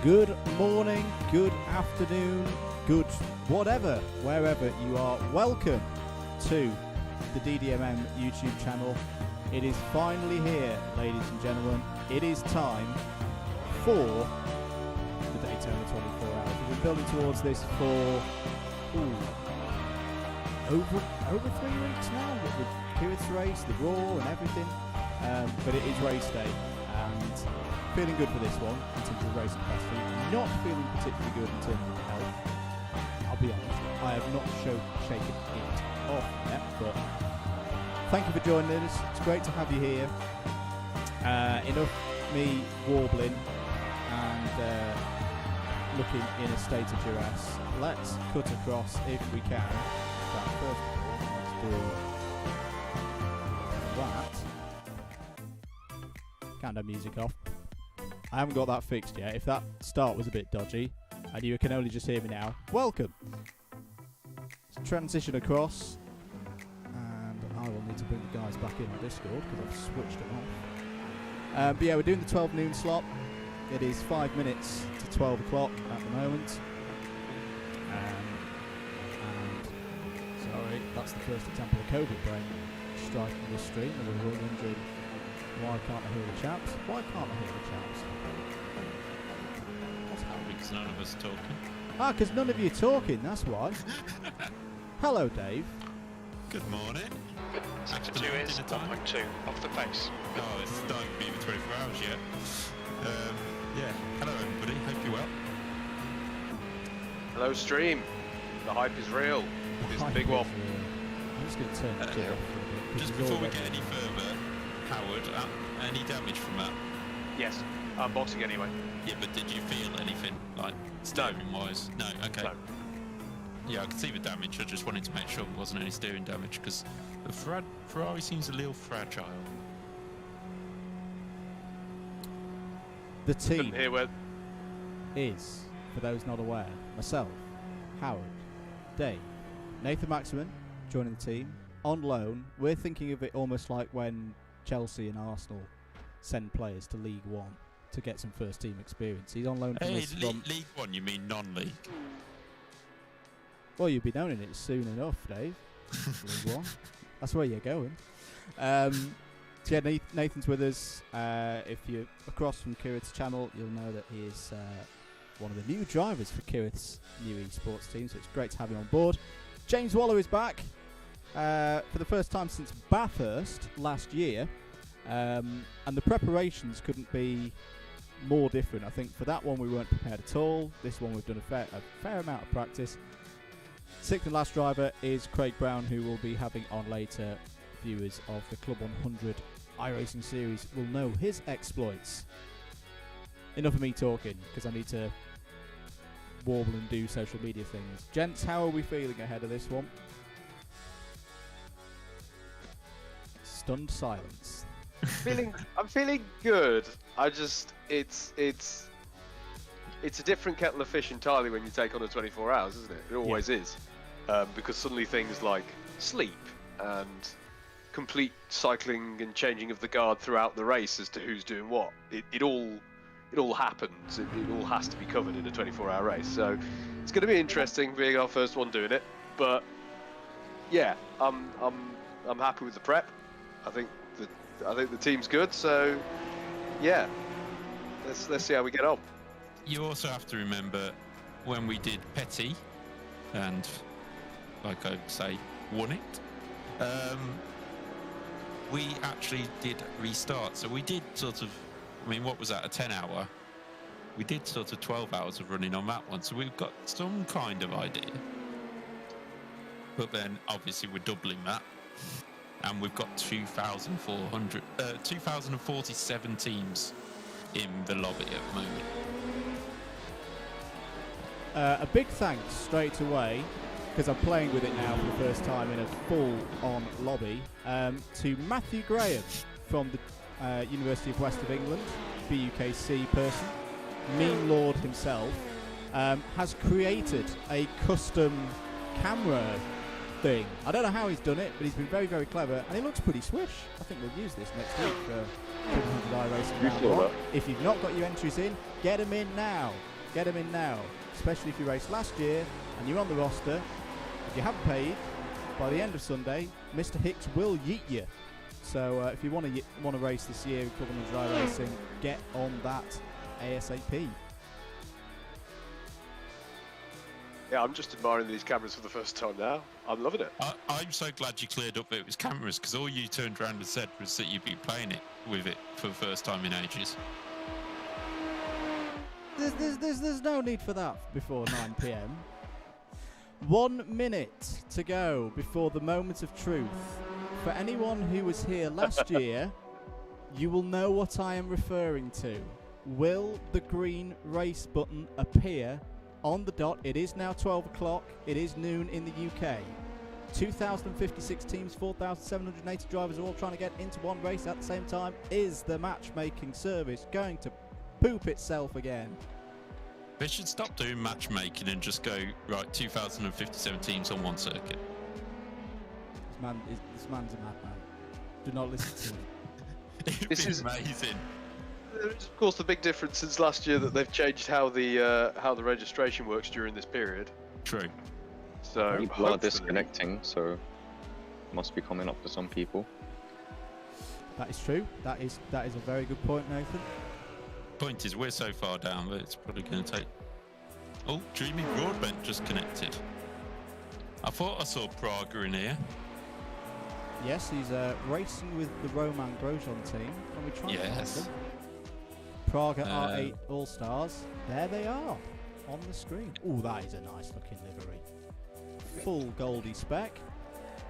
Good morning, good afternoon, good whatever, wherever you are. Welcome to the DDMM YouTube channel. It is finally here, ladies and gentlemen. It is time for the Daytona 24 hours. We've been building towards this for over 3 weeks now, with the Pirates race, the Raw and everything. But it is race day, and feeling good for this one in terms of racing capacity. Not feeling particularly good in terms of health. I'll be honest, I have not shaken it off yet, but thank you for joining us. It's great to have you here. Enough me warbling and looking in a state of duress. Let's cut across if we can. First of all, let's do that. Countdown music off. I haven't got that fixed yet. If that start was a bit dodgy and you can only just hear me now, welcome. Let's transition across, and I will need to bring the guys back in on Discord because I've switched them off. But yeah, we're doing the 12 noon slot. It is 5 minutes to 12 o'clock at the moment. And sorry, that's the first example of COVID brain striking this stream, and we're all wondering, why can't I hear the chaps? Why can't I hear the chaps? What's happening? Because none of us are talking. Ah, because none of you are talking, that's why. Hello, Dave. Good morning. Sector 2 is 1.2 off the pace. Oh, it's not even 24 hours yet. Yeah, hello everybody, hope you're well. Hello, stream. The hype is real. It's the big one. I'm just going to turn the kid off for a bit. Just before we get any further, Howard, any damage from that? Yes, unboxing anyway. Yeah, but did you feel anything, like, steering-wise? No, okay. No. Yeah, I could see the damage, I just wanted to make sure there wasn't any steering damage, because the Ferrari seems a little fragile. The team Here is, for those not aware, myself, Howard, Dave, Nathan Maximin joining the team, on loan. We're thinking of it almost like when Chelsea and Arsenal send players to League One to get some first team experience. He's on loan from Hey, us from... League One, you mean non-league? Well, you'll be knowing it soon enough, Dave. League One. That's where you're going. So yeah, Nathan's with us. If you're across from Kirith's channel, you'll know that he is one of the new drivers for Kirith's new esports team, so it's great to have him on board. James Waller is back for the first time since Bathurst last year, and the preparations couldn't be more different. I think for that one we weren't prepared at all. This one we've done a fair amount of practice. Sixth and last driver is Craig Brown, who will be having on later. Viewers of the Club 100 iRacing series will know his exploits. Enough of me talking, because I need to warble and do social media things. Gents, how are we feeling ahead of this one? Stunned silence. I'm feeling good. It's a different kettle of fish entirely when you take on a 24 hours, isn't it? It always is. Because suddenly things like sleep and complete cycling and changing of the guard throughout the race as to who's doing what. It all happens. It all has to be covered in a 24-hour race. So it's going to be interesting being our first one doing it. But yeah, I'm happy with the prep. I think the team's good. So yeah, let's see how we get on. You also have to remember when we did Petit and, like I'd say, won it. We actually did restart, so we did sort of, I mean, what was that, a 10-hour? We did sort of 12 hours of running on that one, so we've got some kind of idea. But then, obviously, we're doubling that, and we've got 2,047 teams in the lobby at the moment. A big thanks straight away, because I'm playing with it now for the first time in a full-on lobby, to Matthew Graham from the University of West of England, BUKC person, Meme Lord himself, has created a custom camera thing. I don't know how he's done it, but he's been very, very clever, and it looks pretty swish. I think we'll use this next week for 200 iRacing round one. If you've not got your entries in, get them in now. Get them in now, especially if you raced last year and you're on the roster. If you haven't paid, by the end of Sunday, Mr. Hicks will yeet you. So if you want to race this year, Covenant Dry Racing, get on that ASAP. Yeah, I'm just admiring these cameras for the first time now. I'm loving it. I'm so glad you cleared up that it was cameras, because all you turned around and said was that you'd been playing it with it for the first time in ages. There's no need for that before 9 p.m. 1 minute to go before the moment of truth. For anyone who was here last year, you will know what I am referring to. Will the green race button appear on the dot? It is now 12 o'clock. It is noon in the UK. 2,056 teams, 4,780 drivers are all trying to get into one race at the same time. Is the matchmaking service going to poop itself again? They should stop doing matchmaking and just go, right, 2,057 teams on one circuit. This man's a madman. Do not listen to him. It'd This be is- amazing. There is, of course, the big difference since last year that they've changed how the registration works during this period. True. So People are hopefully- disconnecting, so it must be coming up for some people. That is true. That is a very good point, Nathan. Point is, we're so far down that it's probably going to take... Oh, Dreamy Broadbent just connected. I thought I saw Praga in here. Yes, he's racing with the Roman Grosjean team. Can we try and find Yes. them? Praga R8 All-Stars. There they are on the screen. Ooh, that is a nice looking livery. Full Goldie spec.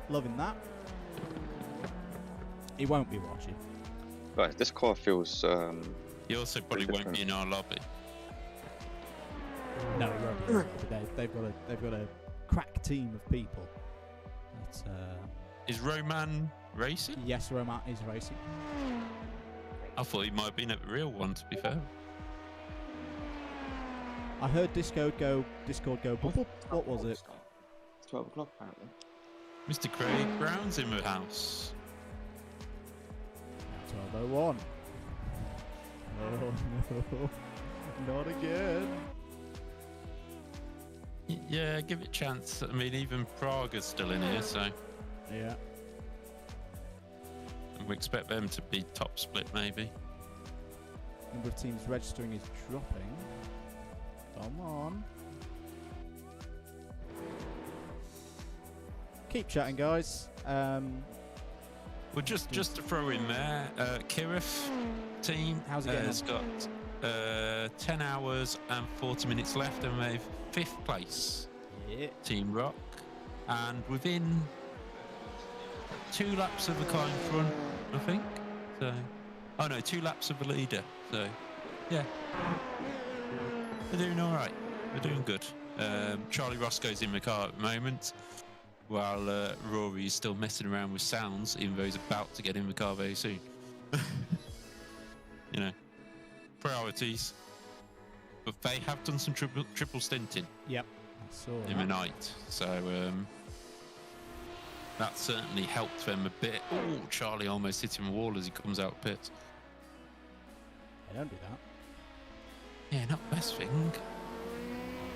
Loving that. He won't be watching. Right, this car feels He also probably won't be in our lobby. No, he won't be. But they've got a crack team of people. That's Is Roman racing? yes, Roman is racing. I thought he might have been at the real one, to be fair. I heard Discord go. Boop, boop. What was it? It's 12 o'clock apparently. Mr. Craig Brown's in the house. 12:01. Oh no, not again. Yeah, give it a chance. I mean, even Praga's still in here, so Yeah. we expect them to be top split, maybe. Number of teams registering is dropping. Come on. Keep chatting, guys. Well, just to throw in there, Kirif team How's it getting has got 10 hours and 40 minutes left, and they've 5th place. Yeah. Team Rock, and within 2 laps of the car in front, I think. So, oh no, 2 laps of the leader. So, yeah, they're doing all right. They're doing good. Charlie Roscoe's in the car at the moment, while Rory is still messing around with sounds, even though he's about to get in the car very soon. You know, priorities. But they have done some triple stinting Yep. I saw in the that. night, so that certainly helped them a bit. Oh, Charlie almost hit him a wall as he comes out of pits. Yeah, don't do that. Yeah, not the best thing.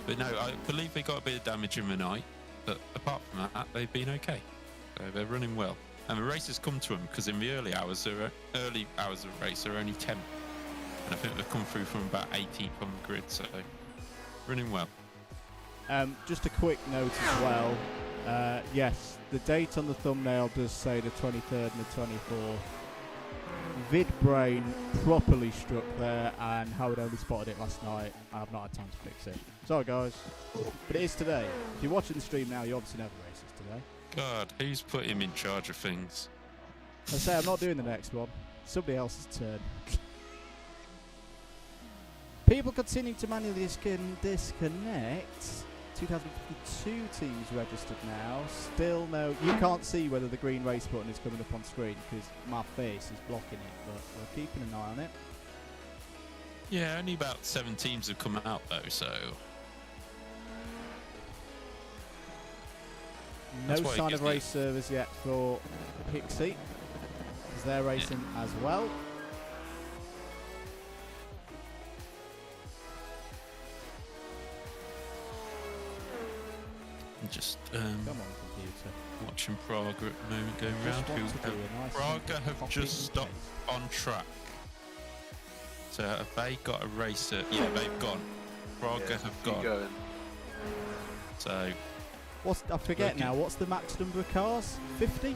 But no, I believe they got a bit of damage in the night, but apart from that, they've been okay. So they're running well. And the race has come to them, because in the early hours of the race, they're only 10th. And I think they've come through from about 18th on the grid, so running well. Just a quick note as well. Yes, the date on the thumbnail does say the 23rd and the 24th. VidBrain properly struck there, and Howard only spotted it last night. I have not had time to fix it. Sorry, guys. But it is today. If you're watching the stream now, you obviously know the race is today. God, who's put him in charge of things? I say I'm not doing the next one. Somebody else's turn. People continuing to manually disconnect. 2052 teams registered now. Still no. You can't see whether the green race button is coming up on screen because my face is blocking it, but we're keeping an eye on it. Yeah, only about 7 teams have come out though, so No That's why it sign gives of me- race service yet for Pixie, because they're racing as well. just Come on, computer. watching Praga at the moment going round. Just want to do a nice Praga simple have copy just and stopped paste. on track. So have they got a racer? Yeah, they've gone. Praga Yeah, have keep gone. going. So I forget now. What's the max number of cars? 50.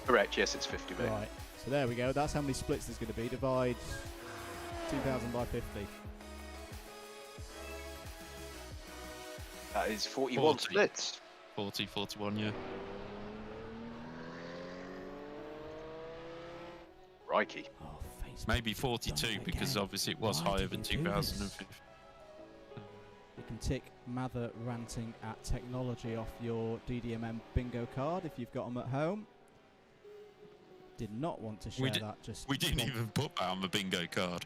Correct, yes, it's 50, mate. Right. So there we go. That's how many splits there's going to be. Divide 2,000 by 50. That is 41 40. splits. 40, 41, yeah. Crikey. Oh, Facebook. Maybe 42 Done it because again. obviously it was Why higher did than you do this? 2015. You can tick Mather ranting at technology off your DDMM bingo card if you've got them at home. Did not want to share that. Just We didn't plonk. even put that on the bingo card.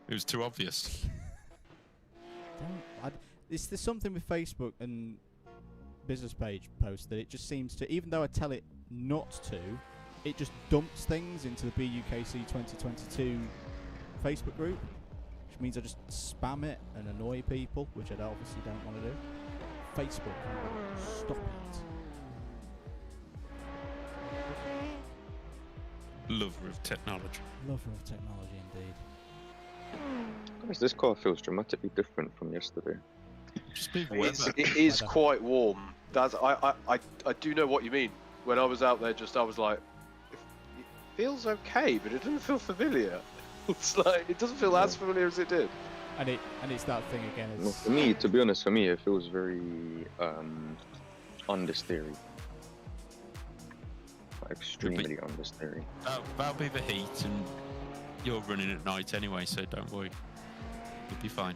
It was too obvious. There's something with Facebook and business page posts that it just seems to, even though I tell it not to, it just dumps things into the BUKC 2022 Facebook group, which means I just spam it and annoy people, which I obviously don't want to do. Facebook, stop it. Lover of technology. Lover of technology indeed. Guys, this car feels dramatically different from yesterday. Just be It is Weather. quite warm. I do know what you mean. When I was out there, I was like, it feels okay, but it doesn't feel familiar. It's like it doesn't feel as familiar as it did. And it's that thing again. No, It's, for me, to be honest, it feels very understeery. Extremely understeery. That'll be the heat, and you're running at night anyway, so don't worry. You'll be fine.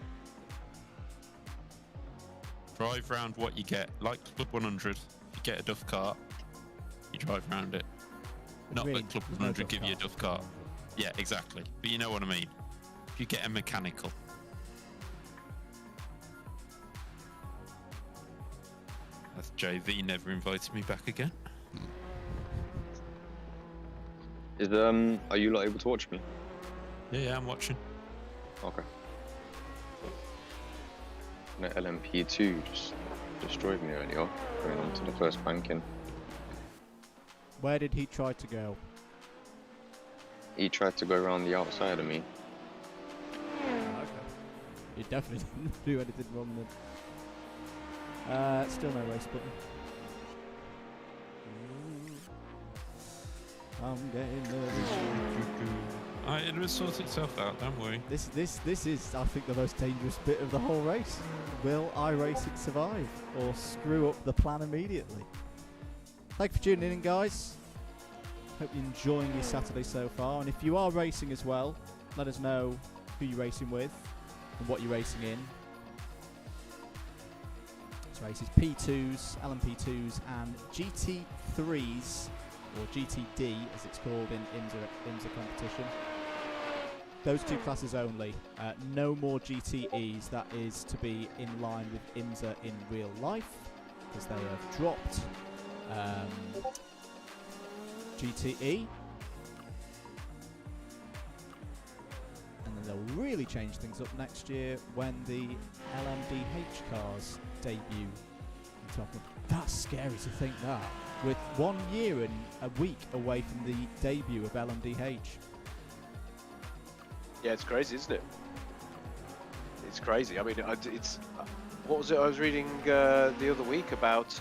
Drive round what you get. Like Club 100, if you get a duff cart, you drive round it. Not really, that Club there's no 100 duff give you a cart. duff cart. Yeah, exactly. But you know what I mean. If you get a mechanical. That's JV never invited me back again. Are you not able to watch me? Yeah, I'm watching. Okay. No, LMP2 just destroyed me earlier, going on to the first banking. where did he try to go? He tried to go around the outside of me. Okay. You definitely didn't do anything wrong then. Still no race button. I'm getting nervous. It will sort itself out, don't worry. This is, I think, the most dangerous bit of the whole race. Will iRacing survive or screw up the plan immediately? Thank you for tuning in, guys. Hope you're enjoying your Saturday so far. And if you are racing as well, let us know who you're racing with and what you're racing in. This race is P2s, LMP2s, and GT3s, or GTD as it's called in IMSA competition. Those two classes only. No more GTEs. That is to be in line with IMSA in real life, because they have dropped GTE. And then they'll really change things up next year when the LMDH cars debut. That's scary to think that. With 1 year and a week away from the debut of LMDH. Yeah, it's crazy, isn't it? It's crazy. I mean, it's what was it I was reading the other week about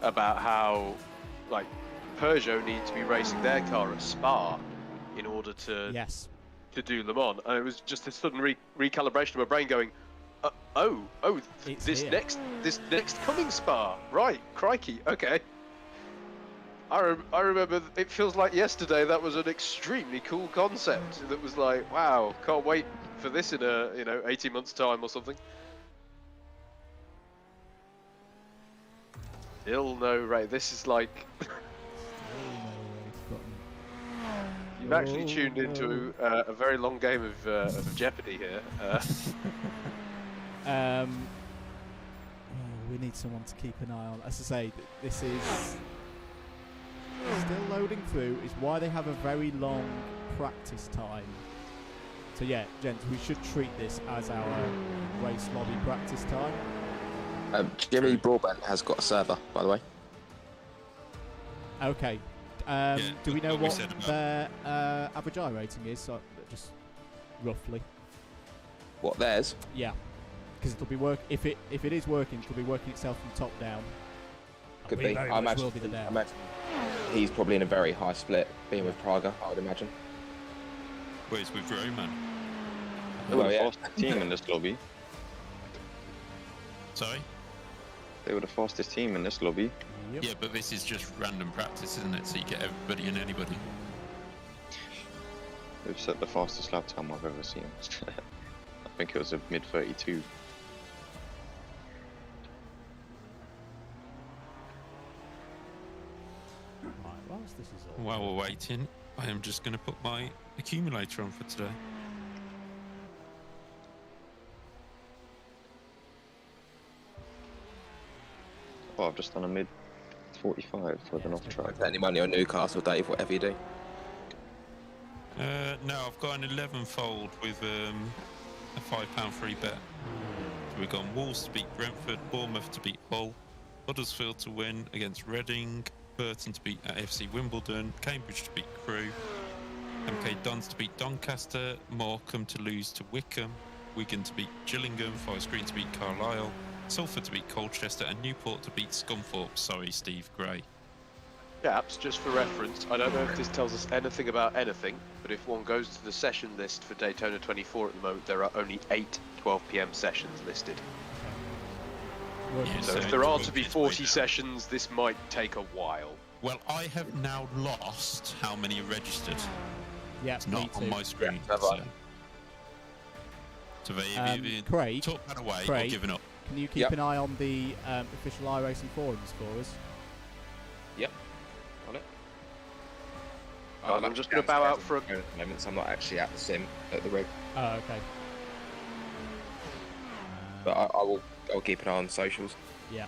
how like Peugeot need to be racing their car at Spa in order to do Le Mans, and it was just this sudden recalibration of my brain going, It's this here. next coming Spa, right? Crikey, okay. I remember it feels like yesterday that was an extremely cool concept that was like, wow, can't wait for this in 18 months time or something. Still no right. This is like you've actually tuned into a very long game of Jeopardy here. We need someone to keep an eye on. As I say, this is still loading through. Is why they have a very long practice time So yeah, gents, we should treat this as our race lobby practice time. Jimmy Broadbent has got a server, by the way. Okay. Do we know what their average I rating is? So, just roughly. What, theirs? Yeah, because it'll be if it is working, it'll be working itself from top down. Could We be. very I much imagine, will be the down. I imagine he's probably in a very high split, being with Praga, I would imagine. Where's with Roman? They were Well, the yeah. fastest team in this lobby. Sorry? They were the fastest team in this lobby. Yep. Yeah, but this is just random practice, isn't it? So you get everybody and anybody. They've set the fastest lap time I've ever seen. I think it was a mid 32. Right, whilst this is all. While we're waiting, I am just going to put my accumulator on for today. Oh, I've just done a mid 45 for the off track. Put any money on Newcastle, Dave, whatever you do. No, I've got an 11-fold with a £5 free bet. So we've got Wolves to beat Brentford, Bournemouth to beat Hull, Huddersfield to win against Reading, Burton to beat at FC Wimbledon, Cambridge to beat Crewe, MK Dons to beat Doncaster, Morecambe to lose to Wickham, Wigan to beat Gillingham, Forest Green to beat Carlisle, Salford to beat Colchester, and Newport to beat Scunthorpe. Sorry, Steve Gray. Chaps, just for reference, I don't know if this tells us anything about anything, but if one goes to the session list for Daytona 24 at the moment, there are only 8 12 PM sessions listed. Yeah, So if there are to be 40 sessions, this might take a while. Well, I have now lost how many are registered. Yeah, It's me not on too. my screen. Yeah, So, right. so they either Craig, talk that away or Craig. given up. can you keep Yep. an eye on the official iRacing forums for us? Yep. On it. I'm just going to bow out for a... At the moment, so I'm not actually at the sim at the rig, Oh, okay. but I'll keep an eye on socials. Yeah.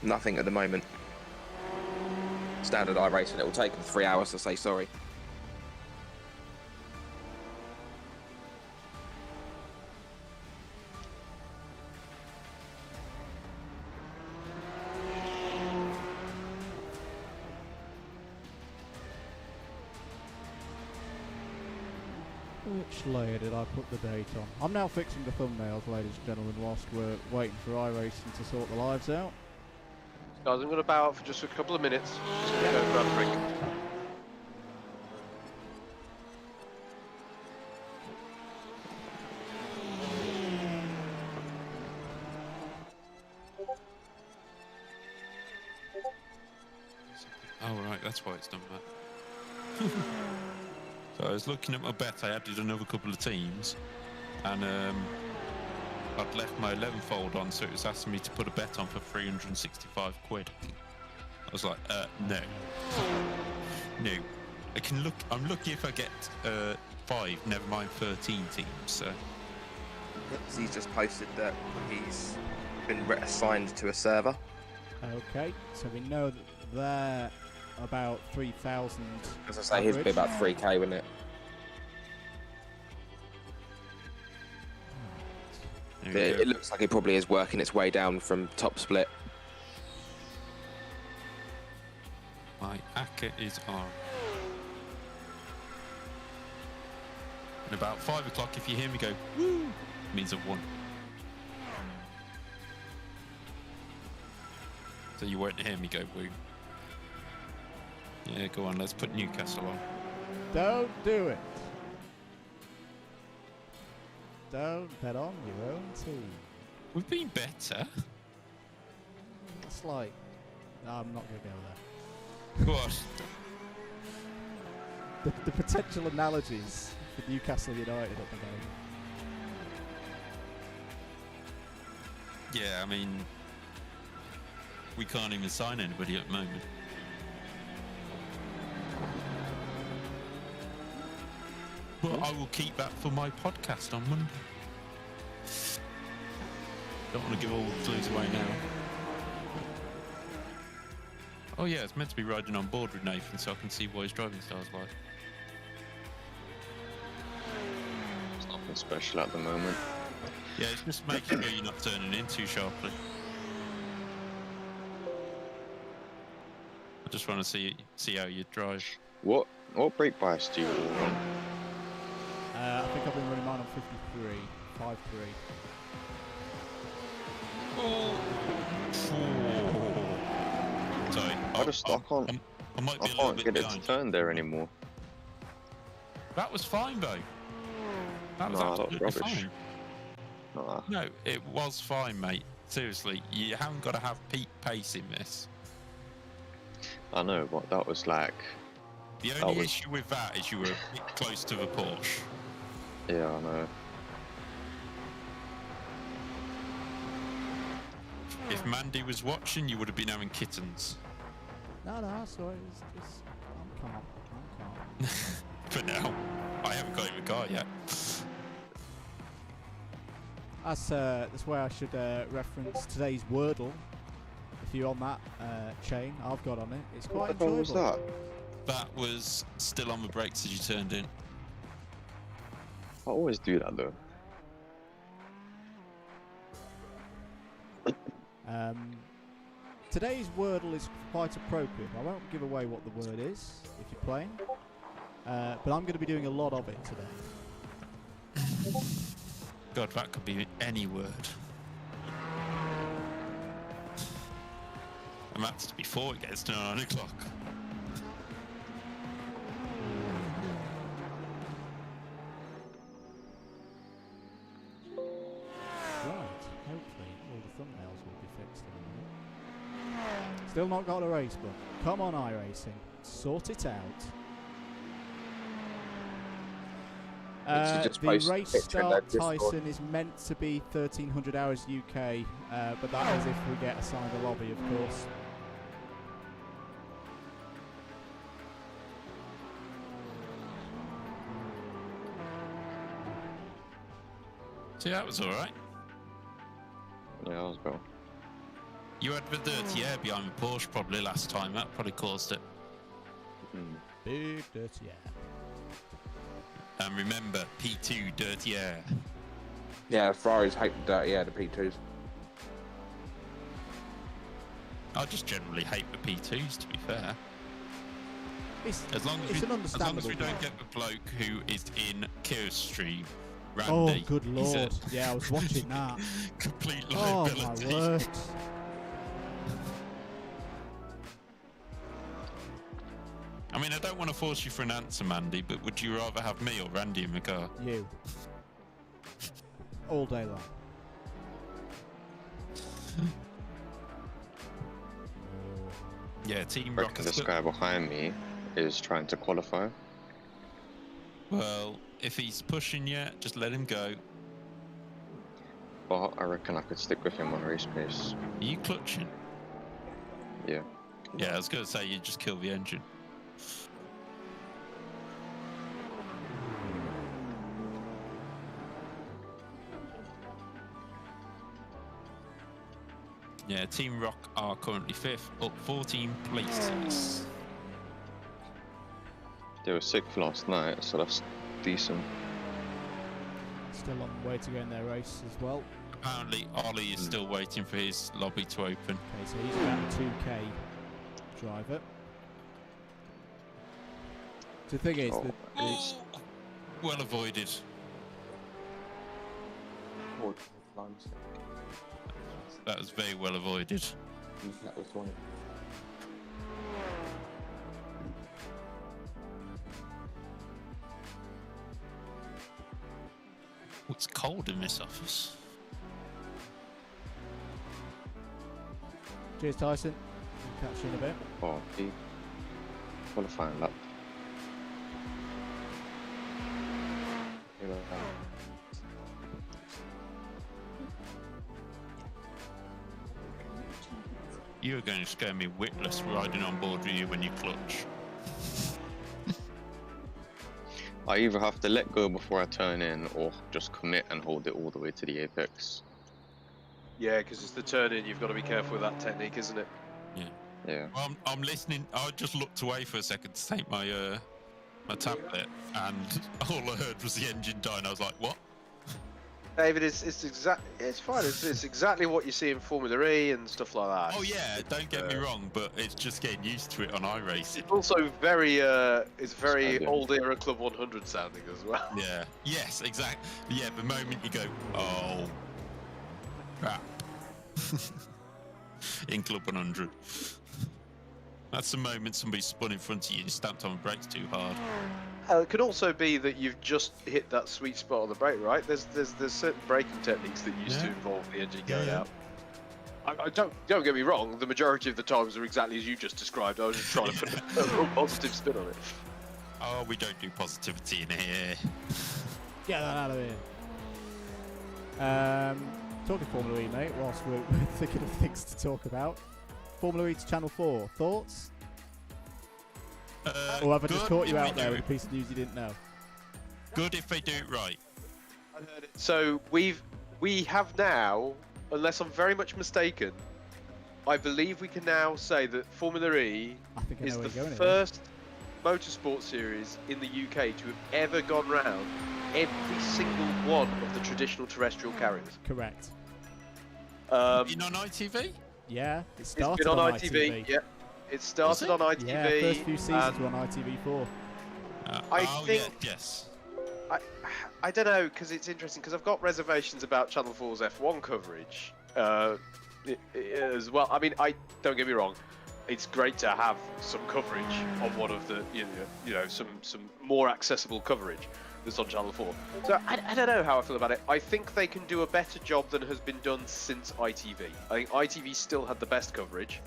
Nothing at the moment. Standard iRacing, it will take them 3 hours to say sorry. Which layer did I put the date on? I'm now fixing the thumbnails, ladies and gentlemen, whilst we're waiting for iRacing to sort the lives out. Guys, I'm going to bow out for just a couple of minutes. Just going to go grab a drink. Oh, right, that's why it's done that. So I was looking at my bet. I added another couple of teams, and I'd left my 11-fold on, so it was asking me to put a bet on for 365 quid. I was like, no. No. I can look. I'm lucky if I get 5, never mind 13 teams, so... He's just posted that he's been assigned to a server. Okay, so we know that they're about 3,000. As I say, his would be about 3k, wouldn't it? There we It go. looks like it probably is working its way down from top split. My ACCA is on. And about 5 o'clock, if you hear me go, woo, it means I've won. So you won't hear me go, woo. Yeah, go on, let's put Newcastle on. Don't do it. Don't bet on your own team. We've been better. It's like, no, I'm not going to go there. Go on. The potential analogies for Newcastle United at the moment. Yeah, I mean, we can't even sign anybody at the moment. But I will keep that for my podcast on Monday. Don't want to give all the clues away now. Oh yeah, it's meant to be riding on board with Nathan, so I can see what his driving style's like. nothing special at the moment. Yeah, it's just making sure you're not turning in too sharply. I just want to see how you drive. What brake bias do you all run? I think I've been running mine on 53, 5.3. Oh. Sorry. I can't get it to turn there anymore. That was fine though. That was Nah, that was absolutely rubbish. fine. Nah. No, it was fine, mate. Seriously, you haven't got to have peak pace in this. I know, but that was like... The only issue with that is you were a bit close to the Porsche. Yeah, I know. If Mandy was watching, you would have been having kittens. No, sorry, it's just... I'm calm. For now, I haven't got him a car yet. That's where I should reference today's Wordle. If you're on that chain, I've got on it. It's quite What the hell enjoyable. was that? That was still on the brakes as you turned in. I always do that though. Today's Wordle is quite appropriate. I won't give away what the word is if you're playing, but I'm going to be doing a lot of it today. God, that could be any word. And that's before it gets to 9 o'clock. Right, hopefully all the thumbnails will be fixed in a minute. Still not got a race book. Come on, iRacing. Sort it out. just The post a race picture in start, their Discord. Tyson, is meant to be 1300 hours UK, but that is if we get assigned a lobby, of course. See, that was alright. Yeah, that was better. You had the dirty air behind the Porsche probably last time. That probably caused it. Big dirty air. And remember, P2, dirty air. Yeah, Ferraris hate the dirty air, the P2s. I just generally hate the P2s, to be fair. It's As long an as we understandable don't goal. get the bloke who is in Kira's stream, Oh, Randy. good He's a lord. Yeah, I was watching that. complete Oh, liability. my word. I mean, I don't want to force you for an answer, Mandy, but would you rather have me or Randy in the car? You. All day long. Yeah, Team I reckon Rocket. this guy behind me is trying to qualify. Well, if he's pushing you, just let him go. But I reckon I could stick with him on race pace. Are you clutching? Yeah. Yeah, I was going to say you just kill the engine. Yeah, Team Rock are currently 5th, up 14 places. They were 6th last night, so that's decent. Still on the way to go in their race as well. Apparently, Ollie is still waiting for his lobby to open. Okay, so he's about a 2K driver. The thing is, Oh, Oh, well avoided. That was very well avoided. That was one. Oh, it's cold in this office. cheers, Tyson. We'll catch you in a bit. Oh, he qualifying lap. You are going to scare me witless riding on board with you when you clutch. I either have to let go before I turn in or just commit and hold it all the way to the apex. Yeah, because it's the turn in. You've got to be careful with that technique, isn't it? Yeah. Yeah. Well, I'm listening. I just looked away for a second to take my my tablet, and all I heard was the engine dying. I was like, "What?" David, it's fine. It's exactly what you see in Formula E and stuff like that. Oh yeah, don't get me wrong, but it's just getting used to it on iRacing. It's also very Sounding. old era Club 100 sounding as well. Yeah. Yes, exactly. Yeah, the moment you go, oh, crap, in Club 100. That's the moment somebody spun in front of you and stamped on the brakes too hard. It could also be that you've just hit that sweet spot on the brake, right? There's certain braking techniques that used to involve the engine going out. I don't get me wrong. The majority of the times are exactly as you just described. I was just trying to put a real positive spin on it. Oh, we don't do positivity in here. Get that out of here. Talking Formula E, mate, whilst we're thinking of things to talk about. Formula E to Channel 4. Thoughts? Or have I just caught you out there with a piece of news you didn't know? Good if they do it right. I heard it. So we have now, unless I'm very much mistaken, I believe we can now say that Formula E is the first motorsport series in the UK to have ever gone round every single one of the traditional terrestrial carriers. Correct. Been on ITV? Yeah, it It's started been on ITV. Yeah, it started on ITV. Yeah, first few seasons were on ITV4. I think. Yes. I don't know, because it's interesting, because I've got reservations about Channel 4's F1 coverage as well. I mean, don't get me wrong, it's great to have some coverage on one of the, you know, some more accessible coverage that's on Channel 4. So I don't know how I feel about it. I think they can do a better job than has been done since ITV. I think ITV still had the best coverage.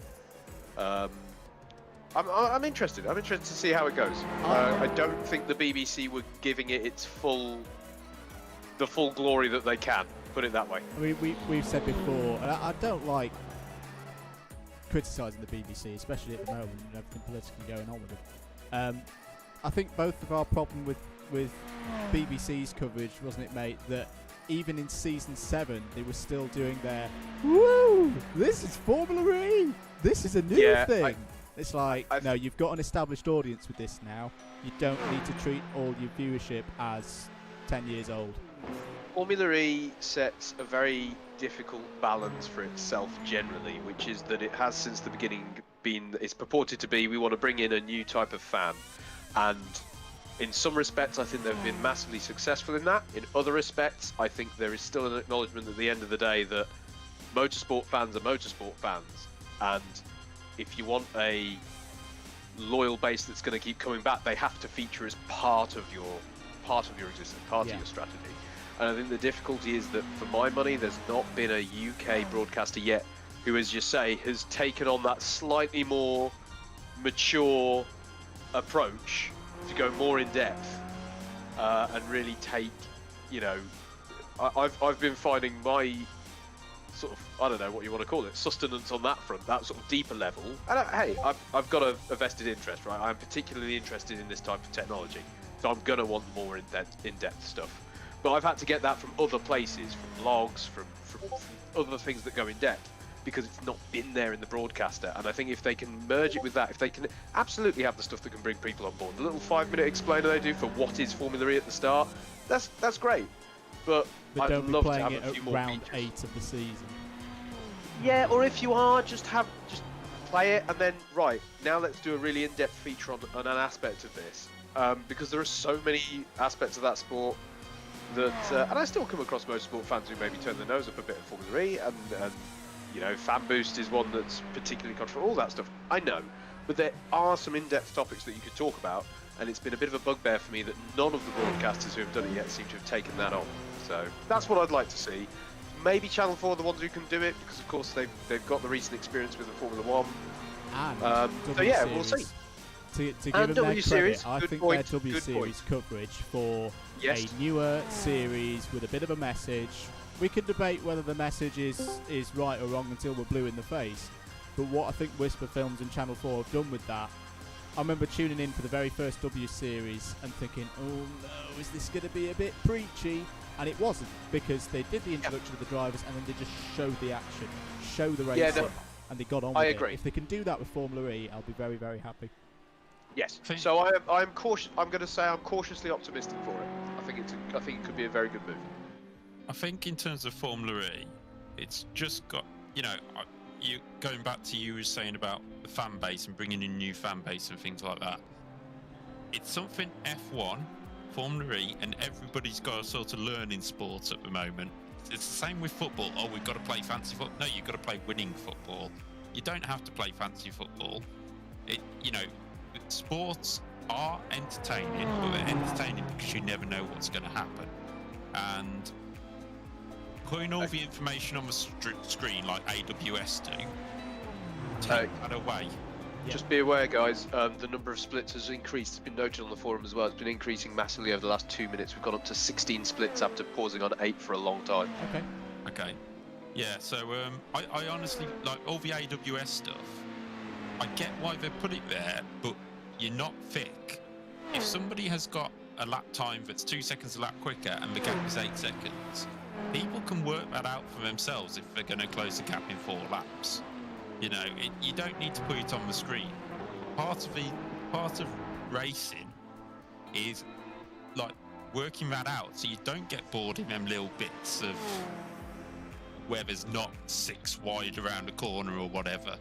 I'm interested. I'm interested to see how it goes. I don't think the BBC were giving it the full glory that they can. Put it that way. I mean, we've said before, and I don't like criticising the BBC, especially at the moment and everything politically going on with it. I think both of our problem with BBC's coverage, wasn't it, mate, that even in season 7 they were still doing their woo, this is Formula E, this is a new thing. It's like, no, you've got an established audience with this now. You don't need to treat all your viewership as 10 years old. Formula E sets a very difficult balance for itself generally, which is that it has since the beginning been, it's purported to be, we want to bring in a new type of fan. And in some respects, I think they've been massively successful in that. In other respects, I think there is still an acknowledgement at the end of the day that motorsport fans are motorsport fans. And if you want a loyal base that's going to keep coming back, they have to feature as part of your existence, part of your strategy. And I think the difficulty is that, for my money, there's not been a UK broadcaster yet who, as you say, has taken on that slightly more mature approach to go more in depth and really take, you know, I've been finding my sort of, I don't know what you want to call it, sustenance on that front, that sort of deeper level. And hey, I've got a vested interest, right? I'm particularly interested in this type of technology, so I'm gonna want more in-depth stuff. But I've had to get that from other places, from blogs, from other things that go in depth, because it's not been there in the broadcaster. And I think if they can merge it with that, if they can absolutely have the stuff that can bring people on board, the little 5-minute explainer they do for what is Formula E at the start, that's great. But I'd don't be love playing to have it a few at more round features. 8 of the season. Yeah, or if you are, just play it and then, right, now let's do a really in-depth feature on an aspect of this. Because there are so many aspects of that sport that, and I still come across motorsport fans who maybe turn their nose up a bit at Formula E, and you know, Fan Boost is one that's particularly controversial, all that stuff, I know. But there are some in-depth topics that you could talk about, and it's been a bit of a bugbear for me that none of the broadcasters who have done it yet seem to have taken that on. So that's what I'd like to see. Maybe Channel 4 are the ones who can do it, because of course they've got the recent experience with the Formula 1. And so yeah, we'll see. To give them their W Series, credit, I good think point, their W good Series coverage for Yes. a newer series with a bit of a message. We can debate whether the message is right or wrong until we're blue in the face. But what I think Whisper Films and Channel 4 have done with that, I remember tuning in for the very first W Series and thinking, oh no, is this going to be a bit preachy? And it wasn't, because they did the introduction of the drivers and then they just showed the action, show the racing, and they got on with it. I agree. If they can do that with Formula E, I'll be very, very happy. Yes. So I'm cautious. I'm going to say I'm cautiously optimistic for it. I think it could be a very good move. I think in terms of Formula E, it's just got, you know, you going back to you were saying about the fan base and bringing in new fan base and things like that. It's something F1, Formula E, and everybody's got to sort of learn in sports at the moment. It's the same with football. Oh, we've got to play fancy football. No, you've got to play winning football. You don't have to play fancy football. You know, sports are entertaining, but they're entertaining because you never know what's going to happen. And putting all the information on the screen like AWS do, take that away. Just be aware, guys, the number of splits has increased. It's been noted on the forum as well. It's been increasing massively over the last 2 minutes. We've gone up to 16 splits after pausing on 8 for a long time. Okay. Yeah, so I honestly, like all the AWS stuff, I get why they put it there, but you're not thick. If somebody has got a lap time that's 2 seconds a lap quicker and the gap is 8 seconds, people can work that out for themselves if they're going to close the gap in 4 laps. You know, you don't need to put it on the screen. Part of racing is like working that out so you don't get bored in them little bits of where there's not 6 wide around the corner or whatever.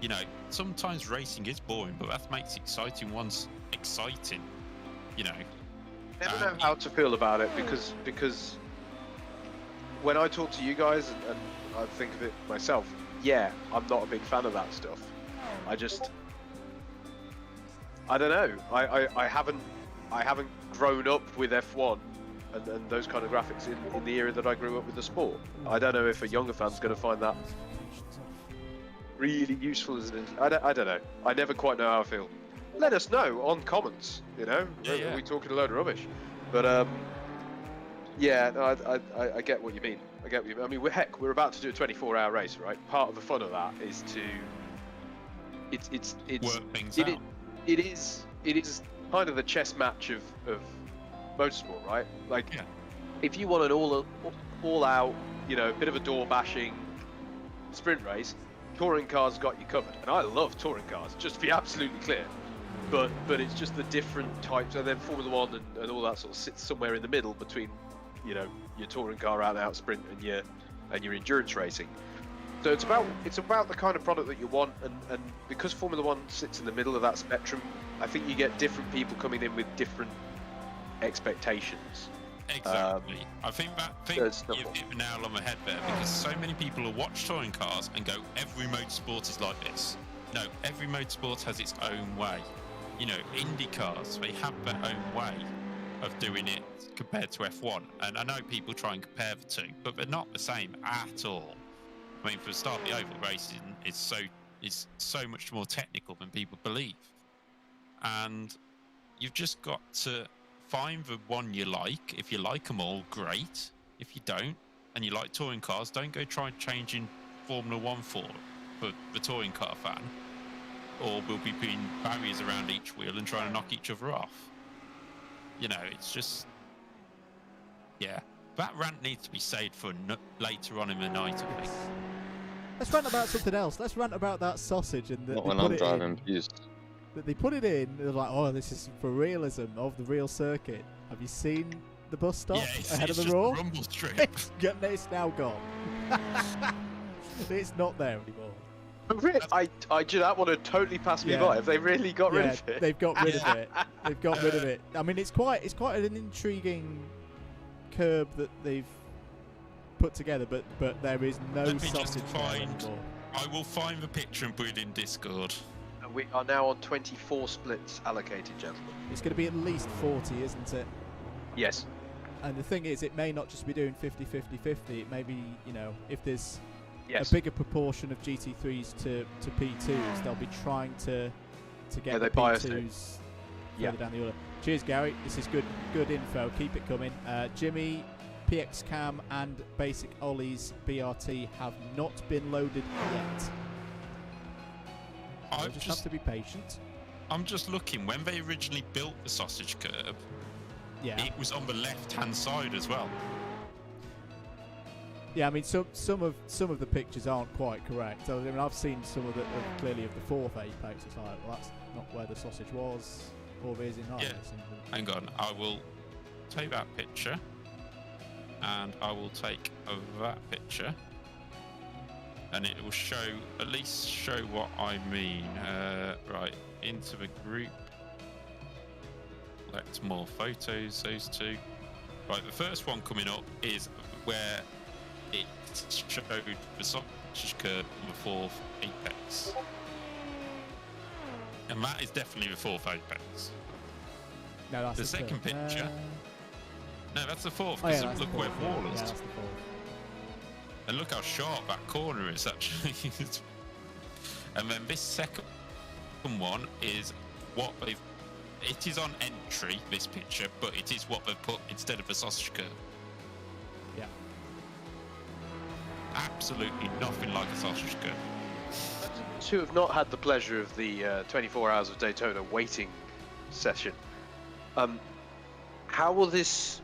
You know, sometimes racing is boring, but that makes exciting ones exciting. You know, Never know how to feel about it because when I talk to you guys and I think of it myself, yeah, I'm not a big fan of that stuff. I don't know. I haven't grown up with F1 and those kind of graphics in the era that I grew up with the sport. I don't know if a younger fan's going to find that really useful as it is. I don't know. I never quite know how I feel. Let us know on comments. You know, are we talking a load of rubbish? But yeah, no, I get what you mean. I get what you mean. I mean, we're about to do a 24-hour race, right? Part of the fun of that is to it's work things out. It is kind of the chess match of motorsport, right? Like, if you want an all out, you know, bit of a door bashing sprint race, touring cars got you covered, and I love touring cars. Just to be absolutely clear. But it's just the different types, and then Formula One and all that sort of sits somewhere in the middle between, you know, your touring car out sprint and your endurance racing. So it's about the kind of product that you want, and because Formula One sits in the middle of that spectrum, I think you get different people coming in with different expectations. Exactly. I think you've hit the nail on the head there, because so many people will watch touring cars and go, every motorsport is like this. No, every motorsport has its own way. You know, Indy cars, they have their own way of doing it compared to F1. And I know people try and compare the two, but they're not the same at all. I mean, for a start, the oval racing is so much more technical than people believe. And you've just got to find the one you like. If you like them all, great. If you don't, and you like touring cars, don't go try changing Formula One for the touring car fan, or we'll be putting barriers around each wheel and trying to knock each other off. You know, it's just, yeah. That rant needs to be saved for later on in the night, I think. Let's rant about something else. Let's rant about that sausage and Not when I'm driving, please. That they put it in. They're like, oh, this is for realism of the real circuit. Have you seen the bus stop ahead of the Raw? Rumble strip. It's now gone. It's not there anymore. That one had totally passed me by. Have they really got rid of it? They've got rid of it. They've got rid of it. I mean, it's quite an intriguing curb that they've put together, but there is no sausage there anymore. I will find the picture and put it in Discord. We are now on 24 splits allocated, gentlemen. It's going to be at least 40, isn't it? Yes. And the thing is, it may not just be doing 50-50-50. It may be, you know, if there's a bigger proportion of GT3s to P2s, they'll be trying to get the P2s further down the order. Cheers, Gary. This is good info. Keep it coming. Jimmy, PX Cam, and Basic Ollie's BRT have not been loaded yet. You just have to be patient. I'm just looking. When they originally built the sausage curb, it was on the left-hand side as well. Yeah, I mean, some of the pictures aren't quite correct. I mean, I've seen some of the clearly of the fourth apex. It's like, well, that's not where the sausage was, or is in iRacing. Hang on, I will take that picture. and I will take that picture, and it will show, at least show what I mean. Right, into the group. Select more photos, those two. Right, the first one coming up is where it showed the sausage curve on the fourth apex. And that is definitely the fourth apex. No, that's The second third. picture. No, that's the fourth. Oh, yeah, Because that's look the where fourth. the wall Yeah, is. that's the fourth. And look how sharp that corner is, actually. And then this second one is what they've... It is on entry, this picture, but it is what they've put instead of the sausage curve. Yeah. Absolutely nothing like a sausage curve. To have not had the pleasure of the 24 hours of Daytona waiting session, how will this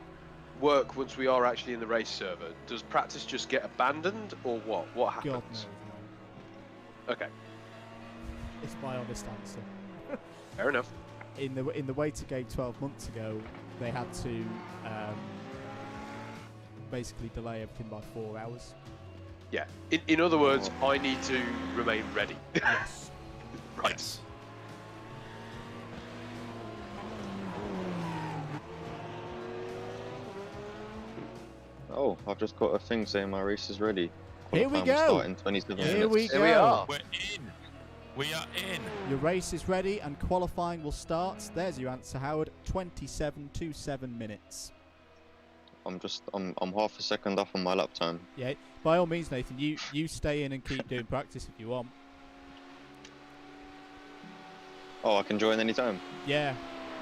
work once we are actually in the race server? Does practice just get abandoned, or what? What happens? God knows, no. Okay, It's my honest answer. fair enough. In the waiter game 12 months ago, they had to basically delay everything by 4 hours. Yeah. In other words, I need to remain ready. Yes. Right. Yes. Oh, I've just got a thing saying my race is ready. Here we Qualifying will go. start in 27 Here minutes. we Here we go. are. We're in. We are in. Your race is ready and qualifying will start. There's your answer, Howard. 27 minutes. I'm half a second off on my lap time. Yeah. By all means, Nathan, you stay in and keep doing practice if you want. Oh, I can join any time. Yeah.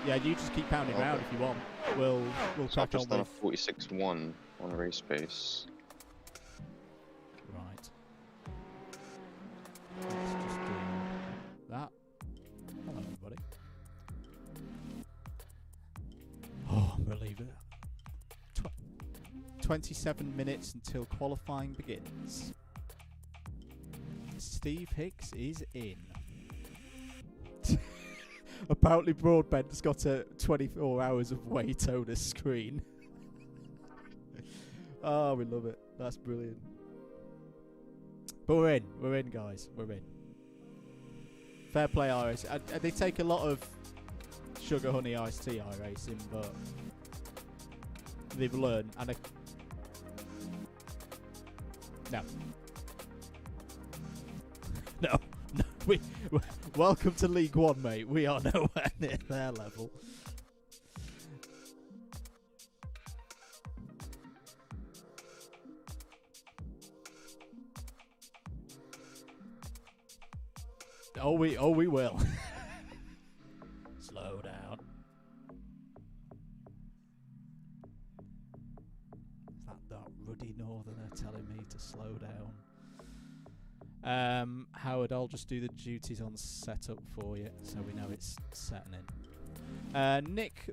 Yeah, you just keep pounding around if you want. We'll So I've crack on just done a with... 46.1 on race pace. Right. Let's just do that. Hello, everybody. Oh, I'm relieved. 27 minutes until qualifying begins. Steve Hicks is in. Apparently Broadbent's got a 24 hours of wait on a screen. Oh, we love it. That's brilliant. But we're in, guys. We're in. Fair play, iRacing. They take a lot of sugar, honey, iced tea, iRacing, but they've learned. And no. Welcome to League One, mate. We are nowhere near their level. Oh, we will. Slow down. Is that ruddy northerner telling me to slow down? Howard, I'll just do the duties on setup for you so we know it's setting in. Nick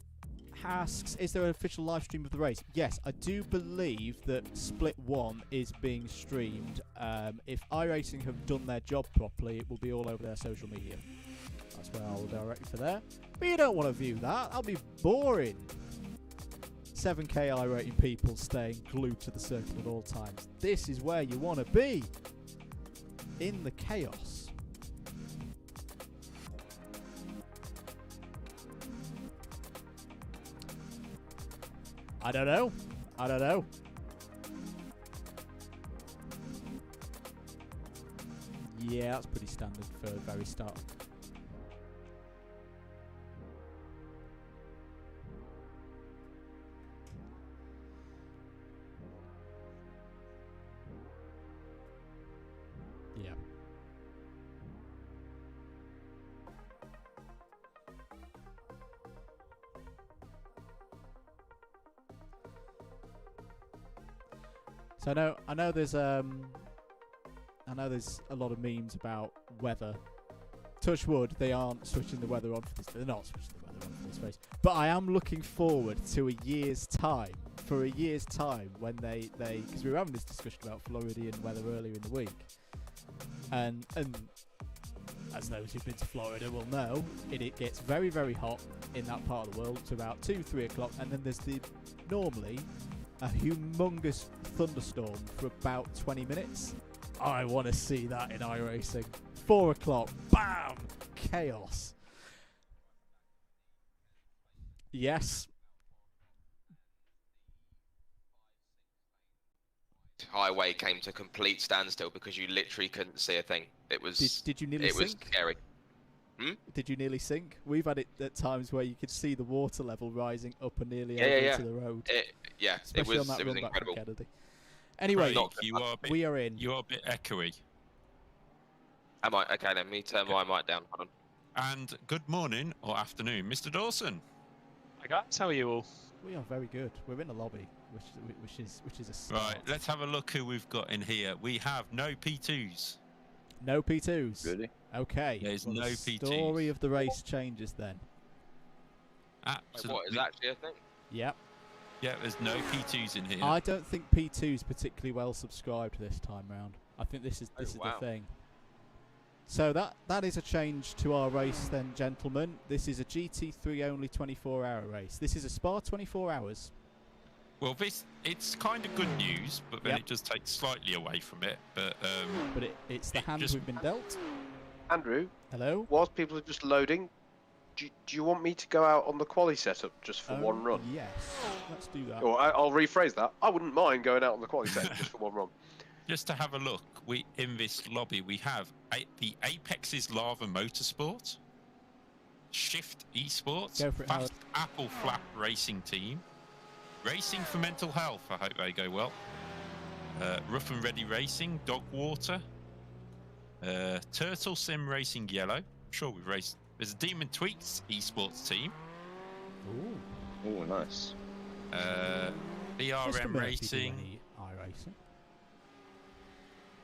asks, is there an official live stream of the race? Yes, I do believe that Split 1 is being streamed. If iRacing have done their job properly, it will be all over their social media. That's where I'll direct you for there. But you don't want to view that. That'll be boring. 7K iRating people staying glued to the circle at all times. This is where you want to be. In the chaos. I don't know. Yeah, that's pretty standard for the very start. Yeah. So I know there's a lot of memes about weather. Touch wood, they aren't switching the weather on for this. They're not switching the weather on for this race. But I am looking forward to a year's time. For a year's time when they because we were having this discussion about Floridian weather earlier in the week. And as those who've been to Florida will know, it gets very, very hot in that part of the world to about 2-3 o'clock, and then there's normally a humongous thunderstorm for about 20 minutes. I want to see that in iRacing. 4 o'clock, bam, chaos. Yes. Highway came to complete standstill because you literally couldn't see a thing. It was. Did you nearly It was sink? scary. Did you nearly sink? We've had it at times where you could see the water level rising up and nearly Yeah, over yeah, into the road. Especially on that it was run back from incredible. Kennedy. Anyway, Craig, we are in. You are a bit echoey. Am I? Okay, let me turn my mic down. Hold on. And good morning or afternoon, Mr. Dawson. Hi guys, how are you all? We are very good. We're in the lobby, which is a start. Right, let's have a look who we've got in here. We have no P2s. No P2s. Really? Okay. There's well, no the P2s. story of the race changes then. Wait, Absolutely. what is actually a thing? Yep. Yeah, there's no P2s in here. I don't think P2's particularly well subscribed this time round. I think this is wow. the thing. So that is a change to our race then, gentlemen. This is a GT3 only 24-hour race. This is a Spa 24 hours. Well, it's kind of good news, but then Yep. it does take slightly away from it. But It's the It hand just- we've been dealt. Andrew, Hello? whilst people are just loading, do you want me to go out on the quali setup just for one run? Yes. Let's do that. Or I'll rephrase that. I wouldn't mind going out on the quali setup just for one run. just to have a look, in this lobby we have the Apex's Lava Motorsport, Shift Esports, Go for it, Fast Apple Flap Racing Team, Racing for Mental Health. I hope they go well. Rough and Ready Racing, Dogwater, Turtle Sim Racing Yellow. I'm sure we've raced. There's a Demon Tweaks Esports team. Ooh. Oh, nice. Mr. BRM Murphy, do Racing, any iRacing?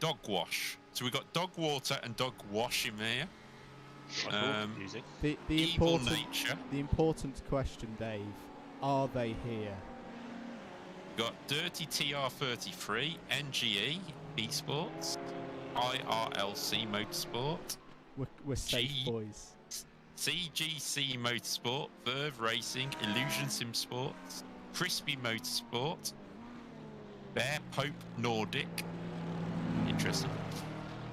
Dog Wash. So we've got Dog Water and Dog Wash in there. Music. The Evil important Nature. the important question, Dave. Are they here? Got Dirty TR33, NGE Esports, IRLC Motorsport, We're safe G- boys. CGC Motorsport, Verve Racing, Illusion Sim Sports, Crispy Motorsport, Bear Pope Nordic, interesting,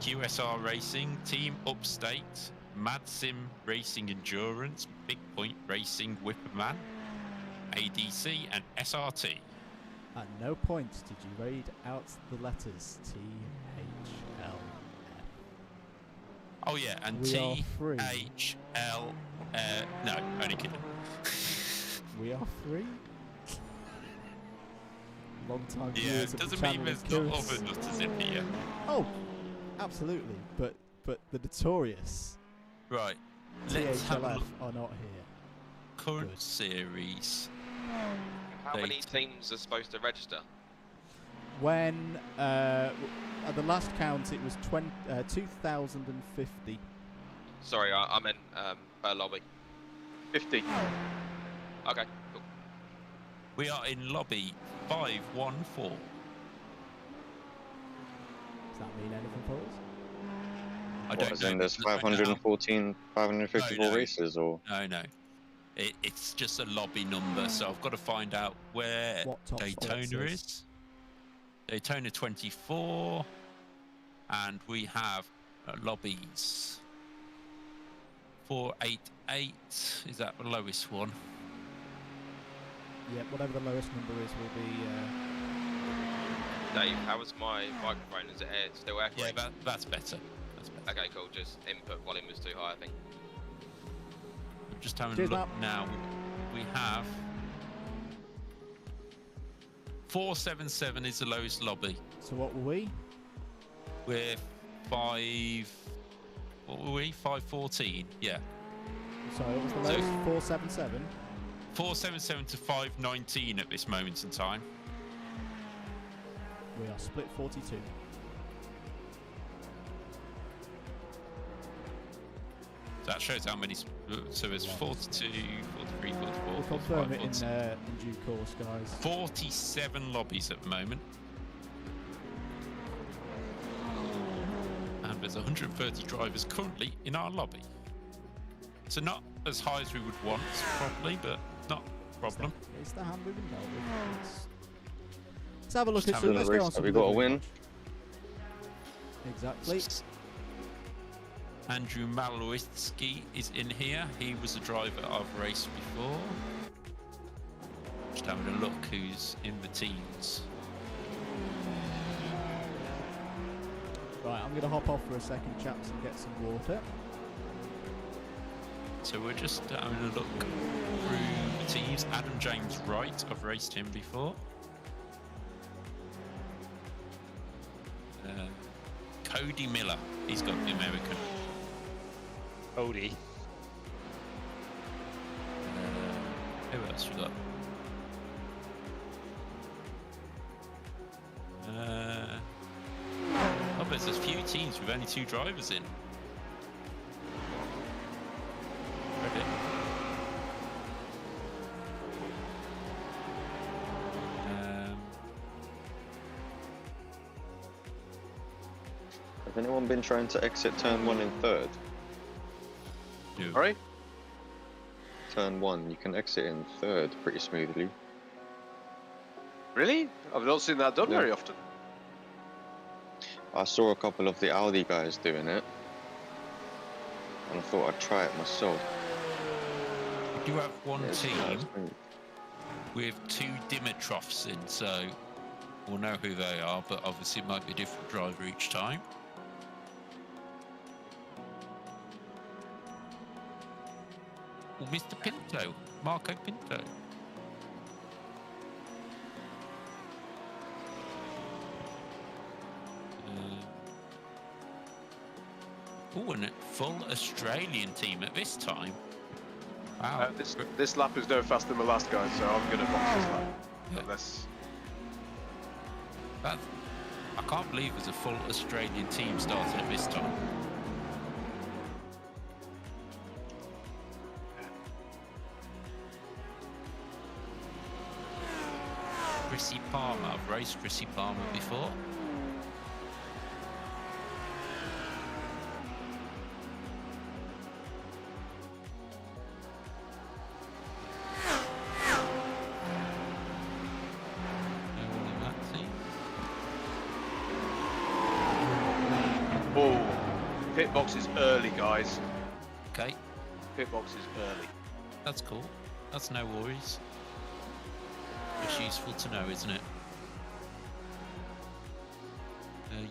QSR Racing, Team Upstate, Mad Sim Racing Endurance, Big Point Racing Whipperman, ADC, and SRT. At no point did you read out the letters T, H, L, F. Oh yeah, and We are free. THL. No, only kidding. We are free? Long time Yeah, viewers it of the doesn't mean channel there's and not curious. other nutters in here. Oh, absolutely. But the notorious Right, let's have a THLF look. are not here. Current Good. series. How many Date. teams are supposed to register? When at the last count it was 2,050. Sorry, I meant per lobby. 50. Okay, cool. We are in lobby 514. Does that mean anything for us? I What, don't as know. in there's I don't know. 514, 554 No. races, or? No. It's just a lobby number, so I've got to find out where What top Daytona spots is. Daytona 24, and we have lobbies 488. Is that the lowest one? Yeah, whatever the lowest number is will be. Dave, how was my microphone? Is it still echoing? Yeah, that's better. That's better. Okay, cool. Just input volume was too high, I think. I'm just having Cheers, a look Matt. now. We have 477 is the lowest lobby. So what were we? We're 5. What were we? 514. Yeah. So it was the So- lowest 477. 477 to 519 at this moment in time. We are split 42. That shows how many. So there's 42, 43, 44, We'll 45, confirm it 46. in due course, guys. 47 lobbies at the moment. And there's 130 drivers currently in our lobby. So not as high as we would want, probably, but not a problem. It's the hand we've been dealt with. Let's have a look Just at having some. a Let's race. go on Have some we got a livery win? match. Exactly. Andrew Malowitsky is in here. He was a driver I've raced before. Just having a look who's in the teams. Right, I'm going to hop off for a second, chaps, and get some water. So we're just having a look through the teams. Adam James Wright, I've raced him before. Cody Miller, he's got the American. Odie. Who else we got? Oh, but there's a few teams with only 2 drivers in. Credit. Has anyone been trying to exit turn 1 in third? No. Alright. Turn 1, you can exit in third pretty smoothly. Really? I've not seen that done Yeah. very often. I saw a couple of the Audi guys doing it, and I thought I'd try it myself. We do have one Yeah, it's team quite smooth. with 2 Dimitroffs in, so we'll know who they are, but obviously it might be a different driver each time. Well, Mr. Pinto, Marco Pinto. Oh, and a full Australian team at this time. Wow. This lap is no faster than the last guy, so I'm going to box this lap. Yeah. Unless... That, I can't believe there's a full Australian team starting at this time. Chrissy Palmer, I've raced Chrissy Palmer before. No one in that team. Oh, pit box is early, guys. Okay, Pit box is early. that's cool. That's no worries. It's useful to know, isn't it?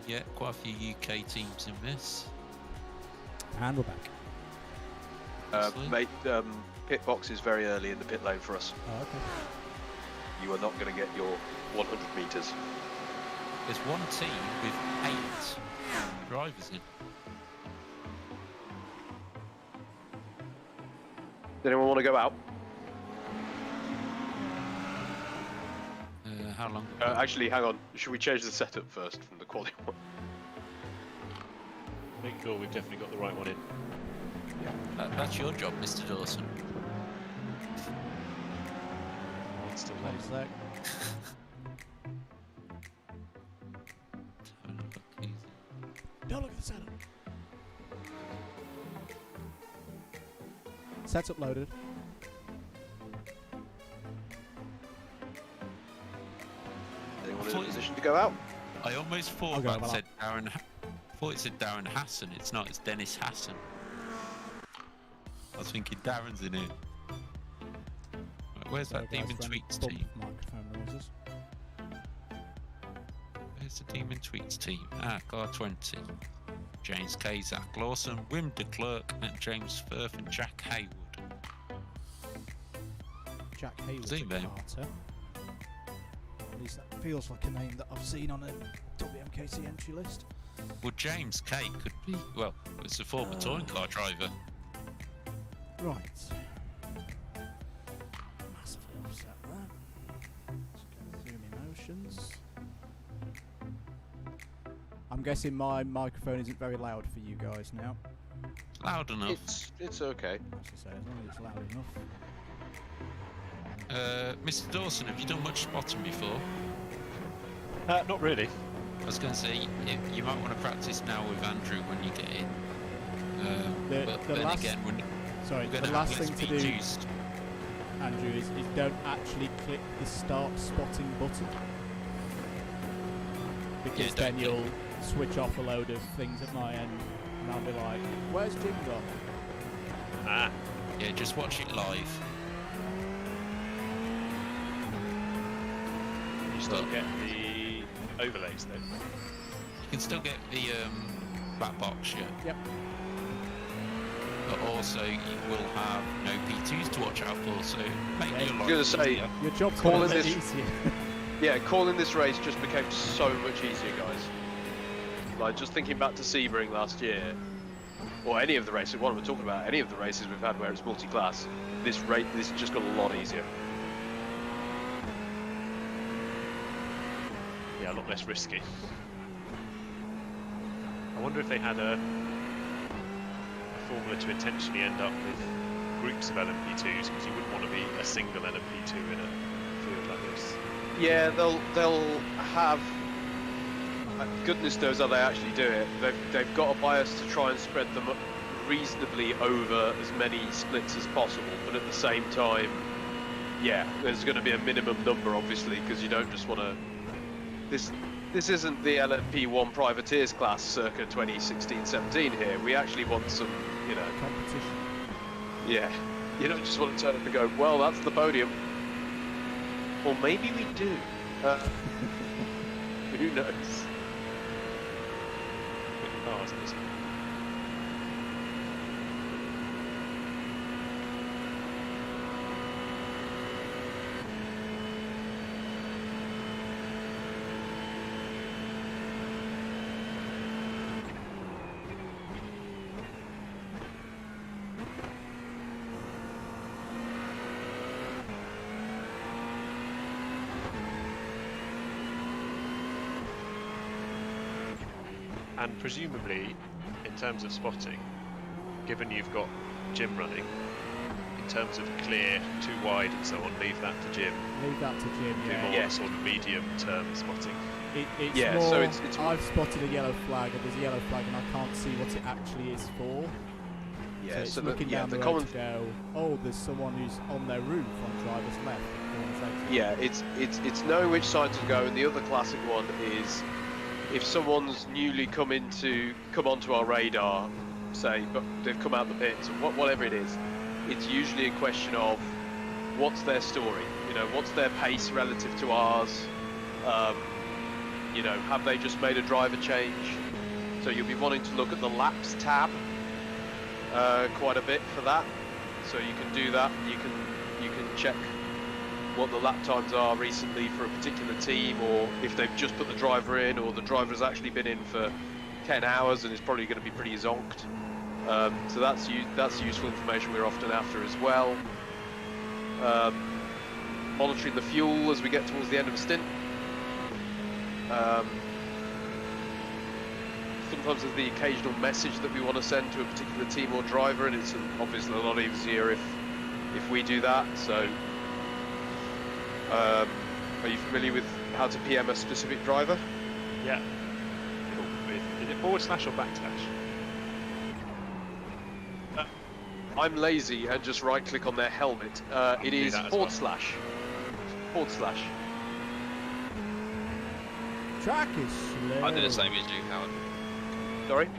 Yeah, quite a few UK teams in this. And we're back. Excellent. Mate, pit box is very early in the pit lane for us. Oh, okay. You are not going to get your 100 metres. There's one team with 8 drivers in. Does anyone want to go out? How long? Actually, hang on. Should we change the setup first from the quality one? Make sure we've definitely got the right one in. That's your job, Mr. Dawson. Still One sec. Don't look at the setup. Setup loaded. Anyone in a position to go out? I almost thought I'll go, that well, said Darren. Thought it said Darren Hassan. It's not. It's Dennis Hassan. I was thinking Darren's in here. Right, where's that Sorry, guys, Demon for any Tweets bump team? microphone noises. Where's the Demon Tweets team? Car 20. James K, Zach Lawson, Wim de Klerk, and James Firth and Jack Hayward. Jack Hayward's See a them. Carter. At least that feels like a name that I've seen on a WMKC entry list. Well, James K could be. Well, it's a former touring car driver. Right. Massively offset there. Let's go through my motions. I'm guessing my microphone isn't very loud for you guys now. Loud enough. It's okay. I should say, as long as it's loud enough. Mr. Dawson, have you done much spotting before? Not really. I was going to say, you might want to practice now with Andrew when you get in. But the then last- again, when Sorry, we're going the to last have thing to less do, juiced. Andrew, is don't actually click the start spotting button. because Yeah, then you'll switch off a load of things at my end, and I'll be like, "Where's Jim gone?" Ah, Yeah, just watch it live. you still get the overlays though. You can still get the black box, yeah. Yep. But also you will have no P2s to watch out for, so make Yeah, your I life was gonna say, easier. Your job's Calling got a bit this- easier. yeah, calling this race just became so much easier, guys. Like, just thinking back to Sebring last year, or any of the races, what we're talking about, any of the races we've had where it's multi-class, this just got a lot easier. Yeah, a lot less risky. I wonder if they had a formula to intentionally end up with groups of LMP2s, because you wouldn't want to be a single LMP2 in a field like this. Yeah, they'll have. Goodness knows how they actually do it. They've got a bias to try and spread them reasonably over as many splits as possible, but at the same time, yeah, there's going to be a minimum number, obviously, because you don't just want to. This isn't the LMP1 privateers class circa 2016-17 here. We actually want some, you know, Competition. yeah. You don't just want to turn up and go, well, that's the podium. Or maybe we do. Who knows? Oh, isn't it? And presumably, in terms of spotting, given you've got Jim running, in terms of clear, too wide and so on, leave that to Jim. Leave that to Jim. Do Yeah. more Yeah. sort of medium-term spotting. It's Yeah, more, so it's I've spotted a yellow flag, and there's a yellow flag, and I can't see what it actually is for. Yeah, so it's so looking down the, road common. to go, oh, there's someone who's on their roof on driver's left. Yeah, it's knowing which side to go, and the other classic one is if someone's newly come onto our radar, say, but they've come out the pits or whatever it is. It's usually a question of what's their story. You know, what's their pace relative to ours. You know, have they just made a driver change? So you'll be wanting to look at the laps tab quite a bit for that. So you can do that. You can check what the lap times are recently for a particular team, or if they've just put the driver in, or the driver has actually been in for 10 hours and is probably going to be pretty zonked. So that's useful information we're often after as well. Monitoring the fuel as we get towards the end of a stint. Sometimes there's the occasional message that we want to send to a particular team or driver, and it's obviously a lot easier if we do that. So, are you familiar with how to PM a specific driver? Yeah. Is it forward slash or backslash? I'm lazy and just right click on their helmet. It do is that as forward well. slash. Forward slash. Track is slow. I did the same as you, Howard. Sorry?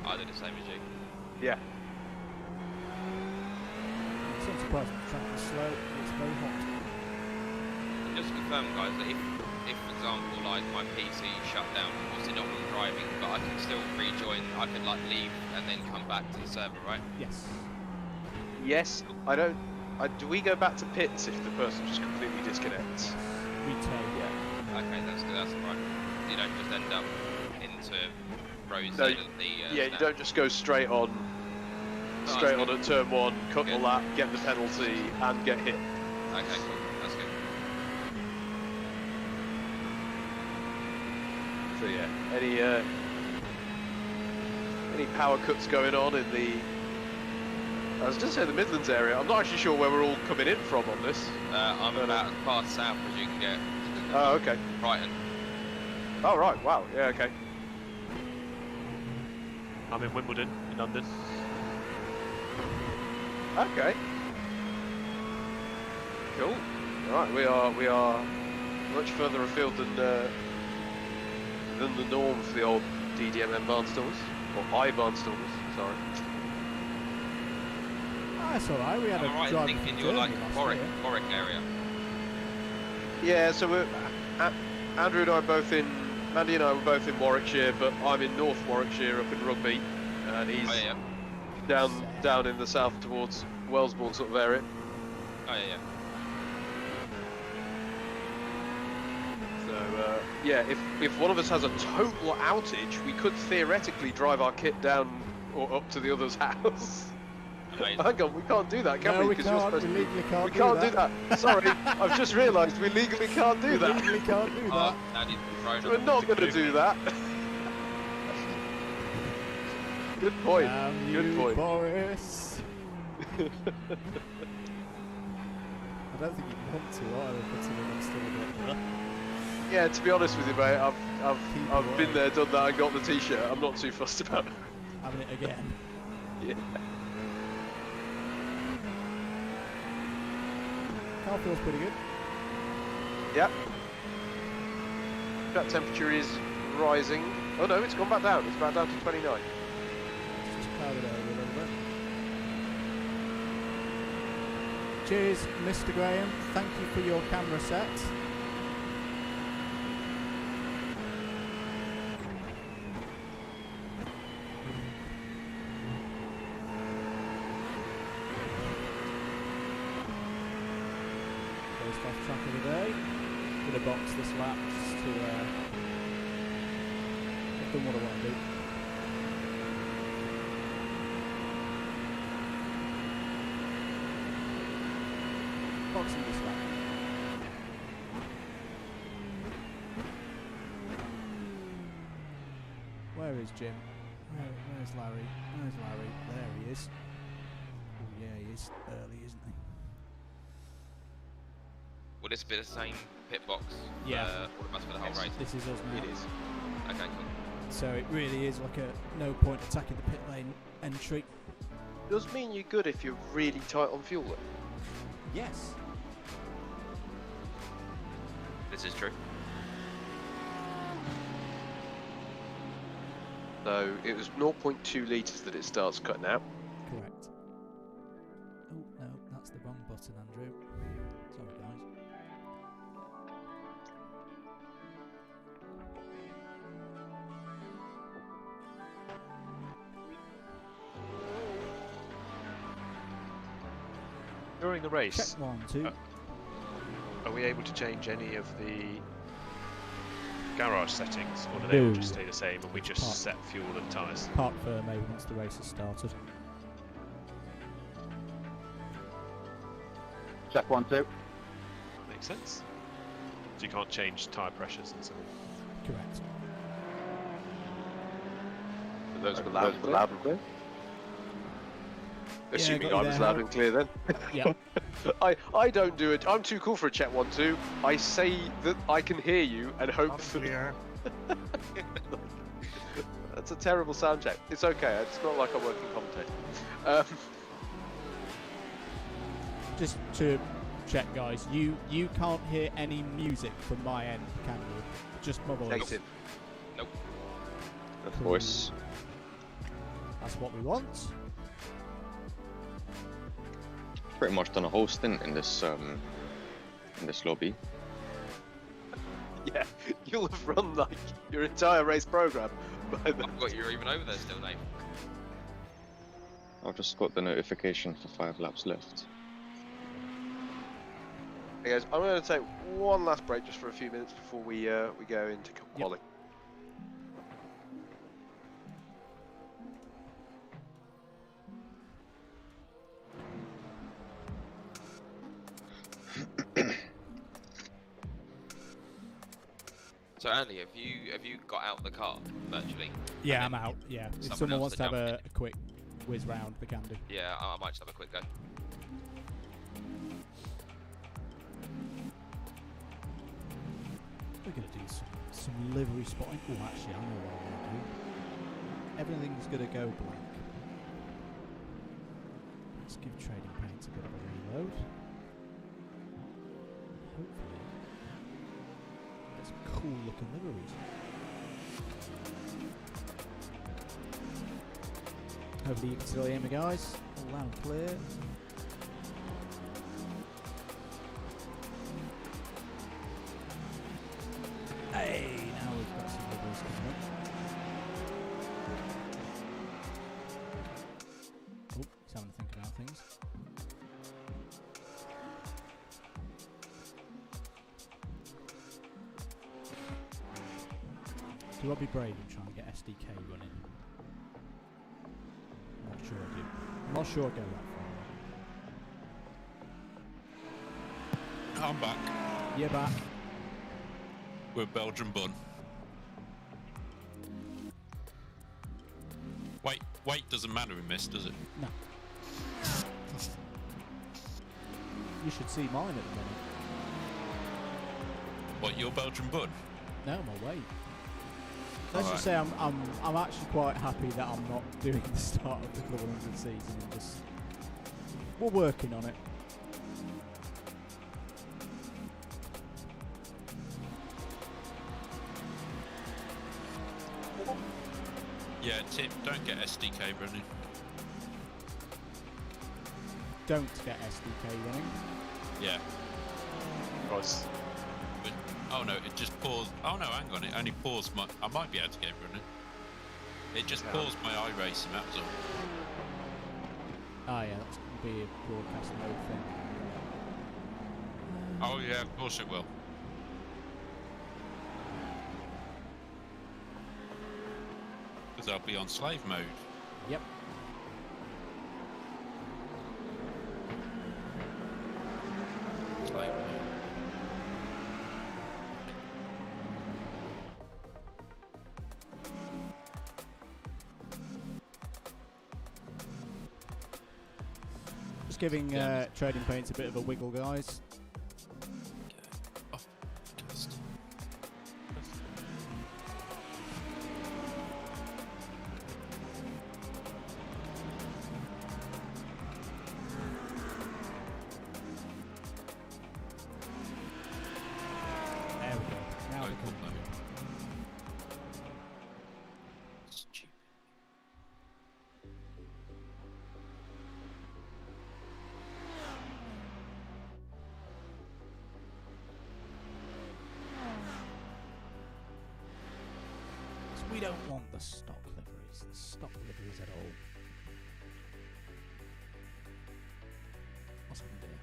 I did the same as you. Yeah. It's not surprising the track is slow. It's very hot. And just to confirm, guys, that if for example, like my PC shut down, obviously not when I'm driving, but I can still rejoin. I can like leave and then come back to the server, right? Yes. Yes. I don't. Do we go back to pits if the person just completely disconnects? Retail. Yeah. Okay, that's good. That's right. You don't just end up into rows No, in the. Yeah, you stand. don't just go straight on. Oh, Straight that's on at turn one, cut the Good. lap, get the penalty, and get hit. Okay, cool. That's good. So yeah, any power cuts going on in the? I was just saying the Midlands area. I'm not actually sure where we're all coming in from on this. I'm about as far south as you can get. Oh, okay. Brighton. Oh, right. Wow. Yeah. Okay. I'm in Wimbledon, in London. Okay. Cool. Right. We are much further afield than than the norm for the old DDMM Barnstormers, or iBarnstormers, sorry. That's alright, we had Am a I right in driver thinking from you're like Germany last Warwick, year. Warwick area? Yeah, so we're, Andrew and I are both in, Mandy and I were both in Warwickshire, but I'm in North Warwickshire up in Rugby, and he's Oh yeah, down in the south towards Wellesbourne sort of area. oh yeah. So yeah, if one of us has a total outage, we could theoretically drive our kit down or up to the other's house. Amazing. Hang on, we can't do that, can No, we? we 'Cause can't. you're supposed We to- legally can't We can't do that. Sorry, I've just realised we legally can't do We that. legally can't do that. Oh, now you've thrown So we're them. not going to do that. Good point. Damn Good you, point. Boris. I don't think you want to either, considering I'm still a bit. Yeah, to be honest with you, mate, I've Keep been away. there, done that, and got the t-shirt. I'm not too fussed about it. Having it again. Yeah. Car feels pretty good. Yep. That temperature is rising. Oh no, it's gone back down. It's back down to 29. Let's just cloud it over a little bit. Cheers, Mr. Graham. Thank you for your camera set. First off track of the day. Gonna box this lap just to I've done what I want to do. Boxing this lap. Where is Jim? Where's Larry? Where's Larry? There he is. Oh yeah, he is early, isn't he? Will this be the same pit box? Yeah. All of us for the whole race. This is us now. It is. Okay, cool. So it really is like a no point attacking the pit lane entry. Does mean you're good if you're really tight on fuel, though. Yes. This is true. So it was 0.2 litres that it starts cutting out. Correct. Oh no, that's the wrong button, Andrew. Sorry guys. During the race, Check 1, 2. are we able to change any of the garage settings, or do they all just No. stay the same and we just Park. set fuel and tyres? Park firm maybe once the race has started. Check 1, 2. Makes sense. So you can't change tyre pressures and so on. Correct. And those were loud and clear. Loud and clear. Assuming got you I was there, loud Howard. and clear then. Yeah. I don't do it. I'm too cool for a check 1, 2. I say that I can hear you and hope that. That's a terrible sound check. It's okay. It's not like I'm working commentator. Just to check, guys, you can't hear any music from my end, can you? Just my voice. Negative. Of course. That's what we want. Pretty much done a whole stint in this lobby. Yeah, you'll have run like your entire race program by the. I forgot you were even over there still, Nate. I've just got the notification for 5 laps left. Hey guys, I'm going to take one last break just for a few minutes before we go into quali. So Andy, have you got out of the car virtually? Yeah, And I'm then out. Yeah. If someone someone else wants to to have jump a quick whiz round, they can do. Yeah, I might just have a quick go. We're going to do some livery spotting. Oh, actually, I know what I'm going to do. Everything's going to go blank. Let's give Trading Paints a bit of a reload. Hopefully, get some cool looking liveries. Hopefully you can still hear me, guys. All loud and clear. Hey, now we've got some bubbles coming up. Oh, he's having to think about things. Do I be brave and try and get SDK running? I'm not sure I do. I'm not sure I go that far. I'm back. You're back. We're Belgian bun. Weight doesn't matter in this, does it? No. You should see mine at the minute. What, your Belgian bun? No, my weight. Let's just say I'm actually quite happy that I'm not doing the start of the Club 100 season and just we're working on it. Yeah, tip, don't get SDK running. Don't get SDK running. Yeah. Because Oh no, it just paused. Oh no, hang on, it only paused my... I might be able to get it running. It just paused my iRacing, that was all. Ah, yeah, that's going to be a broadcast mode thing. Oh yeah, of course it will. Because I'll be on slave mode. Yep. Slave mode. Just giving Trading Paints a bit of a wiggle, guys. Oh, cast. There we go. Now we Local can. mode. Stupid. We don't want the stock liveries. The stock liveries at all. What's happened here?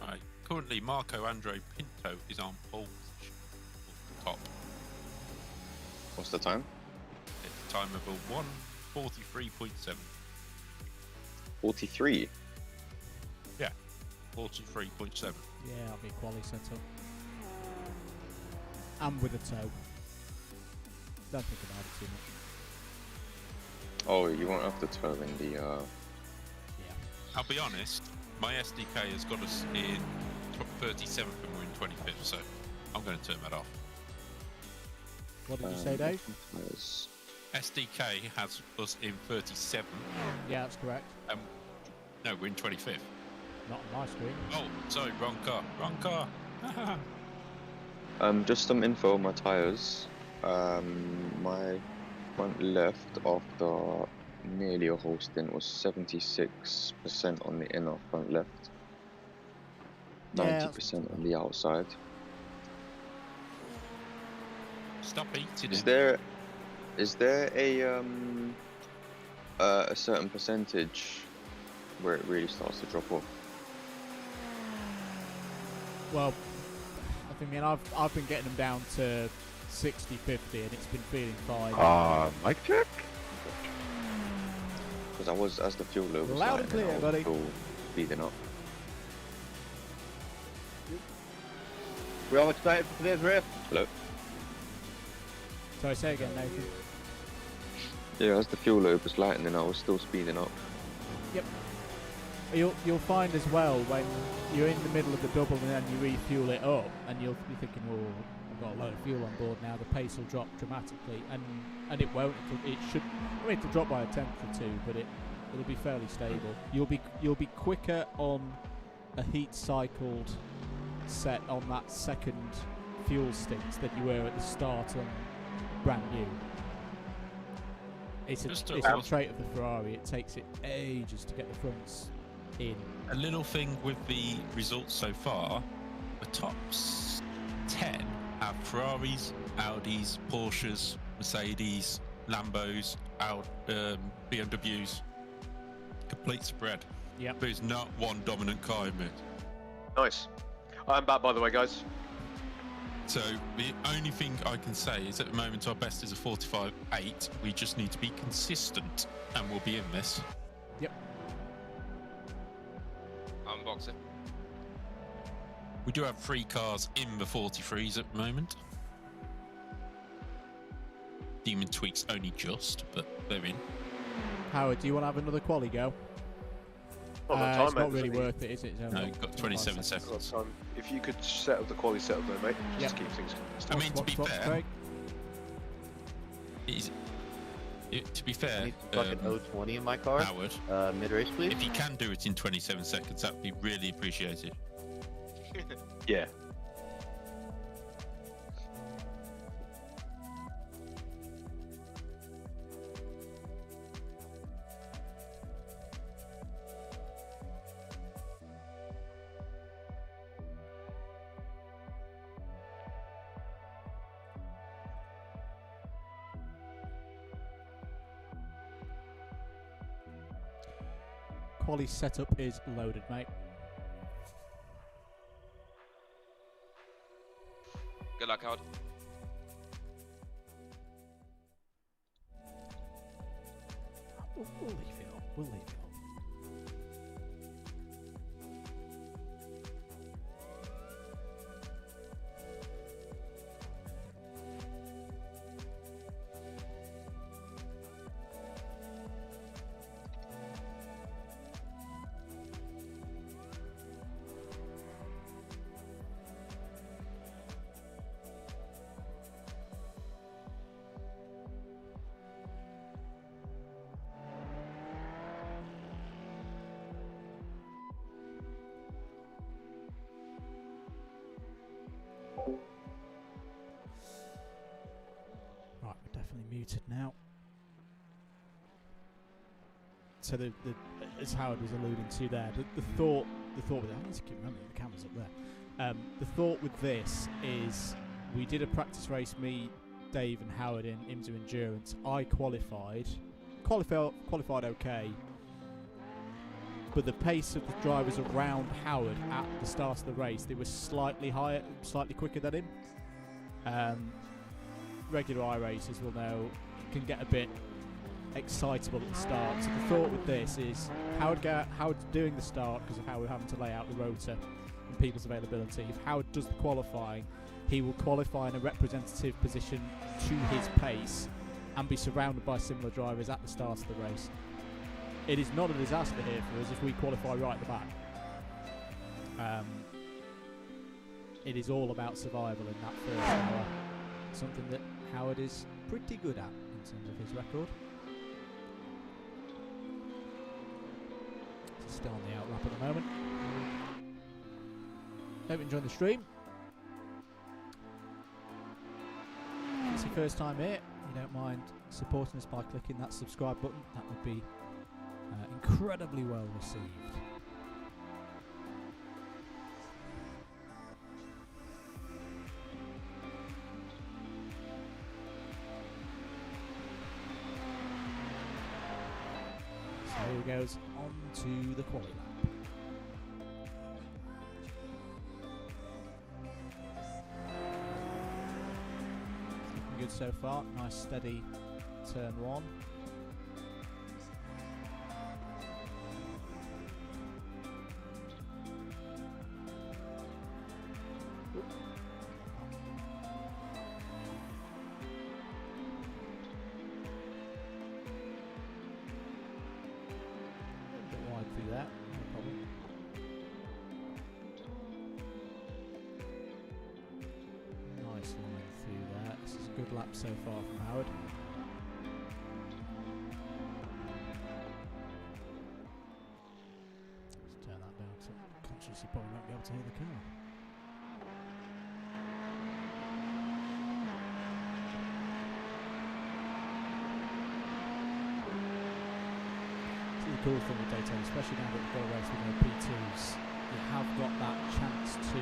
Right, currently Marco Andre Pinto is on pole position. Top. What's the time? At the time of a 1:43.7. 43. Yeah, 43.7. Yeah, I'll be quali set up. And with a toe. Don't think about it too much. Oh, you won't have to tow in the. Yeah. I'll be honest, my SDK has got us in 37th and we're in 25th, so I'm going to turn that off. What did you say, Dave? Yes. SDK has us in 37th. Yeah, that's correct. No, we're in 25th. Not on my screen. Oh, sorry, wrong car. Wrong car. Just some info on my tyres. My front left after nearly a whole stint was 76% on the inner front left, 90% on the outside. Stop eating Is it. there a certain percentage where it really starts to drop off? Well, I mean, I've been getting them down to 60-50 and it's been feeling fine. Mic check? Because I was, as the fuel load was Loud and lighting, clear, I was buddy. still speeding up. We all excited for today's race? Hello? Sorry, say again, Nathan. Yeah, as the fuel load was lightening, I was still speeding up. Yep. You'll find as well when you're in the middle of the double and then you refuel it up and you're thinking, oh, I've got a load of fuel on board now, the pace will drop dramatically, and it won't. It should. I mean, it'll drop by a tenth or two, but it'll be fairly stable. You'll be quicker on a heat cycled set on that second fuel stint than you were at the start brand new. It's a Just trait of the Ferrari. It takes it ages to get the fronts in. A little thing with the results so far, the top 10 have Ferraris, Audis, Porsches, Mercedes, Lambos, BMWs. Complete spread. Yep. There's not one dominant car in it. Nice. I'm back, by the way, guys. So the only thing I can say is at the moment our best is a 45.8. We just need to be consistent and we'll be in this. Yep. Unbox it. We do have 3 cars in the 43s at the moment. Demon Tweaks only just, but they're in. Howard, do you want to have another quali go? It's not really worth it, is it? No, you've got 27 seconds. If you could set up the quality setup though, mate, just keep things I mean, to be fair, Craig? to be fair, I need fucking O20 in my car. Howard, Mid-race, please. if you can do it in 27 seconds, that would be really appreciated. Yeah. Quali setup is loaded, mate. Good luck, Howard. We'll leave it on. We'll leave it on. Right, we're definitely muted now. So as Howard was alluding to there, the thought with I need to keep remembering the camera's up there. The thought with this is we did a practice race, me, Dave and Howard in IMSA Endurance. I qualified okay, but the pace of the drivers around Howard at the start of the race, they were slightly quicker than him. Regular iRacers will know can get a bit excitable at the start. So the thought with this is Howard's doing the start because of how we're having to lay out the rotor and people's availability. If Howard does the qualifying, he will qualify in a representative position to his pace and be surrounded by similar drivers at the start of the race. It is not a disaster here for us if we qualify right at the back. It is all about survival in that first hour. Something that Howard is pretty good at in terms of his record. Still on the outlap at the moment. Hope you enjoyed the stream. If it's your first time here, you don't mind supporting us by clicking that subscribe button, that would be incredibly well received. So here goes on to the quali lap. Looking good so far. Nice steady turn one. So far from Howard. Let's turn that down so I'm conscious you probably won't be able to hear the car. the cool thing with Daytona, especially now that we've got a race with no P2s. You have got that chance to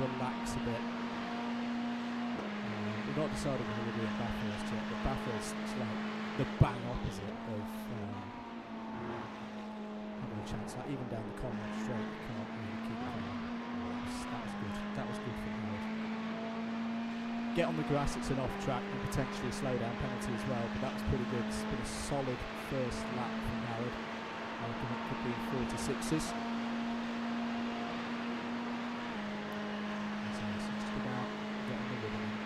relax a bit. We've not decided whether we're doing Bathurst yet, but Bathurst is like the bang opposite of having a chance. Like even down the Conrad straight, you can't really keep it on. That was good. That was good for Howard. Get on the grass, it's an off track and potentially a slowdown penalty as well, but that was pretty good. It's been a solid first lap from Howard. I reckon it could be 46s. So it's just about getting the rhythm in.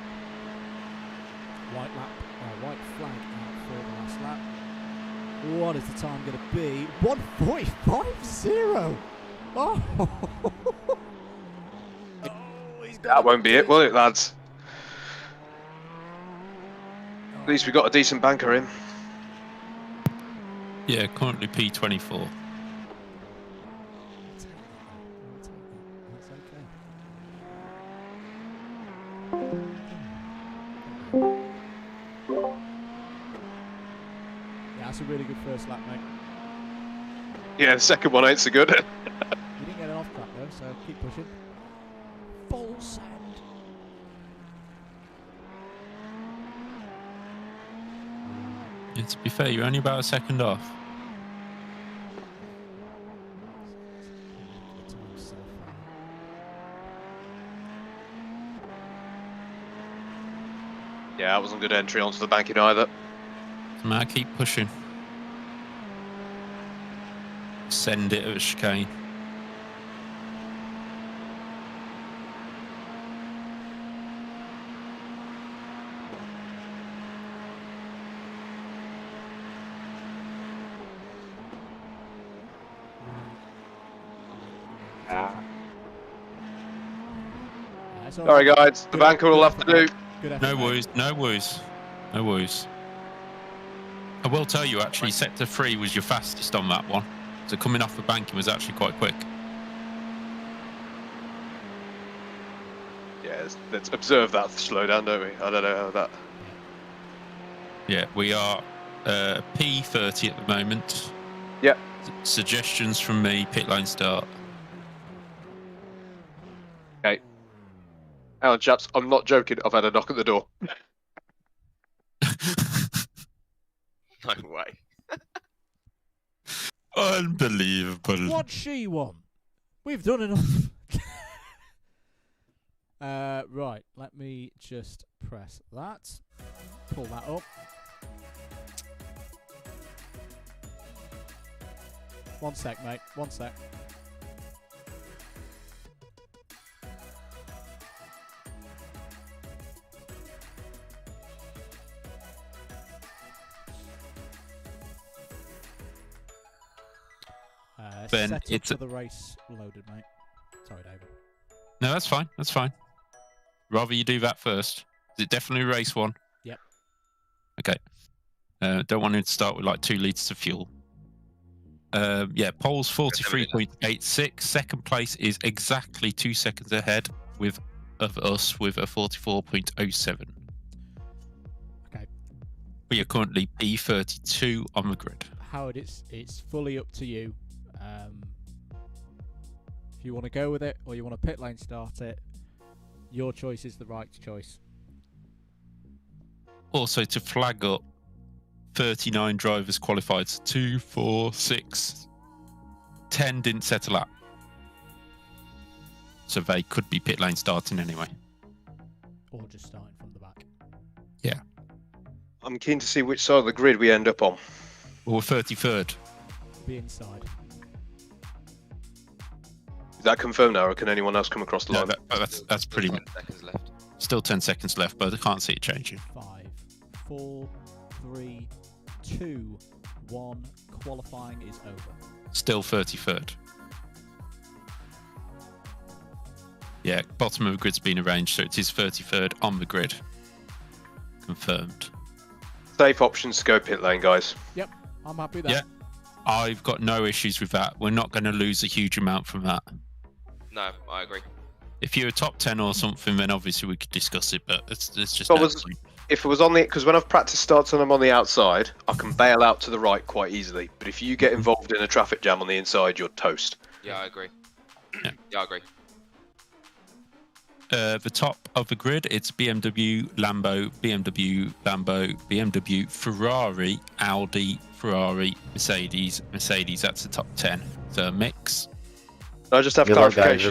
White flag out for the last lap. What is the time going to be? 1:45.0. Oh, That won't be it, will it, lads? At least we got a decent banker in. Yeah, currently P24. That's okay. Yeah, that's a really good first lap, mate. Yeah, the second one ain't so good. You didn't get an off track though, so keep pushing. Full send. Yeah, to be fair, you're only about a second off. Yeah, that wasn't a good entry onto the banking either. Man, keep pushing. Send it at a chicane. Sorry guys, the banker will have to do. Good effort, No mate. worries, no worries, no worries. I will tell you, actually, sector 3 was your fastest on that one. So coming off the banking was actually quite quick. Yeah, let's observe that slowdown, don't we? I don't know how that. Yeah, we are P30 at the moment. Yep. Suggestions from me, pit lane start. Okay. Hang on, chaps. I'm not joking. I've had a knock at the door. No way. Unbelievable. What she want? We've done enough. Right, let me just press that. Pull that up. One sec, mate. One sec. Ben, Set up it's for the race loaded, mate. Sorry, David. No, that's fine. That's fine. Rather you do that first. Is it definitely race 1? Yep. Okay. Don't want him to start with like 2 litres of fuel. Yeah, pole's 43.86. Second place is exactly 2 seconds ahead of us with a 44.07. Okay. We are currently P32 on the grid. Howard, it's fully up to you. If you want to go with it or you want to pit lane start it, your choice is the right choice. Also, to flag up, 39 drivers qualified. 2, 4, 6, 10 didn't set a lap. So they could be pit lane starting anyway. Or just starting from the back. Yeah. I'm keen to see which side of the grid we end up on. Well, we're 33rd. Be inside. Is that confirmed now, or can anyone else come across the No, line? that's pretty much. 10 seconds left. Still 10 seconds left, but I can't see it changing. 5, 4, 3, 2, 1. Qualifying is over. Still 33rd. Yeah, bottom of the grid's been arranged, so it is 33rd on the grid. Confirmed. Safe options to go pit lane, guys. Yep, I'm happy with that. Yeah, I've got no issues with that. We're not going to lose a huge amount from that. No, I agree. If you're a top 10 or something, then obviously we could discuss it, but it's just... But no was- point. if it was on the, because when I've practiced starts and I'm on the outside, I can bail out to the right quite easily. But if you get involved in a traffic jam on the inside, you're toast. Yeah, I agree. Yeah. Yeah, I agree. The top of the grid, it's BMW, Lambo, BMW, Lambo, BMW, Ferrari, Audi, Ferrari, Mercedes, Mercedes. That's the top 10. So a mix. I just have Good luck, clarification. guys.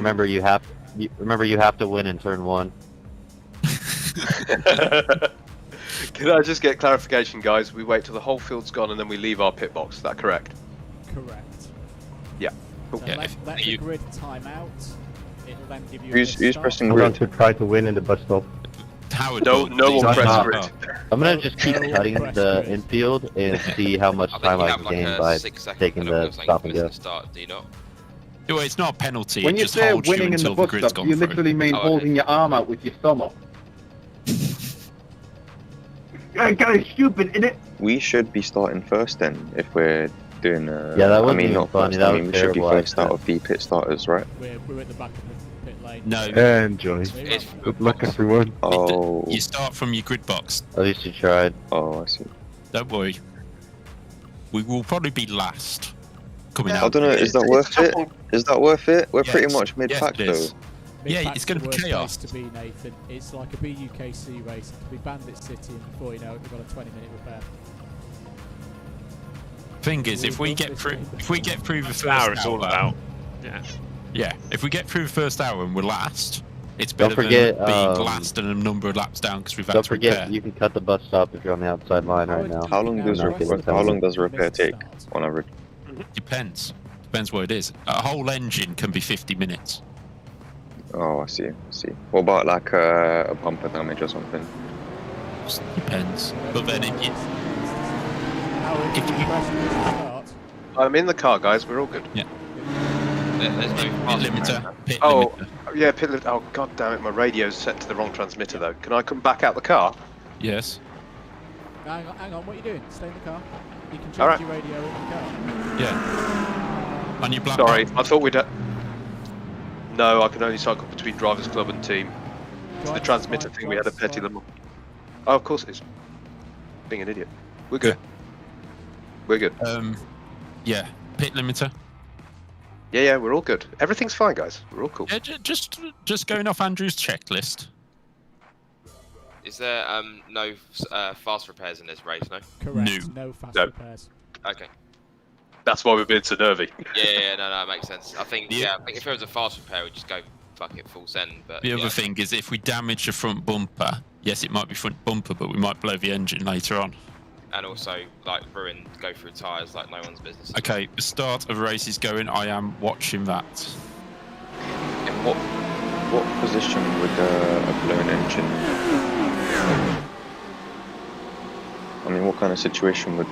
Remember, you have to win in turn 1. Can I just get clarification, guys? We wait till the whole field's gone and then we leave our pit box. Is that correct? Correct. Yeah. Cool. So Yeah, let the grid time out. It'll then give you. Who's pressing I'm going grid? to try to win in the bus stop. Howard, No one Stop. press Stop. grid. I'm gonna just keep No cutting press the grid. infield and see how much I think time you I have can like gain a by 6-second taking penalty the or something stop for and missing go. the start, do you not? Well, it's not a penalty. When it you just say holds you winning in until the the bus grid's stop, gone you through. literally mean Oh, okay. holding your arm out with your thumb up. Kind of stupid, innit? We should be starting first then, if we're doing. Yeah, that I wasn't mean, even not funny, first. that I was mean, we should be terrible first out of the pit starters, right? We're at the back of the pit lane. No, Enjoy. It's Good luck, everyone. Oh, you start from your grid box. At least you tried. oh, I see. Don't worry. We will probably be last coming Yeah, out. I don't know. Is that worth it? Is that worth it? We're pretty Yes. much mid-pack Yes, it though. is. Yeah, Mid-pack's it's gonna the be worst chaos. place to be, Nathan. It's like a BUKC race. It could be Bandit City, and before you know it, we've got a 20-minute repair. Thing is, if we get through the first Hour it's all about. Yeah. Yeah, if we get through the first hour and we're last, it's Don't better forget, than being um, last and a number of laps down because we've had Don't to forget, repair. you can cut the bus stop if you're on the outside line right now. How long does repair take on average? Depends what it is. A whole engine can be 50 minutes. Oh, I see. I see. What about like a bumper damage or something? Just depends. But then if you, Howard, If can you you- press the start? I'm in the car, guys. We're all good. there's no pit fast limiter, pit Oh. limiter. Yeah, pit limit. Oh, god damn it. My radio's set to the wrong transmitter, though. Can I come back out the car? Yes. Hang on, what are you doing? Stay in the car. You can change Alright. your radio in the car. Yeah. On your black Sorry, box. I thought we'd. No, I can only cycle between Drivers Club and Team. It's the Drive- transmitter drive- thing we had at drive- Petit Le Mans. Oh, of course it is. Being an idiot. We're good. We're good. Yeah. Pit limiter. Yeah, we're all good. Everything's fine, guys. We're all cool. Yeah, just going off Andrew's checklist. Is there no fast repairs in this race? No. Correct. No fast No. repairs. Okay. That's why we're being so nervy. Yeah, no, it makes sense. I think Yeah. I think if it was a fast repair, we'd just go fuck it full send. But The yeah. other thing is if we damage the front bumper, yes, it might be front bumper, but we might blow the engine later on. And also like ruin, go through tyres like no one's business. Okay, the start of the race is going. I am watching that. In what position would a blown engine? I mean, what kind of situation would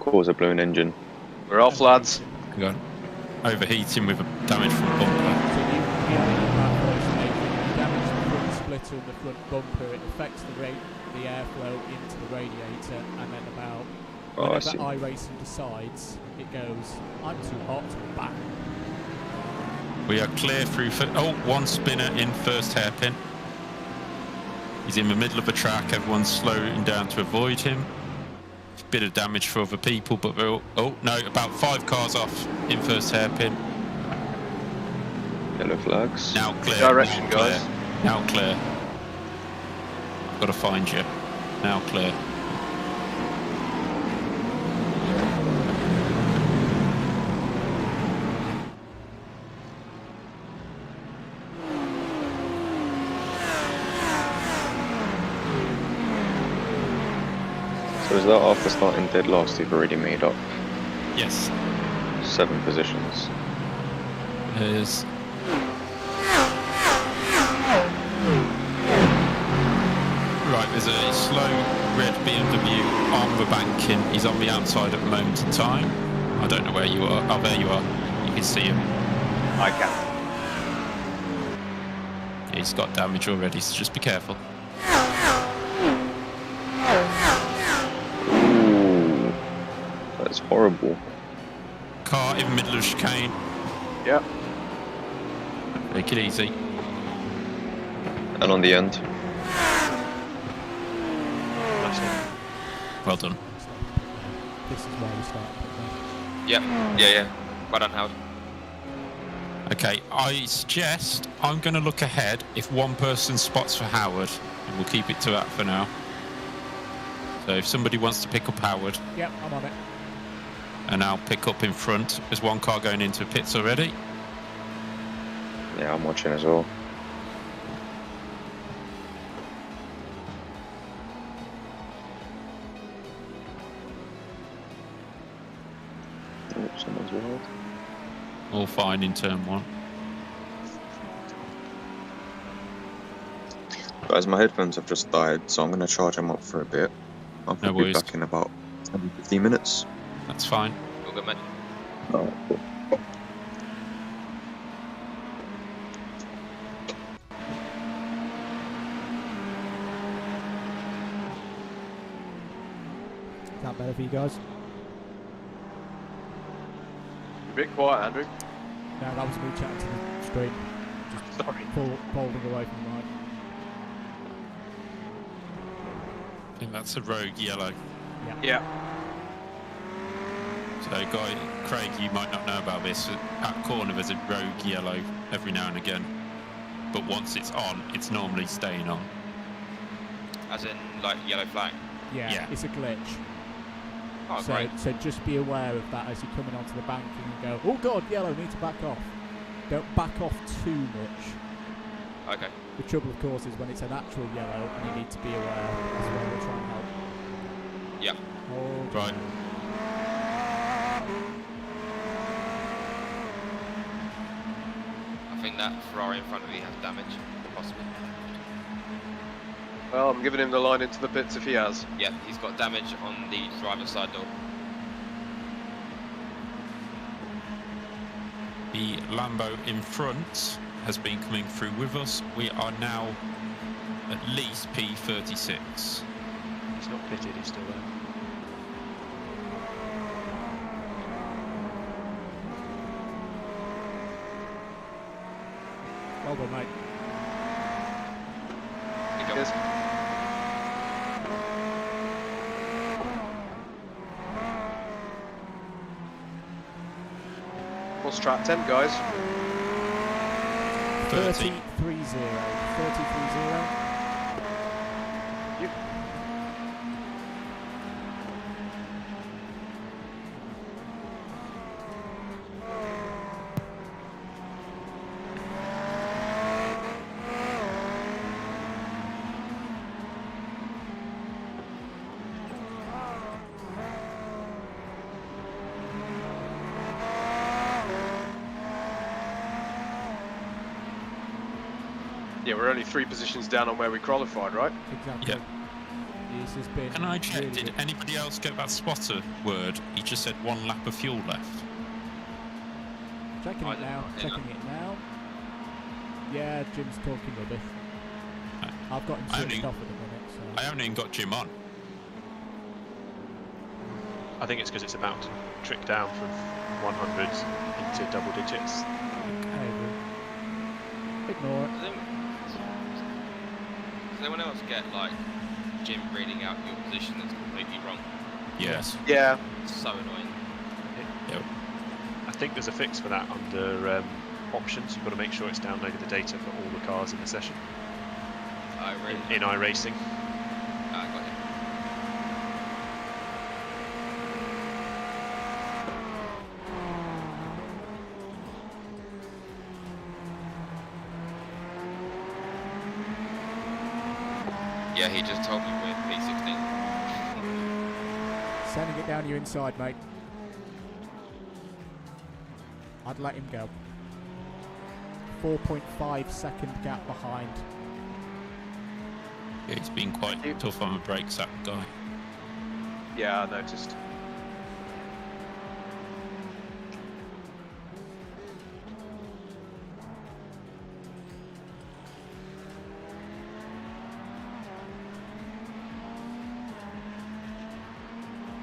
cause a blown engine? We're off, lads. Hang on. Overheating with a damaged front bumper. So you have it in that place, Nathan. You damage the front splitter and the front bumper. It affects the airflow into the radiator, and then about Oh, I whenever see. iRacing decides, it goes, I'm too hot, bang. We are clear through. One spinner in first hairpin. He's in the middle of the track. Everyone's slowing down to avoid him. Bit of damage for other people, but they're all, oh no, about 5 cars off in first hairpin. Yellow flags. Now clear. Direction, now clear, guys. Now clear. I've got to find you. Now clear. So is that after starting dead last, you've already made up Yes. 7 positions? There's. Right, there's a slow red BMW on the banking. He's on the outside at the moment in time. I don't know where you are. Oh, there you are. You can see him. I can. He's got damage already, so just be careful. Ooh, that's horrible. Car in the middle of chicane. Yep. Take it easy. And on the end. Well done. This is where we start. Yeah. Well done, Howard. Okay, I suggest I'm going to look ahead if one person spots for Howard, and we'll keep it to that for now. So if somebody wants to pick up Howard, Yep, I'm on it. and I'll pick up in front. There's one car going into pits already. Yeah, I'm watching as well. Oh, someone's wild. All fine in turn 1. Guys, my headphones have just died, so I'm going to charge them up for a bit. I'll No be worries. back in about 15 minutes. That's fine. All good, mate. Alright, cool. Is that better for you guys? You're a bit quiet, Andrew. No, that was me chatting to the screen. Just Sorry. folding away from the mic. I think that's a rogue yellow. Yeah. So, Guy, Craig, you might not know about this. At corner, there's a rogue yellow every now and again. But once it's on, it's normally staying on. As in, like, yellow flag. Yeah, it's a glitch. Oh, So, great. so just be aware of that as you're coming onto the banking and go, oh god, yellow, need to back off. Don't back off too much. Okay. The trouble, of course, is when it's an actual yellow, and you need to be aware as well. We'll try and help. Yeah. Hold Right. I think that Ferrari in front of me has damage, possibly. Well, I'm giving him the line into the pits if he has. Yeah, he's got damage on the driver's side door. The Lambo in front has been coming through with us. We are now at least P36. He's not pitted, he's still there. Well done, mate. Good job. Yes. What's track 10, guys? 30. 30-3-0. 30-3-0. Yeah, we're only 3 positions down on where we qualified, right? Exactly. Yep. This has been Can I check, really did good. anybody else get that spotter word? He just said 1 lap of fuel left. Checking I it didn't now. know. Checking it now. Yeah, Jim's talking rubbish. I've got him I switched only- off at the minute, so... I haven't even got Jim on. I think it's because it's about to trick down from 100 into double digits. I agree. Ignore it. Does anyone else get, like, Jim reading out your position that's completely wrong? Yes. Yeah. It's so annoying. I think there's a fix for that under options. You've got to make sure it's downloading the data for all the cars in the session I really... in iRacing. Ah, got it. Yeah, he just told me we're P16. Sending it down your inside, mate. I'd let him go. 4.5 second gap behind. Yeah, he's been quite tough on the brakes, that guy. Yeah, I noticed.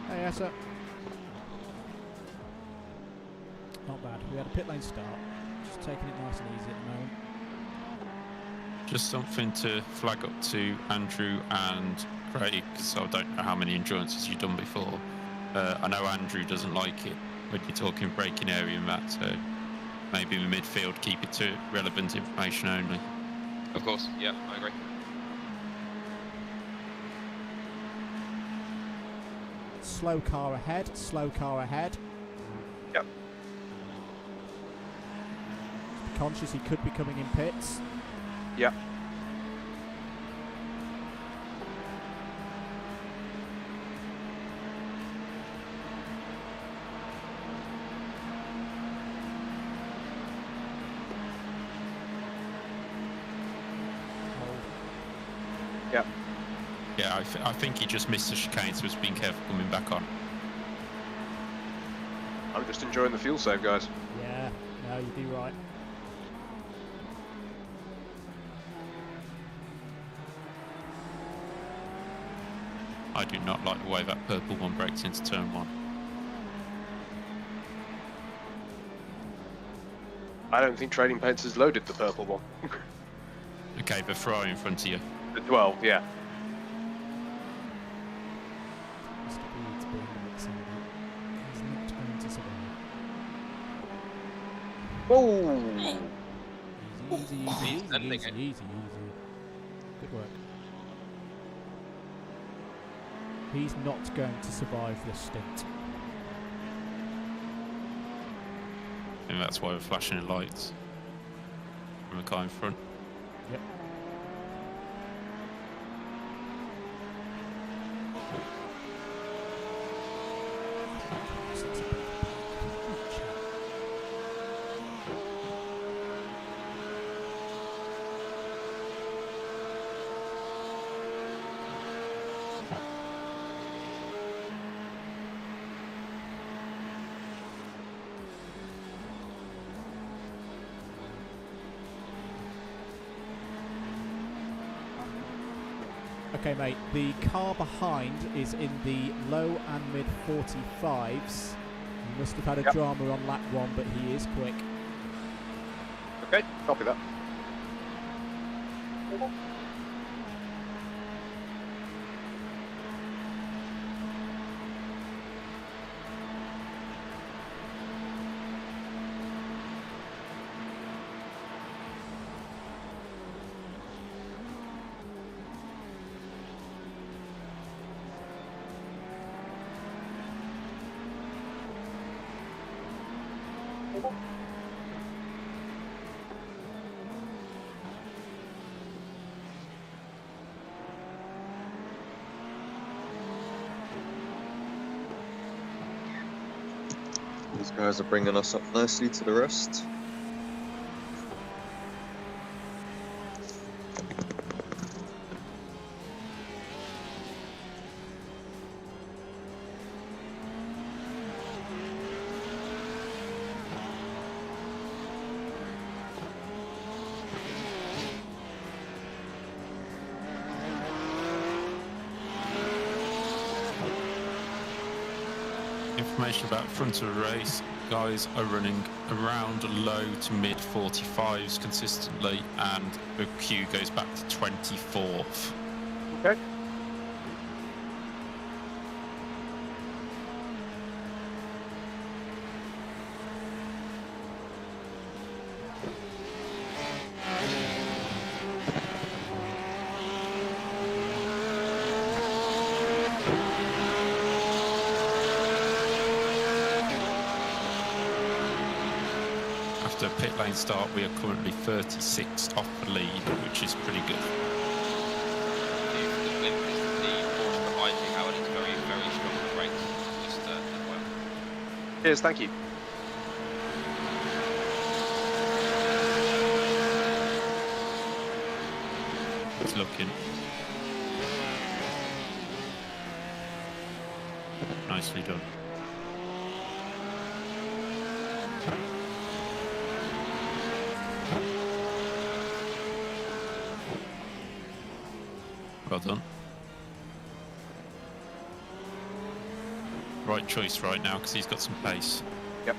Hey, Essa. Not bad. We had a pit lane start. Just taking it nice and easy at the moment. Just something to flag up to Andrew and Craig, because I don't know how many endurances you've done before. I know Andrew doesn't like it when you're talking braking area and that, so maybe in the midfield keep it to relevant information only. Of course, yeah, I agree. Slow car ahead, slow car ahead. Yep. Be conscious he could be coming in pits. Yep. Yep. Yeah, I think he just missed the chicane, so he's been careful coming back on. I'm just enjoying the fuel save, guys. Yeah, no, you do right. I do not like the way that purple one breaks into turn 1. I don't think Trading Paints has loaded the purple one. Okay, the Ferrari in front of you. The 12, yeah. Mr. Beard's being excited. He's not going to survive. Oh! Easy. Good work. He's not going to survive this stint. And that's why we're flashing the lights from the car in front. Yep. Okay, mate, the car behind is in the low and mid 45s. He must have had a drama on lap 1, but he is quick. Okay, copy that. These guys are bringing us up nicely to the rest. Information about front of the race. Guys are running around low to mid 45s consistently, and the queue goes back to 24th. Okay. After pit lane start, we are currently 36 off the lead, which is pretty good. If the blimp is the Porsche behind you, Howard, it's very, very strong on the brakes. Just FYI. Cheers, thank you. It's looking. Nicely done. Well done. Right choice right now because he's got some pace. Yep.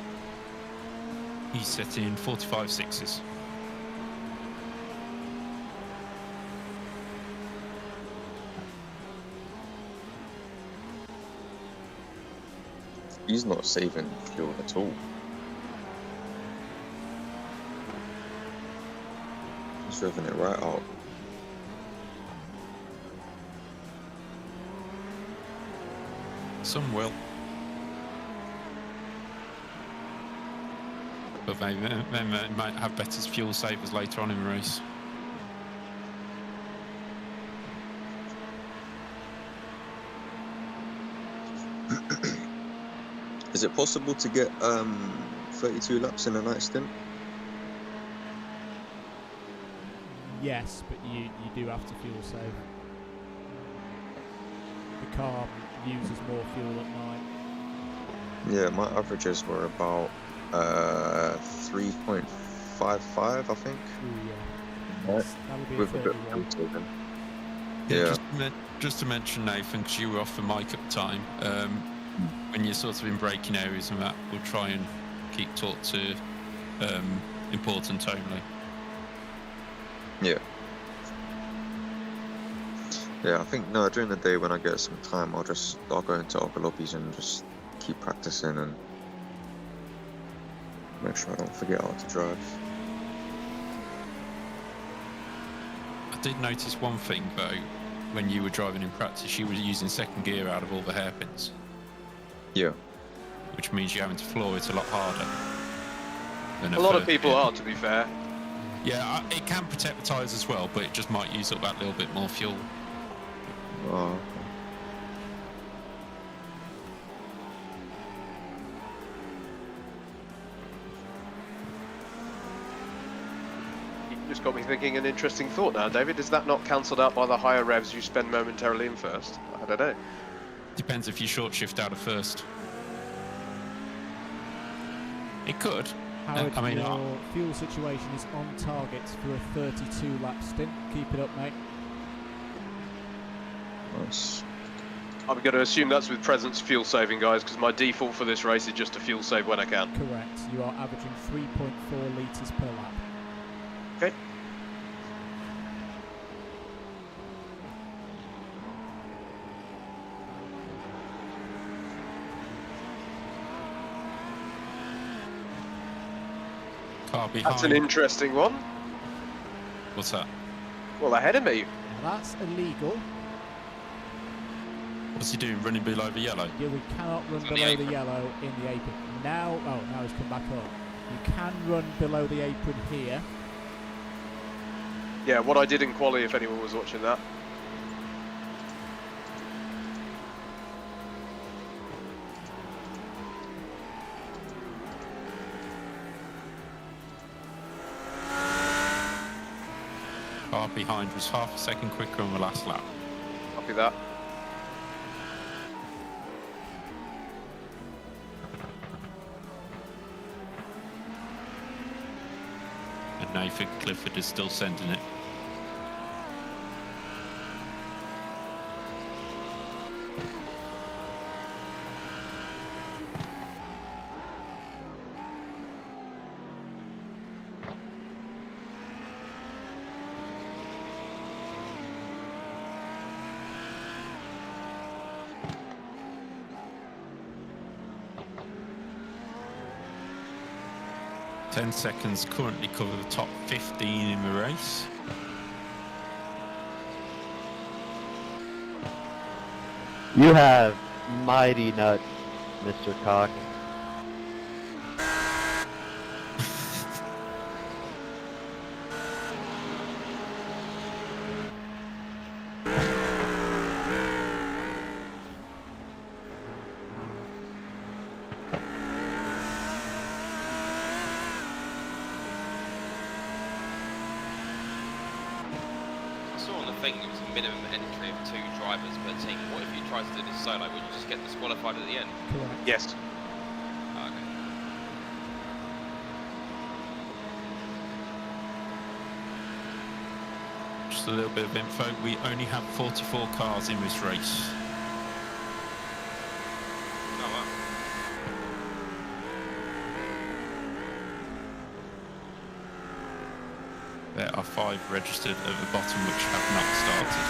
He's setting 45.6s. he's not saving fuel at all. He's revving it right out. Some will. But they might have better fuel savers later on in the race. Is it possible to get 32 laps in a night stint? Yes, but you do have to fuel save. The car uses more fuel at night. Yeah, my averages were about 3.55, I think. Ooh, yeah. Right. That'll be With a bit of 31. fuel saving. Yeah. Just to mention, Nathan, because you were off the mic at the time, when you're sort of in braking areas and that, we'll try and keep talk to important only. Yeah. Yeah, I think during the day when I get some time, I'll go into other lobbies and just keep practicing and make sure I don't forget how to drive. I did notice one thing though, when you were driving in practice, you were using second gear out of all the hairpins. Yeah. Which means you're having to floor it a lot harder. Than A lot of people are, to be fair. Yeah, it can protect the tyres as well, but it just might use up that little bit more fuel. Oh. You just got me thinking an interesting thought now, David. Is that not cancelled out by the higher revs you spend momentarily in first? I don't know. Depends if you short shift out of first. It could. Howard, I mean, your fuel situation is on target for a 32 lap stint. Keep it up, mate. Nice. I'm going to assume that's with presence fuel saving, guys, because my default for this race is just to fuel save when I can. Correct. You are averaging 3.4 litres per lap. Okay. Car behind. That's an interesting one. What's that? Well, ahead of me. Now that's illegal. What's he doing? Running below the yellow? Yeah, we cannot run It's on the below the apron. yellow in the apron. Now he's come back up. You can run below the apron here. Yeah, what I did in quali, if anyone was watching that. Car behind was half a second quicker on the last lap. Copy that. And Nathan Clifford is still sending it. Ten seconds currently cover the top 15 in the race. You have mighty nuts, Mr. Cock. I saw on the thing it was a minimum entry of 2 drivers per team. What if you tried to do this solo? Would you just get disqualified at the end? Correct. Yes. Oh, okay. Just a little bit of info. We only have 44 cars in this race. Oh, wow. There are 5 registered at the bottom which have not started.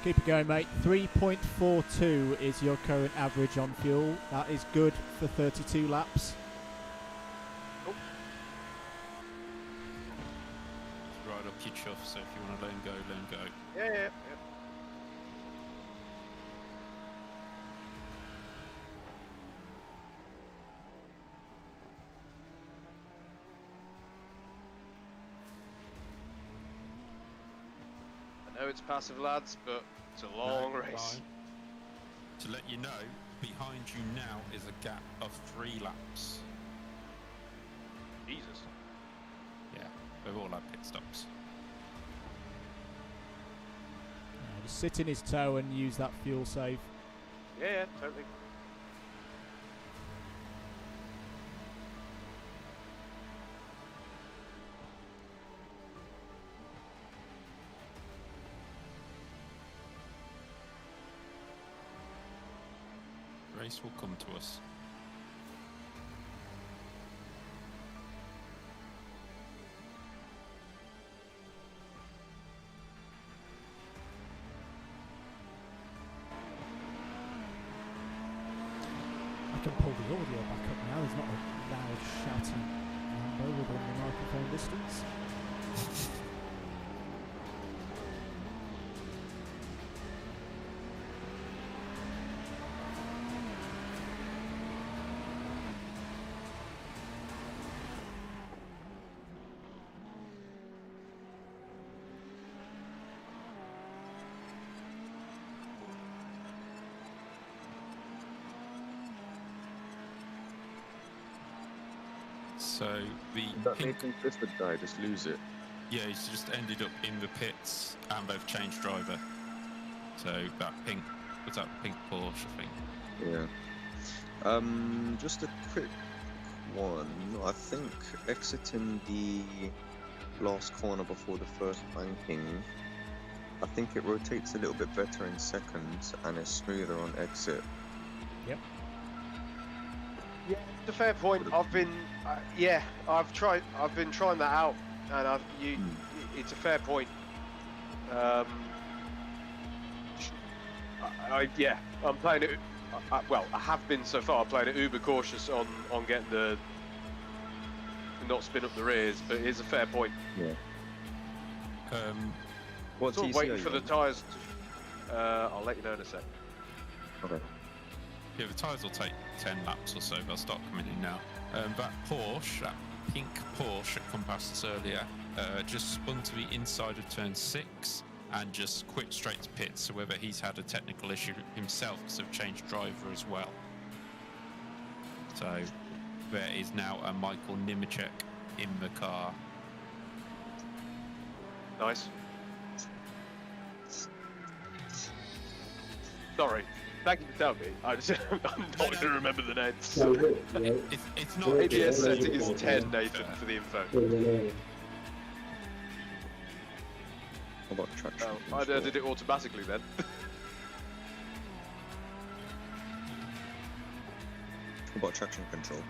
Keep it going, mate. 3.42 is your current average on fuel. That is good for 32 laps. Right up your chuff, so if you want to let him go, let him go. Yeah. I know it's passive, lads, but it's a long race. Fine. To let you know, behind you now is a gap of 3 laps. Jesus. Yeah, we've all had pit stops. Just sit in his toe and use that fuel save. Yeah, totally. Race will come to us. I can pull the audio back up now. There's not a loud shouting Lambo within the microphone distance. So the That pink, Nathan Clifford guy, just lose it. yeah, he's just ended up in the pits and they've changed driver. So that pink, what's that pink Porsche, I think? Yeah. Just a quick one. I think exiting the last corner before the first banking, I think it rotates a little bit better in seconds and is smoother on exit. Yep. Yeah, it's a fair point. I've been trying that out, and it's a fair point. I'm playing it. I have been so far playing it uber cautious on getting the not spin up the rears, but it is a fair point. Yeah. What Sort of TC waiting are you for the on? tyres to. I'll let you know in a sec. Okay. Yeah, the tyres will take 10 laps or so, they'll start coming in now. That Porsche, that pink Porsche that come past us earlier, just spun to the inside of turn 6 and just quit straight to pits, so whether he's had a technical issue himself because they've changed driver as well. So there is now a Michael Nemechek in the car. Nice. Sorry. Thank you for telling me. I'm not going to remember the names. It's not. ABS setting is 10, Nathan, for the info. How about traction Oh, I control? did it automatically then. How about traction control?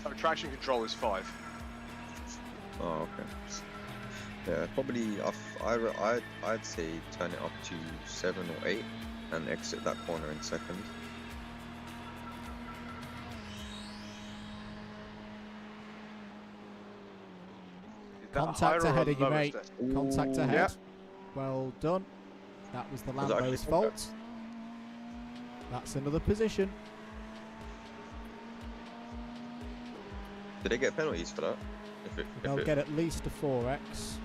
Oh, traction control is 5. Oh, okay. Yeah, probably. I'd say turn it up to 7 or 8 and exit that corner in second. Is that Contact higher or ahead of you, lower mate. step? Contact ahead. Yep. Well done. That was the Was that actually Lambo's fault. That's another position. Did they get penalties for that? They'll get at least a 4x.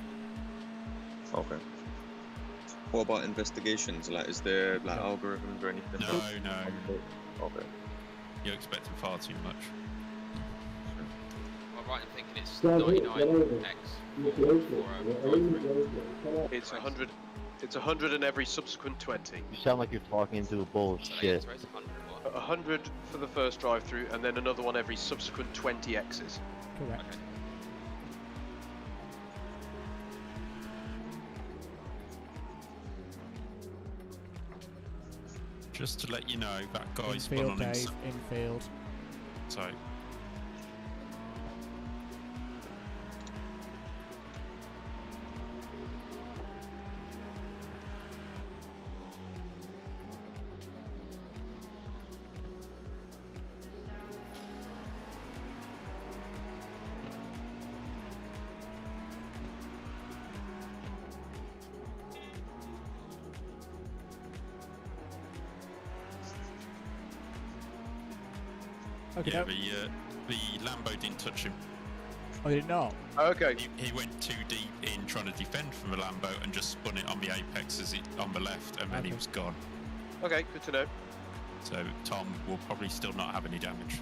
Okay. What about investigations? Like, is there like algorithms or anything? No, no. Okay. You're expecting far too much. Am I right in thinking it's 99x for It's 100. It's 100 in every subsequent 20. You sound like you're talking into a bowl of shit. 100 for the first drive-through, and then another one every subsequent 20 X's. Correct. Okay. Just to let you know, that guy spun on Infield, Dave. himself. Infield. So Okay. Yeah, the Lambo didn't touch him. I did not. Okay. He went too deep in trying to defend from the Lambo and just spun it on the apex on the left, and then he was gone. Okay, good to know. So Tom will probably still not have any damage,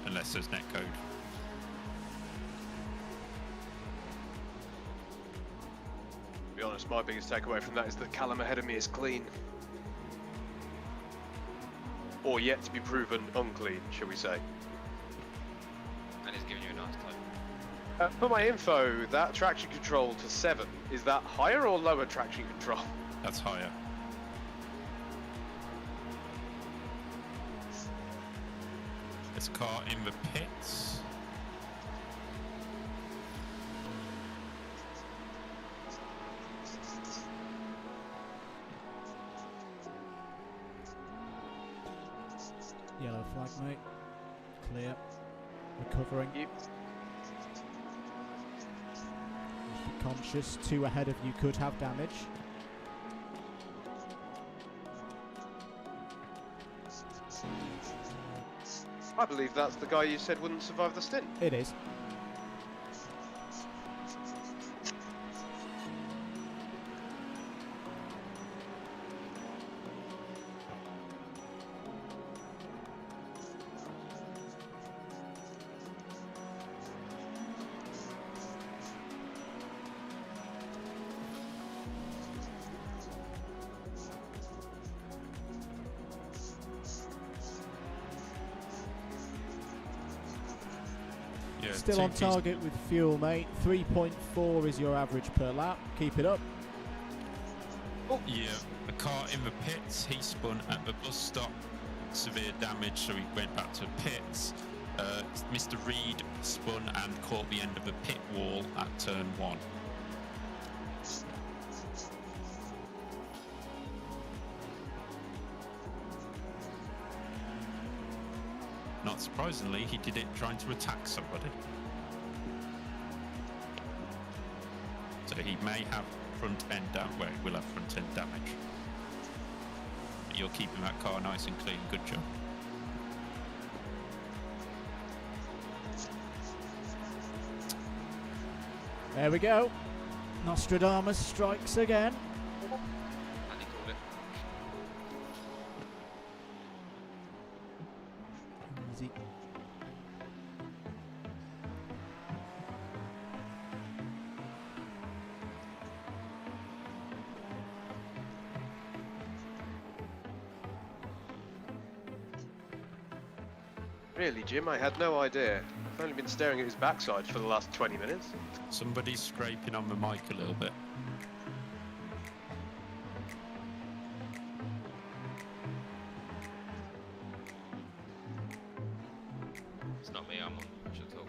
unless there's netcode. To be honest, my biggest takeaway from that is that Callum ahead of me is clean. Or yet to be proven unclean, shall we say. And he's giving you a nice time. For my info, that traction control to 7, is that higher or lower traction control? That's higher. There's a car in the pits. Yellow flag, mate. Clear. Recovering. Yep. Just be conscious. 2 ahead of you could have damage. I believe that's the guy you said wouldn't survive the stint. It is. Yeah, Still on target with fuel, mate. 3.4 is your average per lap. Keep it up. Yeah, a car in the pits. He spun at the bus stop. Severe damage, so he went back to pits. Mr. Reed spun and caught the end of the pit wall at turn 1. Not surprisingly, he did it trying to attack somebody. So he may have front end damage. Well, he will have front end damage. But you're keeping that car nice and clean. Good job. There we go. Nostradamus strikes again. And he called it. Easy. Really, Jim? I had no idea. I've only been staring at his backside for the last 20 minutes. Somebody's scraping on the mic a little bit. It's not me, I'm on push at all.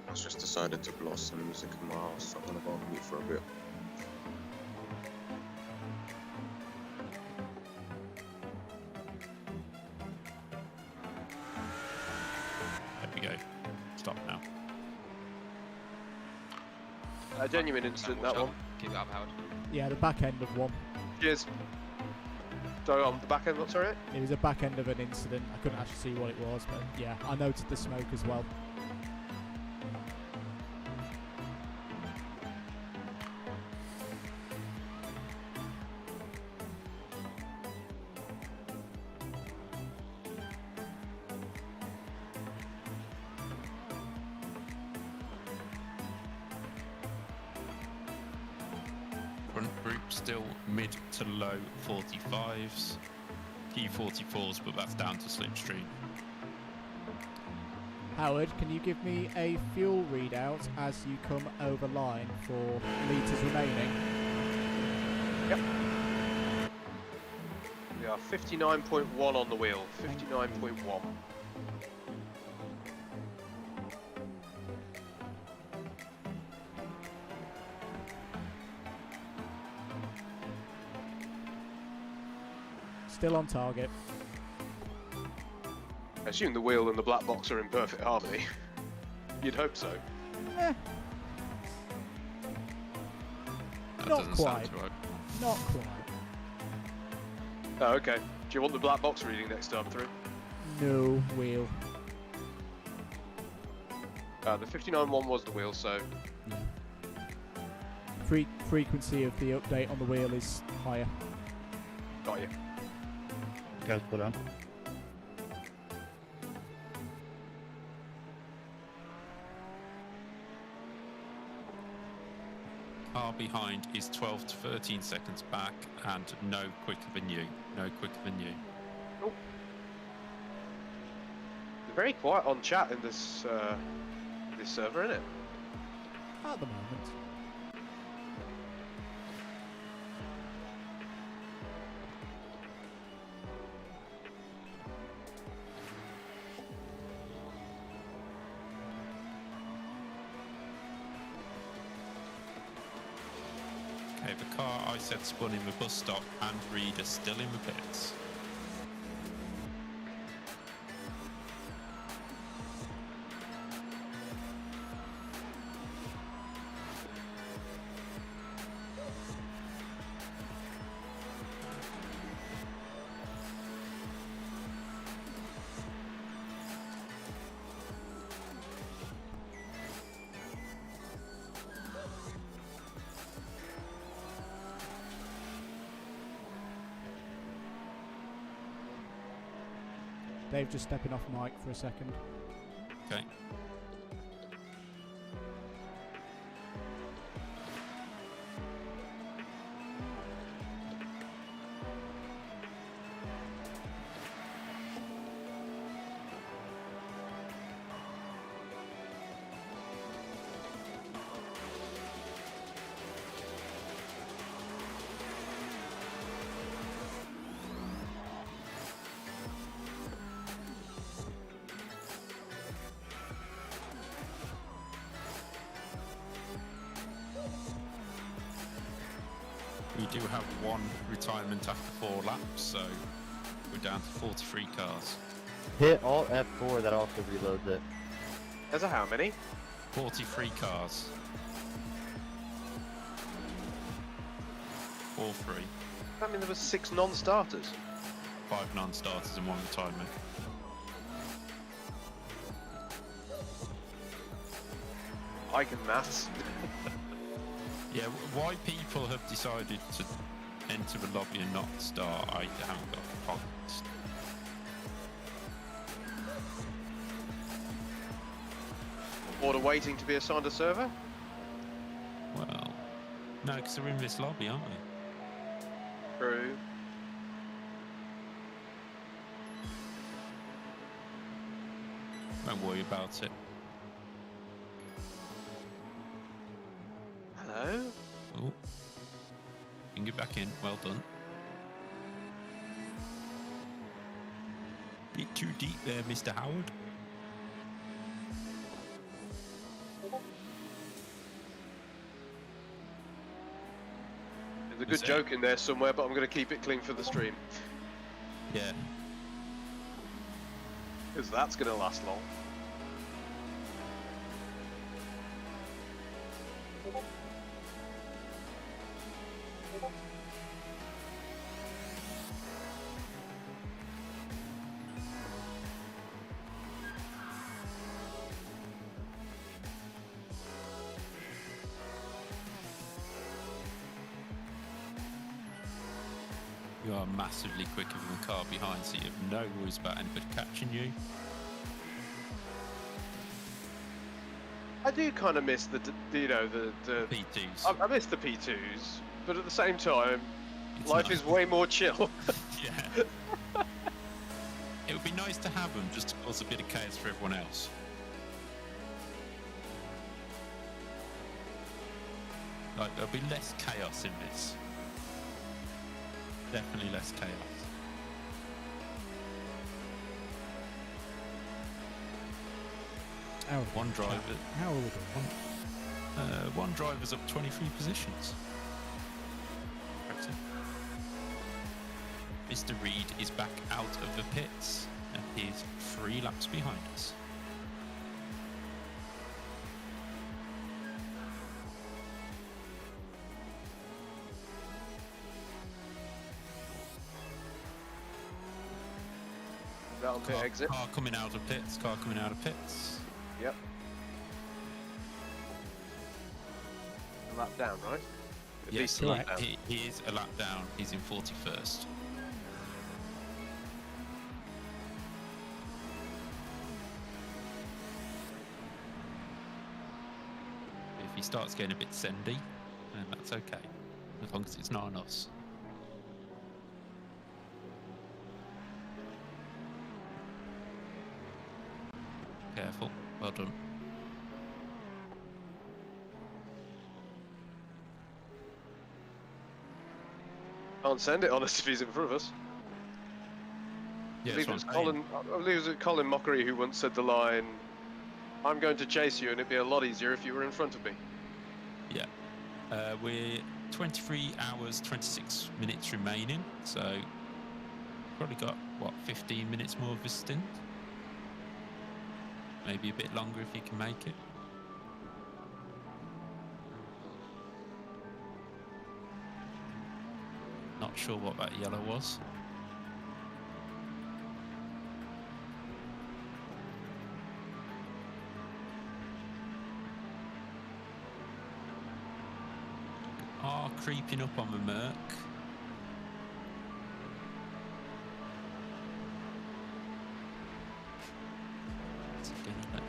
I just decided to blast some music in my house, so I'm gonna go on mute for a bit. There we go. Stop now. A genuine incident, that one. Keep it up, Howard. Yeah, the back end of one. Cheers. So on the back end, what's sorry? It was a back end of an incident. I couldn't actually see what it was, but yeah, I noted the smoke as well. Front group still mid to low 45s. P44s, but that's down to slipstream. Howard, can you give me a fuel readout as you come over line for litres remaining? Yep. We are 59.1 on the wheel. 59.1. Still on target. I assume the wheel and the black box are in perfect harmony. You'd hope so. Eh, That Not doesn't sound quite. right. not quite. Oh, okay. Do you want the black box reading next time through? No wheel. The 59.1 was the wheel, so Yeah. Frequency of the update on the wheel is higher. got you. Guys, put on. Car behind is 12 to 13 seconds back and no quicker than you. No quicker than you. They're very quiet on chat in this this server, isn't it? At the moment. Okay, the car I said spun in the bus stop and Reed are still in the pits. Dave just stepping off mic for a second. Okay. We do have one retirement after 4 laps, so we're down to 43 cars. Hit Alt F4, that also reloads it. There's a how many? 43 cars. 4-3. I mean, there was 6 non-starters. 5 non-starters and 1 retirement. I can maths. Yeah, why people have decided to enter the lobby and not start, I haven't got a context. Order waiting to be assigned a server? Well, no, because they're in this lobby, aren't they? True. Don't worry about it. Hello? Oh, you can get back in. Well done. Bit too deep there, Mr. Howard. There's a good joke in there somewhere, but I'm going to keep it clean for the stream. Yeah. Because that's going to last long. You are massively quicker than the car behind, so you have no worries about anybody catching you. I do kind of miss the P2s. I miss the P2s, but at the same time, It's life nice. is way more chill. Yeah. It would be nice to have them just to cause a bit of chaos for everyone else. Like, there'll be less chaos in this. Definitely less chaos. One driver. How are we doing? One driver's up 23 positions. Mr. Reed is back out of the pits and he's 3 laps behind us. That on pit exit. Car coming out of pits, car coming out of pits. Yep. lap down, right? At Yes, least a lap down. he is a lap down. He's in 41st. If he starts getting a bit sendy, then that's okay, as long as it's not on us. Careful. Well done. Can't send it on us if he's in front of us. Yeah, I believe that's it what was I'm saying. Colin. I believe it was Colin Mockery who once said the line, "I'm going to chase you, and it'd be a lot easier if you were in front of me." Yeah. We're 23 hours, 26 minutes remaining, so probably got, what, 15 minutes more of a stint? Maybe a bit longer if you can make it. Not sure what that yellow was. Oh, creeping up on the Merc. What's it gonna let?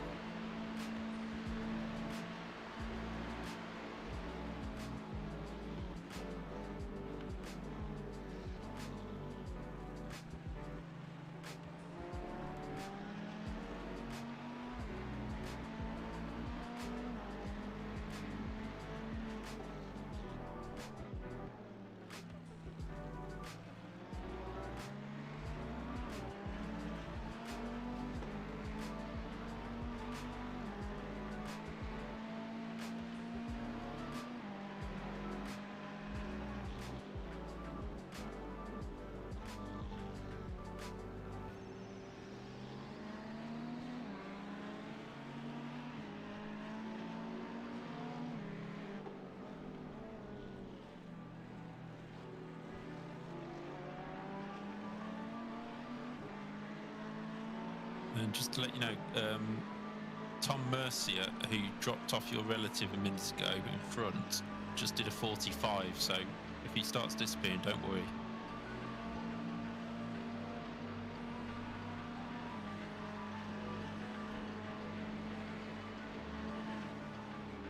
And just to let you know, Tom Mercier, who dropped off your relative a minute ago in front, just did a 45, so if he starts disappearing, don't worry.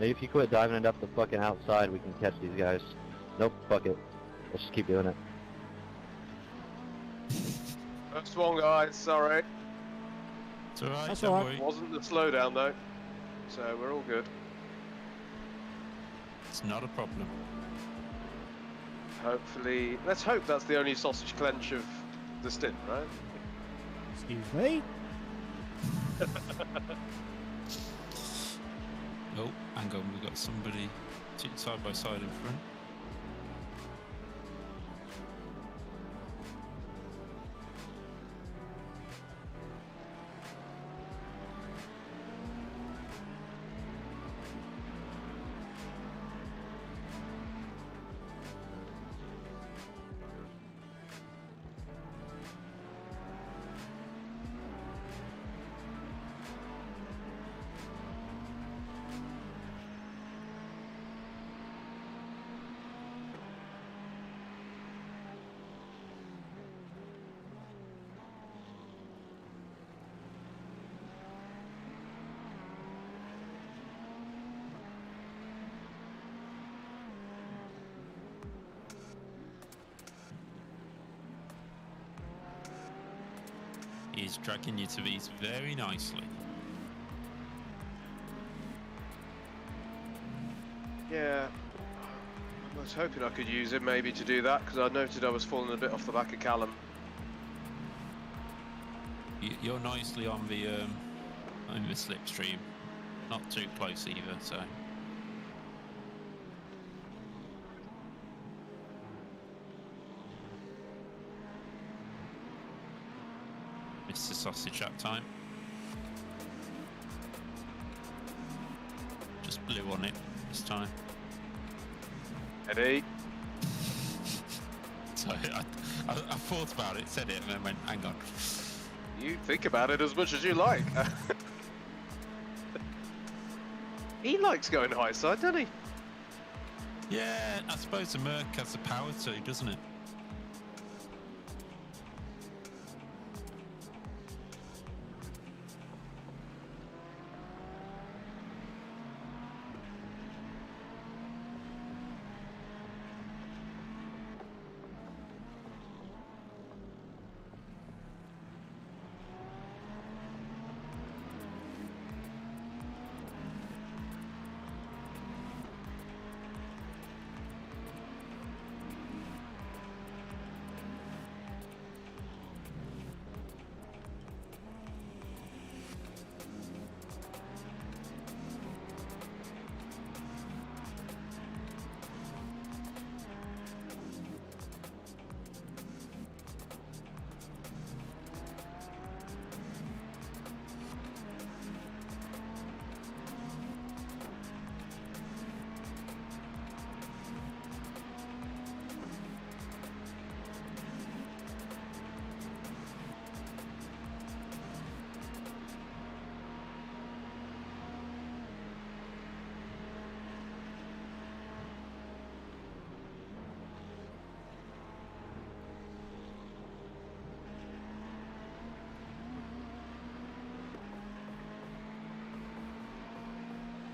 Maybe if you quit diving it up the fucking outside, we can catch these guys. Nope, fuck it. Let's just keep doing it. First one, guys. Sorry, It's alright, That's don't all right. worry. wasn't the slowdown though, so we're all good. It's not a problem. Hopefully, let's hope that's the only sausage clench of the stint, right? Excuse me. Oh, hang on, we've got somebody side by side in front. He's dragging you to these very nicely. Yeah. I was hoping I could use him maybe to do that because I noted I was falling a bit off the back of Callum. You're nicely on the slipstream, not too close either. So Mr. Sausage that time. Just blew on it this time. Eddie. So I thought about it, said it, and then went, hang on. You think about it as much as you like. He likes going high side, doesn't he? Yeah, I suppose the Merc has the power to, doesn't it?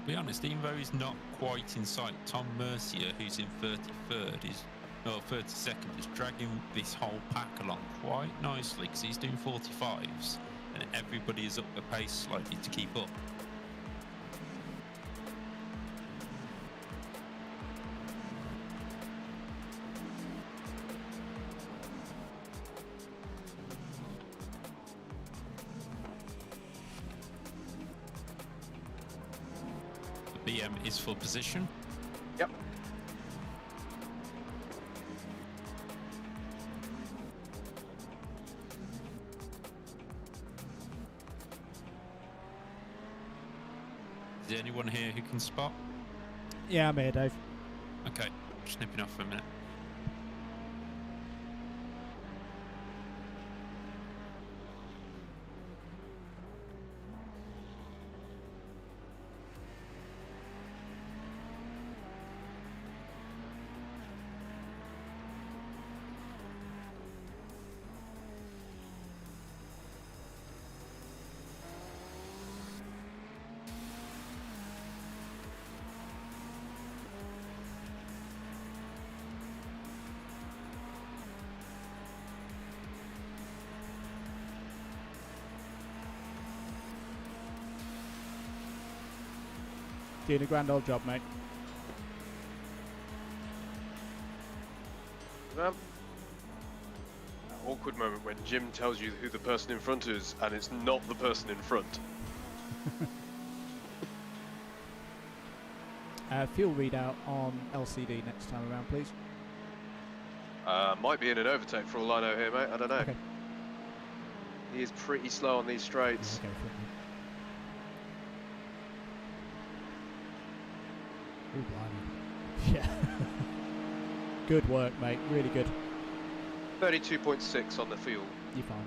To be honest, even though he's not quite in sight, Tom Mercier, who's in 33rd, or 32nd, is dragging this whole pack along quite nicely because he's doing 45s and everybody is up the pace slightly to keep up. BM is for position. Yep. Is there anyone here who can spot? Yeah, I'm here, Dave. Okay, just nipping off for a minute. Doing a grand old job, mate. That awkward moment when Jim tells you who the person in front is and it's not the person in front. Fuel readout on LCD next time around, please. Might be in an overtake for all I know here, mate. I don't know. Okay. He is pretty slow on these straights. Okay, for it, mate. Ooh, blimey. Yeah. Good work, mate. Really good. 32.6 on the fuel. You're fine.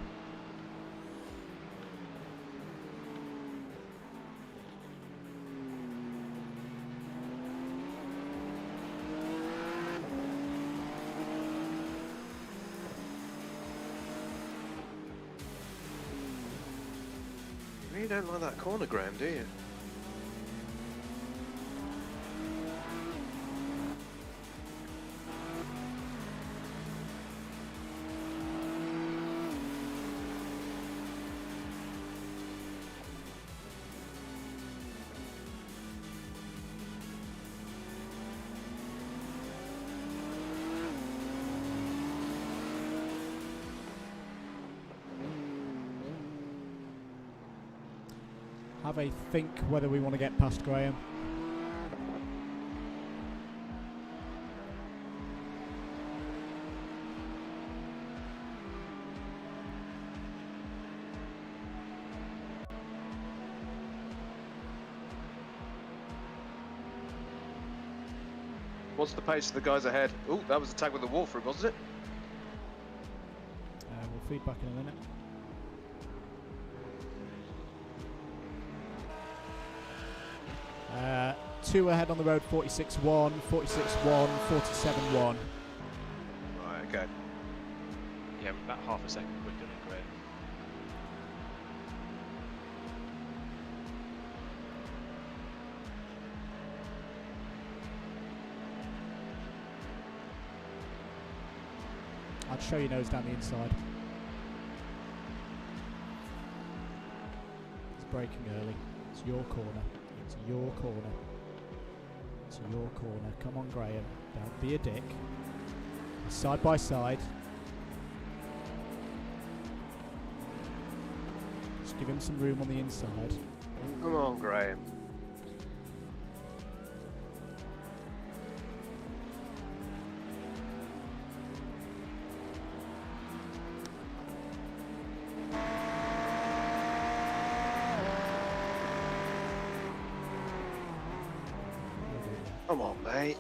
You really don't like that corner, Graham, do you? Have a think whether we want to get past Graham. What's the pace of the guys ahead? Oh, that was a tag with the wall for it, wasn't it? We'll feed back in a minute. 2 ahead on the road, 46.1, 46.1, 47.1. Right, okay. Yeah, we're about half a second quicker than Graham. I'd show your nose down the inside. It's braking early. It's your corner. It's your corner. It's your corner. Come on, Graham. Don't be a dick. Side by side. Just give him some room on the inside. Come on, Graham. Come on, mate.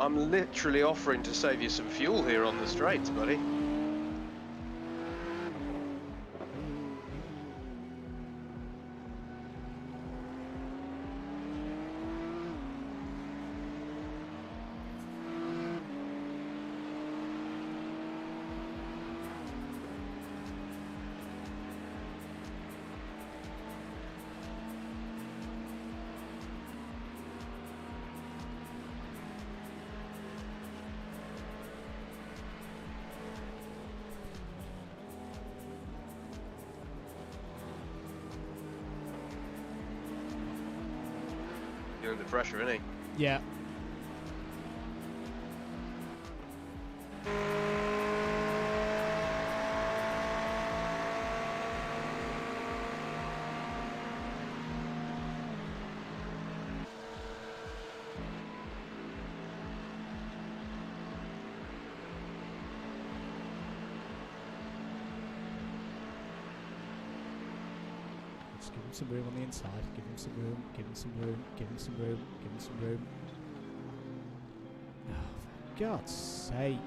I'm literally offering to save you some fuel here on the straights, buddy. You're under pressure, isn't he? Yeah. Just give him some room on the inside. Give him some room. Give him some room. Give him some room. Give him some room. Oh, for God's sake.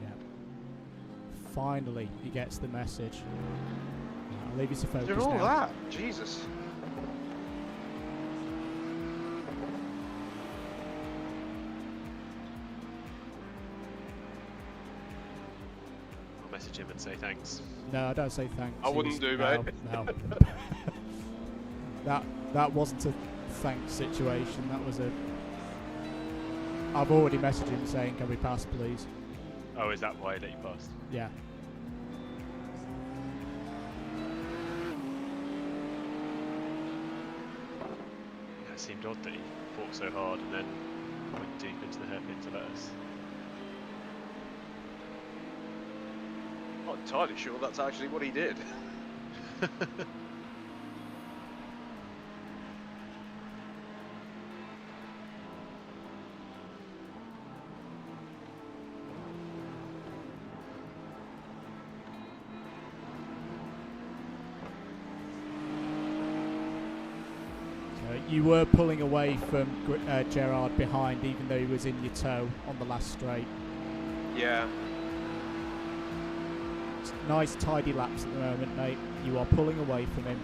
Yeah. Finally, he gets the message. I'll leave you to focus After all now. that, Jesus. I'll message him and say thanks. No, I don't say thanks. I wouldn't do, no, mate. No. that wasn't a thanks situation. That was a. I've already messaged him saying, "Can we pass, please?" Oh, is that why he let you pass? Yeah. Yeah, it seemed odd that he fought so hard and then went deep into the hairpin to let us. Not entirely sure that's actually what he did. You were pulling away from Gerard behind, even though he was in your toe on the last straight. Yeah. It's nice, tidy laps at the moment, mate. You are pulling away from him.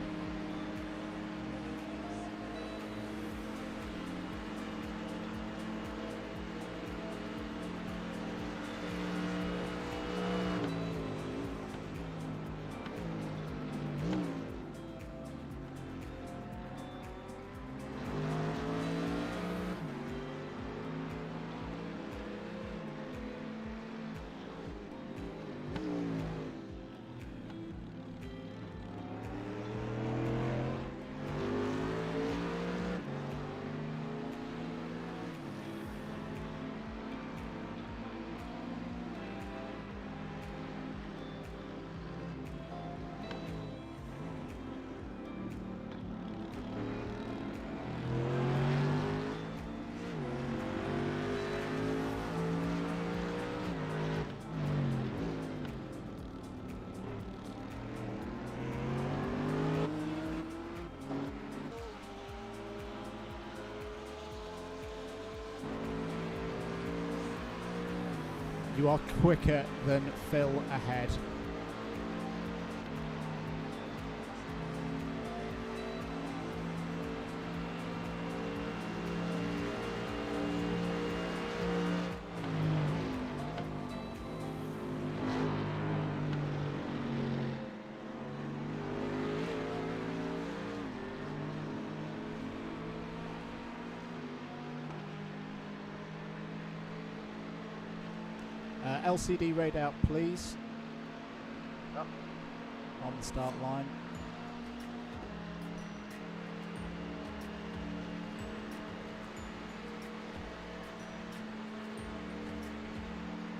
You are quicker than Phil ahead. LCD radar, please. Yep. On the start line.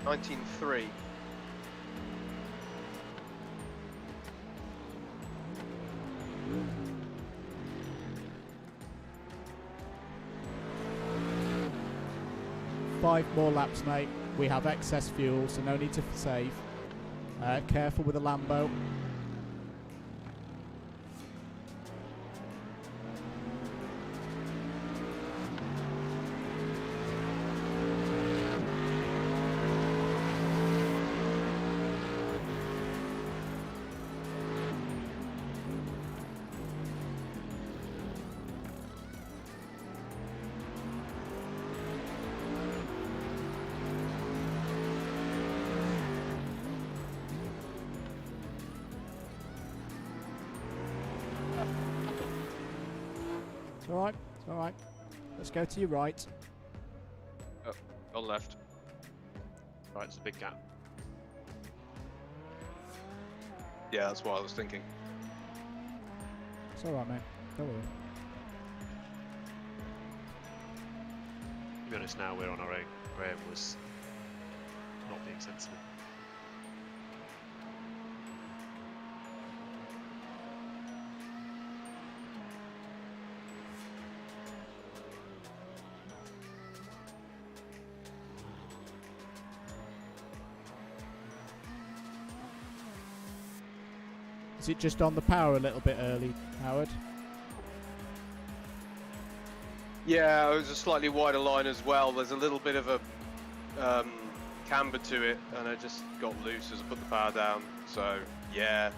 $19.3. Five more laps, mate. We have excess fuel, so no need to save. Careful with the Lambo. It's alright, it's alright. Let's go to your right. Oh, on left. Right, it's a big gap. Yeah, that's what I was thinking. It's alright, mate. Don't worry. To be honest, now we're on our own. Graham was not being sensible. Is it just on the power a little bit early, Howard? Yeah, it was a slightly wider line as well. There's a little bit of a camber to it, and I just got loose as I put the power down. So, yeah,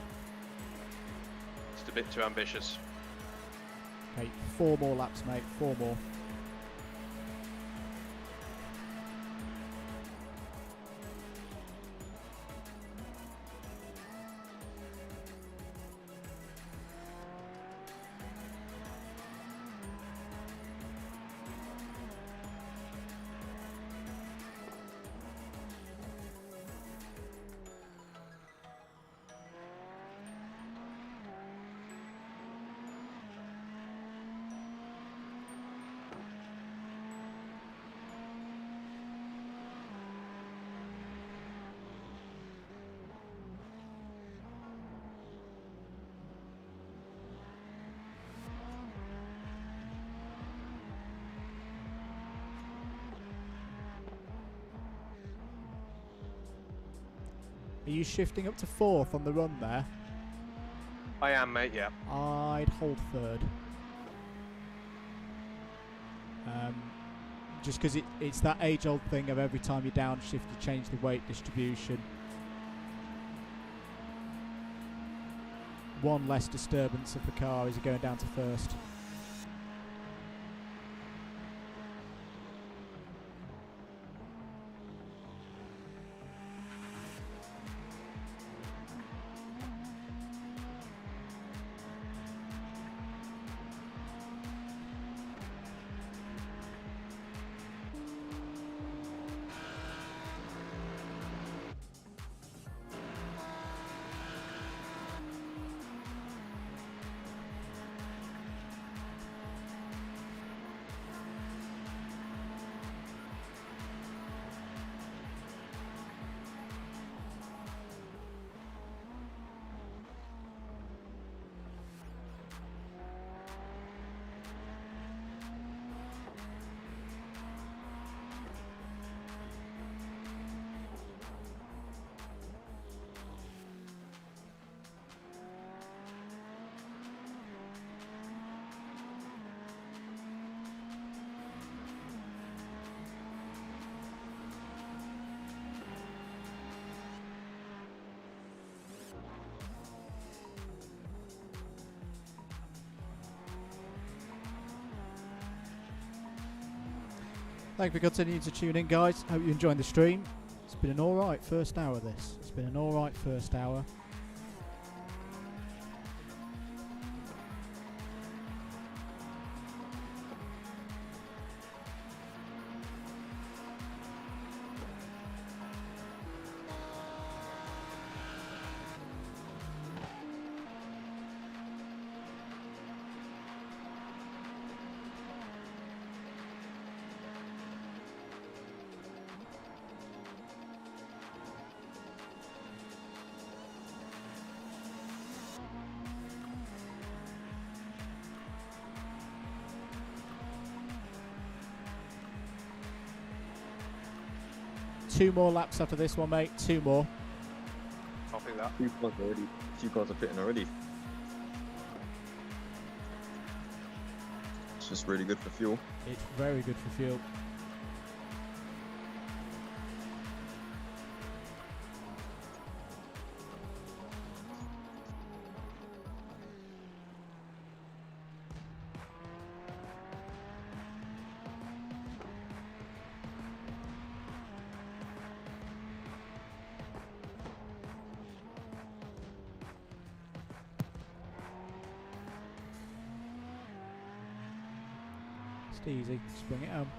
just a bit too ambitious. Okay, 4 more laps, mate. 4 more. Are you shifting up to 4th on the run there? I am, mate, yeah. I'd hold 3rd. Just because it's that age-old thing of every time you downshift, you change the weight distribution. One less disturbance of the car as you're going down to 1st. Thank you for continuing to tune in, guys. Hope you're enjoying the stream. It's been an alright first hour, this. It's been an alright first hour. Two more laps after this one, mate. Two more. Copy that. Few cars are fitting already. It's just really good for fuel. It's very good for fuel. Easy, just bring it home.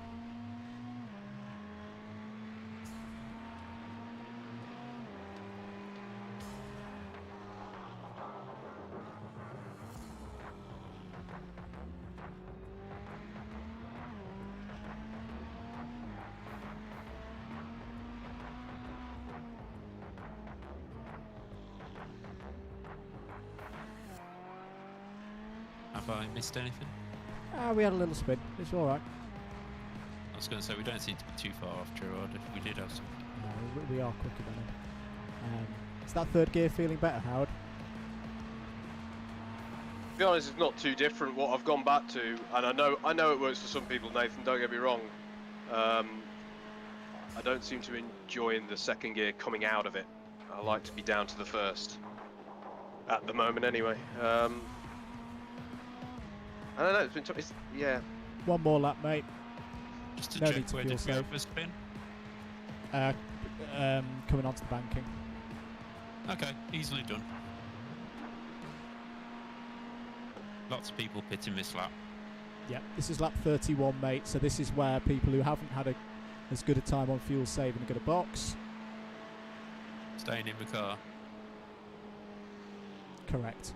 Have I missed anything? We had a little spin. It's alright. I was going to say, we don't seem to be too far off Gerard if we did have something. No, we are quicker than him. Is that third gear feeling better, Howard? To be honest, it's not too different what I've gone back to, and I know it works for some people, Nathan, don't get me wrong. I don't seem to be enjoying the second gear coming out of it. I like to be down to the first. At the moment, anyway. I don't know, it's been yeah. One more lap, mate. Just to No need check, to where fuel did we save. have a spin? Coming onto the banking. Okay, easily done. Lots of people pitting this lap. Yeah, this is lap 31, mate. So this is where people who haven't had as good a time on fuel saving are going to box. Staying in the car. Correct.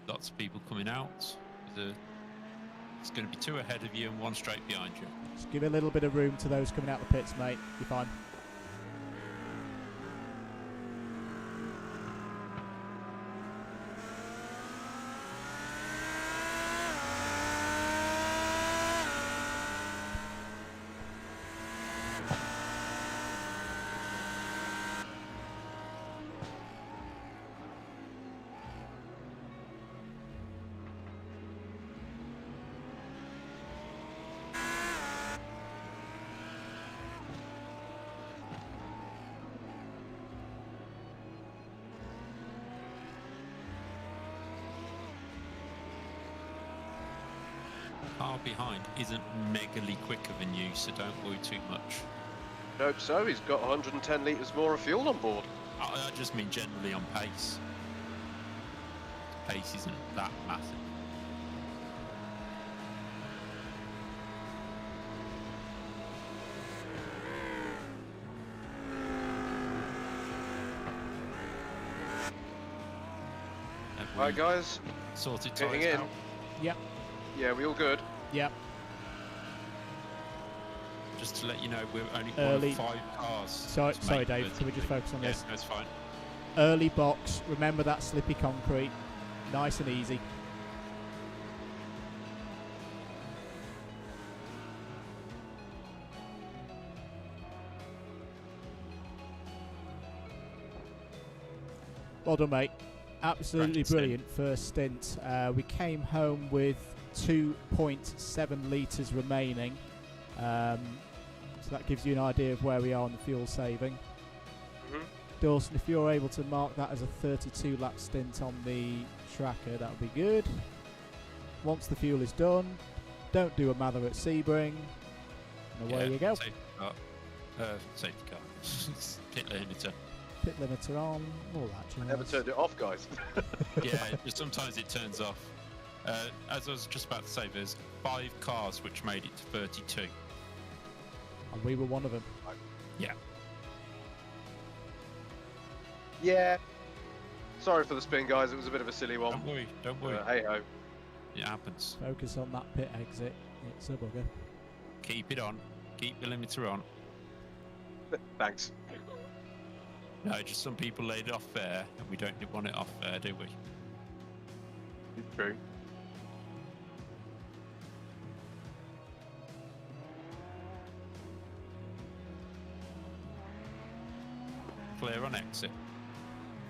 Lots of people coming out. It's going to be two ahead of you and one straight behind you. Just give a little bit of room to those coming out the pits, mate. You're fine. Car behind isn't megally quicker than you, so don't worry too much. Nope, so he's got 110 litres more of fuel on board. I just mean generally on pace. Pace isn't that massive. Have we Right, guys, sorted getting tyres in. out? Yep. Yeah, we all good. Yep. Just to let you know, we're only Early. one of 5 cars. Sorry, to sorry, make Dave. the Can we just focus on Yeah, this? that's fine. Early box. Remember that slippy concrete. Nice and easy. Well done, mate. Absolutely Practicing. brilliant first stint. We came home with 2.7 litres remaining. So that gives you an idea of where we are on the fuel saving. Dawson, if you're able to mark that as a 32 lap stint on the tracker, that would be good. Once the fuel is done, don't do a mather at Sebring, and away you go. Safety car. Safety car. Pit limiter. Pit limiter on, all that jazz. I never turned it off, guys. Yeah, sometimes it turns off. As I was just about to say, there's 5 cars which made it to 32. And we were one of them. Yeah. Yeah. Sorry for the spin, guys. It was a bit of a silly one. Don't worry. Hey ho. It happens. Focus on that pit exit. It's a bugger. Keep it on. Keep the limiter on. Thanks. No, just some people laid it off there, and we don't want it off there, do we? True. Clear on exit.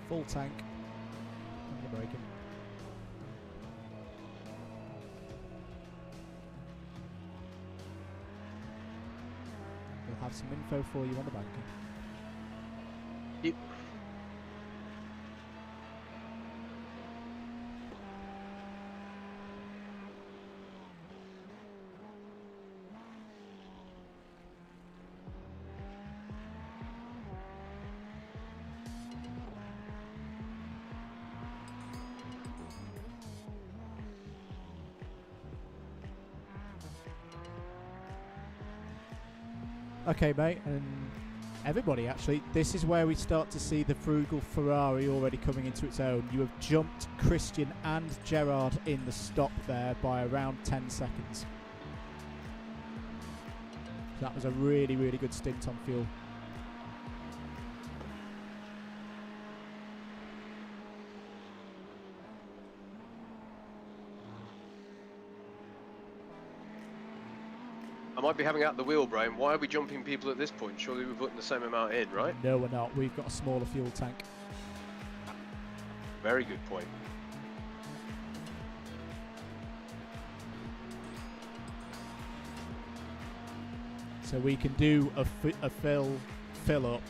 Full tank. And the braking. We'll have some info for you on the banking. Yep. Okay, mate, and everybody actually, this is where we start to see the frugal Ferrari already coming into its own. You have jumped Christian and Gerard in the stop there by around 10 seconds. That was a really, really good stint on fuel. I might be having out the wheel brain. Why are we jumping people at this point? Surely we're putting the same amount in, right? No, we're not. We've got a smaller fuel tank. Very good point. So we can do a fill up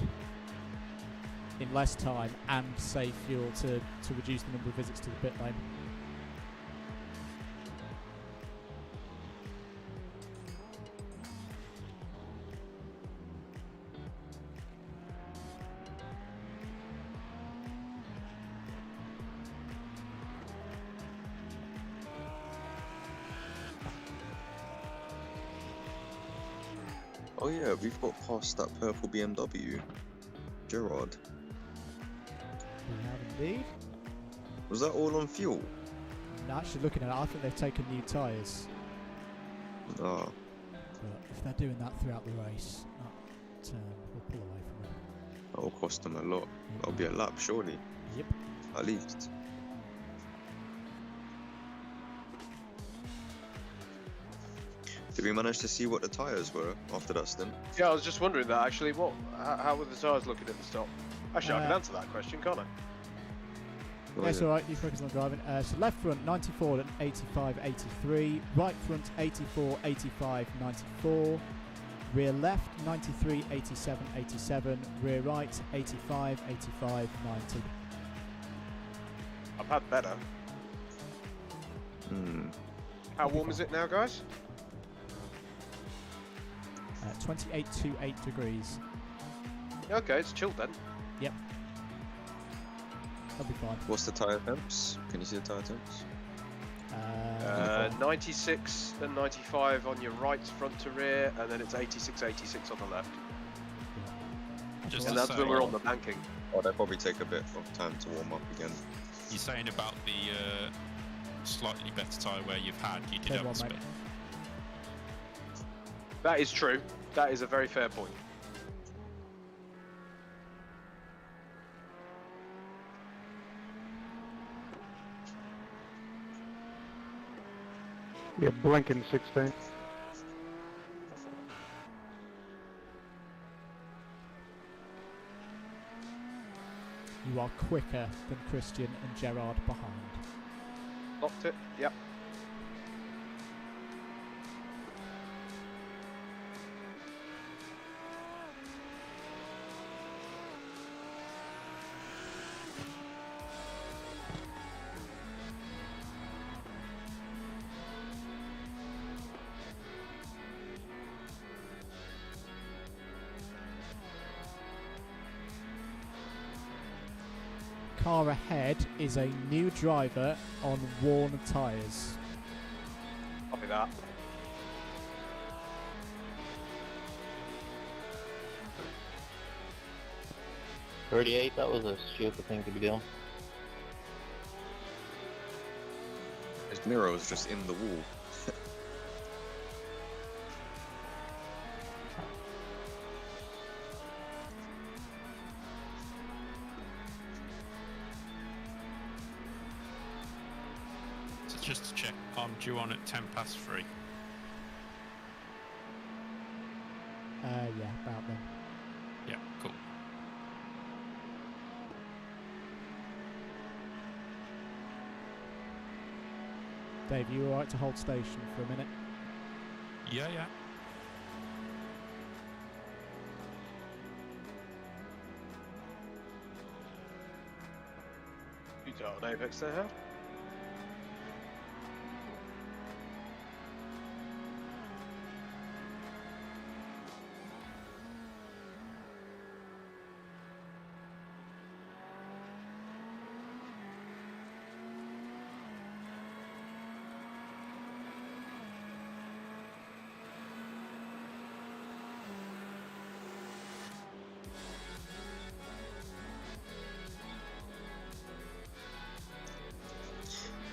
in less time and save fuel to reduce the number of visits to the pit lane. Oh yeah, we've got past that purple BMW. Gerard. We have indeed. Was that all on fuel? Now, actually looking at it, I think they've taken new tyres. Ah, But if they're doing that throughout the race, we'll pull away from it. that'll cost them a lot. That'll be a lap, surely. Yep. At least. Did we manage to see what the tyres were after that stint? Yeah, I was just wondering that actually. How were the tyres looking at the stop? Actually, I can answer that question, can't I? Oh, That's alright, you focus on driving. So left front 94 and 85, 83. Right front 84, 85, 94. Rear left 93, 87, 87. Rear right 85, 85, 90. I've had better. How warm is it now, guys? 28.28 degrees. Okay, it's chilled then. Yep. That'll be fine. What's the tyre temps? Can you see the tyre temps? 96 and 95 on your right, front to rear, and then it's 86, 86 on the left. Just And to that's say, when we're on the banking. Oh, they'll probably take a bit of time to warm up again. you're saying about the slightly better tyre where you've had, you did Dead have one, the mate. spin. That is true. That is a very fair point. Yeah, blinking 16. You are quicker than Christian and Gerard behind. Locked it. Yep. car ahead is a new driver on worn tyres. Copy that. .38, that was a stupid thing to be doing. His mirror was just in the wall. So just to check, I'm due on at 3:10. Yeah, about then. Yeah, cool. Dave, you alright to hold station for a minute? Yeah, yeah. You got an Apex there, huh?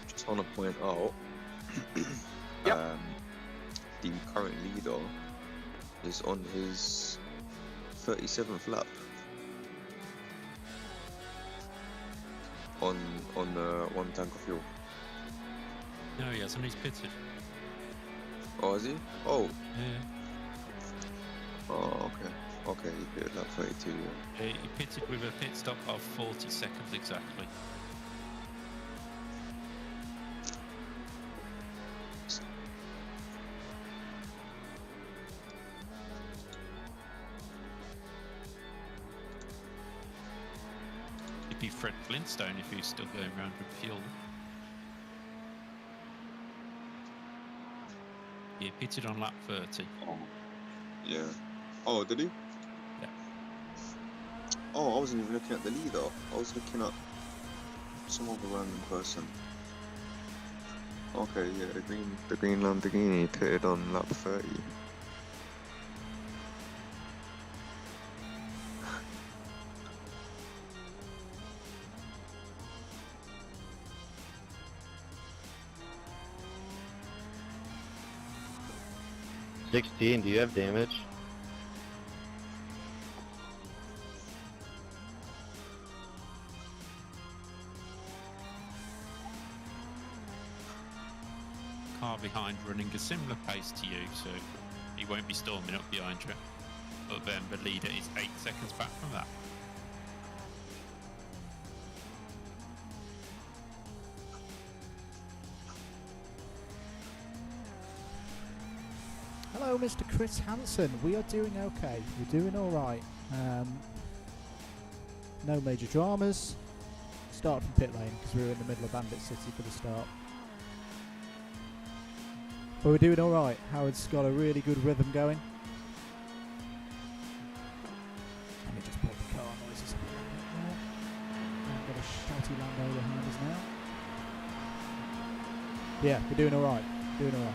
Just want to point out, Yep. the current leader is on his 37th lap. On one tank of fuel. No, he hasn't. He's pitted. Oh, is he? Oh, Yeah. oh, okay. Okay, he did lap 32. Yeah. He pitted with a pit stop of 40 seconds exactly. He'd be Fred Flintstone if he was still going around with fuel. He pitted on lap 30. Yeah. Oh, did he? Yeah. Oh, I wasn't even looking at the leader. I was looking at some other random person. Okay, yeah, the green Lamborghini pitted on lap 30. $16, do you have damage? Car behind running a similar pace to you, so he won't be storming up behind you. But then the leader is 8 seconds back from that. Hello, Mr. Chris Hansen. We are doing okay. We're doing all right. No major dramas. Started from pit lane because we were in the middle of Bandit City for the start. But we're doing all right. Howard's got a really good rhythm going. Let me just put the car noises up a little bit more. I've got a shouty Lambo behind us now. Yeah, we're doing all right. Doing all right.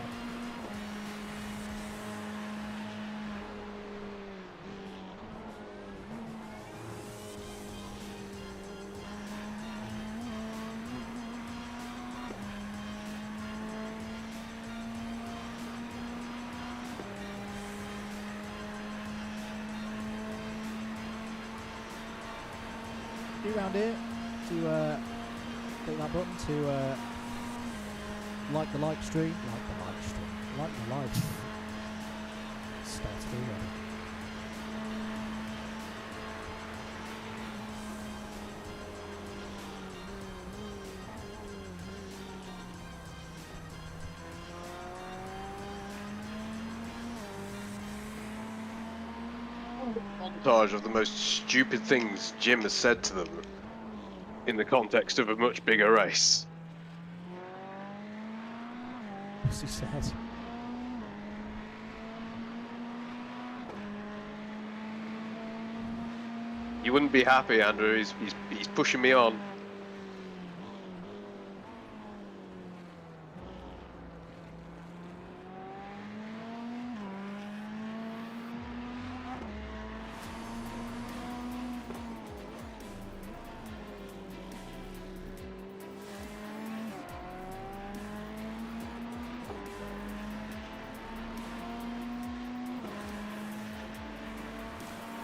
Around here to click that button to like the like stream, like the live. Started already. Montage of the most stupid things Jim has said to them in the context of a much bigger race. What's he said? You wouldn't be happy, Andrew. He's pushing me on.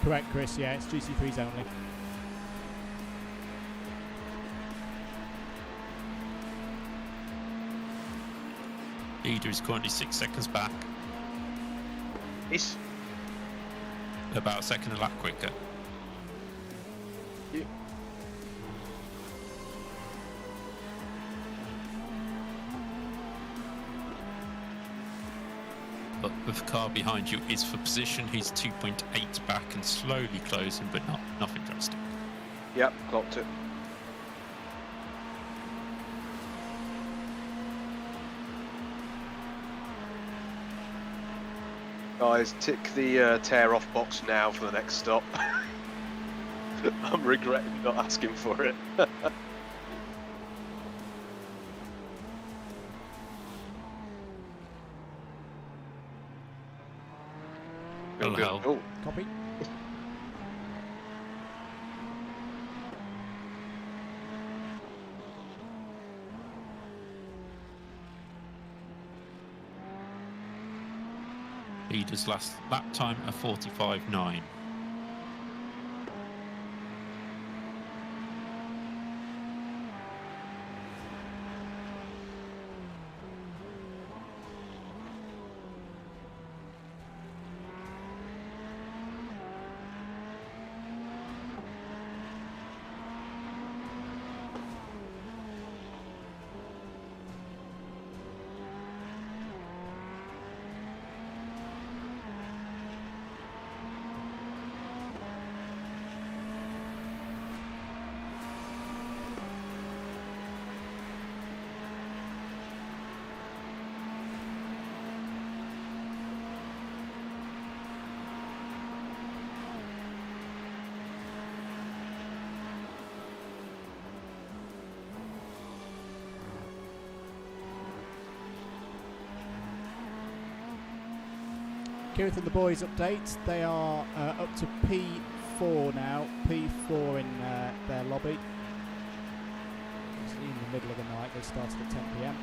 Correct, Chris. Yeah, it's GT3s only. Leader is currently 6 seconds back. It's About a second a lap quicker. you. But with the car behind you is for position. He's 2.8 back and slowly closing, but nothing drastic. Yep, clocked it. Guys, tick the tear off box now for the next stop. I'm regretting not asking for it. Oh, hell. Oh, Copy. Leader's last lap time a 45.9. Kirith and the boys update. They are up to P4 now. P4 in their lobby. It's in the middle of the night. They started at 10 PM.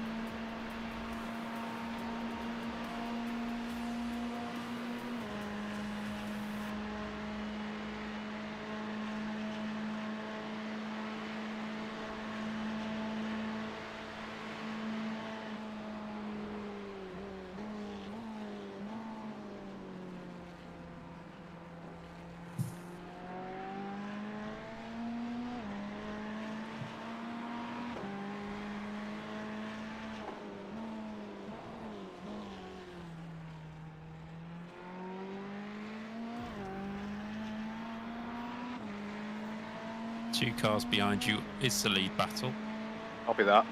Two cars behind you is the lead battle. copy that.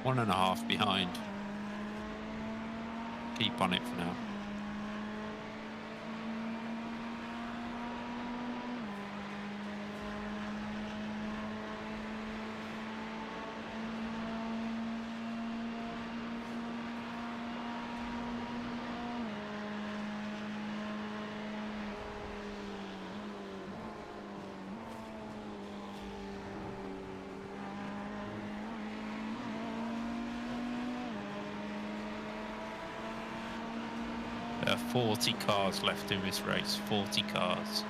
One and a half behind. Keep on it for now. There are 40 cars left in this race, 40 cars.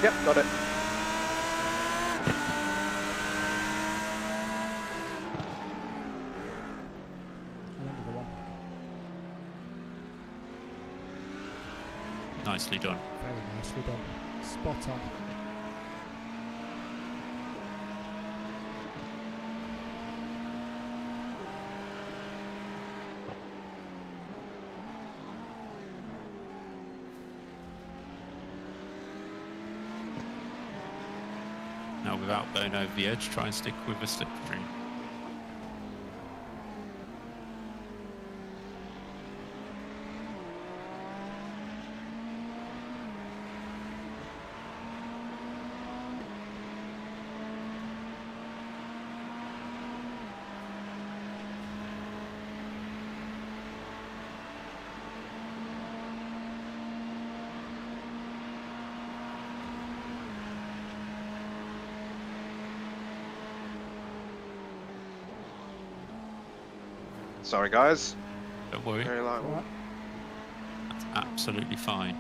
Yep, got it. Another one. Nicely done. Very nicely done. Spot on. Now, without going over the edge, try and stick with a slipstream. Sorry, guys. Don't worry, Very light one. that's absolutely fine.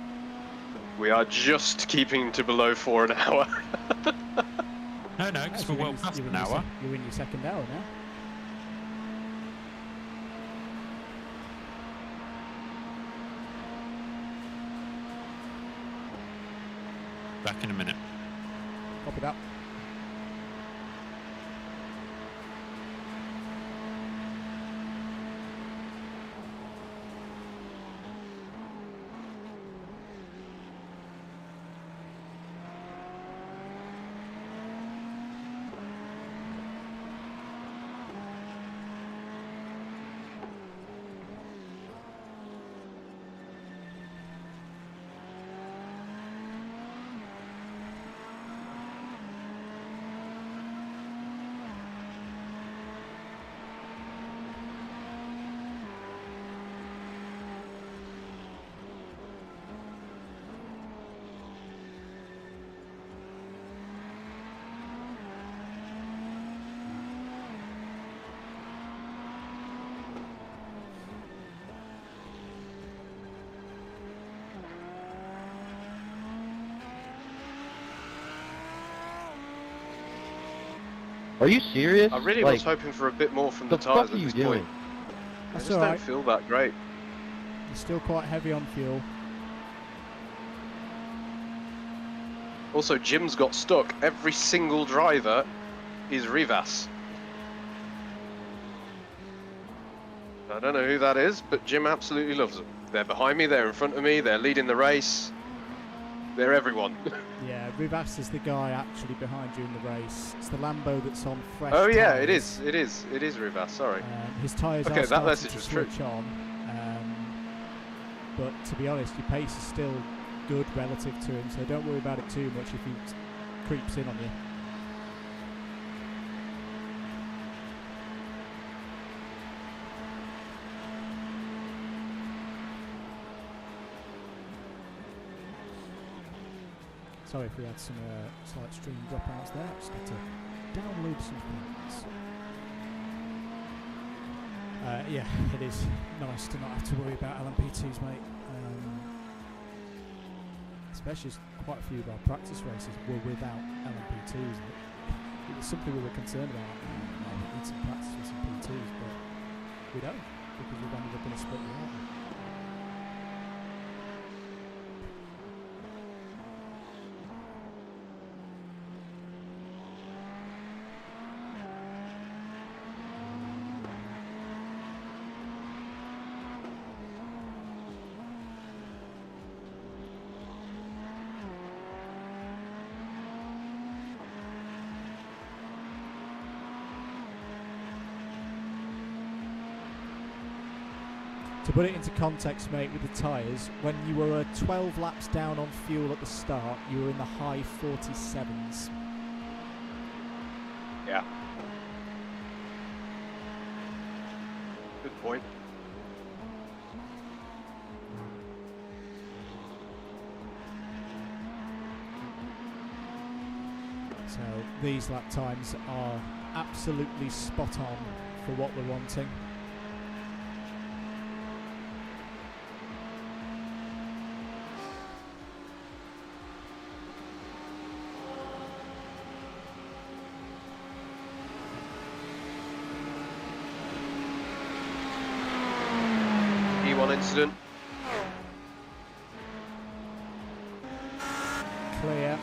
We are just keeping to below 4 an hour. No, because we're well past an hour. You're in your second hour now. Back in a minute. Copy that. Are you serious? I really was hoping for a bit more from the tyres at this point. I That's just don't feel that great. You're still quite heavy on fuel. Also, Jim's got stuck. Every single driver is Rivas. I don't know who that is, but Jim absolutely loves them. They're behind me, they're in front of me, they're leading the race. They're everyone. Yeah, Rivas is the guy actually behind you in the race. It's the Lambo that's on fresh Oh yeah, tyres. it is Rivas, sorry. His tyres Okay, are that starting message to was true. switch on. But to be honest, your pace is still good relative to him, so don't worry about it too much if he creeps in on you. Sorry if we had some slight stream dropouts there. Just had to download some things. Yeah, it is nice to not have to worry about LMP2s, mate. Especially as quite a few of our practice races were without LMP2s. It was something we were concerned about. We need some practice with some P2s, but we don't, because we've ended up in a split without them. To put it into context, mate, with the tyres, when you were 12 laps down on fuel at the start, you were in the high 47s. Yeah. Good point. So these lap times are absolutely spot on for what we're wanting. Incident. Clear.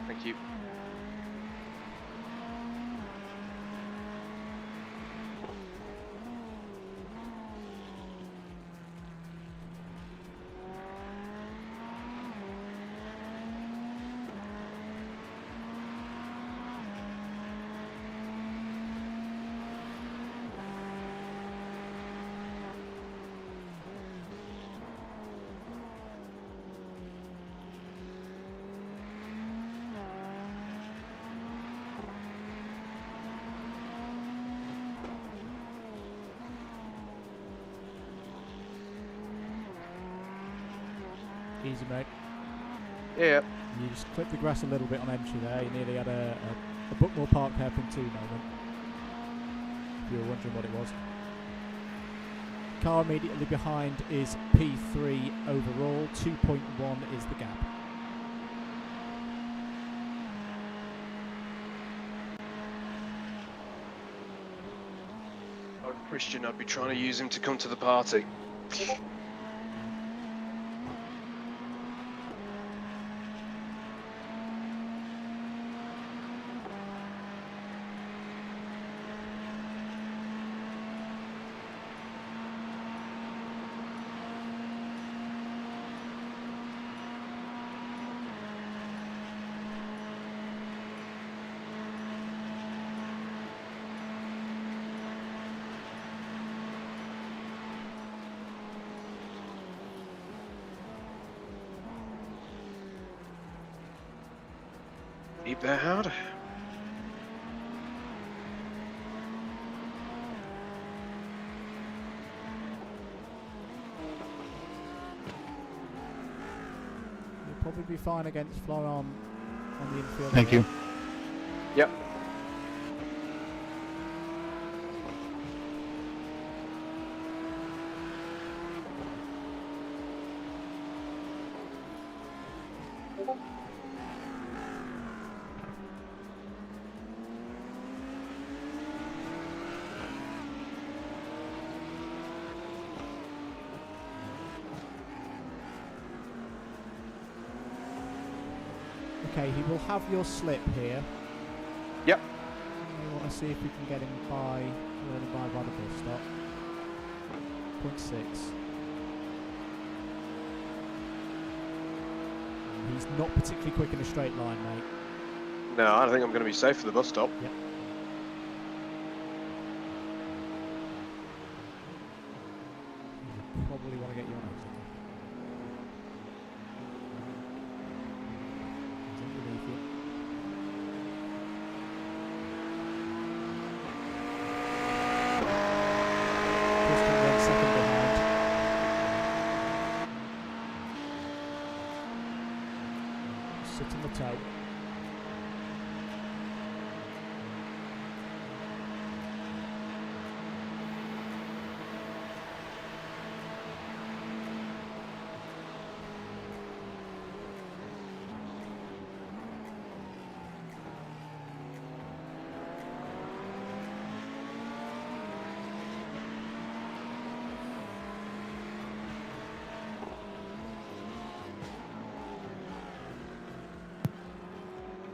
Thank you. Easy, mate. Yeah. You just clipped the grass a little bit on entry there. You nearly had a Buckmore Park hairpin 2 moment. If you were wondering what it was. Car immediately behind is P3 overall. 2.1 is the gap. Christian, I'd be trying to use him to come to the party. Deep there, Howard. You'll probably be fine against Florent on the infield. Thank you. Yep. Okay, he will have your slip here. Yep. We want to see if we can get him by the bus stop. 0.6. He's not particularly quick in a straight line, mate. No, I don't think I'm going to be safe for the bus stop. Yep. You probably want to get your nose in. He's underneath you. Christian then second behind. Sit in the toe.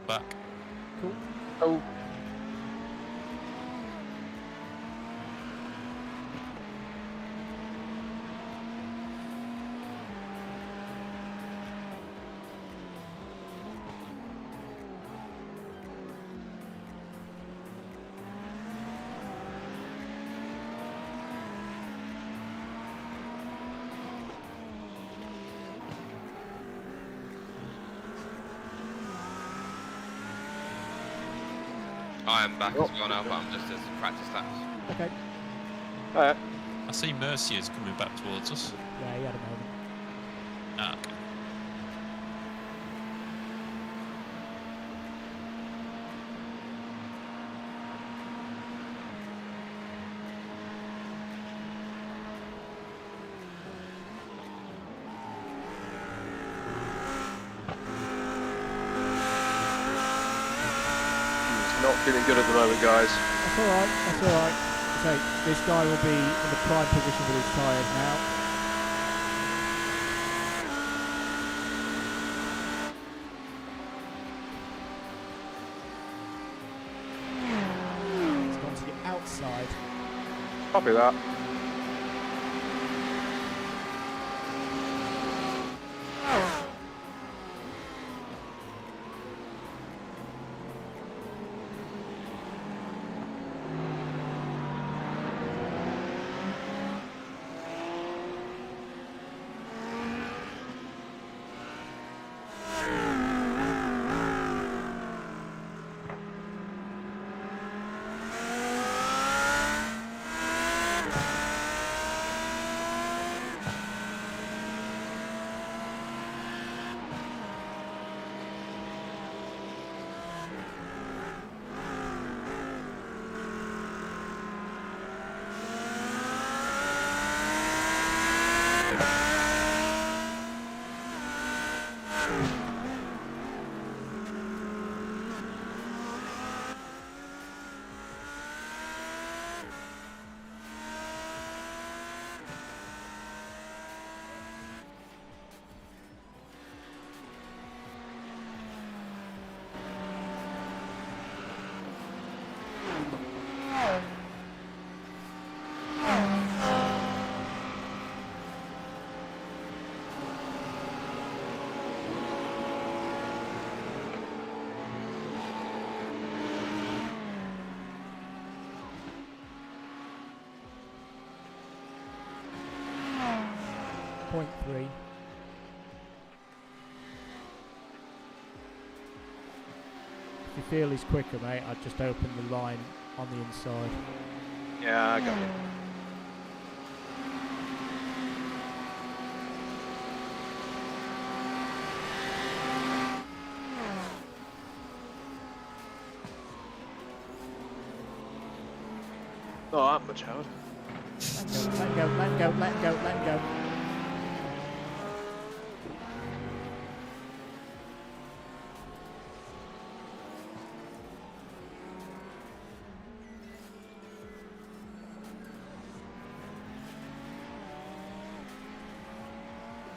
Back. Cool. Oh. I am back as well now, but I'm just as practice laps. Okay. Alright. I see Mercier's coming back towards us. Yeah, he had a moment. Ah, okay. Not feeling good at the moment, guys. That's alright, that's alright. So, this guy will be in the prime position with his tyres now. He's gone to the outside. Copy that. 0.3. If you feel he's quicker, mate, I'd just open the line on the inside. Yeah, I got you. Not that much, Howard. Let go, let go, let go, let go.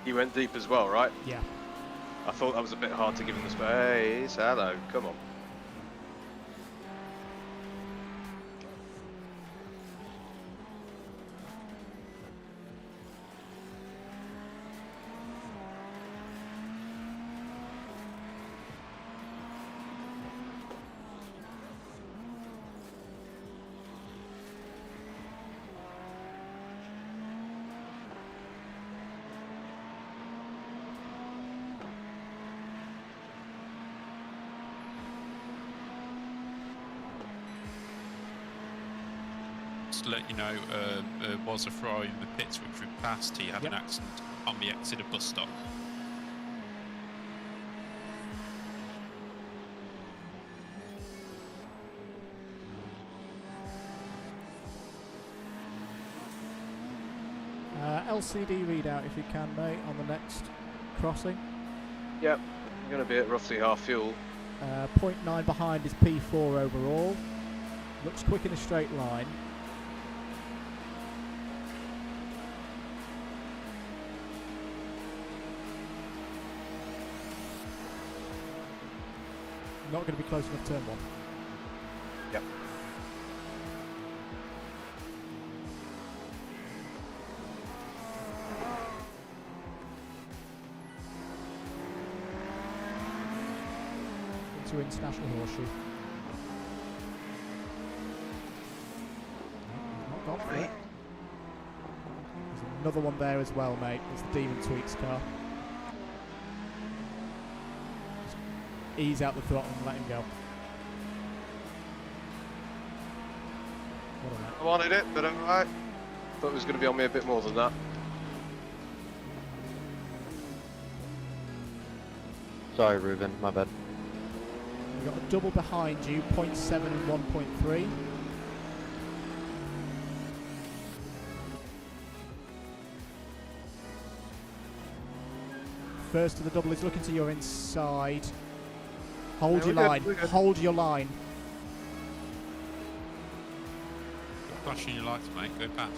You went deep as well, right? Yeah. I thought that was a bit hard to give him the space. Hello, come on. To let you know, was a fry in the pits which we passed. He had an accident on the exit of bus stop. LCD readout if you can, mate, on the next crossing. Yep, I'm going to be at roughly half fuel. 0.9 behind is P4 overall. Looks quick in a straight line. Not going to be close enough to turn 1. Yep. Into International Horseshoe. Not gone for it. There's another one there as well, mate. It's the Demon Tweaks car. Ease out the throttle and let him go. I wanted it, but alright. Thought it was going to be on me a bit more than that. Sorry, Ruben, my bad. You've got a double behind you, 0.7 and 1.3. First to the double is looking to your inside. Hold Yeah, your we're line. good, we're good. Hold your line. Flashing your lights, mate. Go past.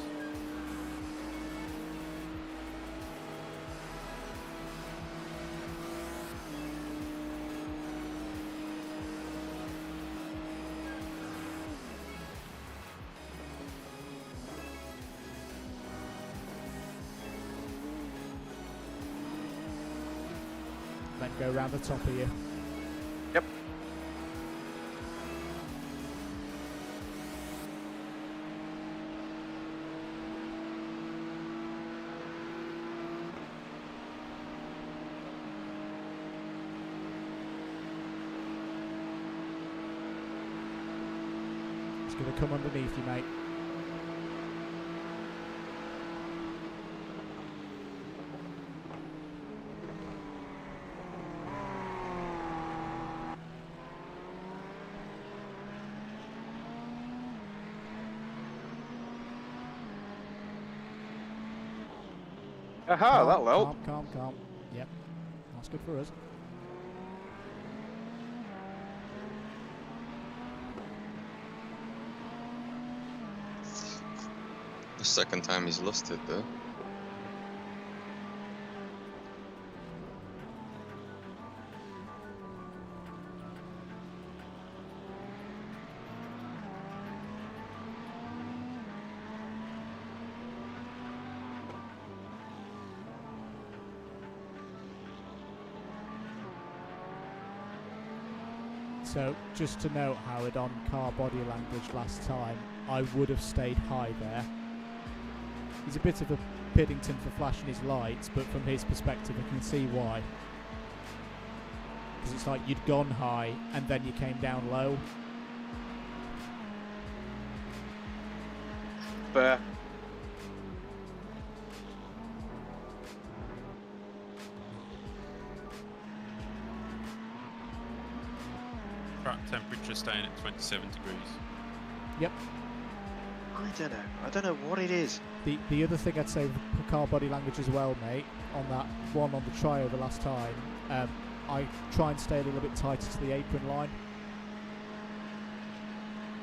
Then go round the top of you. Yep. It's going to come underneath you, mate. Aha, that'll help. Calm. Yep. That's good for us. The second time he's lost it though. So, just to note, Howard, on car body language last time, I would have stayed high there. He's a bit of a Piddington for flashing his lights, but from his perspective I can see why. Because it's like you'd gone high and then you came down low. Fair. Track temperature staying at 27 degrees. Yep. I don't know what it is. The other thing I'd say with car body language as well, mate, on that one on the tryover last time, I try and stay a little bit tighter to the apron line.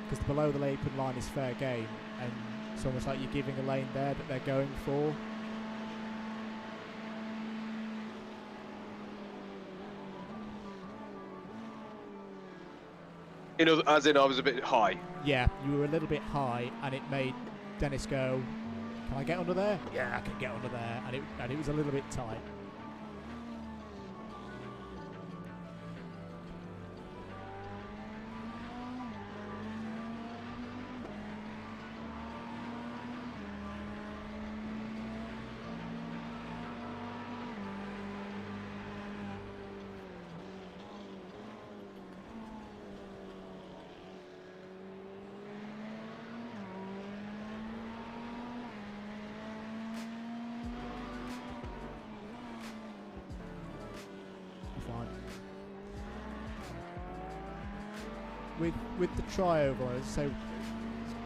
Because below the apron line is fair game, and it's almost like you're giving a lane there that they're going for. As in, I was a bit high. Yeah, you were a little bit high, and it made Dennis go, "Can I get under there?" Yeah, I can get under there, and it was a little bit tight. With the tryover, so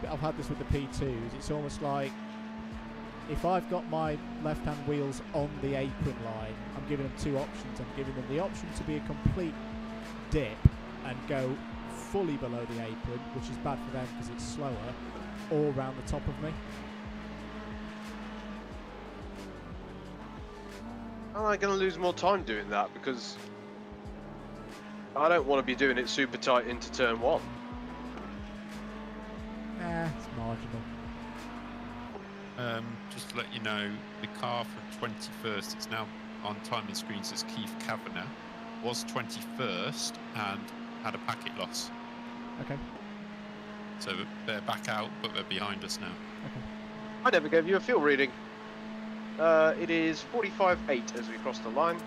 I've had this with the P2s, it's almost like if I've got my left hand wheels on the apron line, I'm giving them two options. I'm giving them the option to be a complete dip and go fully below the apron, which is bad for them because it's slower, or round the top of me. Am I going to lose more time doing that? Because I don't want to be doing it super tight into turn one. Nah, it's marginal. Just to let you know, the car for 21st, it's now on timing screen, says Keith Kavanagh, was 21st and had a packet loss. Okay. So they're back out, but they're behind us now. Okay. I never gave you a fuel reading. It is 45.8 as we cross the line.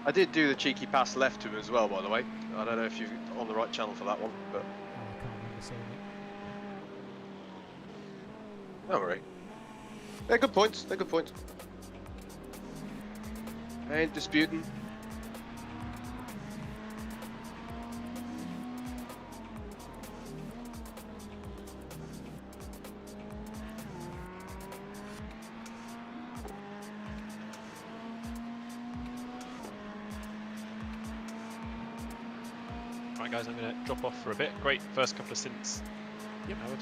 I did do the cheeky pass left to him as well, by the way. I don't know if you're on the right channel for that one, but... Oh, I can't remember seeing it. Don't worry. They're good points, they're good points. Ain't disputing. Right, guys, I'm going to drop off for a bit. Great first couple of stints. Yep. Howard.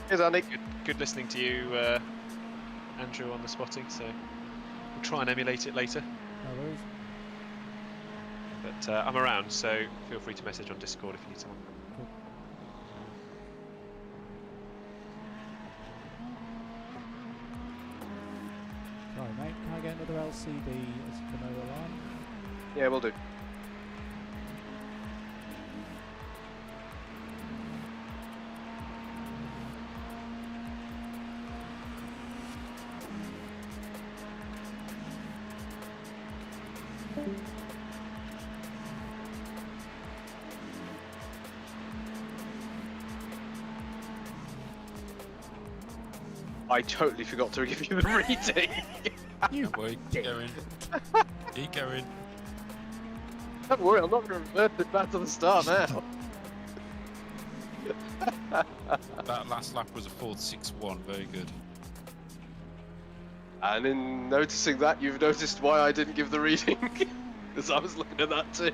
Here's Andy. Good listening to you, Andrew, on the spotting. So we'll try and emulate it later. No worries. But I'm around, so feel free to message on Discord if you need someone. Cool. Sorry, mate. Can I get another LCD as you come over the line? Yeah, we'll do. I totally forgot to give you the reading. You Wait, keep going. Keep going. Don't worry, I'm not going to revert it back to the start now. That last lap was a Ford 6-1, very good. And in noticing that, you've noticed why I didn't give the reading. Because I was looking at that too.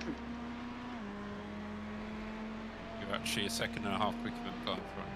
You're actually a second and a half quicker than the car in front.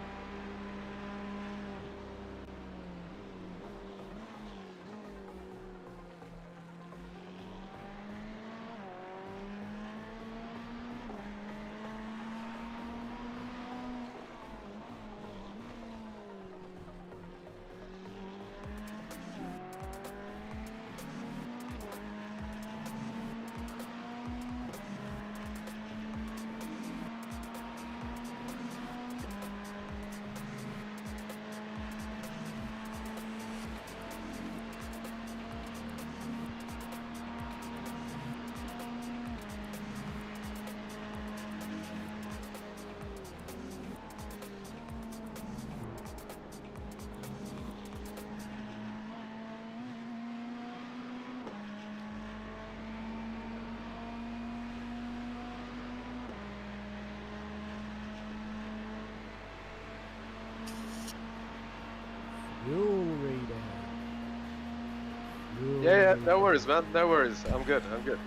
Yeah, no worries, man. No worries. I'm good. I'm good.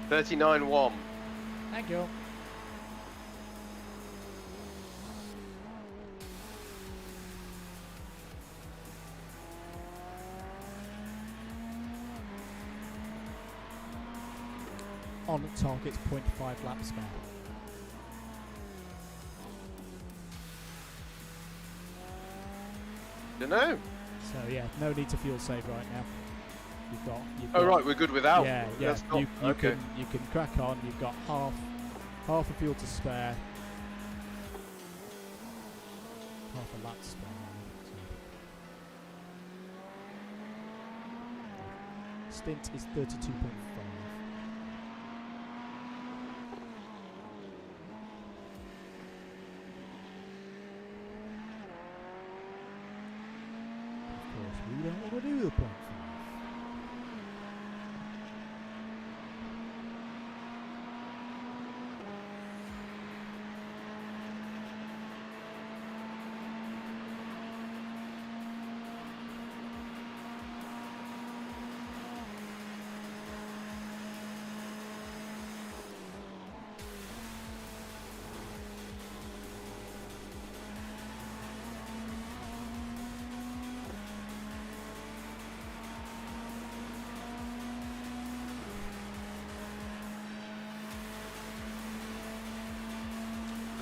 $39.1. Thank you. On target, 0.5 laps spare. Don't know. So yeah, no need to fuel save right now. You've got. Oh right, we're good without. Yeah, yeah. That's not, You okay. can crack on. You've got half a fuel to spare. Half a lap to spare. So. Stint is 32.5. We don't want to do the 0.5.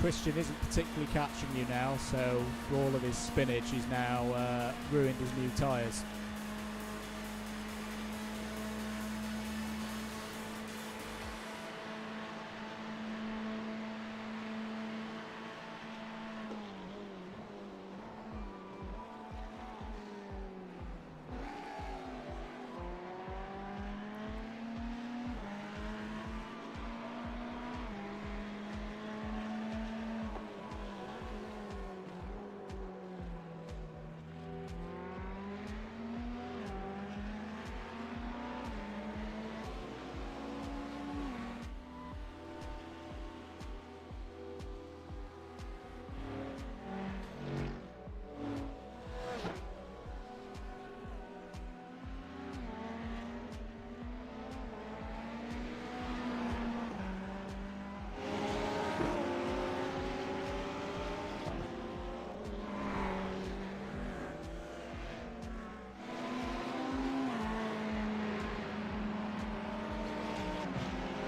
Christian isn't particularly catching you now, so for all of his spinach, he's now ruined his new tyres.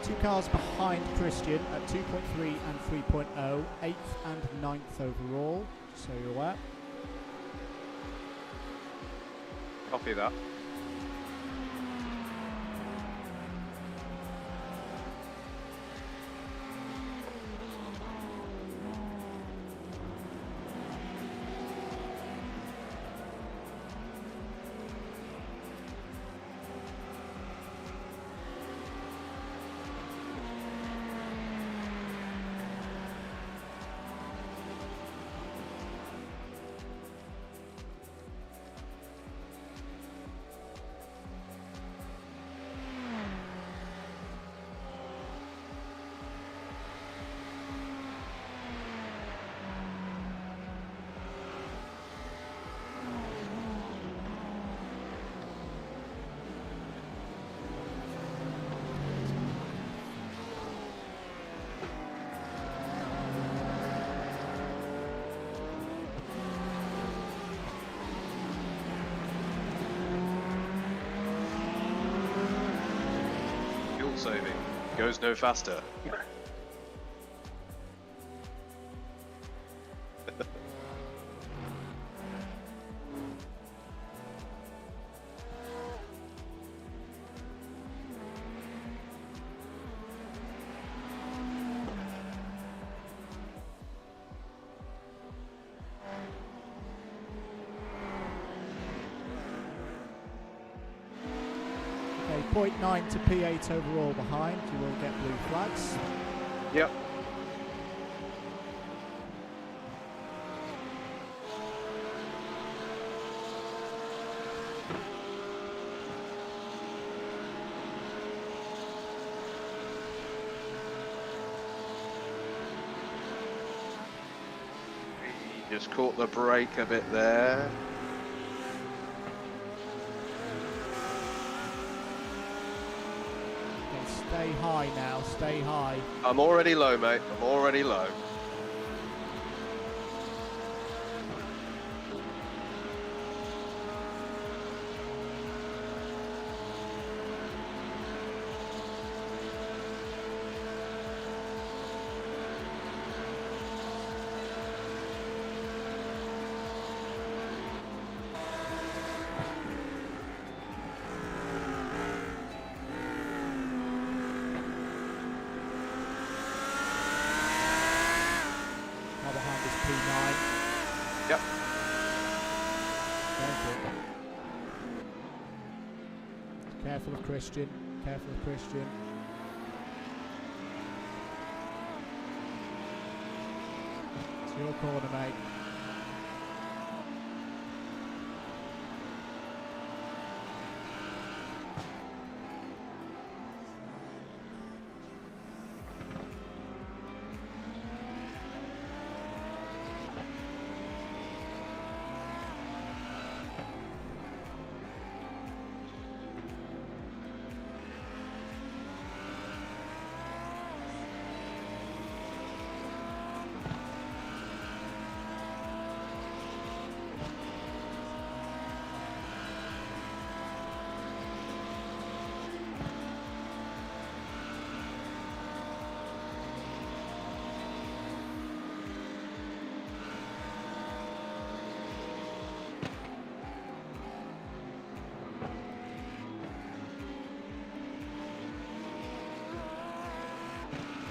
Two cars behind Christian at 2.3 and 3.0, 8th and 9th overall, so you're aware. Copy that. Saving goes no faster. Okay, 0.9 to P8 overall behind. You will get blue flags. Yep. just caught the brake a bit there. Okay, stay high now, stay high. I'm already low, mate. I'm already low. Yep. Careful of Christian. Careful of Christian. It's your corner, mate.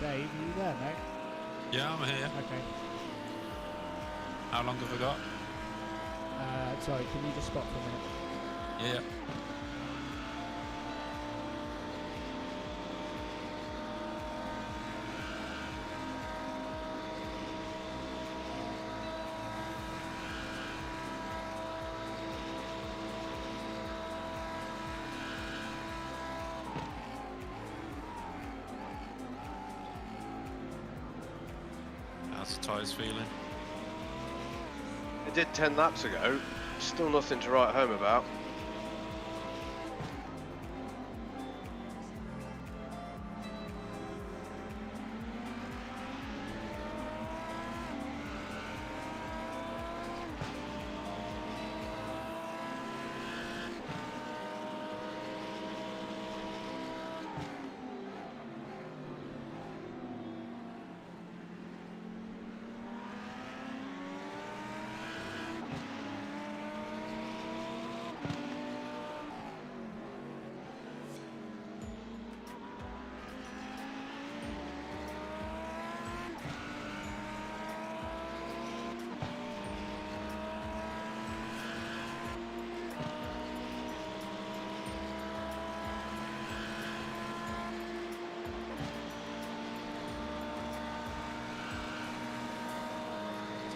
Dave, are you there, mate? Yeah, I'm here. Okay. How long have I got? Sorry, can you just stop for a minute? Yeah. How's the tyres feeling? It did 10 laps ago. Still nothing to write home about.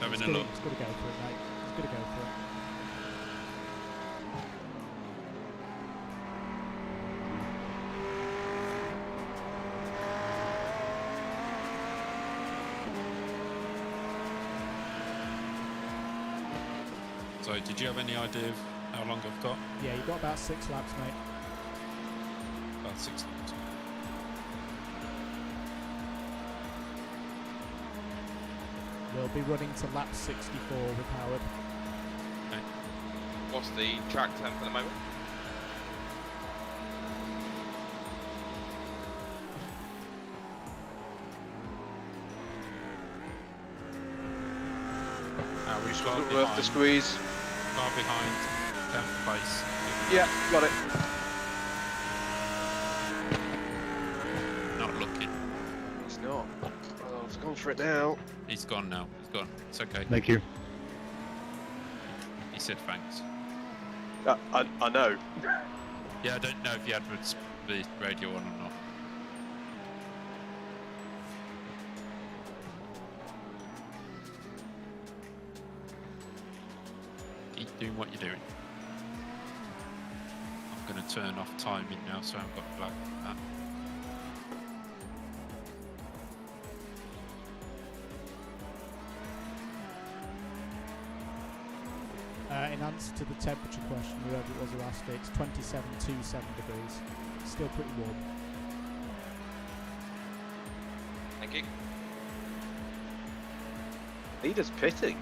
Having a It's look. got to go for it, mate. It's got to go for it. So, did you have any idea of how long I've got? Yeah, you've got about 6 laps, mate. About 6 laps. We'll be running to lap 64 with Howard. Okay. What's the track temp at the moment? We Wasn't start worth the behind. squeeze. Far behind 10th place. Yeah, got it. Not looking. It's not. Oh, it's gone for it now. He's gone now. He's gone. It's okay. Thank you. He said thanks. I know. Yeah, I don't know if he had the radio on or not. Keep doing what you're doing. I'm going to turn off timing now so I haven't got black that. in answer to the temperature question, whoever it was who asked it, it's 27.27 degrees. Still pretty warm. Thank you. Leader's pitting.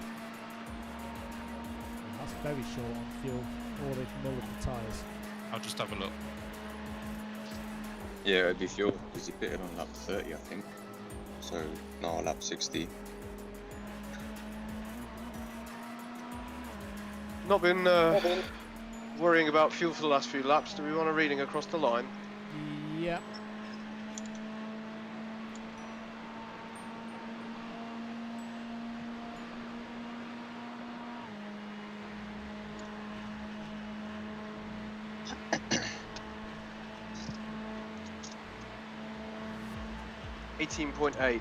That's very short on fuel, or they've mulled the tyres. I'll just have a look. Yeah, it'd be fuel because he pitted on lap 30, I think. So, no, lap 60. Not been worrying about fuel for the last few laps. Do we want a reading across the line? Yeah. $18.8.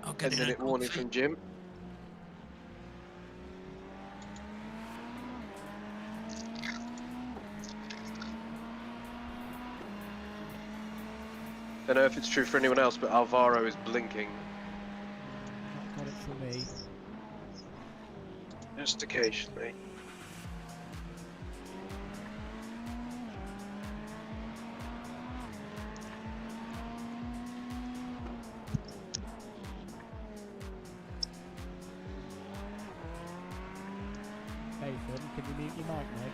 I'll get 10-minute warning from Jim. Don't know if it's true for anyone else, but Alvaro is blinking. Not got it for me. Just occasionally. Nathan, can you mute your mic, mate?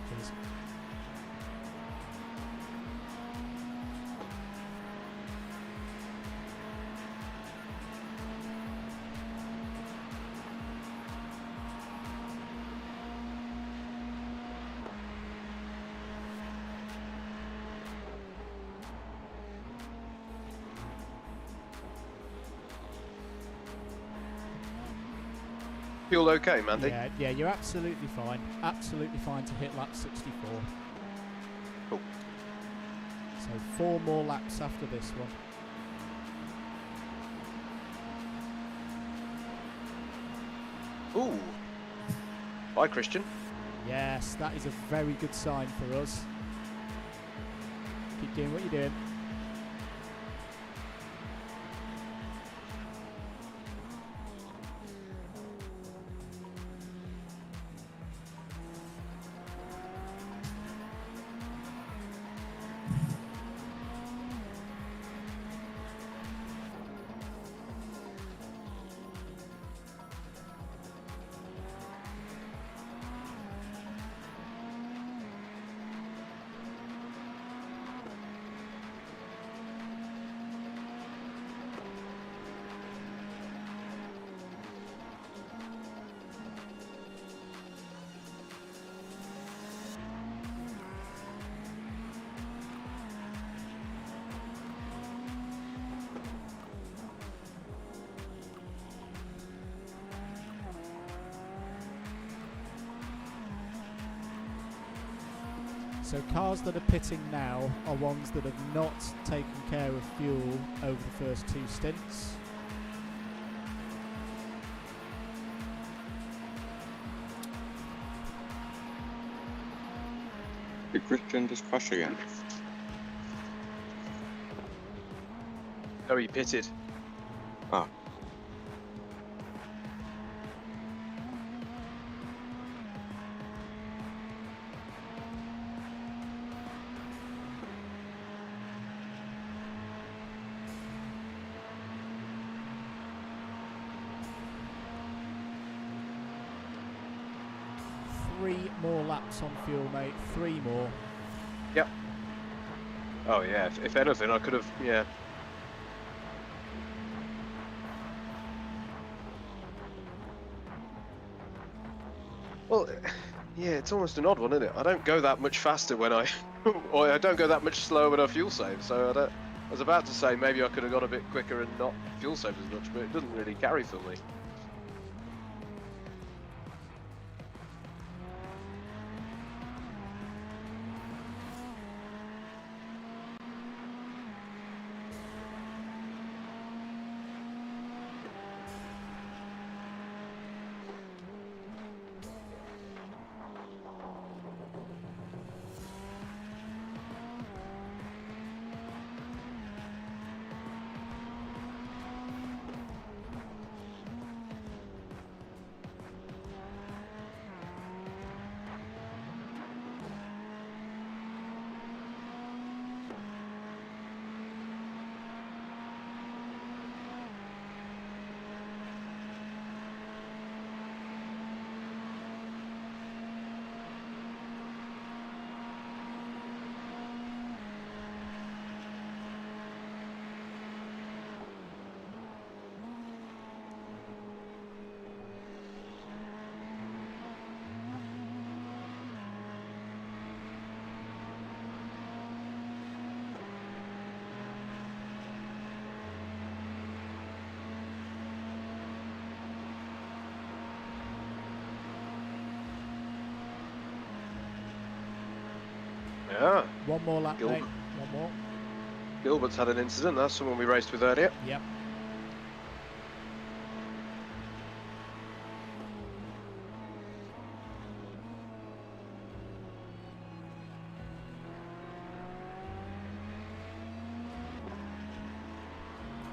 Cheers. Fuel okay, Mandy? Yeah, you're absolutely fine. Absolutely fine to hit lap 64. Cool. So 4 more laps after this one. Ooh. Bye, Christian. Yes, that is a very good sign for us. Keep doing what you're doing. So cars that are pitting now are ones that have not taken care of fuel over the first 2 stints. Did Christian just crash again? No, he pitted. Ah. Three more laps on fuel, mate. 3 more. Yep. Oh yeah, if anything, I could have, yeah. Well, yeah, it's almost an odd one, isn't it? I don't go that much faster when I, or I don't go that much slower when I fuel save. So I was about to say maybe I could have got a bit quicker and not fuel save as much, but it doesn't really carry for me. Yeah. One more lap, Gilbert. mate. One more. Gilbert's had an incident. That's someone we raced with earlier. Yep.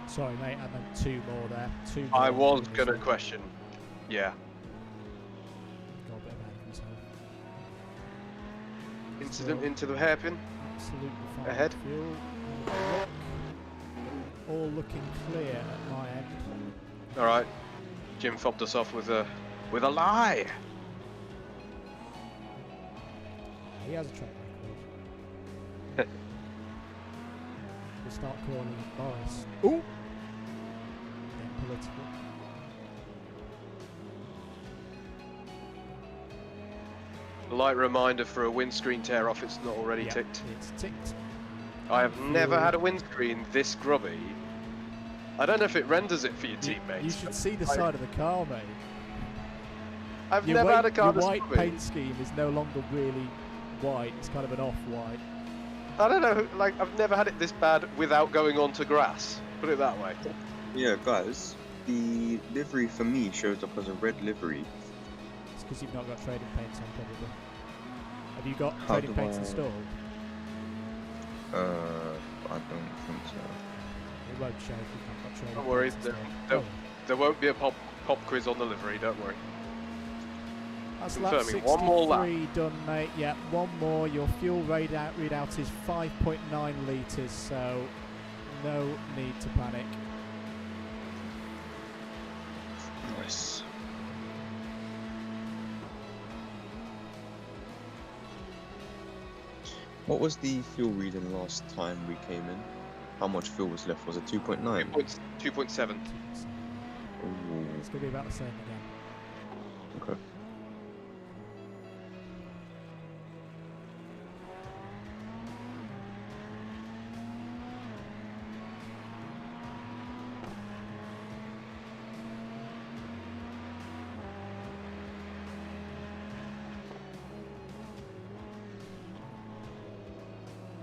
Sorry, mate. I meant 2 more there. 2 more. I was going to question. Yeah. Got a bit ahead of himself. Incident Still into the hairpin. absolutely fine. Ahead. Fuel. Look. All looking clear at my end. All right. Jim fobbed us off with a lie. He has a track record. We'll start calling him Boris. Ooh! Getting political. A light reminder for a windscreen tear off. It's not already Yeah, ticked. it's ticked. I have never had a windscreen this grubby. I don't know if it renders it for your teammates. You should see the side of the car, mate. I've never had a car your this white grubby. paint scheme is no longer really white. It's kind of an off-white. I don't know, like, I've never had it this bad without going onto grass. Put it that way. Yeah, guys, the livery for me shows up as a red livery. It's because you've not got trading paints on, probably. Have you got How trading do paints I- installed? I don't think so. It won't show if you've not got trading Don't worry, paints there, installed. there, Oh, there won't be a pop quiz on the livery, don't worry. that's lap confirming, 63 one more lap. done, mate. Yeah, one more. Your fuel readout is 5.9 litres, so no need to panic. Nice. What was the fuel reading last time we came in? How much fuel was left? Was it 2.9? 2.7. Ooh, It's going to be about the same again. okay.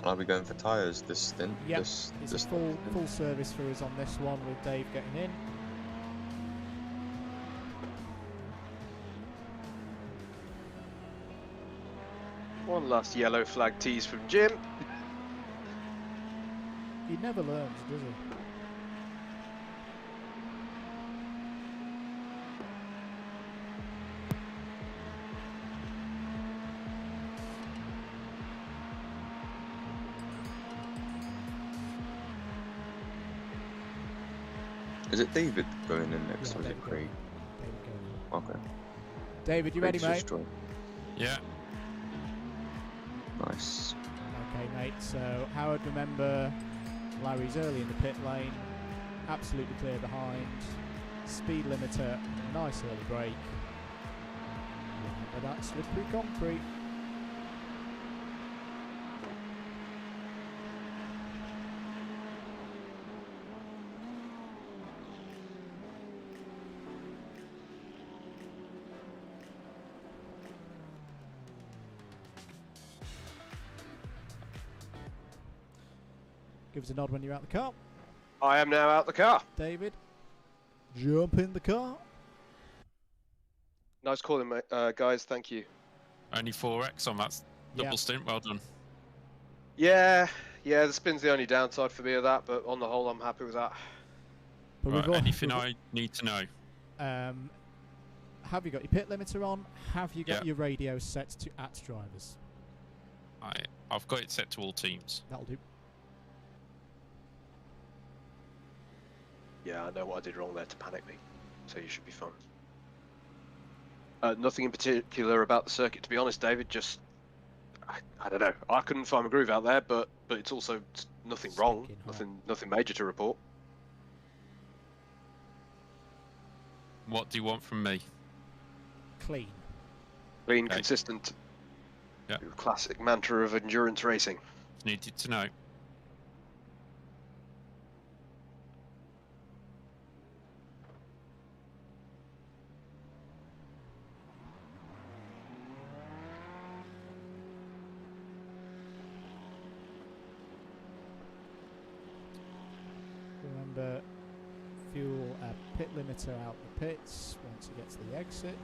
I'll be going for tyres this stint. Yep, This it's a stint. full service for us on this one with Dave getting in. One last yellow flag tease from Jim. He never learns, does he? Is it David going in next, Yeah, or is it David Craig? David, go. Okay. David, you ready, Craig's mate? just joined. Yeah. Nice. Okay, mate. So Howard, remember, Larry's early in the pit lane, absolutely clear behind. Speed limiter, nice early brake. Remember that slippery concrete. Give us a nod when you're out the car. I am now out the car. David, jump in the car. Nice calling, mate. Guys, thank you. Only 4x on that double Yeah. stint. Well done. Yeah, the spin's the only downside for me of that, but on the whole, I'm happy with that. But Right, we've al- anything we've- I need to know? have you got your pit limiter on? Have you got Yeah. your radio set to at drivers? I've got it set to all teams. That'll do. Yeah, I know what I did wrong there to panic me, so you should be fine. Nothing in particular about the circuit, to be honest, David. Just, I don't know. I couldn't find my groove out there, but it's also nothing wrong. Stinking hot. Nothing major to report. What do you want from me? Clean. Clean, Okay. consistent. Yeah. Classic mantra of endurance racing. Needed to know. pit limiter out the pits once he gets to the exit.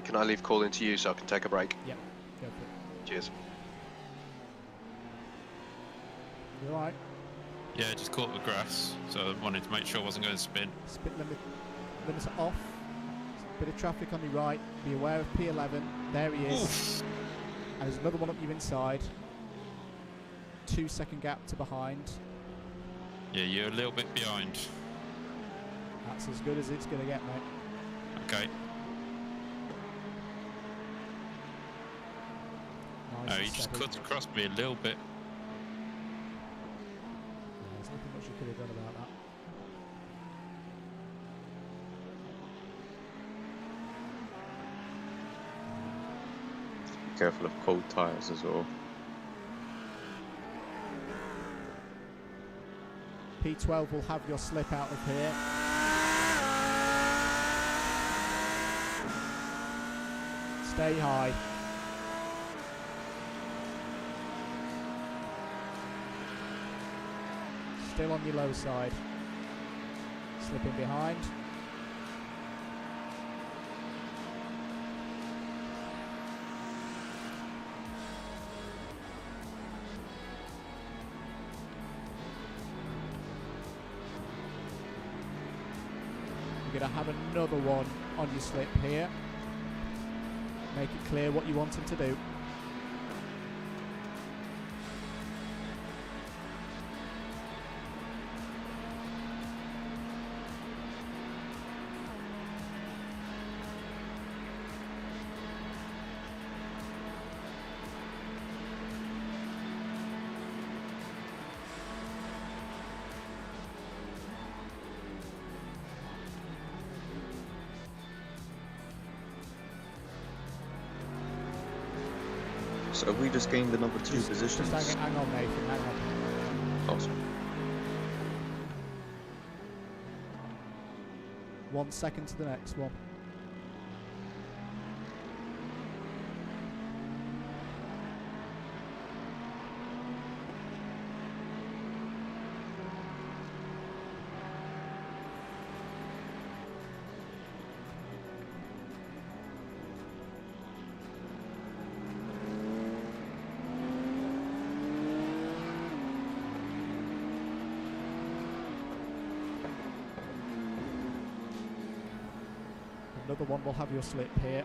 Can I leave calling to you so I can take a break? Yep, go for it. Cheers. You alright? Yeah, just caught the grass, so I wanted to make sure I wasn't going to spin. Spit limiter off. Bit of traffic on your right. Be aware of P11. There he is. Oof. And there's another one up you inside. 2-second gap to behind. Yeah, you're a little bit behind. That's as good as it's going to get, mate. Okay. Nice Oh, and you just steady. cut across me a little bit. Yeah, there's nothing much you could have done about that. Be careful of cold tyres as well. P12 will have your slip out of here. Stay high. Still on your low side. Slipping behind. You're going to have another one on your slip here. Make it clear what you want him to do. So have we just gained another two Just positions? hang on, Nathan, hang on. Awesome. 1 second to the next one. Another one will have your slip here.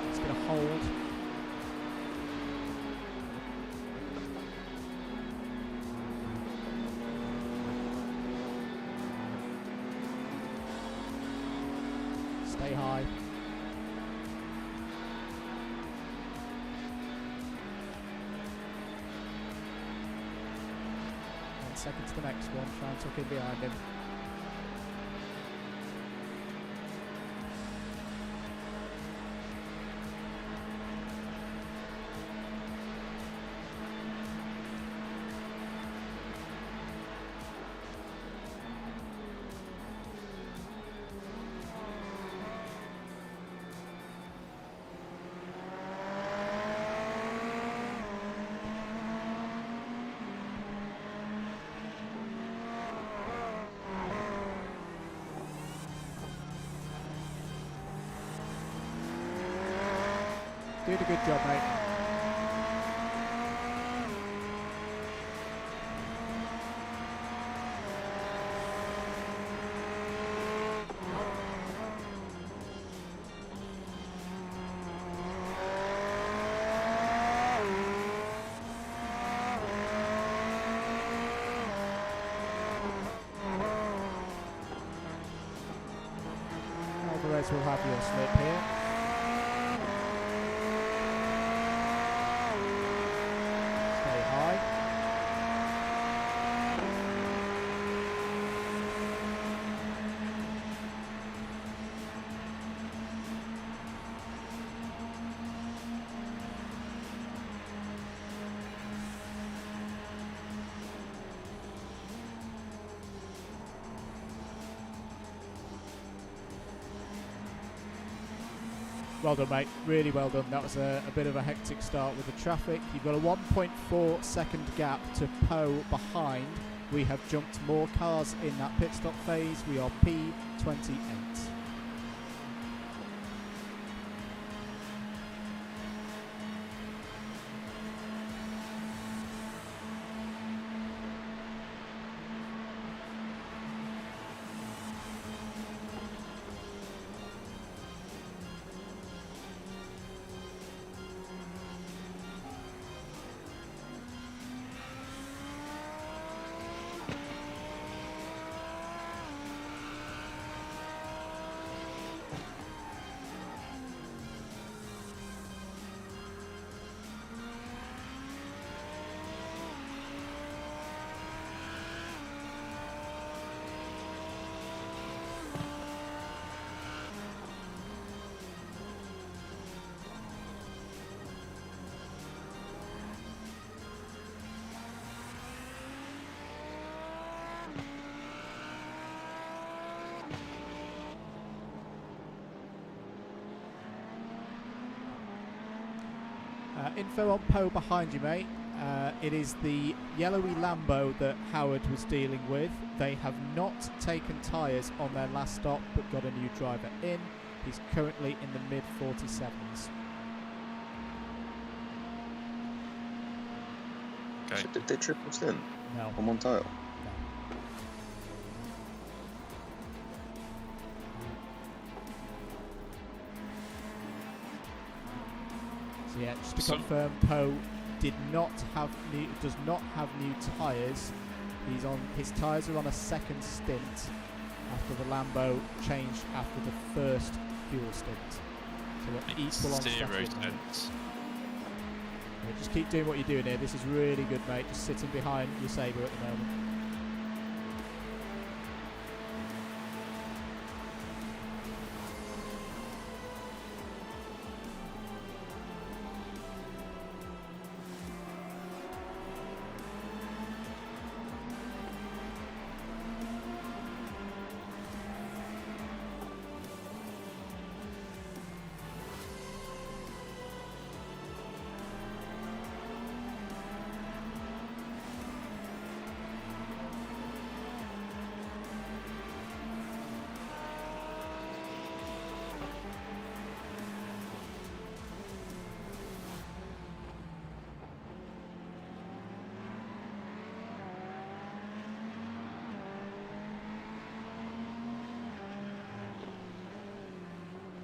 It's going to hold. Stay high. One second to the next one. Try and tuck in behind him. Did a good job, mate. Alvarez will have your slip here. Stay high. Well done, mate. Really well done. That was a bit of a hectic start with the traffic. You've got a 1.4 second gap to Poe behind. We have jumped more cars in that pit stop phase. We are P28. Info on Poe behind you, mate. It is the yellowy Lambo that Howard was dealing with. They have not taken tyres on their last stop, but got a new driver in. He's currently in the mid-47s. Okay. So did they triple stint No. on one tile? So yeah, just to So- confirm, Poe does not have new tyres. His tyres are on a second stint after the Lambo changed after the first fuel stint. So we're equal on Zero second. cents. Yeah, just keep doing what you're doing here. This is really good, mate. Just sitting behind your Sabre at the moment.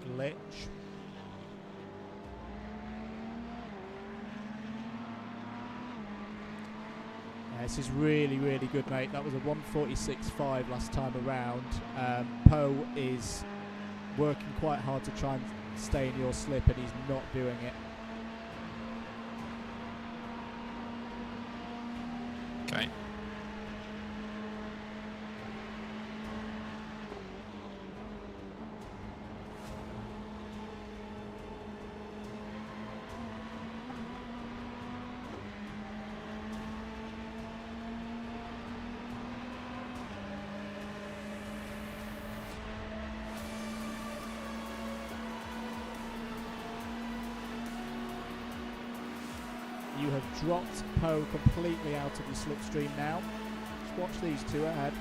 Glitch. This is really, really good, mate. That was a 146.5 last time around. Poe is working quite hard to try and stay in your slip, and he's not doing it. Okay. You have dropped Poe completely out of your slipstream now. Just watch these two ahead.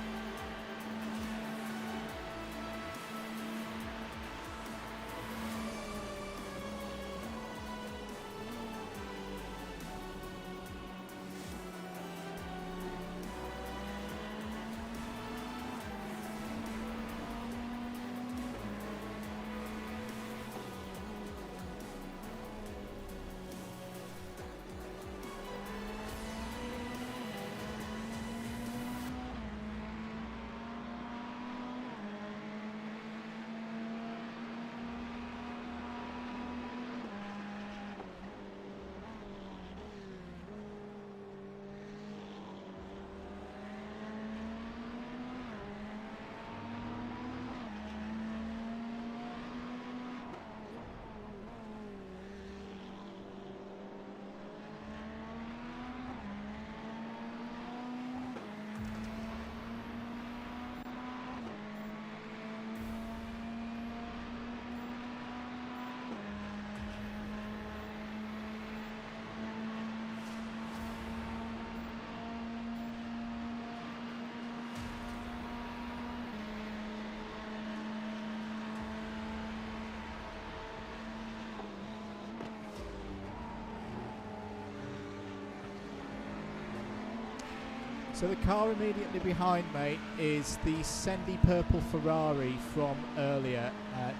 So the car immediately behind me is the sandy purple Ferrari from earlier.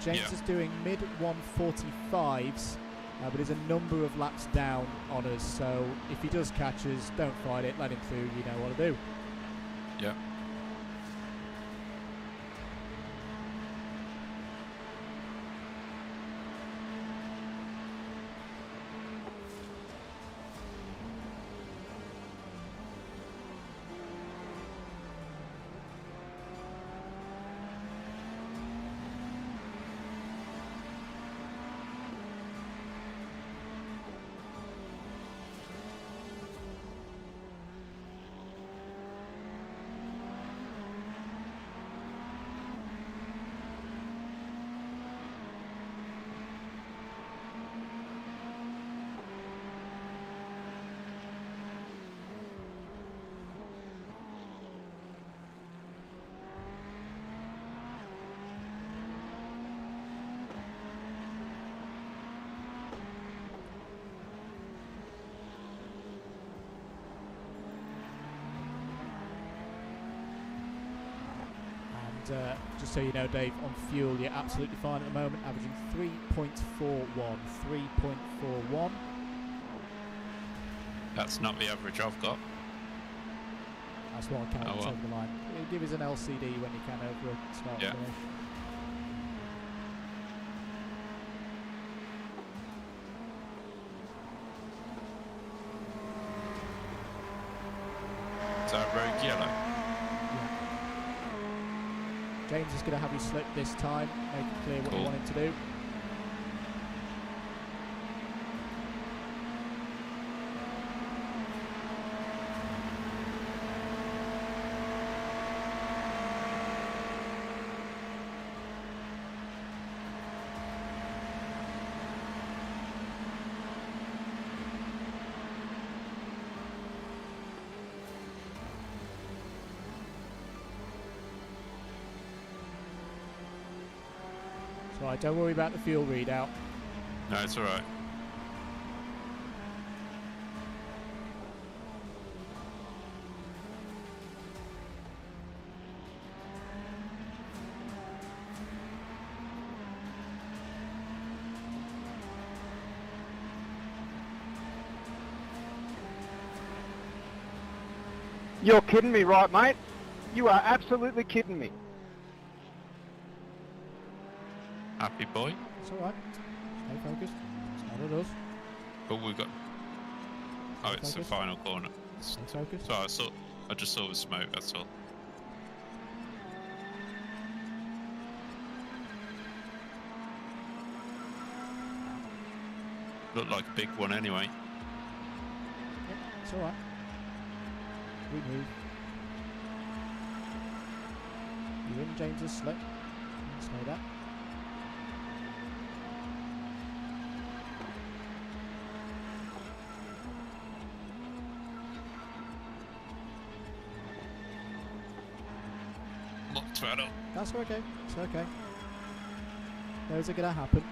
James is doing mid 145s, but is a number of laps down on us. So if he does catch us, don't fight it, let him through. You know what to do. Yeah. Just so you know, Dave, on fuel you're absolutely fine at the moment, averaging 3.41. 3.41. That's not the average I've got. That's what I count Oh, well. over the line. It'll give us an LCD when you can over a start Yeah. finish. Is that rogue yellow? James is going to have you slip this time, make it clear what you Cool. want him to do. Right, don't worry about the fuel readout. No, it's alright. You're kidding me, right, mate? You are absolutely kidding me. Happy boy. It's alright. Stay focused. It's not at us. But we've got... Oh, it's the Focus. final corner. Stay focused. So I just saw the smoke, that's all. Looked like a big one anyway. Yep, it's alright. We move. You're in James's slip. Stay that. Locked that up. That's okay. It's okay. Those are going to happen.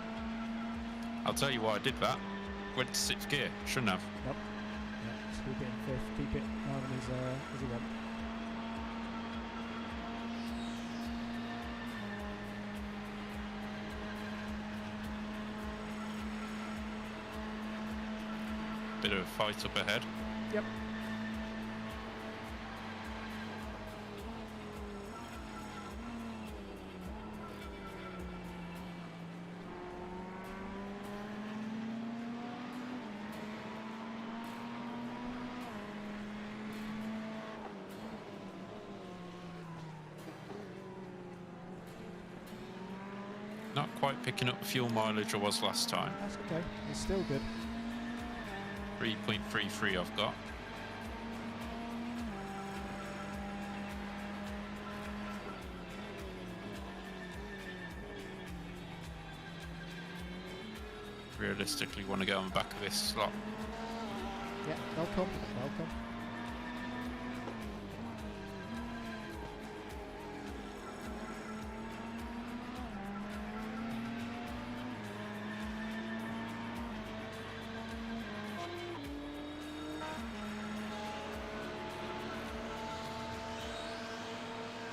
I'll tell you why I did that. Went to 6th gear. Shouldn't have. Nope. Yeah, just keep it in fifth. Keep it on as you want. Bit of a fight up ahead. Yep. Not quite picking up the fuel mileage I was last time. That's okay. It's still good. 3.33 I've got. Realistically want to go on the back of this slot. Yeah, they'll come. They'll come.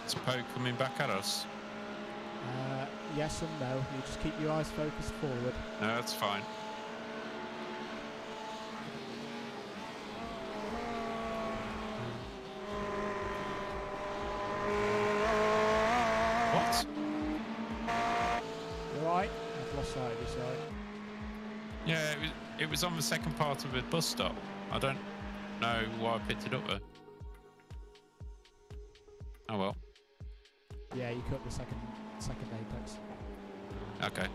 Is Poe coming back at us? Yes and no. You just keep your eyes focused forward. No, that's fine. What? You alright? I've lost sight of your side. Yeah, it was on the second part of a bus stop. I don't know why I picked it up there. Oh well. Yeah, you cut the second apex Okay.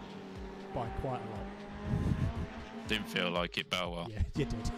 by quite a lot. Didn't feel like it, but well. Yeah, you did.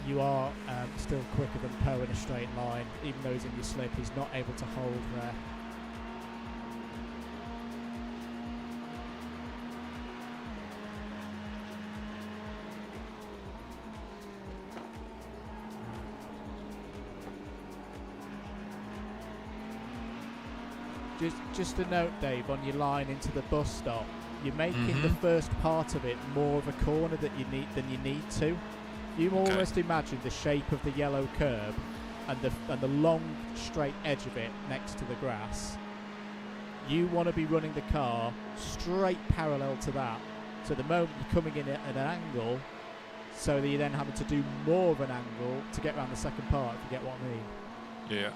You are still quicker than Poe in a straight line. Even though he's in your slip, he's not able to hold there. Just a note, Dave, on your line into the bus stop, you're making the first part of it more of a corner than you need to. You almost imagine the shape of the yellow curb and the long straight edge of it next to the grass. You want to be running the car straight parallel to that. So the moment you're coming in at an angle, so that you're then having to do more of an angle to get around the second part, if you get what I mean. Yeah.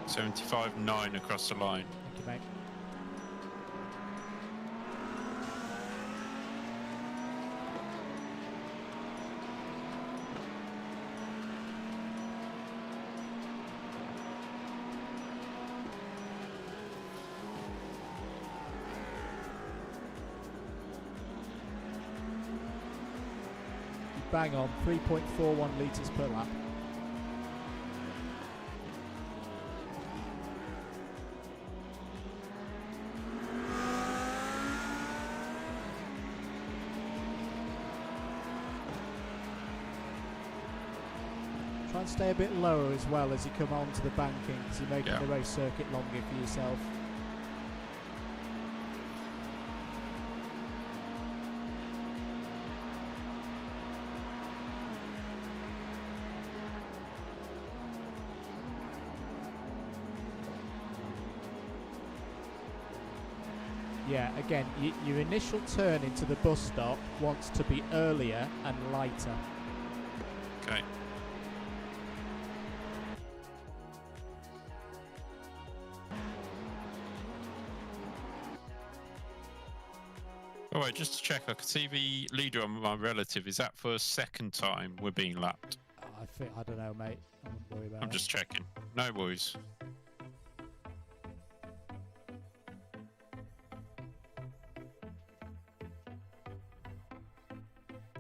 .75.9 across the line. Thank you, mate. Bang on, 3.41 litres per lap. Try and stay a bit lower as well as you come onto the banking, because you're making the race circuit longer for yourself. Yeah, again, your initial turn into the bus stop wants to be earlier and lighter. Okay. All right, just to check, I can see the leader on my relative. Is that for a second time we're being lapped? I don't know, mate. I wouldn't worry about it. I'm just checking. No worries.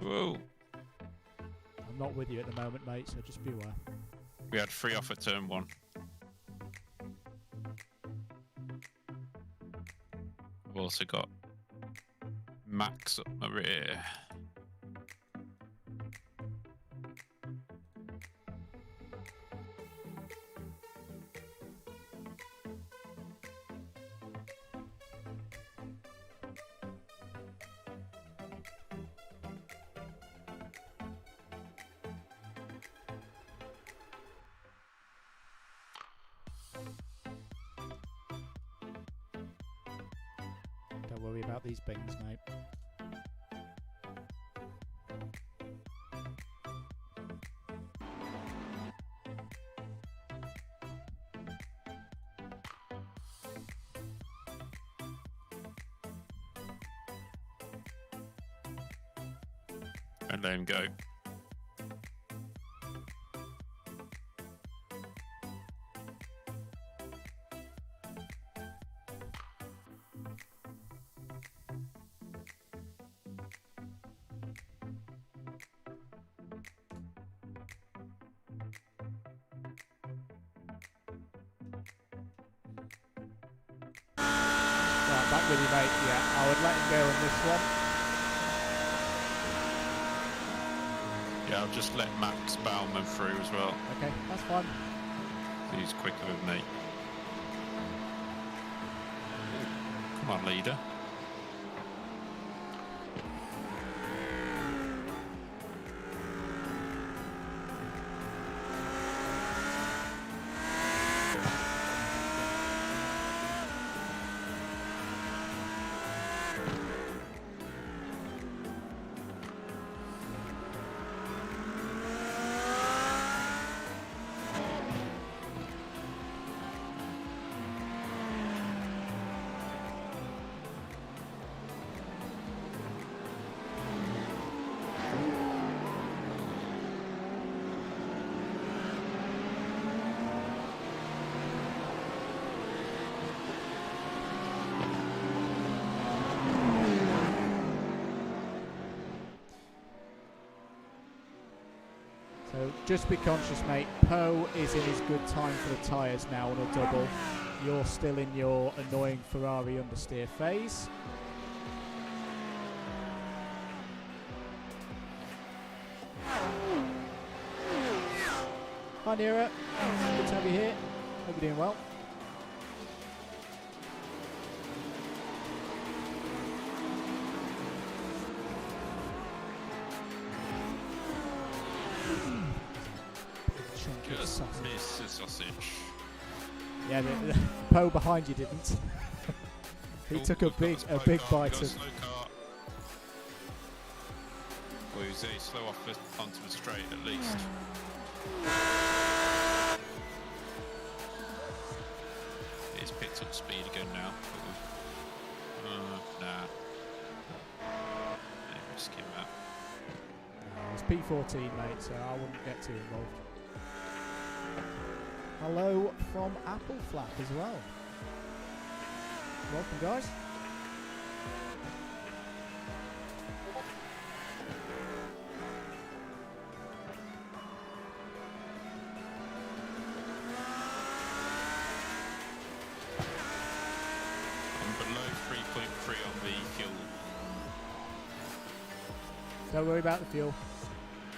Whoa. I'm not with you at the moment, mate, so just be aware. We had 3 off at turn 1. I've also got Max up my rear. worry about these bings, mate. And let him go. Right, back with you, mate. Yeah, I would let him go on this one. Yeah, I'll just let Max Baumann through as well. Okay, that's fine. He's quicker than me. Come on, leader. So just be conscious, mate. Poe is in his good time for the tyres now on a double. You're still in your annoying Ferrari understeer phase. Hi, Nira. Good to have you here. Hope you're doing well. Just miss the sausage. Yeah, the Poe behind you didn't. He took a big bite of. Slow car. Well, he's slow off onto the straight at least. He's picked up speed again now. Nah. Yeah, just give him that. It's P14, mate, so I wouldn't get too involved. Hello from Apple Flap as well. Welcome, guys. I'm below 3.3 on the fuel. Don't worry about the fuel.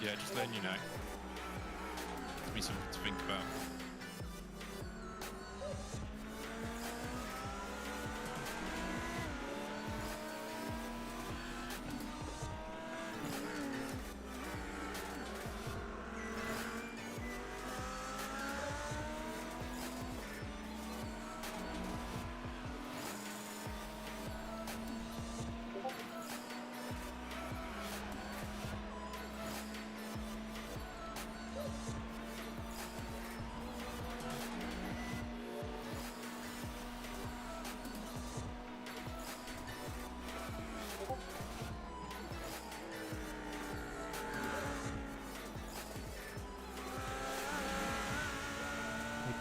Yeah, just letting you know. Give me something to think about.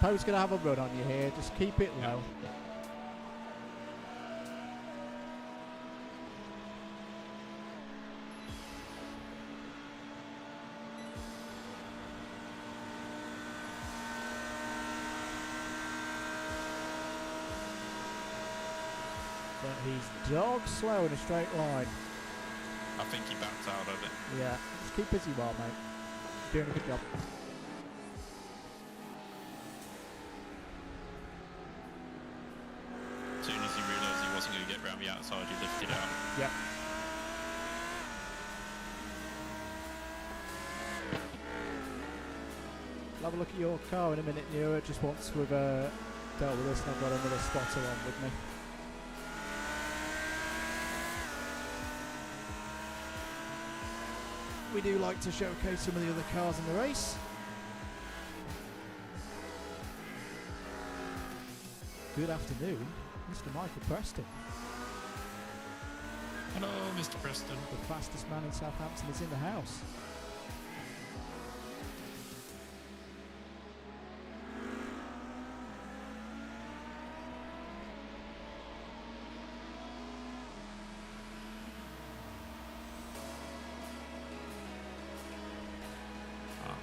Poe's going to have a run on you here. Just keep it low. But he's dog slow in a straight line. I think he backed out of it. Yeah, just keep busy while, mate. You're doing a good job. As soon as he realised he wasn't going to get round the outside, he lifted out. Yep. I'll have a look at your car in a minute, Nero. Just once we've dealt with this and I've got another spotter on with me. we do like to showcase some of the other cars in the race. Good afternoon, Mr. Michael Preston. Hello, Mr. Preston. The fastest man in Southampton is in the house.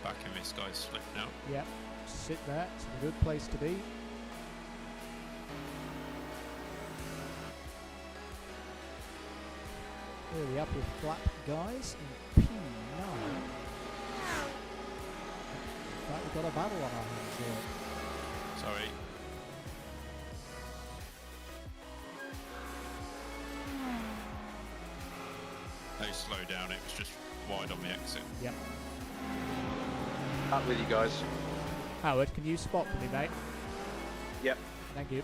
Back in this guy's slip now. Yep, sit there. It's a good place to be. Here the upper flap guys in P9. In fact, we've got a battle on our hands here. Sorry. No slow down, it was just wide on the exit. Yep. Back with you guys. Howard, can you spot for me, mate? Yep. Thank you.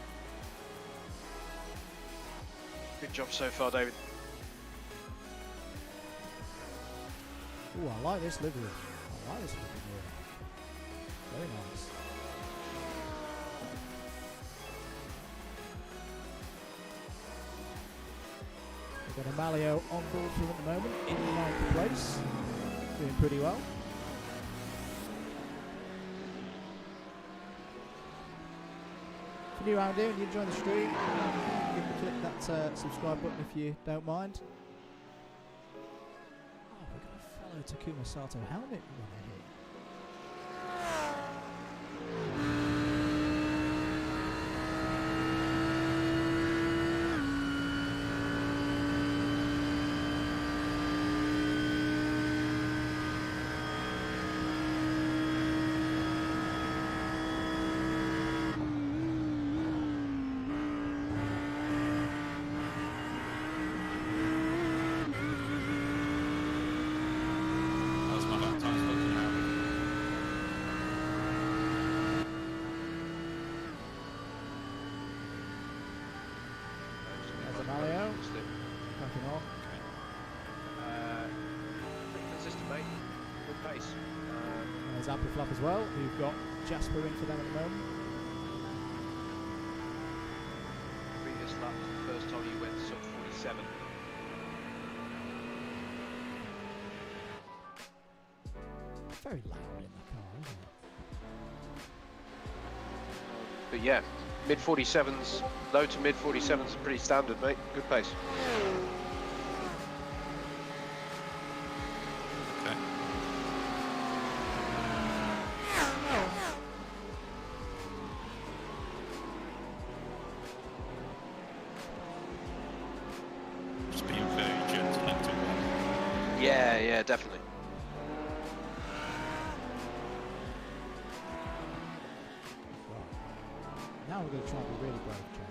Good job so far, David. Ooh, I like this livery. I like this livery here. Very nice. We've got a Malio on board for him at the moment, in ninth place. Doing pretty well. If you're new around here and you enjoy the stream, click that subscribe button if you don't mind. Oh, we've got a fellow Takuma Sato helmet runner here. Flap as well, who've got Jasper in for them at the moment. Previous lap, first time you went sub 47. Very loud in the car, isn't it? But yeah, mid 47s, low to mid 47s are pretty standard, mate. Good pace. Yeah, definitely. Right. Now we're going to try and be really brave, Jack.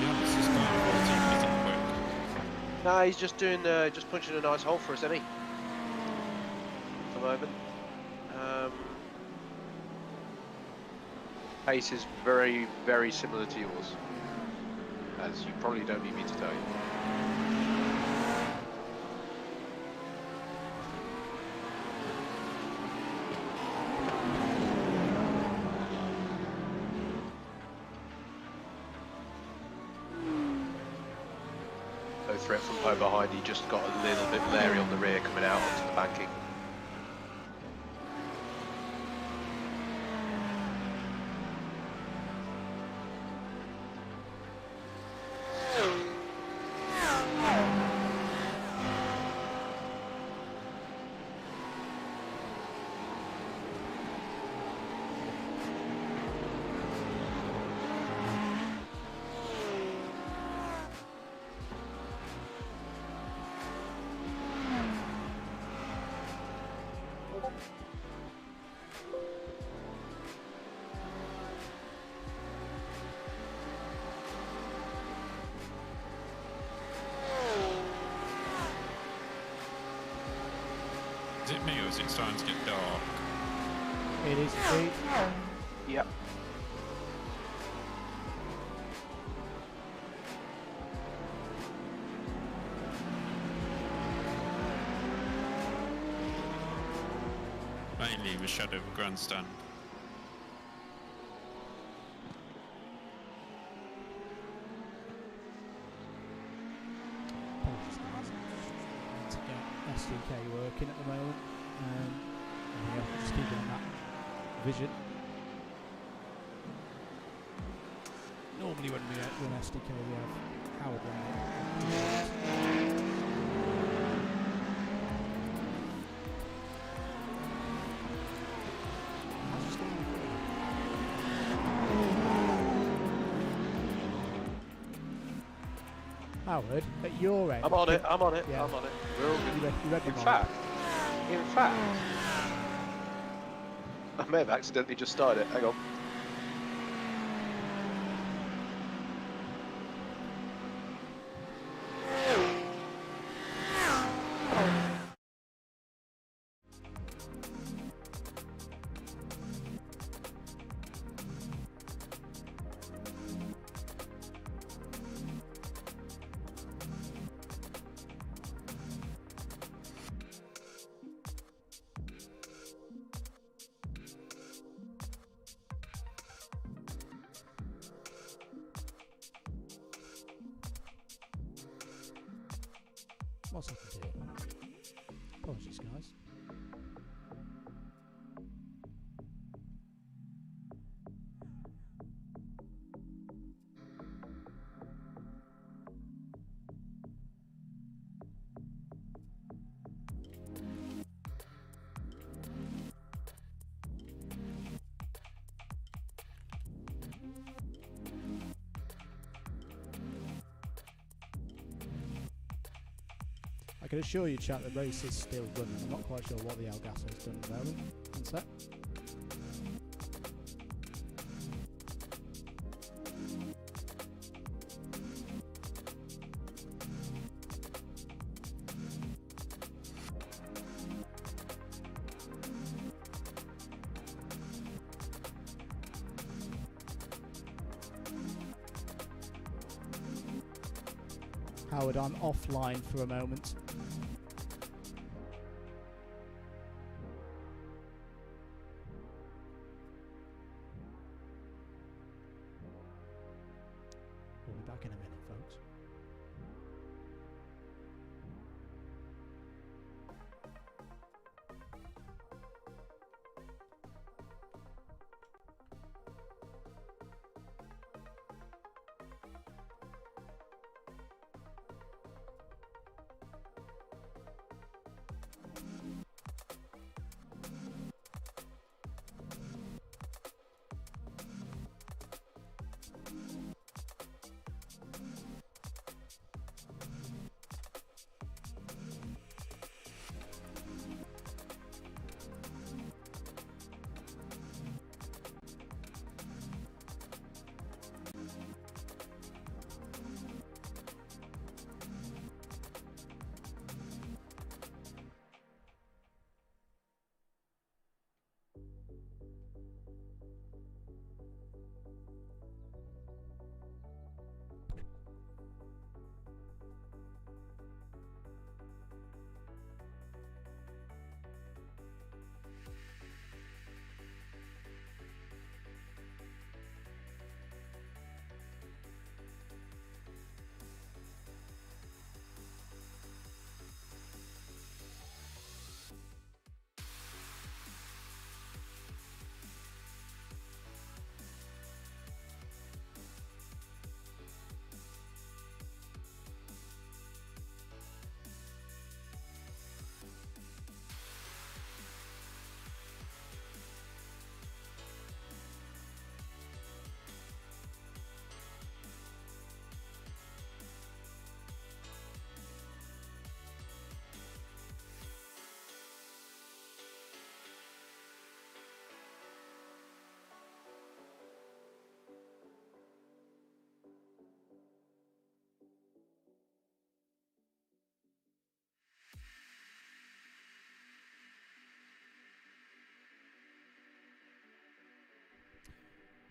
Yeah, this is kind of Nah, he's just doing, just punching a nice hole for us, isn't he? For the moment. Pace is very, very similar to yours, as you probably don't need me to tell you. Threat from Poe behind, he just got a little bit leery on the rear coming out onto the banking. Is it me or is it starting to get dark? It is indeed. Yep. shadow of a grandstand. Apologies, guys. I'm just trying to get SDK working at the moment. Yeah, just keeping on that vision. Normally when we run SDK we have Howard running it. Howard, at your end. I'm on it. I'm on it. Yeah. I'm on it. We're all good. You read In the fact, I may have accidentally just started it. Hang on. What's happened here? Apologies, guys. I can assure you, chat, the race is still running. I'm not quite sure what the Algasso's done at the moment. One sec. Howard, I'm offline for a moment. We'll be back in a minute, folks.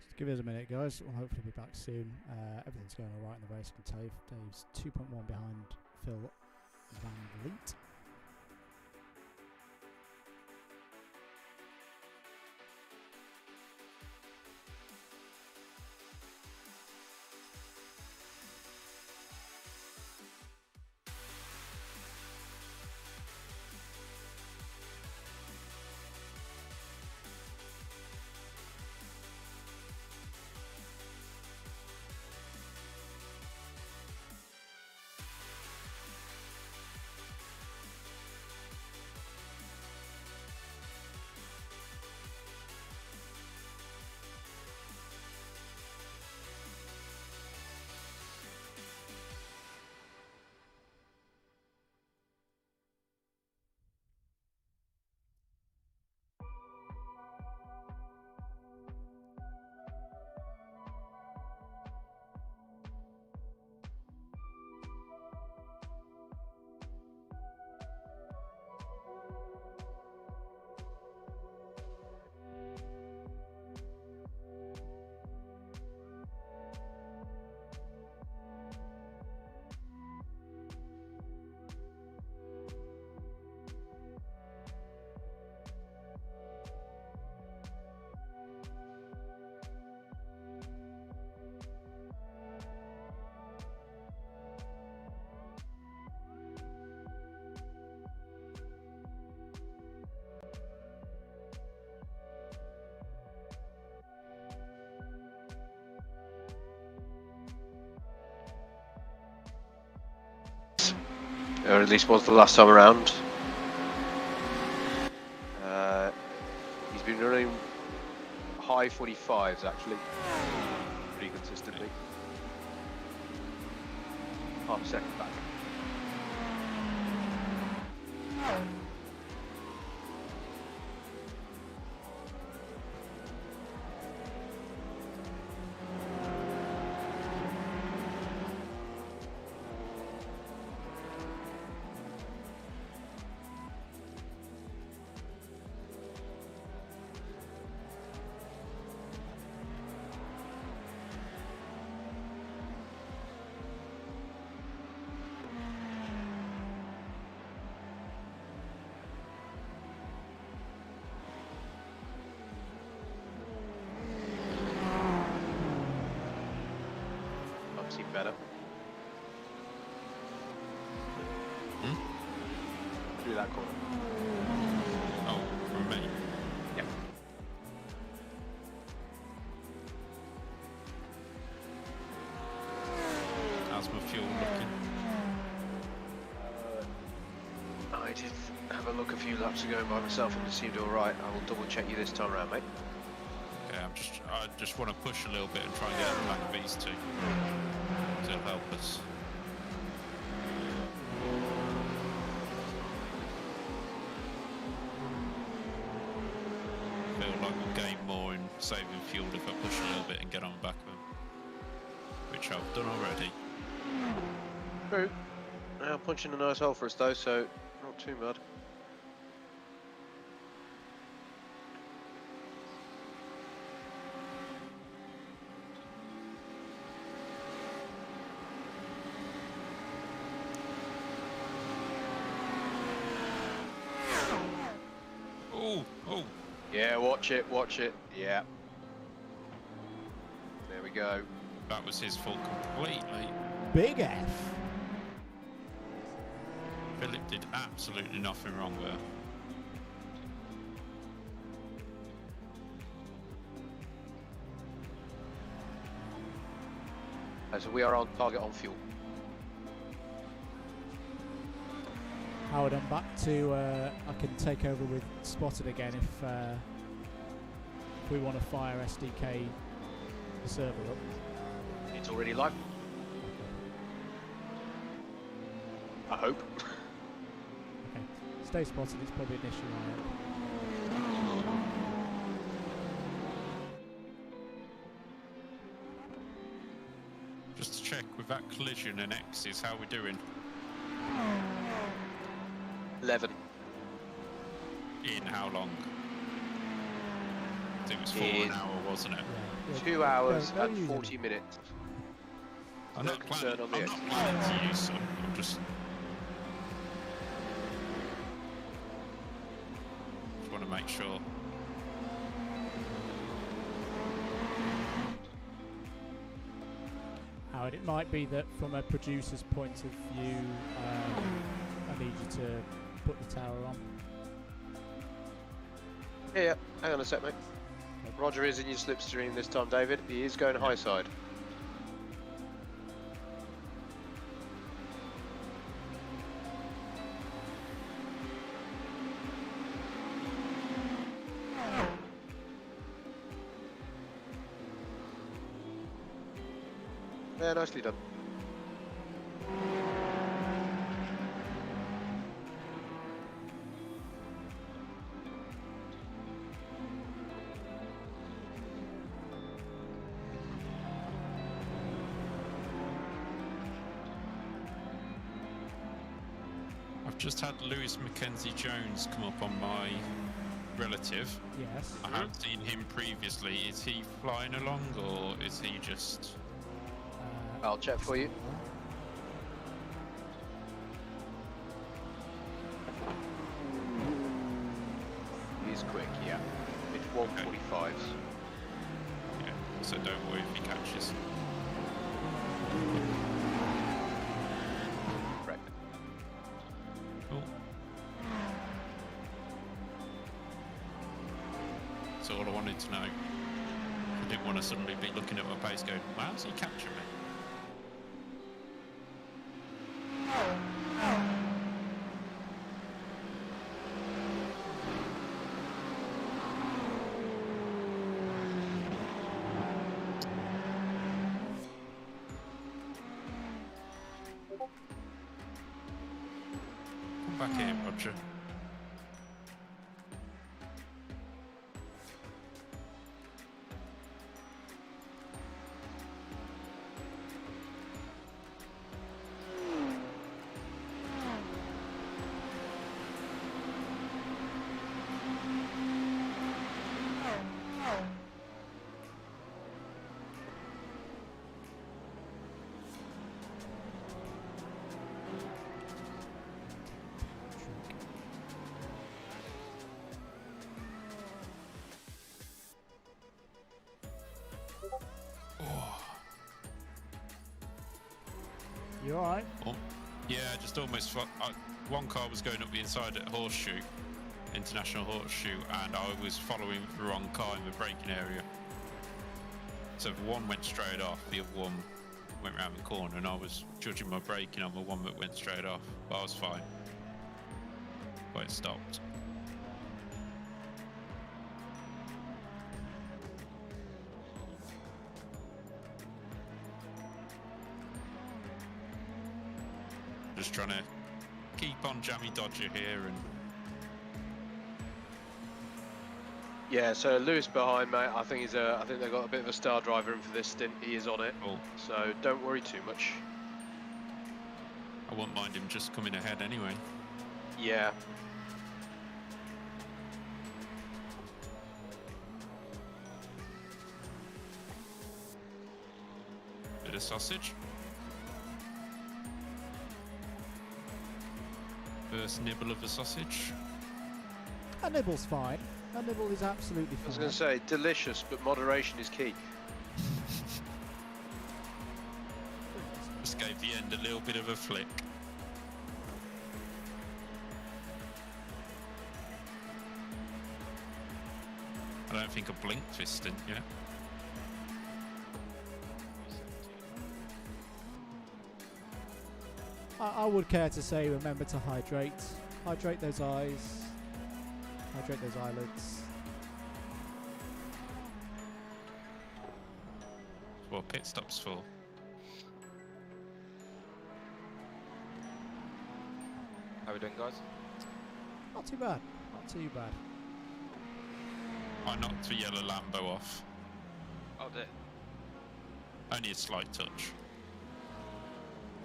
Just give us a minute, guys. We'll hopefully be back soon. Everything's going alright in the race, I can tell you. Dave's 2.1 behind Phil Van Vliet. or at least was the last time around. He's been running high 45s actually, pretty consistently. Half a second back. Seem better. Through that corner. Oh, from me? Yep. How's my fuel looking? I did have a look a few laps ago by myself and it seemed alright. I will double check you this time around, mate. Okay, I just want to push a little bit and try and get the back of these two to help us. I feel like we'll gain more in saving fuel if I push a little bit and get on the back of them, which I've done already. True. Now punching a nice hole for us though, so not too bad. Oh! Yeah, watch it, yeah. There we go. That was his fault completely. Big F. Philip did absolutely nothing wrong there. So we are on target on fuel. Howard, I'm back to, I can take over with Spotted again if we want to fire SDK the server up. It's already live. I hope. Okay, stay Spotted, it's probably an issue I have. Just to check, with that collision and X's, how are we doing? 11. In how long? I think it was 4 an hour, wasn't it? Yeah, 2 hours don't and use 40 minutes. I'm No not concern planning, on the I'm X's. not planning to use them. I'm just want to make sure. Howard, it might be that from a producer's point of view, I need you to put the tower on. Yeah, hang on a sec, mate. Roger is in your slipstream this time, David. He is going high side. Yeah, nicely done. I've just had Lewis Mackenzie Jones come up on my relative. Yes. I haven't seen him previously. Is he flying along or is he just... I'll check for you. He's quick, yeah. It's 145s. Yeah, so don't worry if he catches. Correct. Cool. That's all I wanted to know. I didn't want to suddenly be looking at my pace going, how's he catching me? back here, Roger. You alright? Oh, yeah, just almost. One car was going up the inside at Horseshoe, International Horseshoe, and I was following the wrong car in the braking area. So the one went straight off, the other one went round the corner, and I was judging my braking on the one that went straight off, but I was fine. But it stopped. Just trying to keep on Jammy Dodger here, and Yeah, so Lewis behind, mate. I think I think they've got a bit of a star driver in for this stint. He is on it, so don't worry too much. I wouldn't mind him just coming ahead anyway. Yeah. Bit of sausage. First nibble of the sausage. A nibble's fine. A nibble is absolutely fine. I was going to say delicious, but moderation is key. Just gave the end a little bit of a flick. I don't think I blinked this stint yet. I would care to say, remember to hydrate. Hydrate those eyes. Hydrate those eyelids. Well, pit stop's full. How we doing, guys? Not too bad. Not too bad. I knocked the yellow Lambo off. Oh dear. Only a slight touch.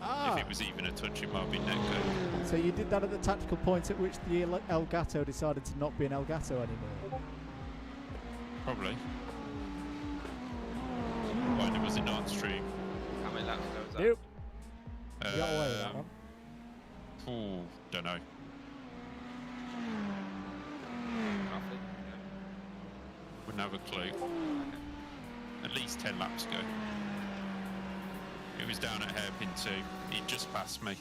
Ah! If it was even a touch, it might have been netcode. So you did that at the tactical point at which the Elgato decided to not be an Elgato anymore? Probably. Why there was a non-stream. How many laps ago was that? Nope. You got away with that one. Ooh, don't know. Roughly? Wouldn't have a clue. At least 10 laps ago. It was down at hairpin 2. He just passed me.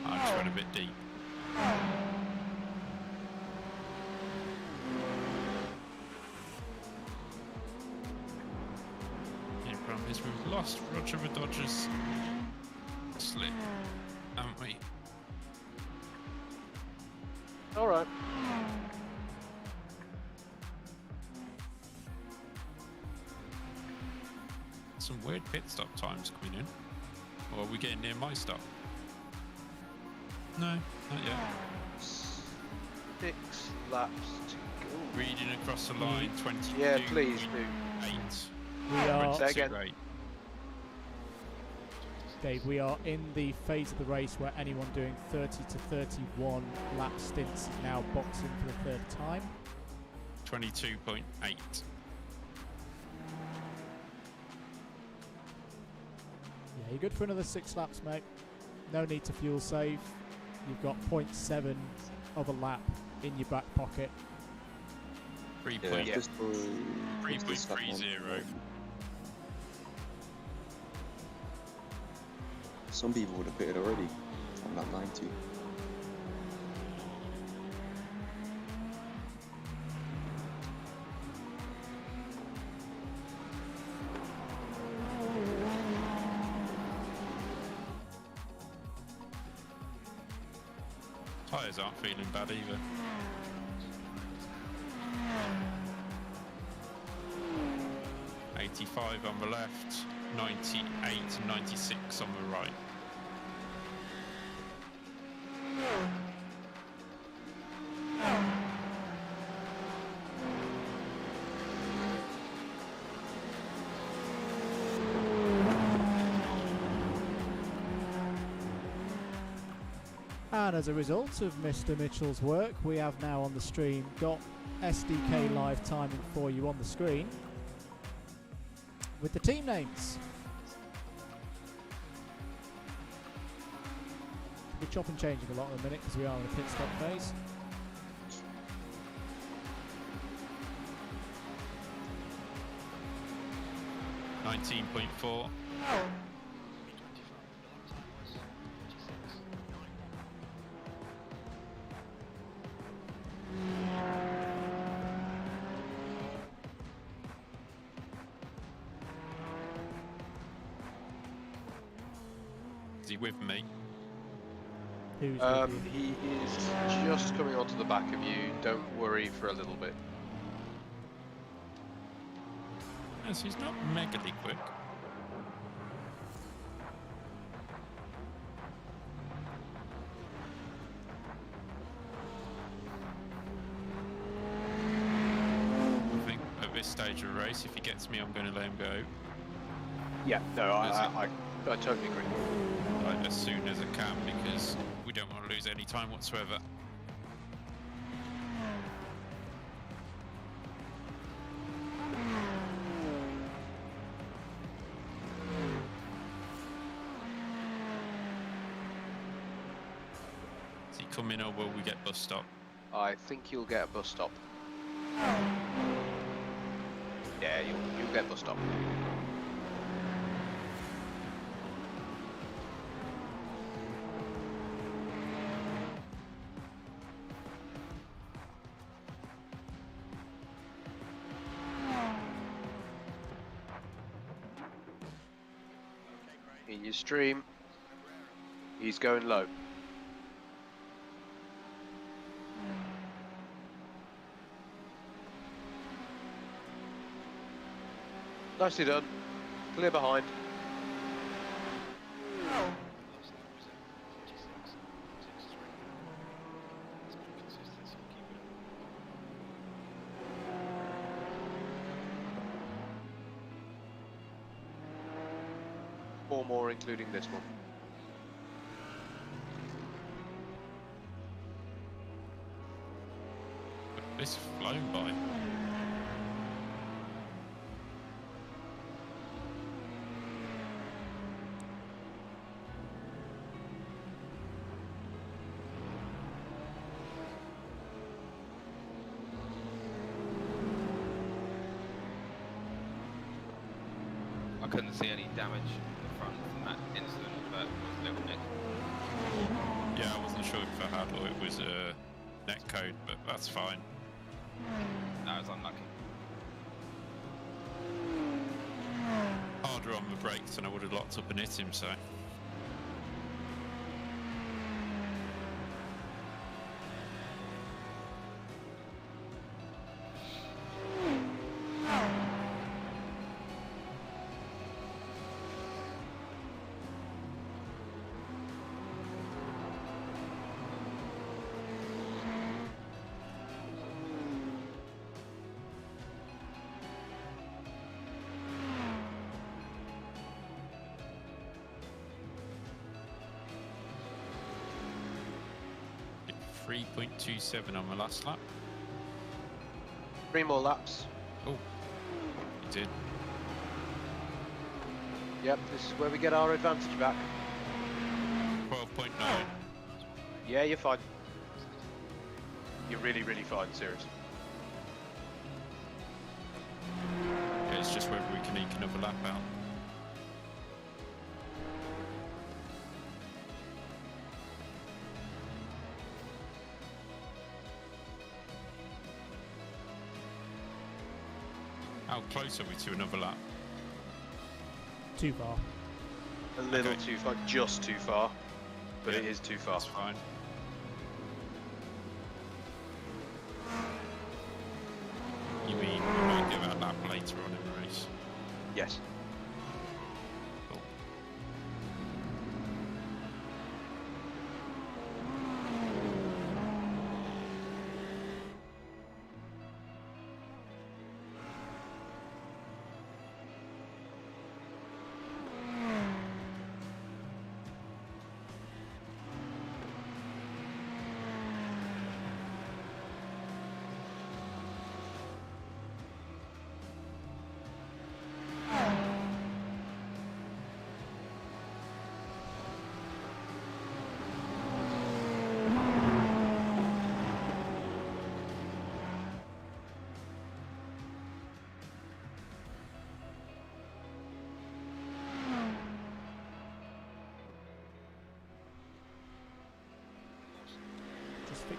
I just went a bit deep. The problem is we've lost Roger the Dodgers slip, haven't we? All right. Some weird pit stop times coming in. Or are we getting near my stop? No, not yet. 6 laps to go. Reading across the line, 22. Yeah, please do. 8. We are, Say again. 8. Dave, we are in the phase of the race where anyone doing 30 to 31 lap stints is now boxing for the third time. 22.8. Yeah, you're good for another 6 laps, mate. No need to fuel save. You've got 0.7 of a lap in your back pocket. 3.30. Some people would have pitted already on that 90. Tyres aren't feeling bad either. .85 on the left, 98 and 96 on the right. And as a result of Mr. Mitchell's work, we have now on the stream got SDK live timing for you on the screen with the team names. We're chop and changing a lot in a minute because we are in a pit stop phase. $19.4. Is he with me? Who's with you? He is just coming onto the back of you. Don't worry for a little bit. Yes, he's not megally quick. I think at this stage of the race, if he gets me, I'm going to let him go. Yeah, no, I totally agree. Like, as soon as I can, because we don't want to lose any time whatsoever. Is he coming or will we get bus stop? I think you'll get a bus stop. Yeah, you'll get bus stop. In your stream, he's going low. Nicely done. Clear behind. Four more, including this one. This has flown by. I couldn't see any damage in the front from that incident, but it was a little nick. Yeah, I wasn't sure if I had or it was a net code, but that's fine. No, I was unlucky. Harder on the brakes and I would have locked up and hit him, so. Did 3.27 on my last lap. 3 more laps. Oh, he did. Yep, this is where we get our advantage back. 12.9. Yeah, you're fine. You're really, really fine, serious. Yeah, it's just whether we can eke another lap out. How close are we to another lap? Too far. A little Okay. too far, just too far. But Yeah, it is too far. That's fine. You mean we might give our lap later on in the race? Yes. Cool.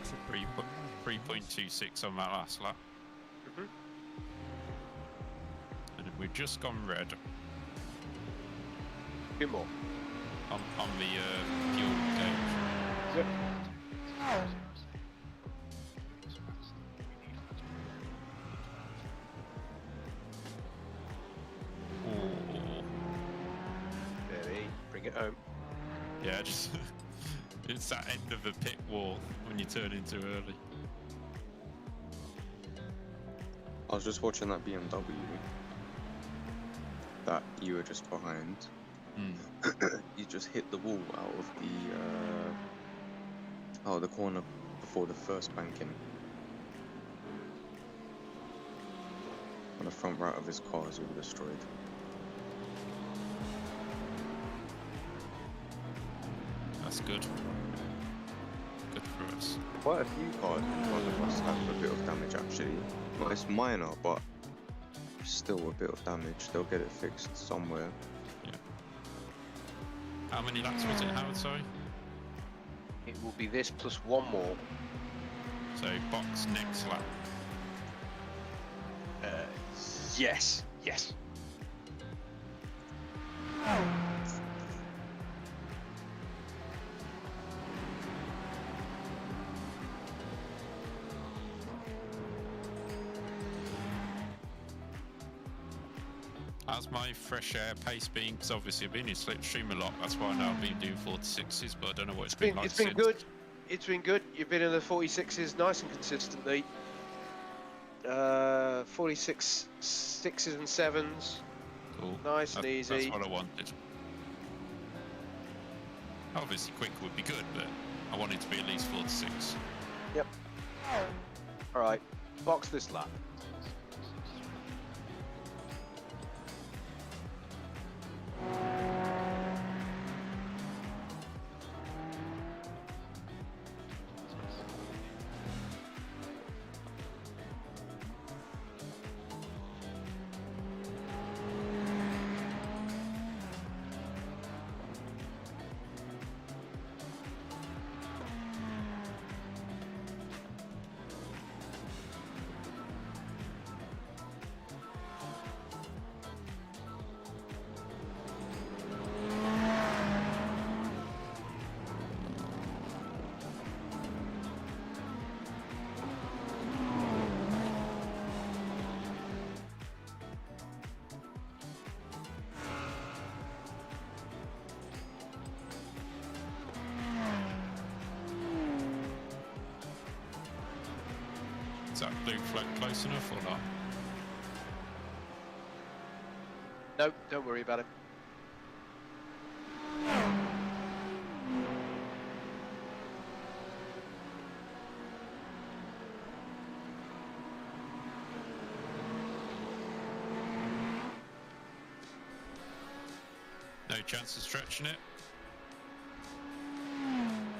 That's a 3.26 on that last lap. Mhm. And we've just gone red Two more. on the fuel gauge. Yep. Oh, Steady. Bring it home. yeah, just it's that end of the pit wall when you turn in too early. I was just watching that BMW that you were just behind. You just hit the wall out of the corner before the first banking. And the front right of his car is all destroyed. That's good. Good for us. Quite a few cars in front of us have a bit of damage actually. Well, it's minor, but still a bit of damage. They'll get it fixed somewhere. Yeah. How many laps was it, Howard? Sorry. It will be this plus one more. So box next lap. Yes. Yes. How's my fresh air pace been? Because obviously I've been in slipstream a lot. That's why I know I've been doing 46s, but I don't know what it's been like It's been since. good. It's been good. You've been in the 46s nice and consistently. 46 6s and 7s. Cool. Nice and easy. That's what I wanted. Obviously quick would be good, but I want it to be at least 46. Yep. Alright. Box this lap. Is that blue flag close enough or not? No, don't worry about it. No chance of stretching it?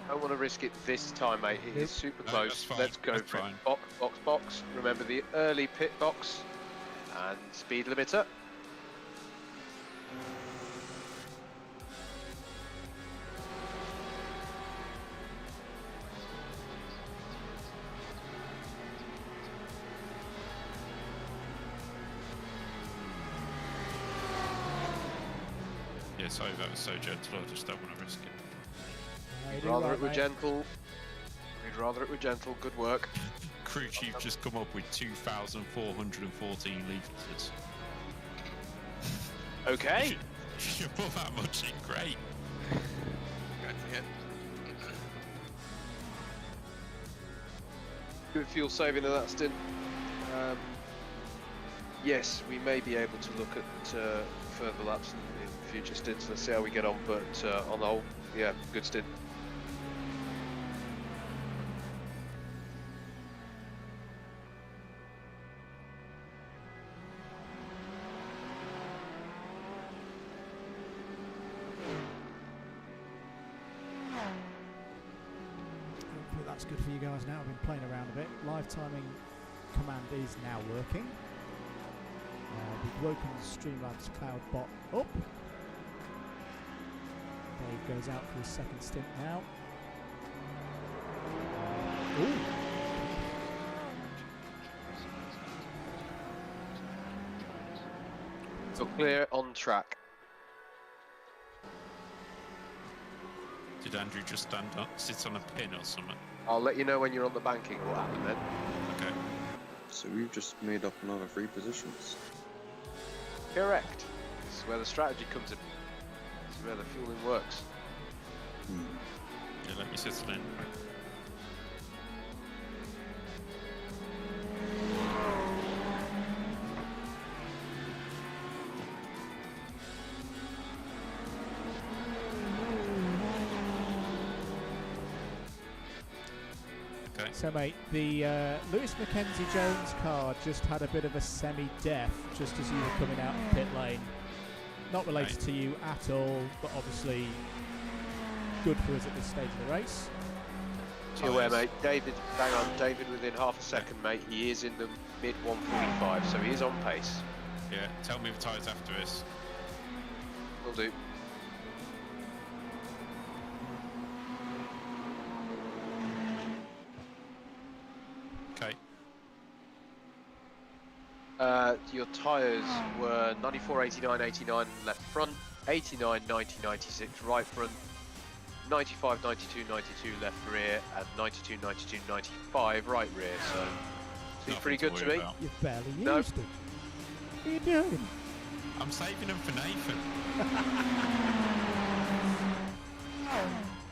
Don't want to risk it this time, mate. It is super No, close. that's fine, Let's go that's for fine. it. Box, box, box. Remember the early pit box and speed limiter. Yeah, sorry, that was so gentle, I just don't want to risk it. Rather it were gentle. We'd rather it were gentle. Good work. Crew chief just come up with 2,414 litres. Okay. You put that much in, great. Good fuel saving in that stint. Yes, we may be able to look at further laps in future stints. Let's see how we get on, but on the whole, yeah, good stint. Hopefully that's good for you guys now. I've been playing around a bit. Live timing command is now working. We've woken Streamlabs Cloud bot up. Dave goes out for his second stint now. Ooh. So clear on track. Did Andrew just stand up, sit on a pin or something? I'll let you know when you're on the banking what happened then. Okay. So we've just made up another 3 positions. Correct. This is where the strategy comes in. This is where the fueling works. Yeah, let me settle in. Okay. So, mate, the Lewis Mackenzie Jones car just had a bit of a semi-death just as you were coming out of pit lane. Not related Right. to you at all, but obviously good for us at this stage of the race. You're aware, Tyres. mate. David, bang on. David within half a second, mate. He is in the mid 145, so he is on pace. Yeah, tell me the tyres after this. Will do. Okay. Your tyres were 94, 89, 89 left front, 89, 90, 96 right front, 95, 92, 92 left rear, and 92, 92, 95 right rear. So seems Nothing pretty good to worry me. about. You've barely No. used it. What are you doing? I'm saving them for Nathan.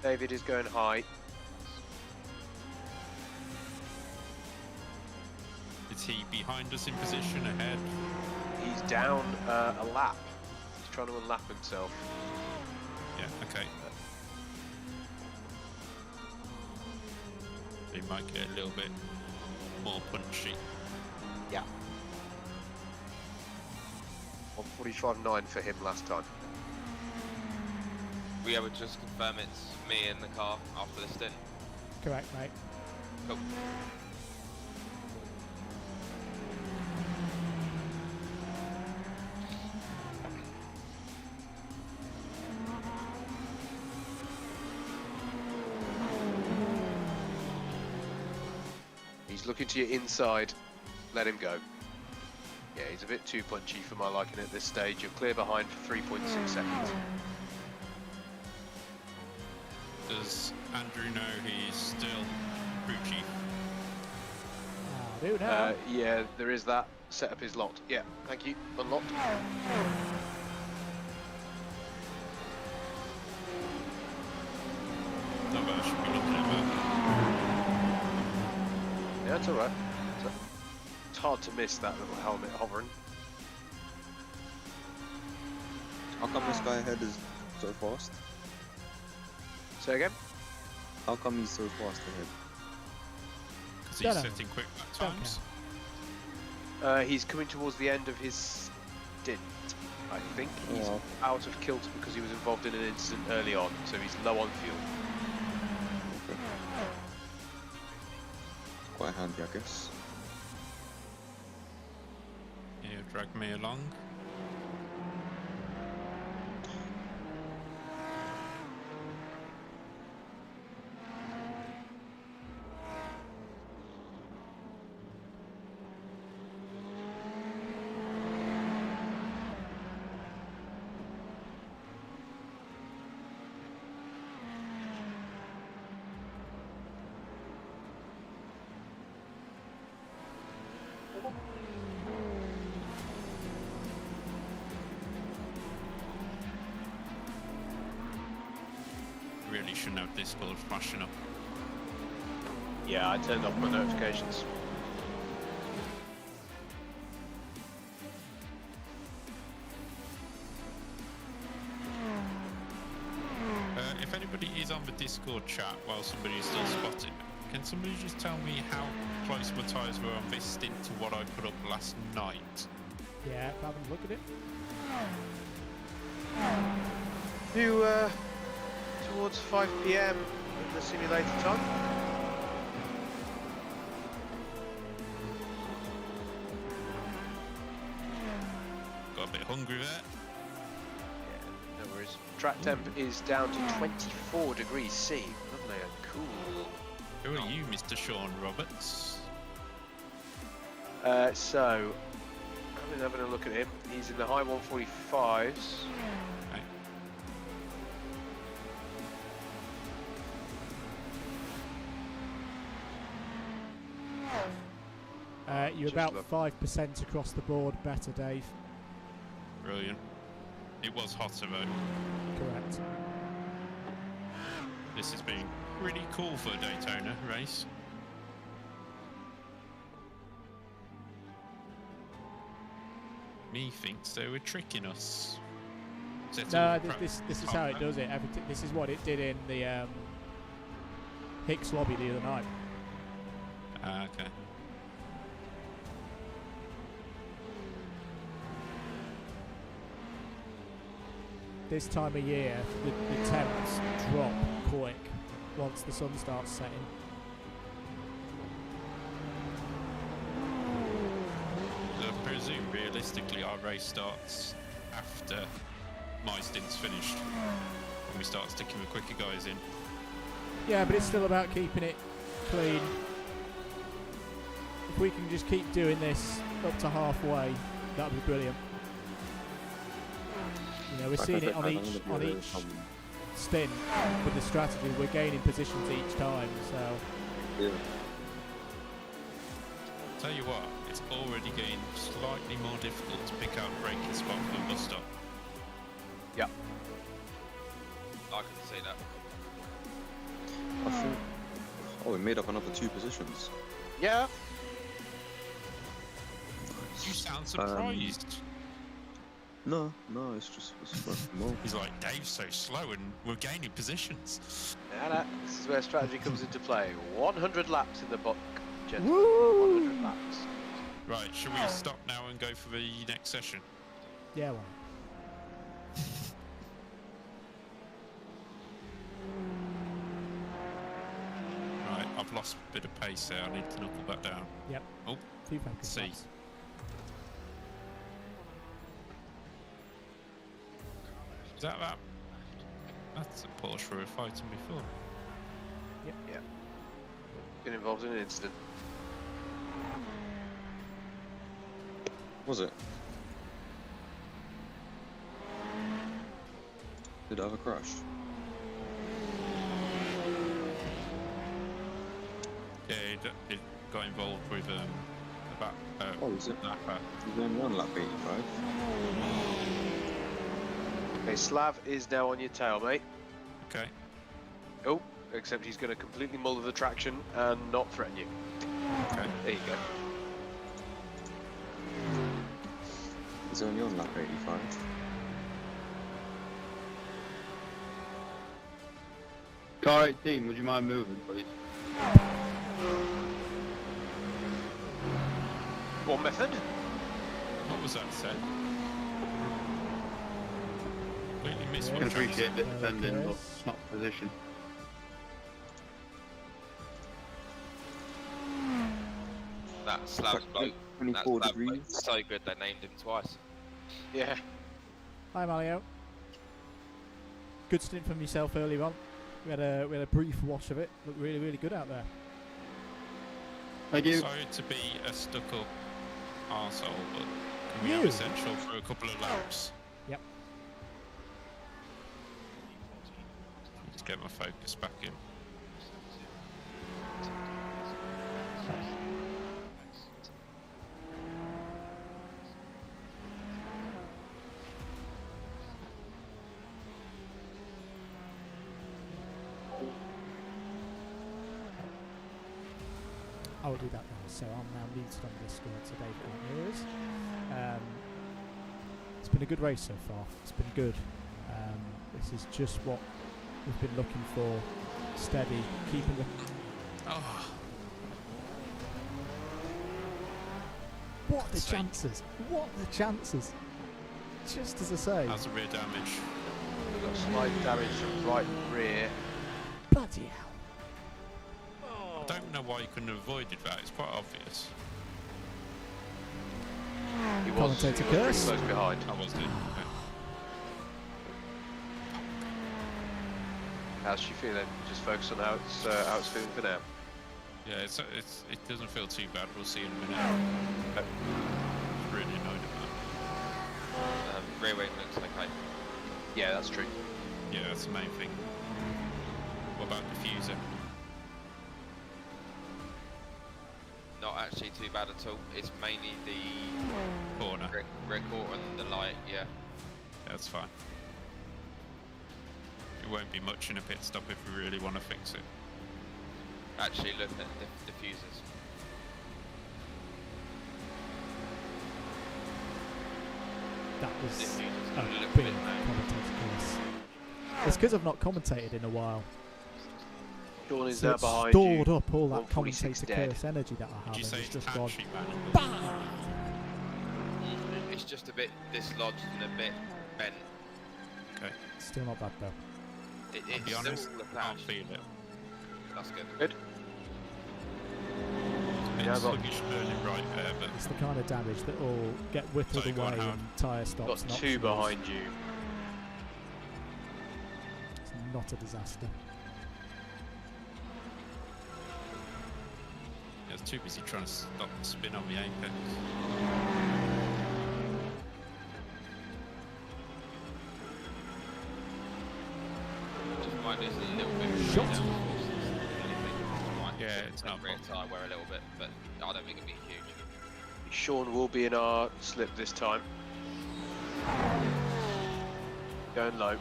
David is going high. Is he behind us in position, ahead? He's down a lap. He's trying to unlap himself. Yeah, okay. He might get a little bit more punchy. Yeah. 145.9 for him last time. We able to just confirm it's me in the car after this stint? Correct, mate. Cool. He's looking to your inside. Let him go. Yeah, he's a bit too punchy for my liking at this stage. You're clear behind for 3.6 seconds. Does Andrew know he's still crew chief? I do now. Yeah, there is that. Setup is locked. Yeah, thank you. Unlocked. No, but I should be looking at that. Yeah, it's alright. It's hard to miss that little helmet hovering. How come this guy ahead is so fast? Say again? How come he's so fast ahead? Because Don't he's know. setting quick lap Don't times. He's coming towards the end of his stint. I think he's Oh. out of kilter because he was involved in an incident early on, so he's low on fuel. Okay. Quite handy, I guess. Yeah, drag me along. Really shouldn't have Discord flashing up. Yeah, I turned off my notifications. If anybody is on the Discord chat while somebody's still spotting, can somebody just tell me how close my tyres were on this stint to what I put up last night? Yeah, have a look at it. You, towards 5 PM in the simulator time? Got a bit hungry there. Yeah, no worries. Track temp is down to 24 degrees C. Lovely and cool. Who are you, Mr. Sean Roberts? So, I've been having a look at him. He's in the high 145s. You're Just about look. 5% across the board better, Dave. Brilliant. It was hotter though. Correct. This has been really cool for a Daytona race. Me thinks they were tricking us. No, this is how it does it. This is what it did in the Hicks lobby the other night. Okay. This time of year, the temps drop quick once the sun starts setting. I presume realistically our race starts after my stint's finished, when we start sticking the quicker guys in. Yeah, but it's still about keeping it clean. If we can just keep doing this up to halfway, that'd be brilliant. You know, we're seeing it on each stint with the strategy. We're gaining positions each time, so. Yeah. Tell you what, it's already getting slightly more difficult to pick out a braking spot for the bus stop. Yeah. I can see that. I think. Oh, we made up another 2 positions. Yeah. You sound surprised. No, it's more. He's like, Dave's so slow and we're gaining positions. Nah, this is where strategy comes into play. 100 laps in the book, gentlemen. Woo! 100 laps. Right, should we stop now and go for the next session? Yeah, well. Right, I've lost a bit of pace there. I need to knuckle back down. Yep. Oh, Few focus see. laps. Is that? That's a Porsche we were fighting before. Yeah. Been involved in an incident. Was it? Did it have a crash? Yeah, it got involved with about Oh, is it? Napa. He's only on lap 85. Okay, Slav is now on your tail, mate. Okay. Oh, except he's going to completely muller the traction and not threaten you. Okay. There you go. He's only on lap 85. Car 18, would you mind moving, please? What method? What was that said? Completely missed I what can Jack appreciate said. it defending, but it's not position. That Slav's bloke. 24 That Slav degrees. bloke's so good they named him twice. Yeah. Hi, Malio. Good stint from yourself earlier on. We had a brief watch of it. Looked really, really good out there. Thank you. Sorry to be a stuck-up arsehole, but can we have essential for a couple of laps? Yep. Let's get my focus back in. I will do that now. So I'm now muted on Discord, so Dave can't hear us. It's been a good race so far. It's been good. This is just what we've been looking for. Steady, keeping the... Oh, What are the Sake. chances? What are the chances? Just as I say. that's a rear damage. We've got slight damage to right rear. Bloody hell. I don't know why you couldn't have avoided that. It's quite obvious. He was Commentator pretty curse. close behind. I was doing How's she feeling? Just focus on how it's feeling for now. Yeah, it doesn't feel too bad. We'll see in a minute. It's really annoyed at that. Rear wing looks okay. Yeah, that's true. Yeah, that's the main thing. What about diffuser? Not actually too bad at all. It's mainly the Corner. rear quarter and the light, yeah. That's fine. It won't be much in a pit stop if we really want to fix it. Actually looking at the diffusers. That was Diffusers a got a little big bit low. commentator curse. It's because I've not commentated in a while. Sean is So now it's behind stored you. up all that 146 commentator dead. curse energy that I have. Did you and say it's it's just gone. pantry man? It's just a bit dislodged and a bit bent. Okay. Still not bad though. It's I'll be honest, still a I can't flash. feel it. That's good. Good. It's Yeah, I've got- sluggish burning right there, but It's the kind of damage that will get whittled Sorry, go on, away Howard. when tyre stops. Got not two shoes. behind you. It's not a disaster. I was too busy trying to stop the spin on the apex. Just might lose a little bit of Shot. freedom. Might Yeah, put it's the not a rear problem. tyre wear a little bit, but I don't think it'll be huge. Sean will be in our slip this time. Going low.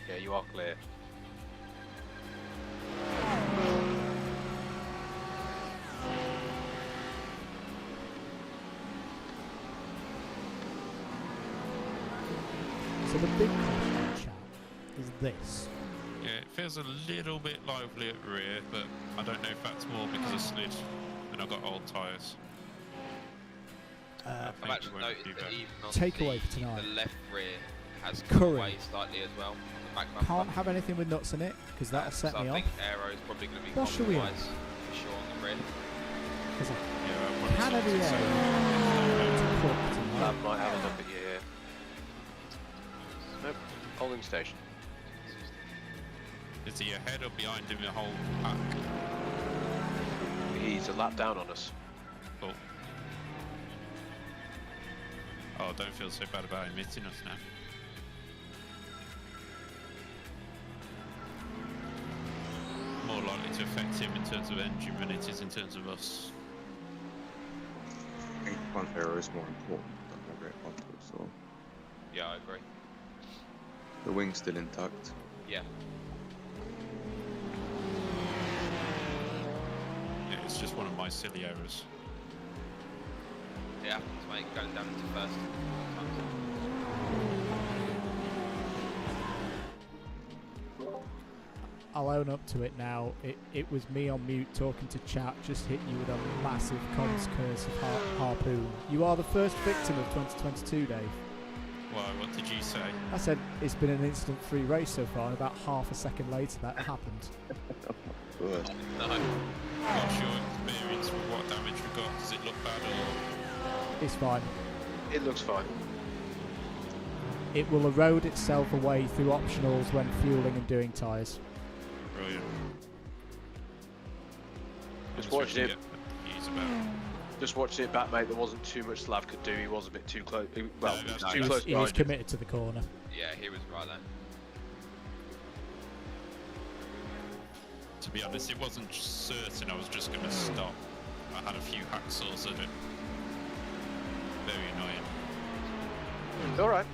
Yeah, you are clear. So the big question, chat, is this. Yeah, it feels a little bit lively at rear, but I don't know if that's more because I slid and I got old tyres. Uh, I've actually won't noticed be that bad. even on Takeaway for tonight. the left rear has come Curry. away slightly as well. The back bumper. Can't have anything with nuts in it because that'll set so me I off. think aero's probably going to be What should we have? compromised for sure on the rear. Because I Yeah, that one can have is the also- That might have a look at you here. Nope. Holding station. Is he ahead or behind him the whole pack? He's a lap down on us. Cool. Oh, don't feel so bad about him hitting us now. More likely to affect him in terms of engine than it is in terms of us. I think front aero is more important than the rear bumper, so Yeah, I agree. the wing's still intact. Yeah. Yeah, it's just one of my silly errors. It happens, mate, going down into first. I'll own up to it now. It was me on mute talking to chat, just hit you with a massive comms curse of harpoon. You are the first victim of 2022, Dave. Why, what did you say? I said it's been an incident-free race so far, and about half a second later that happened. Good. No. What's your experience with what damage we got? Does it look bad or...? It's fine. It looks fine. It will erode itself away through optionals when fueling and doing tyres. Brilliant. Just That's what watched you it. get confused about. Just watching it back, mate. There wasn't too much Slav could do. He was a bit too close. Well, No, he was that's too right. close He was behind you. committed to the corner. Yeah, he was right there. To be honest, it wasn't certain I was just going to stop. I had a few hacksaws at it. Very annoying. All right.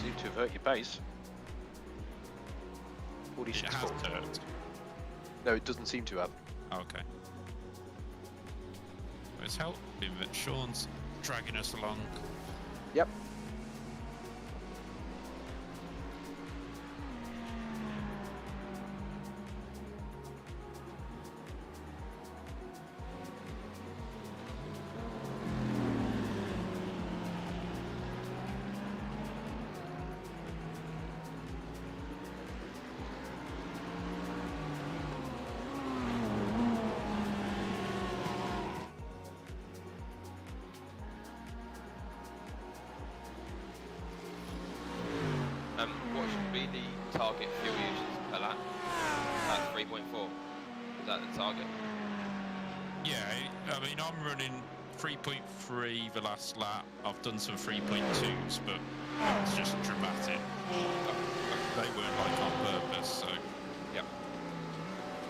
Seem to have hurt your base. It 46 has volt. turned. No, it doesn't seem to have. Okay. Well, it's helping that Sean's dragging us along. Yep. target fuel usage per lap? At 3.4. Is that the target? Yeah, I mean, I'm running 3.3 the last lap. I've done some 3.2s, but it's just dramatic. They weren't like on purpose, so Yep.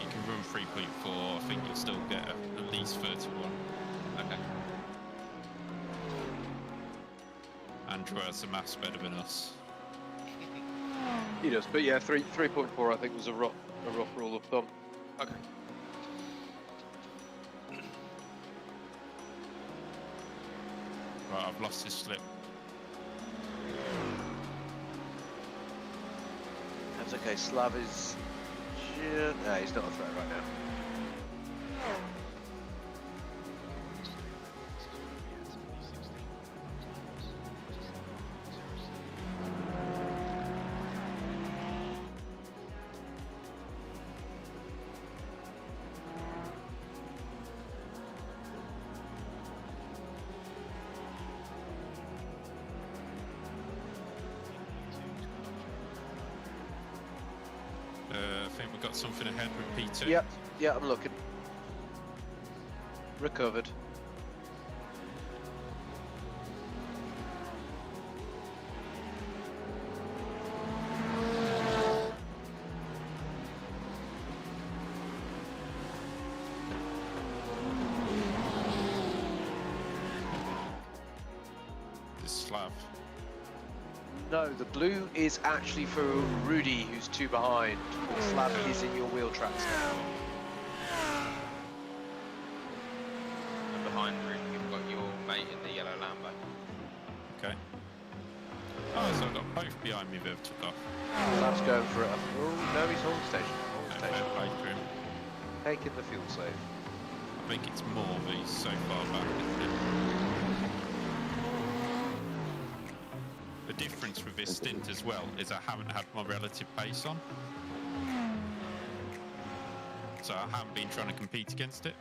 you can run 3.4. I think you'll still get at least 31. Okay. Andrew has the maths better than us. He does, but yeah, 3.4 I think was a rough rule of thumb. Okay. Right, I've lost his slip. That's okay. Slav is. No, he's not a threat right now. I think we've got something ahead with P2. Yep, yeah, I'm looking. Recovered. This Slav. No, the blue is actually for Rudy, who's 2 behind. Slav is in your wheel tracks now. And behind Rudy, you've got your mate in the yellow Lambo. Okay. Oh, so I've got both behind me that have took off. Slav's going for it. Oh, no, he's on station. Okay, fair play to him. Taking the fuel save. I think it's more that he's so far back, isn't it? The difference with this stint as well is I haven't had my relative pace on. So I haven't been trying to compete against it.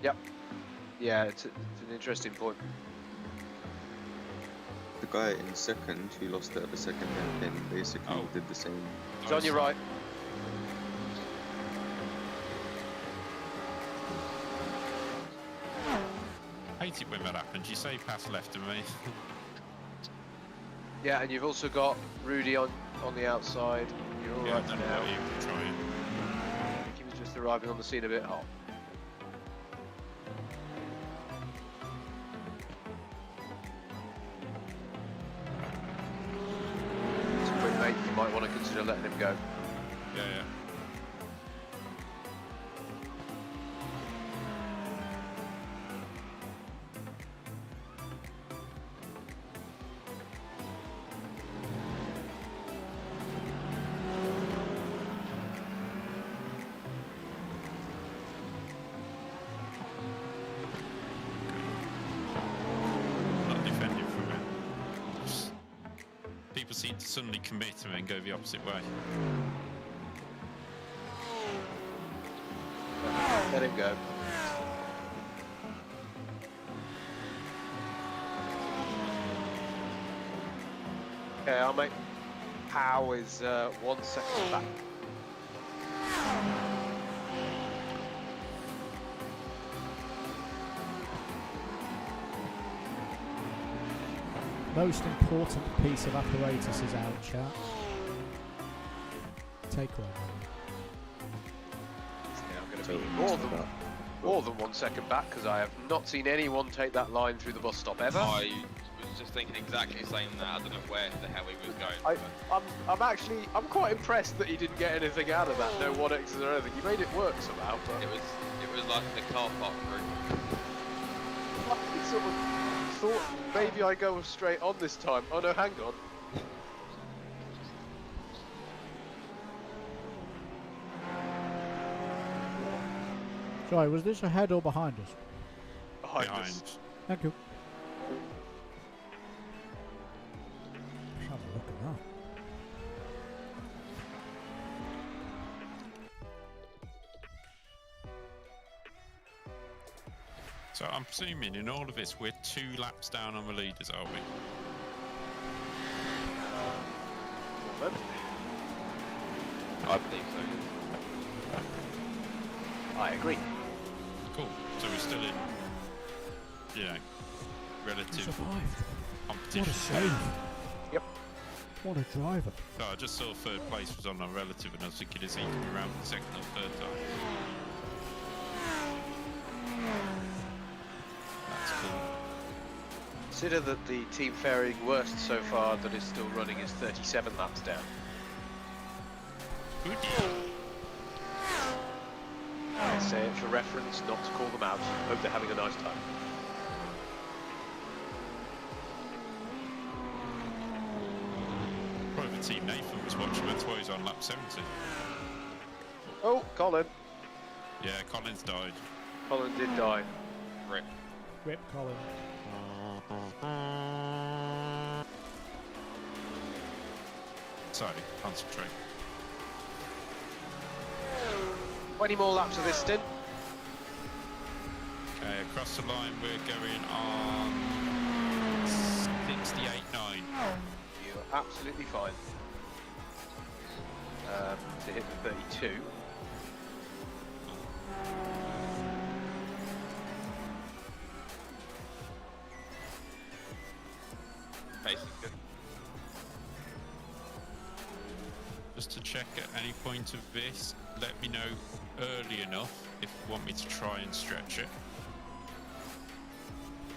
Yep. Yeah, it's an interesting point. The guy in second who lost it at the second hairpin basically did the same. He's on your right. Hate it when that happens. You say pass left of me. Yeah, and you've also got Rudy on the outside. You're all Yeah, right I don't now. know what you're trying. I think he was just arriving on the scene a bit hot. It's a quick mate, you might want to consider letting him go. Yeah, yeah. Not defending from it. Just people seem to suddenly commit and then go the opposite way. Let him go. Okay, our mate Pow is 1 second back. Most important piece of apparatus is out, chat. Take one. Yeah, I'm going to be more than 1 second back because I have not seen anyone take that line through the bus stop ever. I was just thinking exactly the same that. I don't know where the hell he was going. I'm quite impressed that he didn't get anything out of that. No 1Xs or anything. He made it work somehow. But It was like the car park route. I sort of thought maybe I go straight on this time. Oh no, hang on. Sorry, was this ahead or behind us? Behind Behind. us. Thank you. Let's have a look at that. So I'm presuming in all of this we're 2 laps down on the leaders, are we? Moment. I believe so. I agree. Cool. So we're still in, you know, relative Survived. competition. What a save. Yep. What a driver. So I just saw third place was on a relative, and I was thinking, is he coming around for the second or third time? That's cool. Consider that the team faring worst so far that is still running is 37 laps down. Good. I say it for reference, not to call them out. Hope they're having a nice time. Private team Nathan was watching, that's why he's on lap 70. Oh, Colin. Yeah, Collins died. Colin did die. Rip. Rip Colin. Sorry, concentrate. 20 more laps of this stint. Okay, across the line we're going on 68.9. You're absolutely fine. To hit the 32. Pace is good. Just to check at any point of this, let me know early enough if you want me to try and stretch it.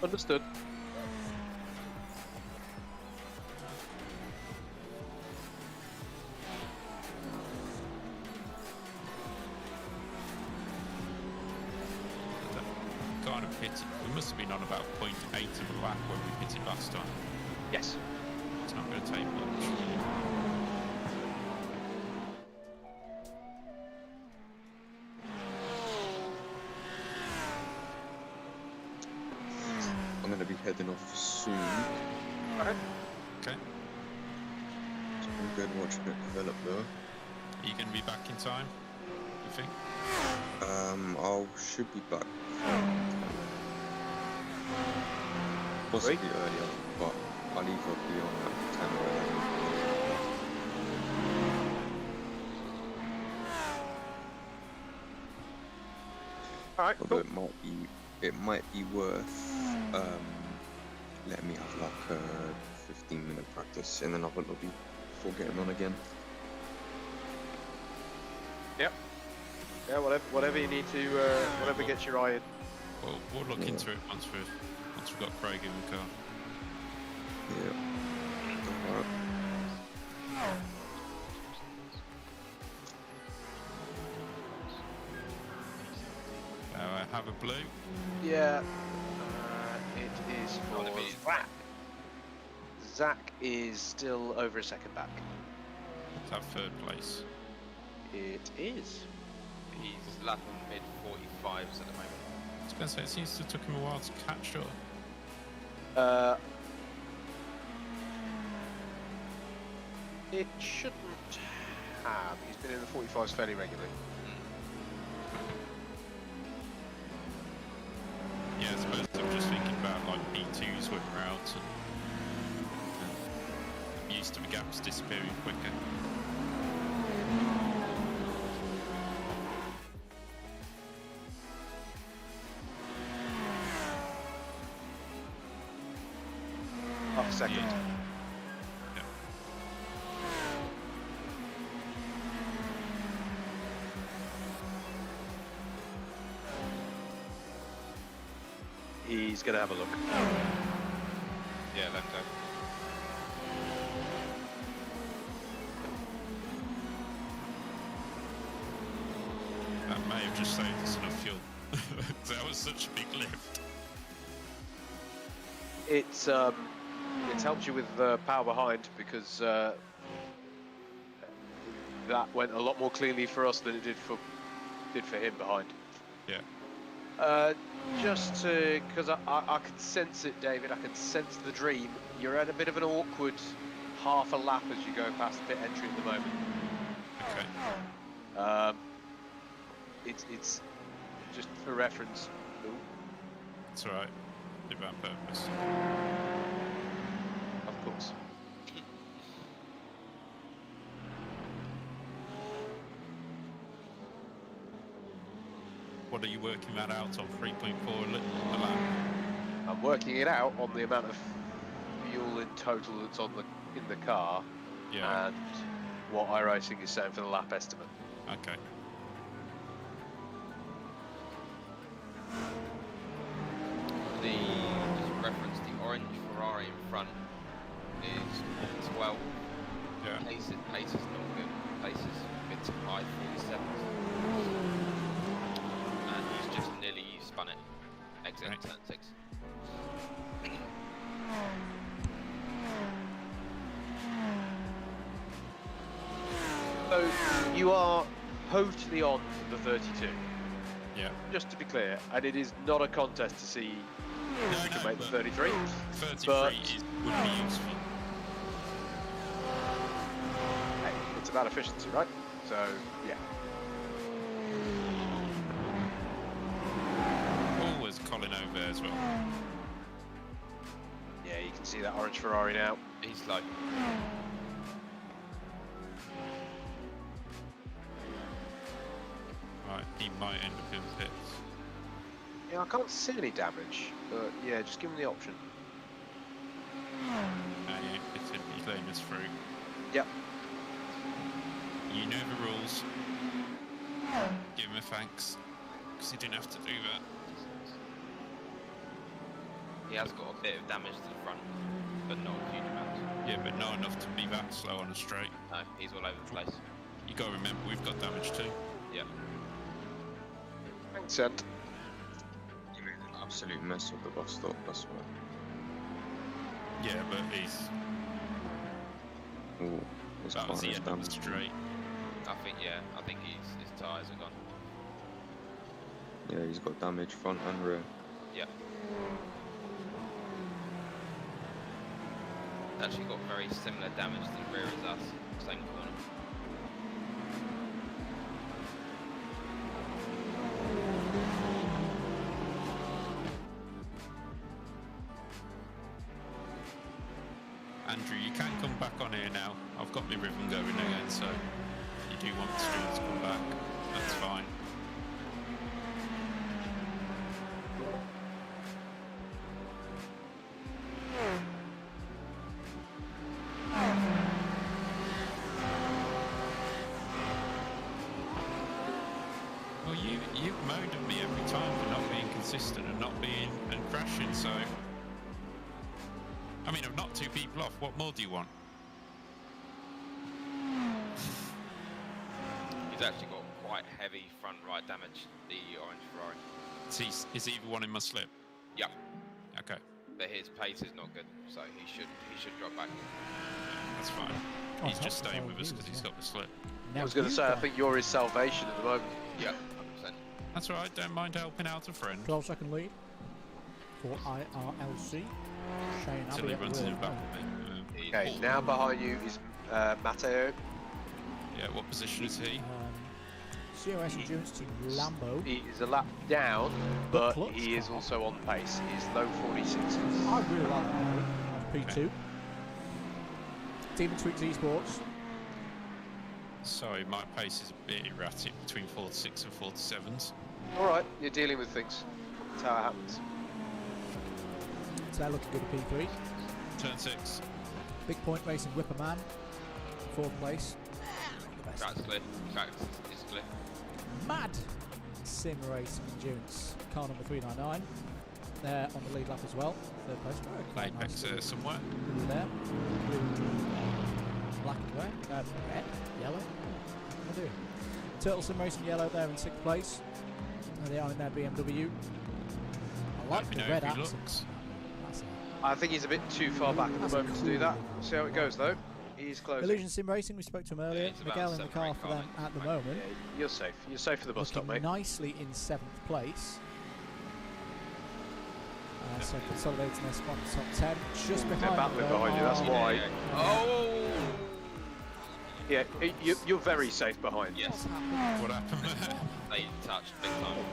Understood. Kind of pitted. We must have been on about 0.8 of a lap when we pitted last time. Yes. It's not going to take much. I'm going to be heading off soon. Alright. Okay. So I'm good watching it develop though. Are you going to be back in time, you think? I should be back. Possibly earlier, but I'll either be on at 10 or 11. Alright, Although cool. it might be worth letting me have like a 15-minute practice in another lobby before getting on again. Yep. Yeah, whatever you need to, whatever gets your eye in. Well, we'll look into it once we've got Craig in the car. Yeah. Alright. I have a blue. Yeah. It is for Zach. Zach is still over a second back. Let's have third place. It is. He's lapping mid 45s at the moment. I was going to say, it seems to have took him a while to catch up. It shouldn't have. He's been in the 45s fairly regularly. Yeah, I suppose I'm just thinking about like B2s when we're out and I'm used to the gaps disappearing quicker. Half a second. Yeah. He's going to have a look. Yeah, left go. That may have just saved us enough fuel. That was such a big lift. It's helped you with power behind because that went a lot more cleanly for us than it did for him behind. Yeah. Just because I can sense it, David. I can sense the dream. You're at a bit of an awkward half a lap as you go past pit entry at the moment. Okay. It's just for reference. Ooh, It's alright. Did that on purpose. of course. What are you working that out on? 3.4 a lap? I'm working it out on the amount of fuel in total that's on in the car, Yeah. and what iRacing is saying for the lap estimate. Okay. Just reference, the orange Ferrari in front is 12. Yeah. Pace is not good. Pace is a bit too high, 47. And he's just nearly spun it. Exit Right. turn 6. So you are totally on the 32, Yeah. just to be clear, and it is not a contest to see if you can make the but 33. 33 But- would be useful. Hey, it's about efficiency, right? So yeah. Always Colin over there as well. Yeah, you can see that orange Ferrari now. He's slow. Right, he might end up in pits. Yeah, I can't see any damage, but yeah, just give him the option. No, he ain't pitted. He's letting us through. Yep. You know the rules. Give him a thanks, because he didn't have to do that. He has got a bit of damage to the front, but not a huge amount. Yeah, but not enough to be that slow on a straight. No, he's all over the place. You got to remember, we've got damage too. Yeah. Thanks, Ant. You made an absolute mess of the bus stop, that's why. Yeah, but he's Ooh, his that car was the is end of the damaged. straight. I think his tyres are gone. Yeah, he's got damage front and rear. Yeah. Actually got very similar damage to the rear as us. Same corner. Andrew, you can come back on here now. I've got my rhythm going again, so if you do want the stream to come back, that's fine. Well, you've moaned at me every time for not being consistent and not being and crashing, so I mean, I've knocked 2 people off. What more do you want? He's actually got quite heavy front right damage, the orange Ferrari. Is he the one in my slip? Yep. Okay, But his pace is not good, so he should drop back. that's fine. Oh, He's it's just helpful staying for with us you, because he's yeah. got the slip. I was going to say, I think you're his salvation at the moment. Yeah, 100%. That's all right. Don't mind helping out a friend 12-second lead for IRLC. Shane until he Abbott runs in will the back know. of me. He's Okay, now behind you is Matteo. Yeah, what position is he? COS Endurance Team Lambo. He is a lap down, but clutch he is car. also on pace. He is low 46s. I really like that P2. Okay. Team and Tweaks Esports. Sorry, my pace is a bit erratic between 46 and 47s. All right, you're dealing with things. That's how it happens. So they're looking good at P3. Turn 6. Big Point Racing Whipperman. 4th place. Not the best. Track's clear. Track is clear. Mad Sim Racing Endurance. Car number 399. They're on the lead lap as well. 3rd place. Quite Apex nice. somewhere. Blue there. Blue, black and grey. Red, yellow. What am I doing? Turtle Sim Racing Yellow there in 6th place. There they are in their BMW. I like Let me the know red if he accent. looks. That's it. I think he's a bit too far back at That's the a moment to cool do that. looking We'll see how it goes, though. He's closing. Illusion Sim Racing, we spoke to him earlier. it's about Miguel in the 7 or car 8 for them car at the lengths back. moment. Yeah, you're safe. You're safe for the bus stop, Looking mate. nicely in 7th place. So consolidating their spot in top 10. Just They're behind battling them, though, behind you, that's are- why. Oh! Yeah, you're very safe behind. Yes, What's happened? What happened? they touched big time.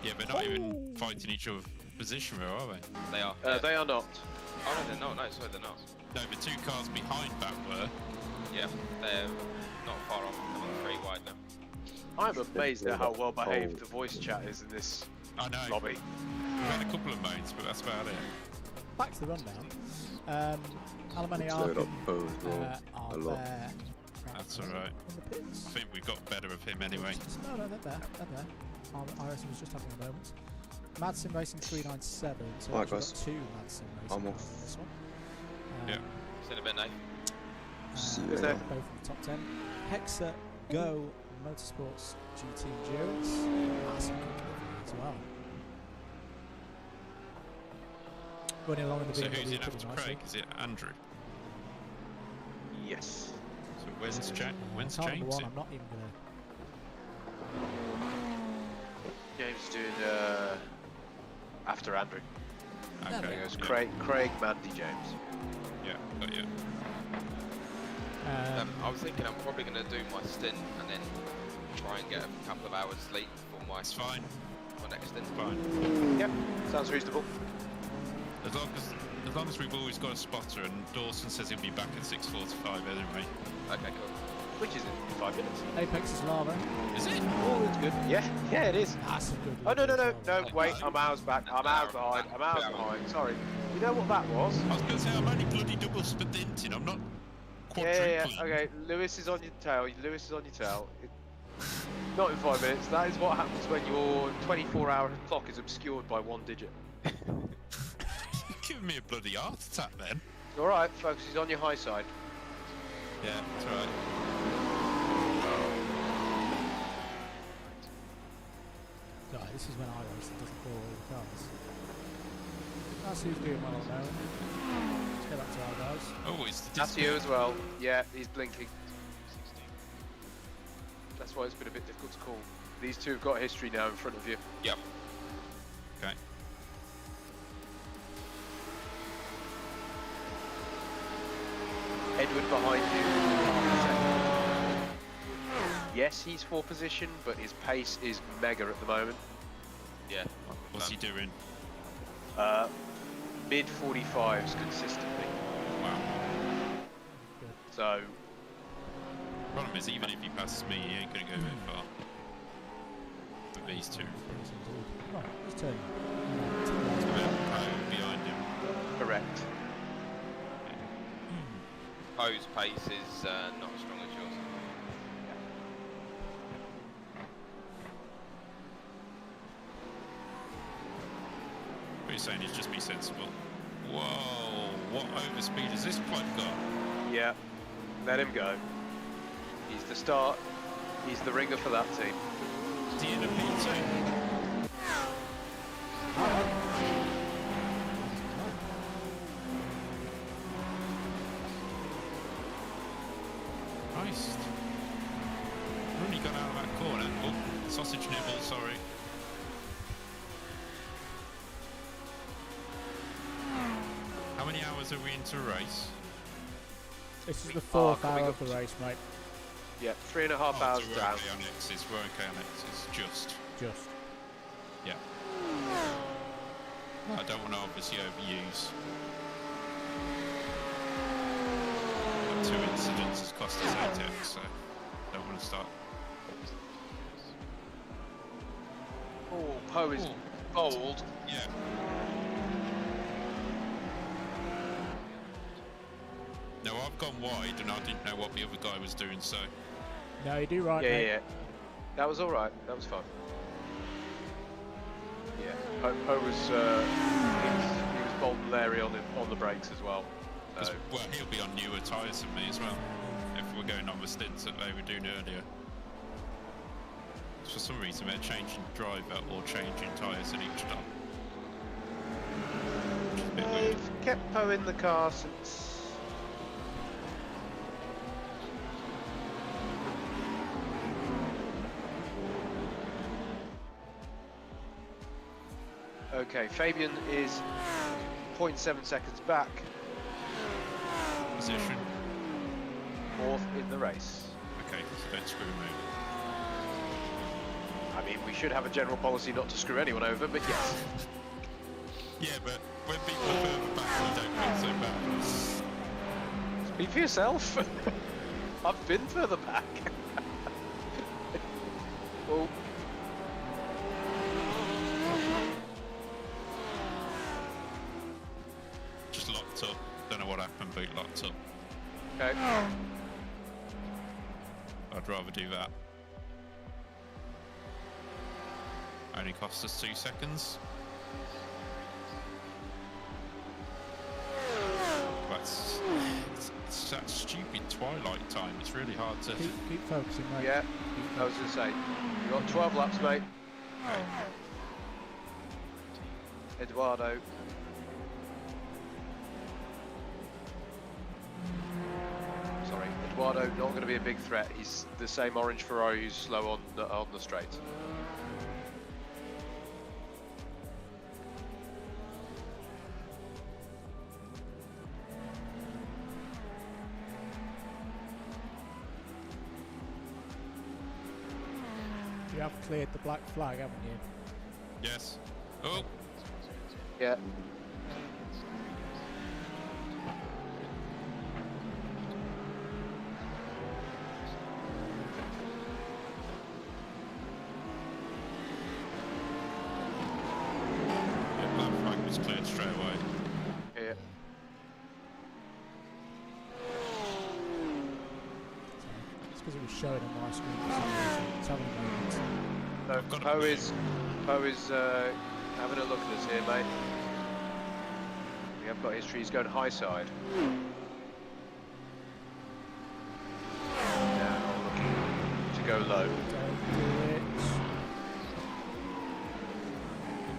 Yeah, they're not even fighting each other's position, though, are they? They are. They are not. Oh no, they're not. No, sorry, they're not. No, the 2 cars behind that were. Yeah, they're not far off. They're on 3 wide now. I'm amazed at how well behaved the voice chat is in this I know. lobby. We've had a couple of modes, but that's about it. Back to the rundown. Alemany Let's load Arkin up Poe as well. are a lot. there. That's alright. In the pits. I think we've got better of him anyway. No, they're there. They're there. iRacing was just having a moment. Mad Sim Racing 397. So Alright, we've got guys. 2 Mad Sim Racing I'm cars off. in this one. Yeah. See you in a bit, Nate. See you Is later. that- Both in the top 10. Hexa Go Motorsports GT Endurance. Massive company as well. Running along in the So BMW who's in pretty after nicely. Craig? Is it Andrew? Yes. So when's When's Car number James 1, in? I'm not even gonna. James doing after Andrew. There we Okay. It goes yeah. Craig, Mandy, James. Yeah, got you. I was thinking I'm probably going to do my stint and then try and get a couple of hours sleep for my It's fine. next stint. Fine. Yep, sounds reasonable. As long as we've always got a spotter, and Dawson says he'll be back at 6:45 anyway. Okay, cool. Which is in 5 minutes. Apex is lava. Is it? Oh, it's good. Yeah, it is. That's a good Oh, no, lava. wait, I'm hours back. I'm hours behind. Sorry. You know what that was? I was going to say I'm only bloody double spedinting. I'm not quadrupling. Yeah. Okay, Lewis is on your tail. Not in 5 minutes. That is what happens when your 24-hour clock is obscured by 1 digit. You're giving me a bloody heart attack then. All right, folks. He's on your high side. Yeah, that's right. Right, this is when iRacing doesn't call all the cars. That's who's doing well on there. Let's go back to our guys. Oh, it's the That's you as well. Yeah, he's blinking. That's why it's been a bit difficult to call. These two have got history now in front of you. Yep. Okay. Edward behind you. Yes, he's for position, but his pace is mega at the moment. Yeah. What's he doing? Mid 45s consistently. Wow. So, Problem is, even if he passes me, he ain't going to go very far. With these two. Right, let's turn. Behind him. correct. Poe's pace is not as strong as yours. What you're saying is just be sensible. Whoa, what overspeed has this plug got? Yeah, let him go. He's the start. He's the ringer for that team. Is he in a P2? Christ. We've only gone out of that corner. Oh, sausage nibble, sorry. How many hours are we into a race? This is We the are fourth coming hour up of the to- race, mate. Yeah, 3.5 hours so we're down. okay on X's, we're okay on X's, just. Just. Yeah. I don't want to obviously overuse. 2 incidents has cost us 8x, so don't want to start. Oh, Poe is Oh. bold. Yeah. No, I've gone wide and I didn't know what the other guy was doing, so. No, you do right, Yeah, mate. yeah. That was all right. That was fun. Yeah, Poe was he was bold and leery on the brakes as well. So Well, he'll be on newer tyres than me as well, if we're going on the stints that they were doing earlier. For some reason they're changing driver or changing tyres at each stop. Which is a bit weird. they've kept Poe in the car since. Okay, Fabian is 0.7 seconds back, Position. 4th in the race. Okay, so don't screw him I mean, we should have a general policy not to screw anyone over, but yes. over. Yeah, but when people are further back, we don't feel so bad. Speak for yourself. I've been further back. Oh. Just locked up. Don't know what happened, but it locked up. Okay. I'd rather do that. Only cost us 2 seconds. It's that stupid twilight time. It's really hard to. Keep focusing, mate. Yeah, I was going to say, you got 12 laps, mate. Okay. Eduardo. Sorry, Eduardo, not going to be a big threat. He's the same orange Ferrari who's slow on the straights. You have cleared the black flag, haven't you? Yes. Oh. Yeah. Yeah, black flag was cleared straight away. Yeah. It's because it was showing on my screen for some reason. It's having a moment. No, Poe is having a look at us here, mate. We have got history. He's going high side. Now looking to go low. Don't do it.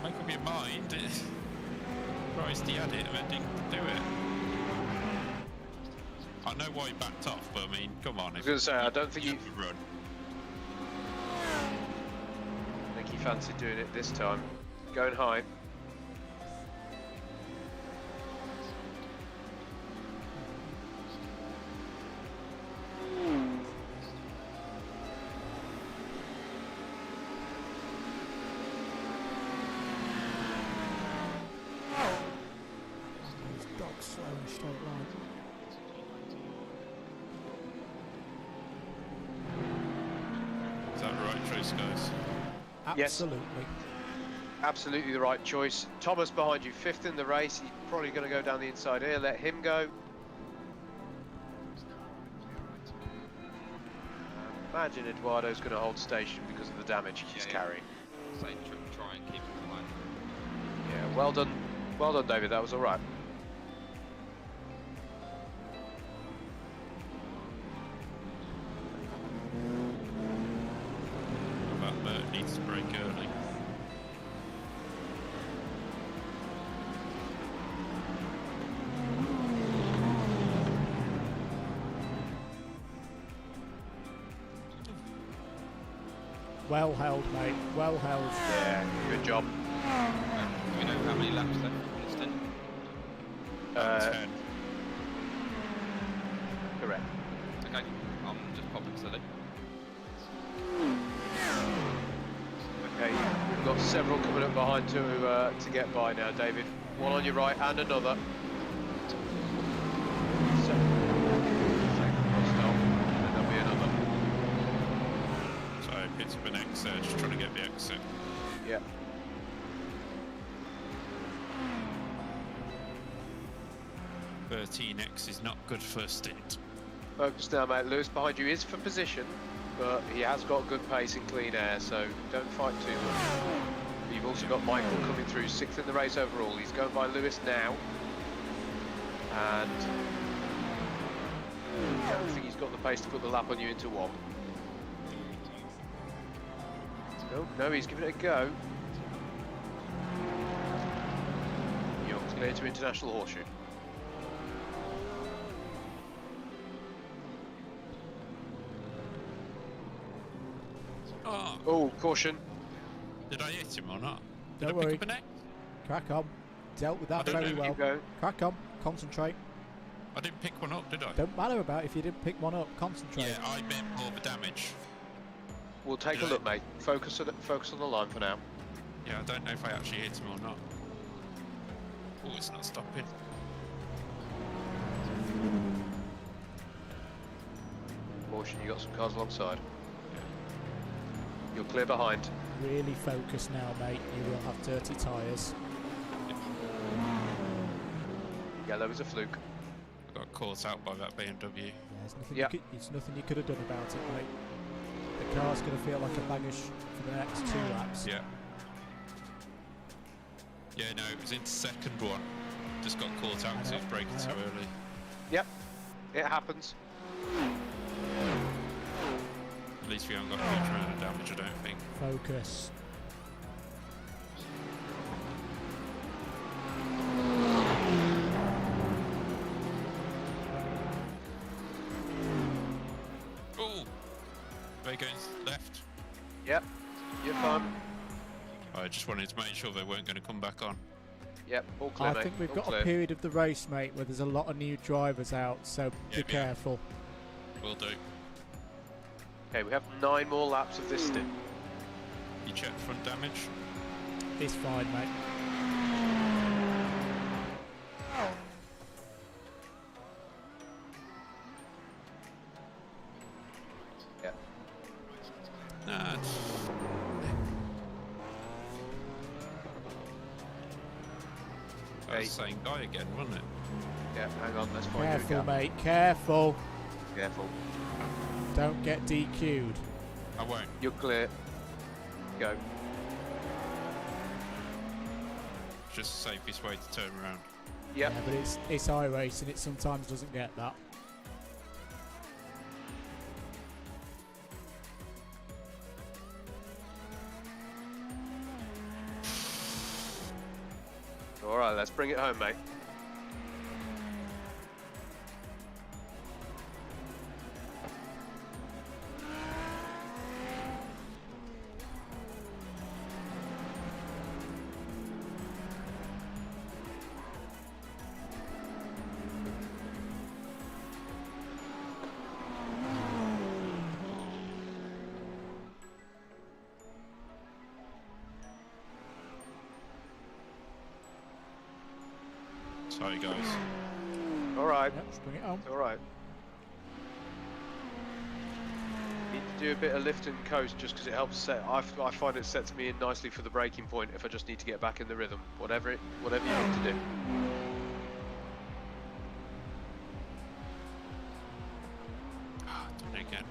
Make up your mind. Christ, he had it and then didn't do it. I know why he backed off, but I mean, come on. I was going to say, I don't think he run. I think he fancied doing it this time. Going high. These dogs slow in a straight line. Is that the right choice, guys? Yes. Absolutely. Absolutely the right choice. Thomas behind you, 5th in the race. He's probably going to go down the inside here. Let him go. Imagine Eduardo's going to hold station because of the damage he's carrying. So try and keep it alive. Yeah, well done. Well done, David. That was all right. That Mert needs to break early. Well held, mate. Well held. Yeah, good job. Do we know how many laps left on the stint? 10. Correct. Okay, I'm just popping silly. Okay, we've got several coming up behind to get by now, David. One on your right and another. Stop, and there'll be another. So it's up an exit, just trying to get the exit. Yeah. X is not good for a stint. Focus now, mate. Lewis behind you is for position, but he has got good pace in clean air, so don't fight too much. You've also got Michael coming through, 6th in the race overall. He's going by Lewis now. And I don't think he's got the pace to put the lap on you into one. Oh, no, he's giving it a go. Young's clear to International Horseshoe. Oh, Oh, caution. did I hit him or not? Did Don't I worry. pick up an X? Crack on. Dealt with I that don't very know. well. Keep going. Crack on. Concentrate. I didn't pick one up, did I? Don't matter about if you didn't pick one up. Concentrate. Yeah, I meant more the damage. We'll take a look, mate. Focus on the line for now. Yeah, I don't know if I actually hit him or not. Oh, it's not stopping. Caution, you got some cars alongside. You're clear behind. Really focus now, mate. You will have dirty tyres. Yellow is a fluke. I got caught out by that BMW. Yeah, there's nothing, Yep. it's nothing you could have done about it, mate. The car's going to feel like a bangish for the next 2 laps. Yeah. Yeah, no, it was into second one. Just got caught out because it was braking so early. Yep, it happens. At least we haven't got a huge amount of damage, I don't think. Focus. Oh! They're going left. Yep, you're fine. I just wanted to make sure they weren't going to come back on. Yep, all clear, I mate. think we've all got clear. a period of the race, mate, where there's a lot of new drivers out, so be Yeah. careful. Will do. Okay, we have 9 more laps of this stint. You check front damage? It's fine, mate. Yep. Nah, it's... That was the same guy again, wasn't it? Yeah, hang on, let's find you Careful, again. mate. Careful. Careful. Don't get DQ'd. I won't. You're clear. Go. Just the safest way to turn around. Yep. Yeah, but it's iRacing. It sometimes doesn't get that. Alright, let's bring it home, mate. Sorry, guys. Alright. Yep, let's bring it home. Alright. Need to do a bit of lift and coast just because it helps set. I find it sets me in nicely for the braking point if I just need to get back in the rhythm. Whatever you need to do. Done it again.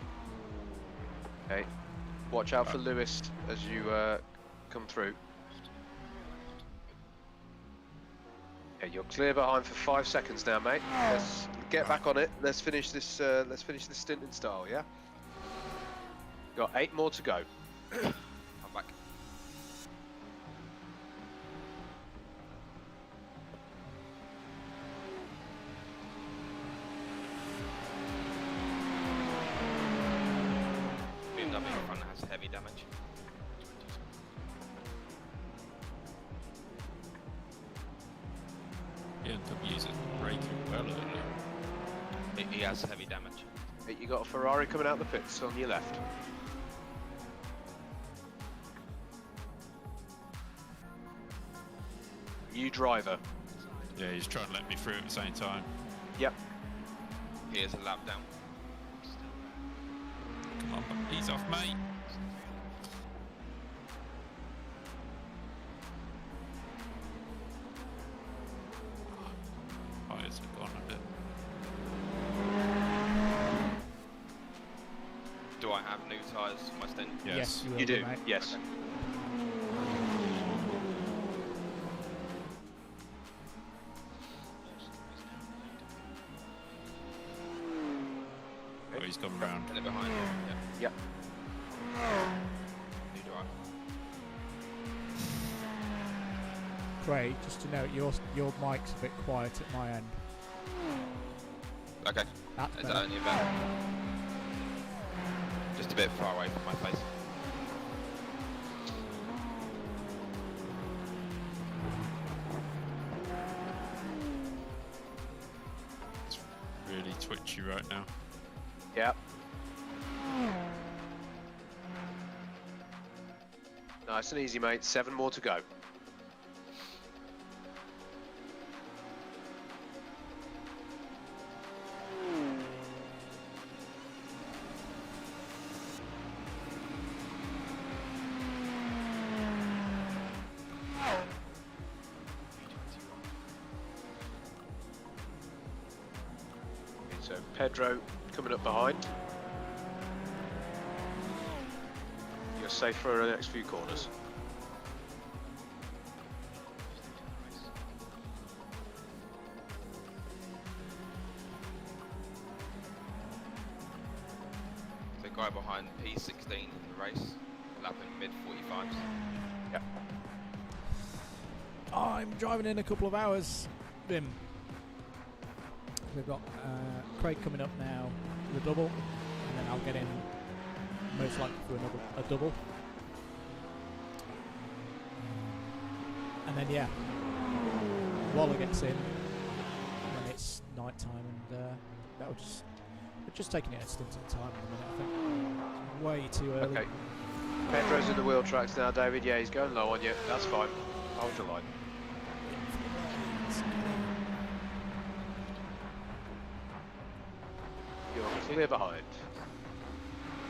Okay. Watch out for Lewis as you come through. Yeah, you're clear behind for 5 seconds now, mate. Let's get back on it. Let's finish this. Let's finish this stint in style. Yeah. Got 8 more to go. I'm back. BMW in front has heavy damage. BMW's braking well early. He has heavy damage. Hey, you got a Ferrari coming out the pits on your left. New driver. Yeah, he's trying to let me through at the same time. Yep. Here's a lap down. Come on, ease off, mate. Tyres have gone a bit. Do I have new tyres for my stint? Yes. you will You do. mate. Yes. Oh, he's gone round. And they're behind. Yeah. Yep. New driver. Craig, just to note, your mic's a bit quiet at my end. Okay. That's Is better. that only about just a bit far away from my face? It's really twitchy right now. Yep. Nice and easy, mate. 7 more to go. Pedro coming up behind. You're safe for the next few corners. The guy behind P16 in the race, lapping mid 45s. Yep. I'm driving in a couple of hours, Vim. We've got Craig coming up now, the double, and then I'll get in most likely for a double. And then yeah, Waller gets in when it's night time, and that would just we're just taking it a stint in time at the minute. I think way too early. Okay. Pedro's in the wheel tracks now, David. Yeah, he's going low on you. That's fine. Hold your line. You're clear behind.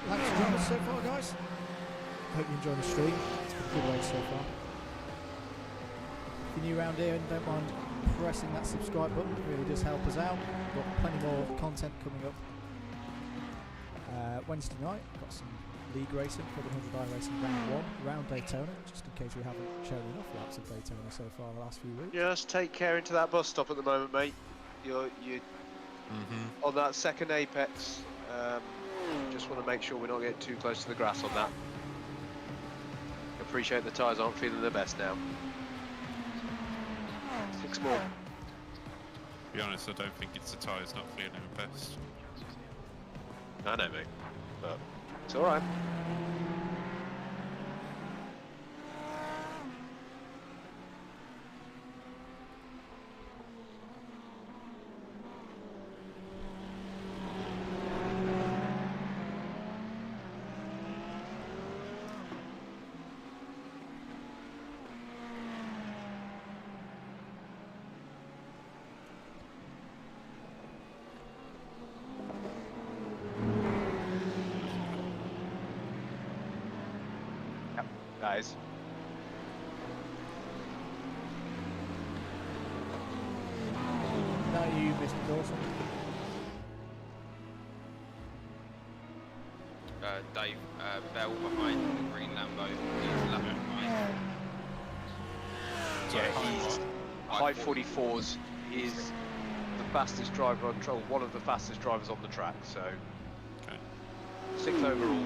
Thanks for joining us so far, guys. Hope you enjoy the stream. It's been a good race so far. If you're new around here and don't mind pressing that subscribe button, it really does help us out. We've got plenty more content coming up. Wednesday night, got some league racing for the 100 iRacing round 1, around Daytona, just in case we haven't shown enough laps of Daytona so far the last few weeks. Just take care into that bus stop at the moment, mate. You're on that second apex. Just want to make sure we're not getting too close to the grass on that. Appreciate the tyres aren't feeling the best now. 6 more. To be honest, I don't think it's the tyres not feeling the best. I know, mate, but it's all right. Guys. Now you, Mr. Dawson. Dave Bell behind the green Lambo. He's lapping behind. Yeah, he's high 44s. He's the fastest driver on track, one of the fastest drivers on the track. So, Okay. 6th overall.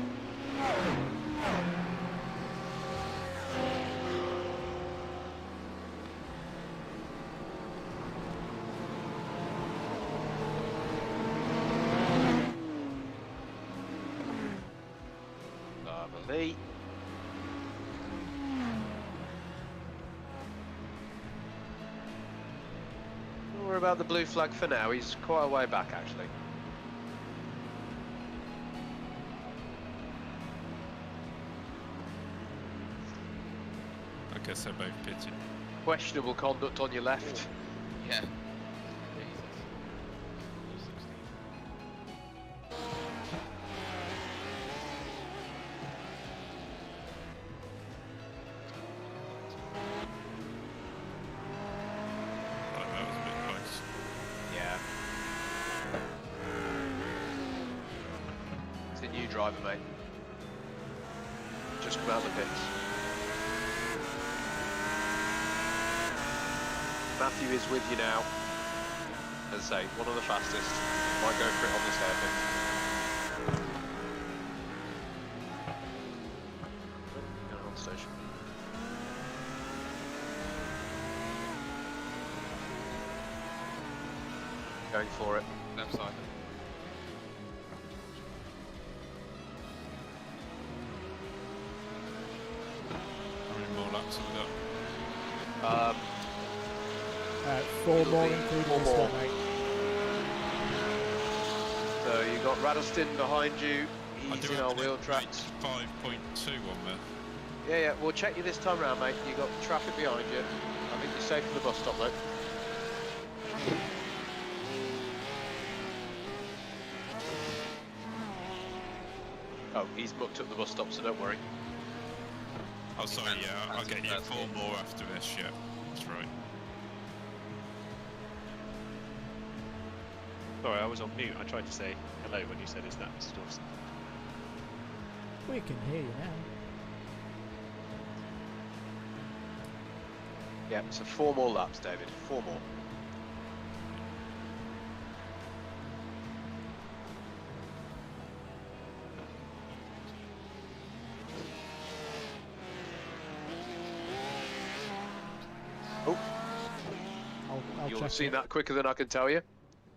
Lovely. Don't worry about the blue flag for now. He's quite a way back, actually. I guess they're both pitching. Questionable conduct on your left. Yeah. That was a bit close. Yeah. It's a new driver, mate. Just come out of the pits. Matthew is with you now. As I say, one of the fastest. Might go for it on this hairpin. Going on station. Going for it. Left side. How many more laps have we got? 4 more including Four this more. one, mate. So you've got Rattleston behind you. I He's do in our reckon wheel it's tracks. 5.2 on there. Yeah, we'll check you this time round, mate. You've got traffic behind you. I think you're safe for the bus stop, though. Oh, he's mucked up the bus stop, so don't worry. Oh, sorry, yeah, I'll get you 4 more after this, yeah. That's right. Sorry, I was on mute. I tried to say hello when you said, "Is that Mr. Dawson?" We can hear you now. Yeah, so 4 more laps, David. 4 more. Oh, I'll you'll check have seen it. that quicker than I can tell you.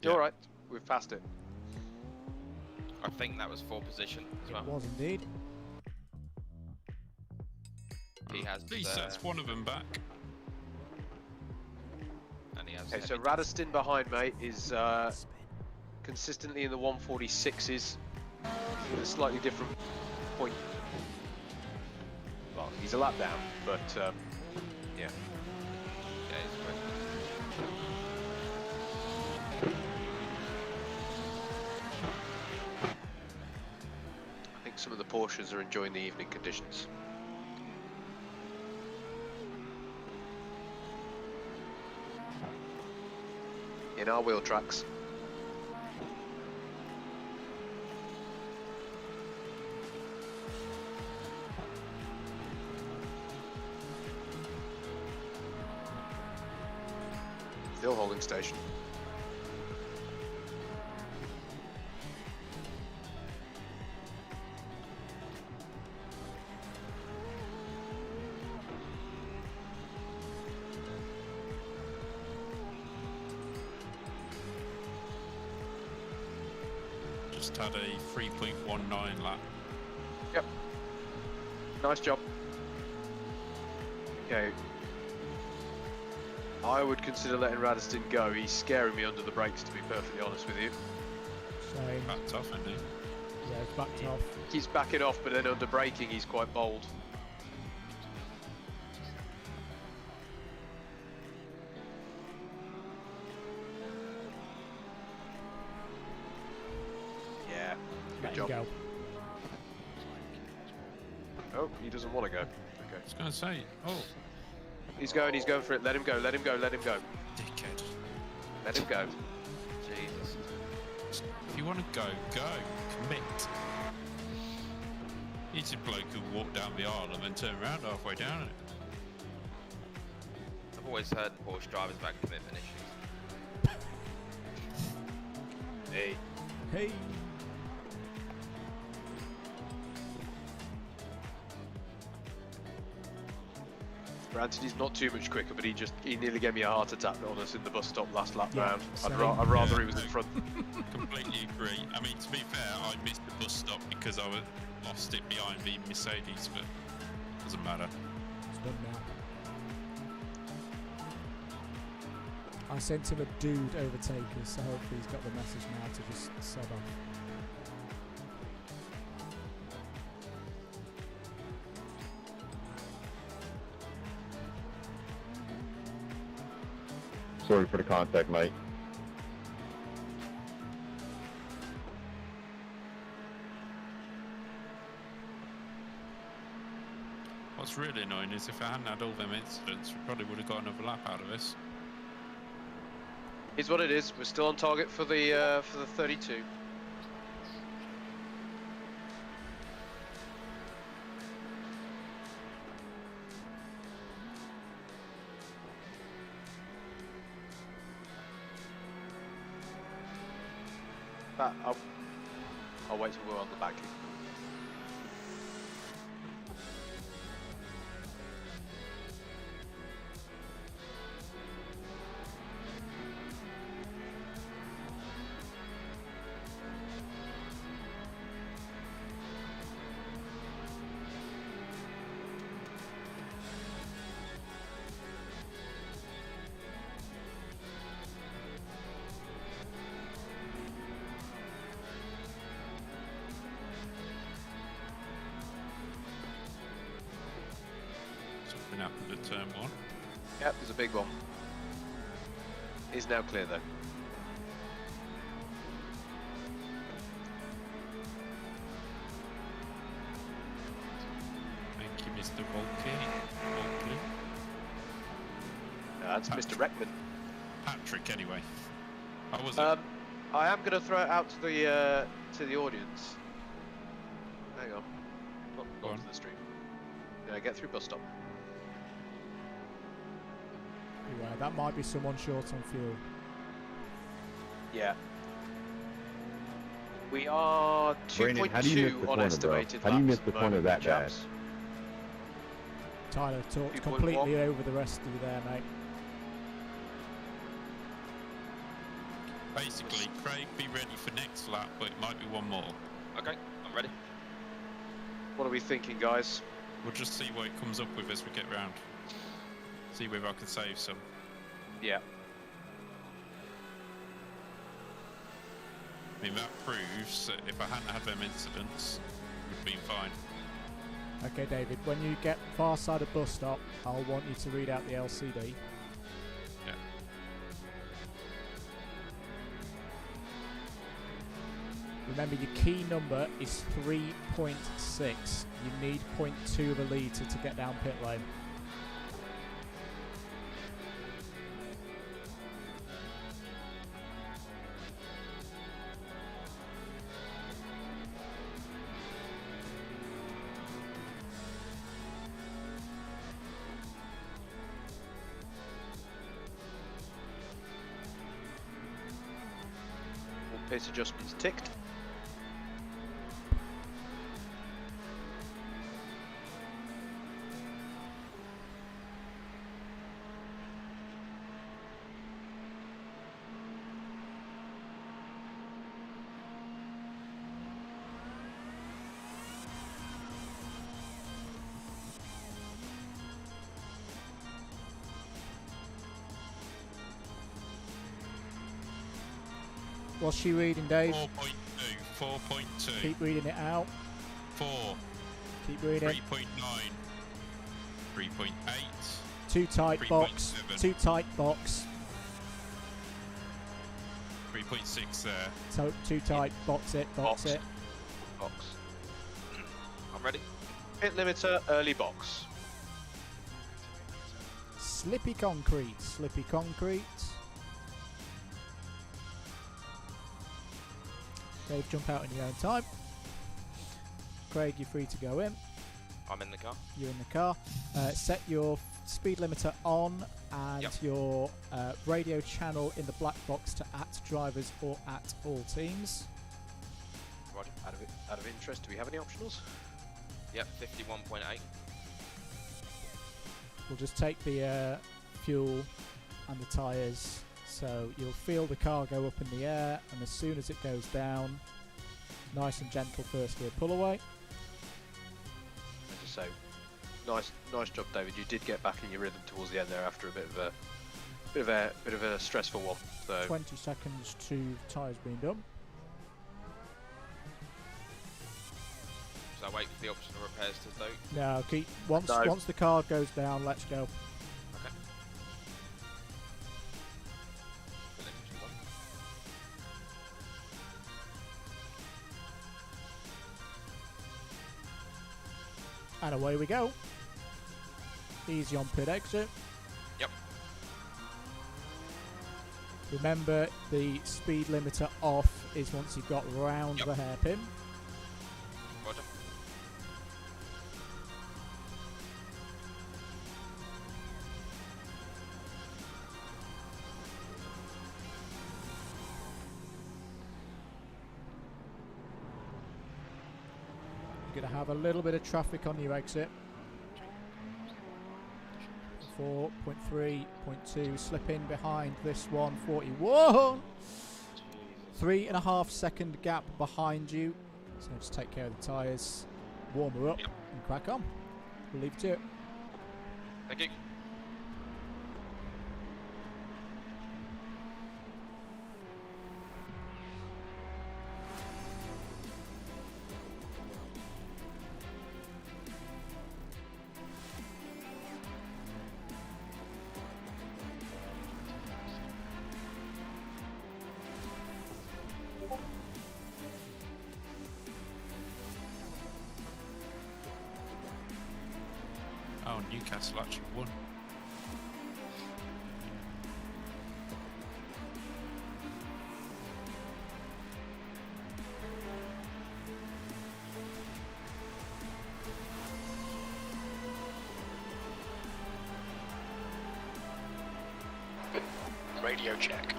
Yeah. All right, we've passed it. I think that was for position as well. It was indeed. He has. At least that's one of them back. And he has. Okay, so Radiston behind me is consistently in the 146s with a slightly different point. Well, he's a lap down, but yeah. Yeah, he's quick. I think some of the Porsches are enjoying the evening conditions. In our wheel tracks. Still holding station. Just had a 3.19 lap. Yep. Nice job. Okay. I would consider letting Radiston go. He's scaring me under the brakes, to be perfectly honest with you. Same. Backed off, isn't he? Yeah, it's backed off. He's backing off, but then under braking, he's quite bold. Yeah, good Let job. him go. Oh, he doesn't want to go. Okay. I was going to say, oh, He's going for it. Let him go, let him go, let him go. dickhead. Let him go. Jesus. If you want to go, go. Commit. He's a bloke who walked down the aisle and then turned around halfway down it. I've always heard Porsche drivers about commitment issues. Hey. Hey. Granted, he's not too much quicker, but he nearly gave me a heart attack on us in the bus stop last lap Yeah, round. same. I'd rather Yeah, he was in front. Completely agree. I mean, to be fair, I missed the bus stop because I lost it behind the Mercedes, but doesn't matter. It's done now. I sent him a dude overtake us, so hopefully he's got the message now to just sub off. Sorry for the contact, mate. What's really annoying is if I hadn't had all them incidents, we probably would have got another lap out of this. Here's what it is. We're still on target for the 32. I'll wait till we're on the banking. Something happened at turn 1. Yep, there's a big one. Is now clear though. Thank you, Mr. Volkley. That's Mr. Reckman. Patrick, anyway. I wasn't. I am going to throw it out to the audience. Hang on. Not to the stream. Yeah, get through bus stop. Anyway, that might be someone short on fuel. Yeah. We are Brandon, how do you miss the 2.2 on corner, bro? estimated How do you laps miss at the the corner moment, that bad? chaps. Tyler talked 2.1. completely over the rest of you there, mate. Basically, Craig, be ready for next lap, but it might be one more. Okay, I'm ready. What are we thinking, guys? We'll just see what it comes up with as we get round. See whether I can save some. Yeah. I mean, that proves that if I hadn't had them incidents, it would have been fine. Okay, David, when you get far side of bus stop, I'll want you to read out the LCD. Yeah. Remember, your key number is 3.6. You need 0.2 of a litre to get down pit lane. All pace adjustments ticked. What's she reading, Dave? 4.2, 4.2, Keep reading it out. 4, Keep reading. 3.9, 3.8, Too tight box. 3.7. Too tight box. 3.6 there. So too tight. Box it. Box Box. it. Box. I'm ready. Pit limiter, early box. Slippy concrete. Slippy concrete. Dave, jump out in your own time. Craig, you're free to go in. I'm in the car. You're in the car. Set your speed limiter on and Yep. your radio channel in the black box to at drivers or at all teams. Roger. Out of interest, do we have any optionals? Yep, 51.8. We'll just take the fuel and the tyres. So you'll feel the car go up in the air, and as soon as it goes down, nice and gentle first gear pull away. As I say, nice job, David. You did get back in your rhythm towards the end there after a bit of a stressful one. So 20 seconds to tyres being done. So I wait for the optional repairs to do. Now keep once the car goes down, let's go. Okay. Telemetry one. And away we go. Easy on pit exit. Yep. Remember, the speed limiter off is once you've got round the hairpin. Roger. You're going to have a little bit of traffic on your exit. 4.3.2, slip in behind this one, 41. 3.5 second gap behind you. So just take care of the tyres, warm her up, and crack on. We'll leave it to it. Thank you. Oh, Newcastle actually won. radio check.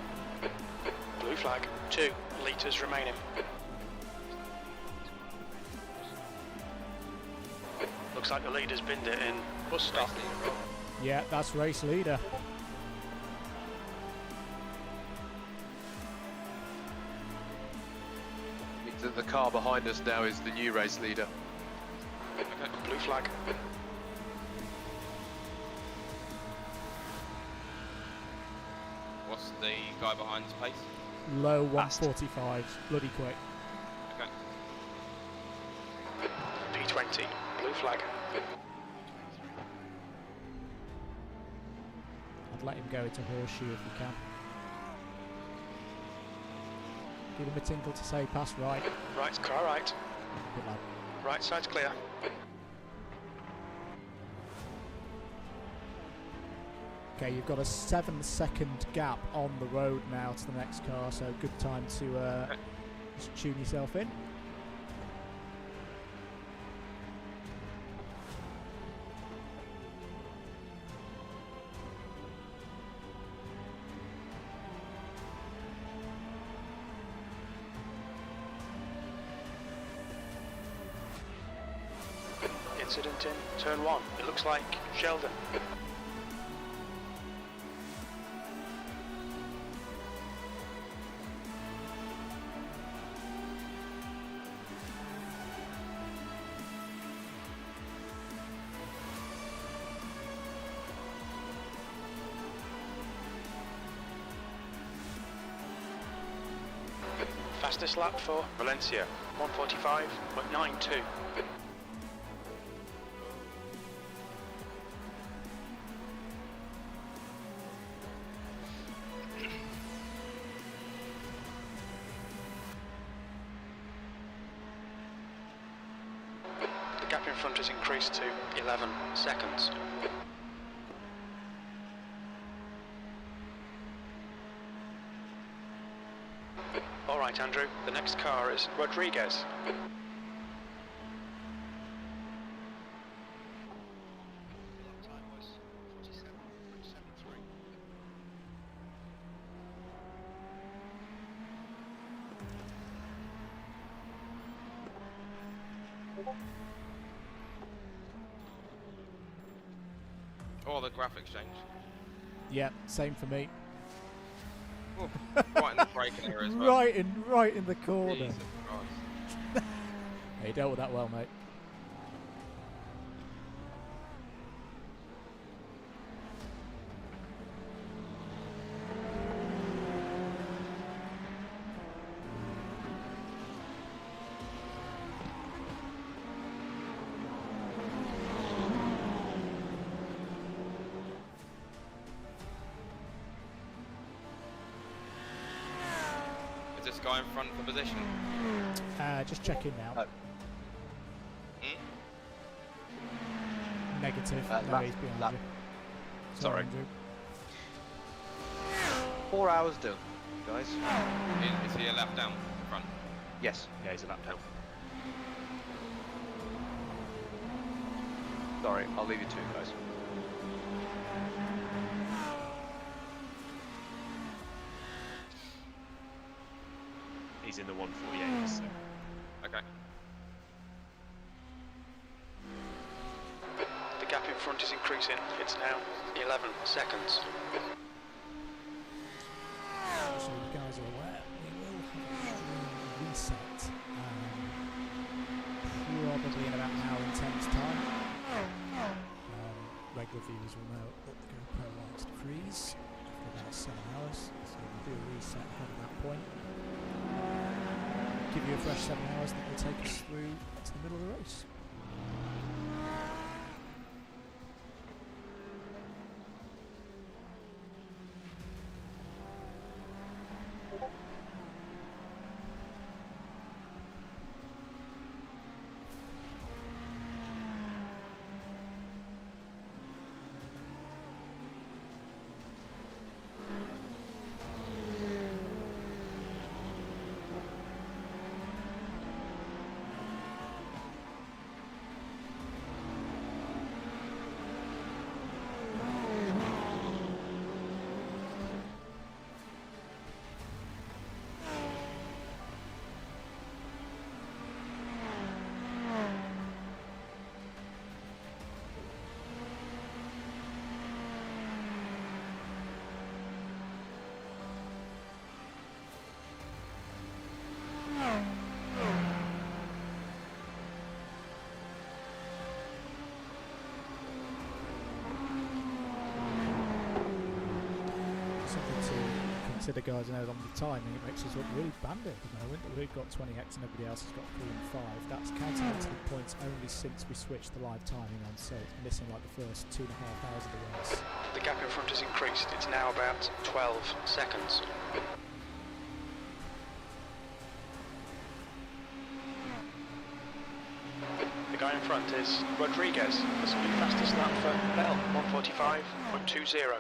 Blue flag, 2 litres remaining. Looks like the leader's binned it in bus stop. Yeah, that's race leader. The car behind us now is the new race leader. Okay, blue flag. What's the guy behind's pace? Low 145, bloody quick. Okay. P20, blue flag. I'd let him go into horseshoe if you can. Give him a tinkle to say pass right. Right, car right. Good lad. Right side's clear. Okay, you've got a 7-second gap on the road now to the next car, so good time to just tune yourself in. Incident in turn 1. It looks like Sheldon. Fastest lap for Valencia, 1:45.92. The gap in front has increased to 11 seconds. All right, Andrew, the next car is Rodriguez. Oh, the graphics change. Yeah, same for me. Oh, right in the braking area as well. Right in the corner. Jesus Christ. Hey, you dealt with that well, mate. This guy in front for position. Just check in now. Negative. No, he's behind you. Sorry. Andrew. 4 hours done, guys. Is he a lap down front? Yes. Yeah, he's a lap down. Sorry, I'll leave you to it, guys. He's in the 148, so. Okay. The gap in front is increasing. It's now 11 seconds. So you guys are aware, we will have a reset probably in about an hour and 10's time. Regular viewers will know that the GoPro likes to freeze after about 7 hours, so we'll do a reset ahead of that point. Give you a fresh 7 hours that will take us through to the middle of the race. the guys know on the timing, it makes us look really banded at the moment. We've got 20x and everybody else has got 3 and 5. That's counting into the points only since we switched the live timing on, so it's missing like the first 2.5 hours of the race. The gap in front has increased. It's now about 12 seconds. The guy in front is Rodriguez. That's the fastest lap for Bell, 1:45.20.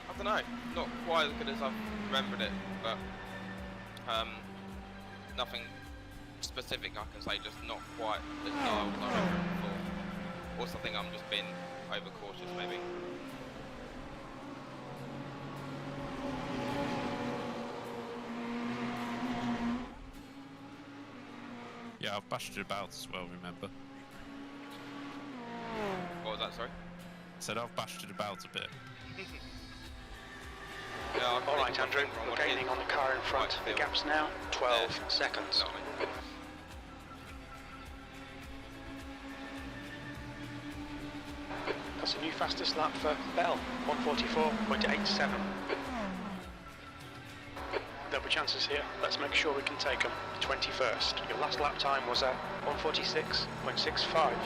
I don't know, not quite as good as I've remembered it, but nothing specific I can say, just not quite as dialed as I remembered it before. Also, I think I'm just being overcautious, maybe. Yeah, I've bashed it about as well, remember? What was that, sorry? Said I've bashed it about a bit. Yeah, Alright, Andrew, we're gaining on the car in front. The gap's now 12 seconds. That's a new fastest lap for Bell, 1:44.87. There'll be chances here. Let's make sure we can take them. 21st. Your last lap time was at 1:46.65.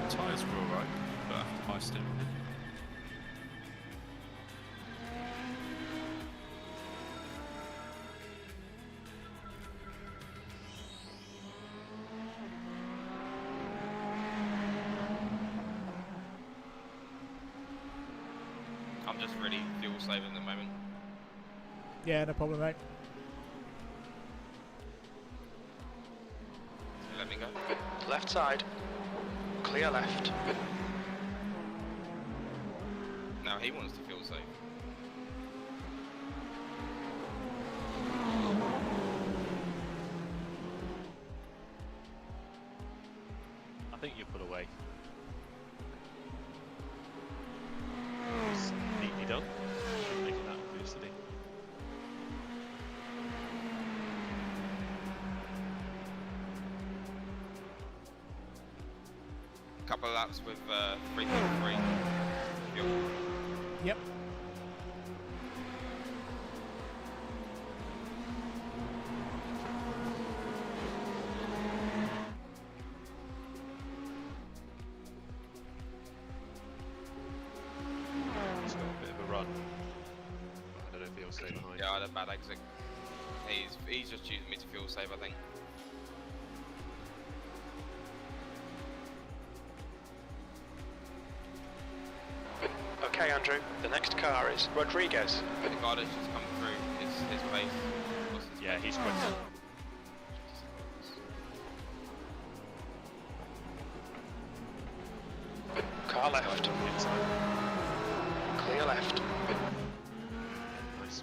Tyres were alright, but after my stint. I'm just really fuel saving at the moment. Yeah, no problem, mate. So let me go. Left side. Clear left. Now he wants to fuel save. I think you put away. Neatly done. Making that obviously. Couple of laps with 3.3 fuel. Yep. He's got a bit of a run. I don't know if he'll stay behind. Yeah, I had a bad exit. He's just choosing me to fuel save, I think. Okay, Andrew, the next car is Rodriguez. The guy that's just come through, his pace. What's his Yeah, pace? he's quick. Car left. Inside. Clear left. Nice.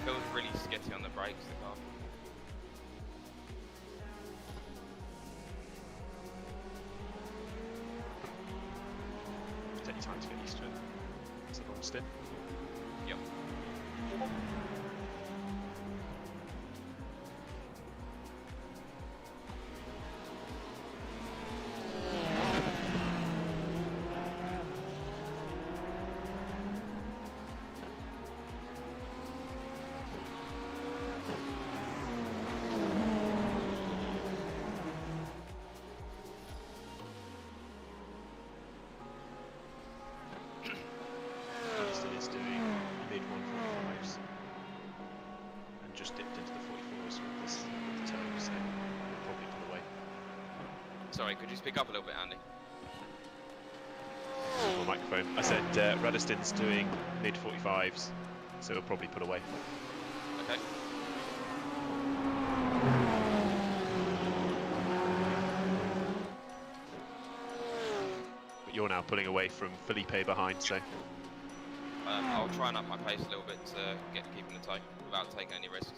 Feels really skitty on the brakes, the car. Take your time to get used to it. It's a long stint. Yep. Kingston is doing mid 145s. Sorry, could you speak up a little bit, Andy? My microphone. I said Radiston's doing mid 45s, so he'll probably put away. Okay. But you're now pulling away from Felipe behind, so I'll try and up my pace a little bit to keep in the tight without taking any risks.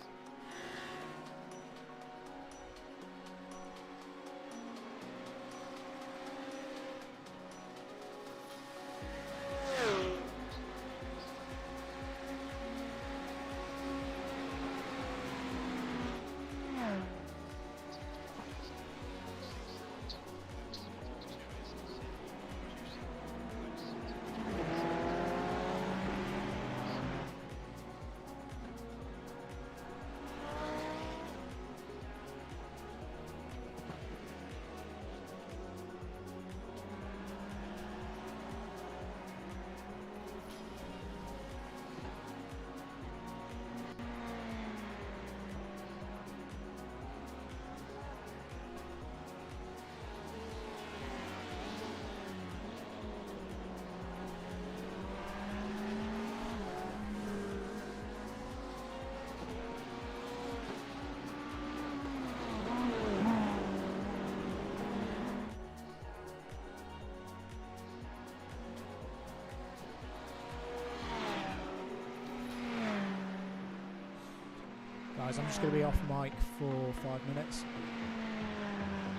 Guys, I'm just going to be off mic for 5 minutes.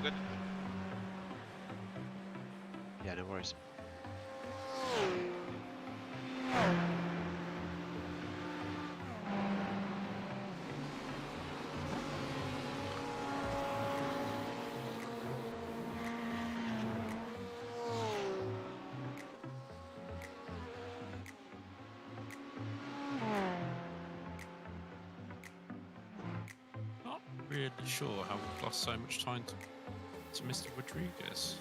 Good. yeah, no worries. Really sure how we've lost so much time to Mr. Rodriguez.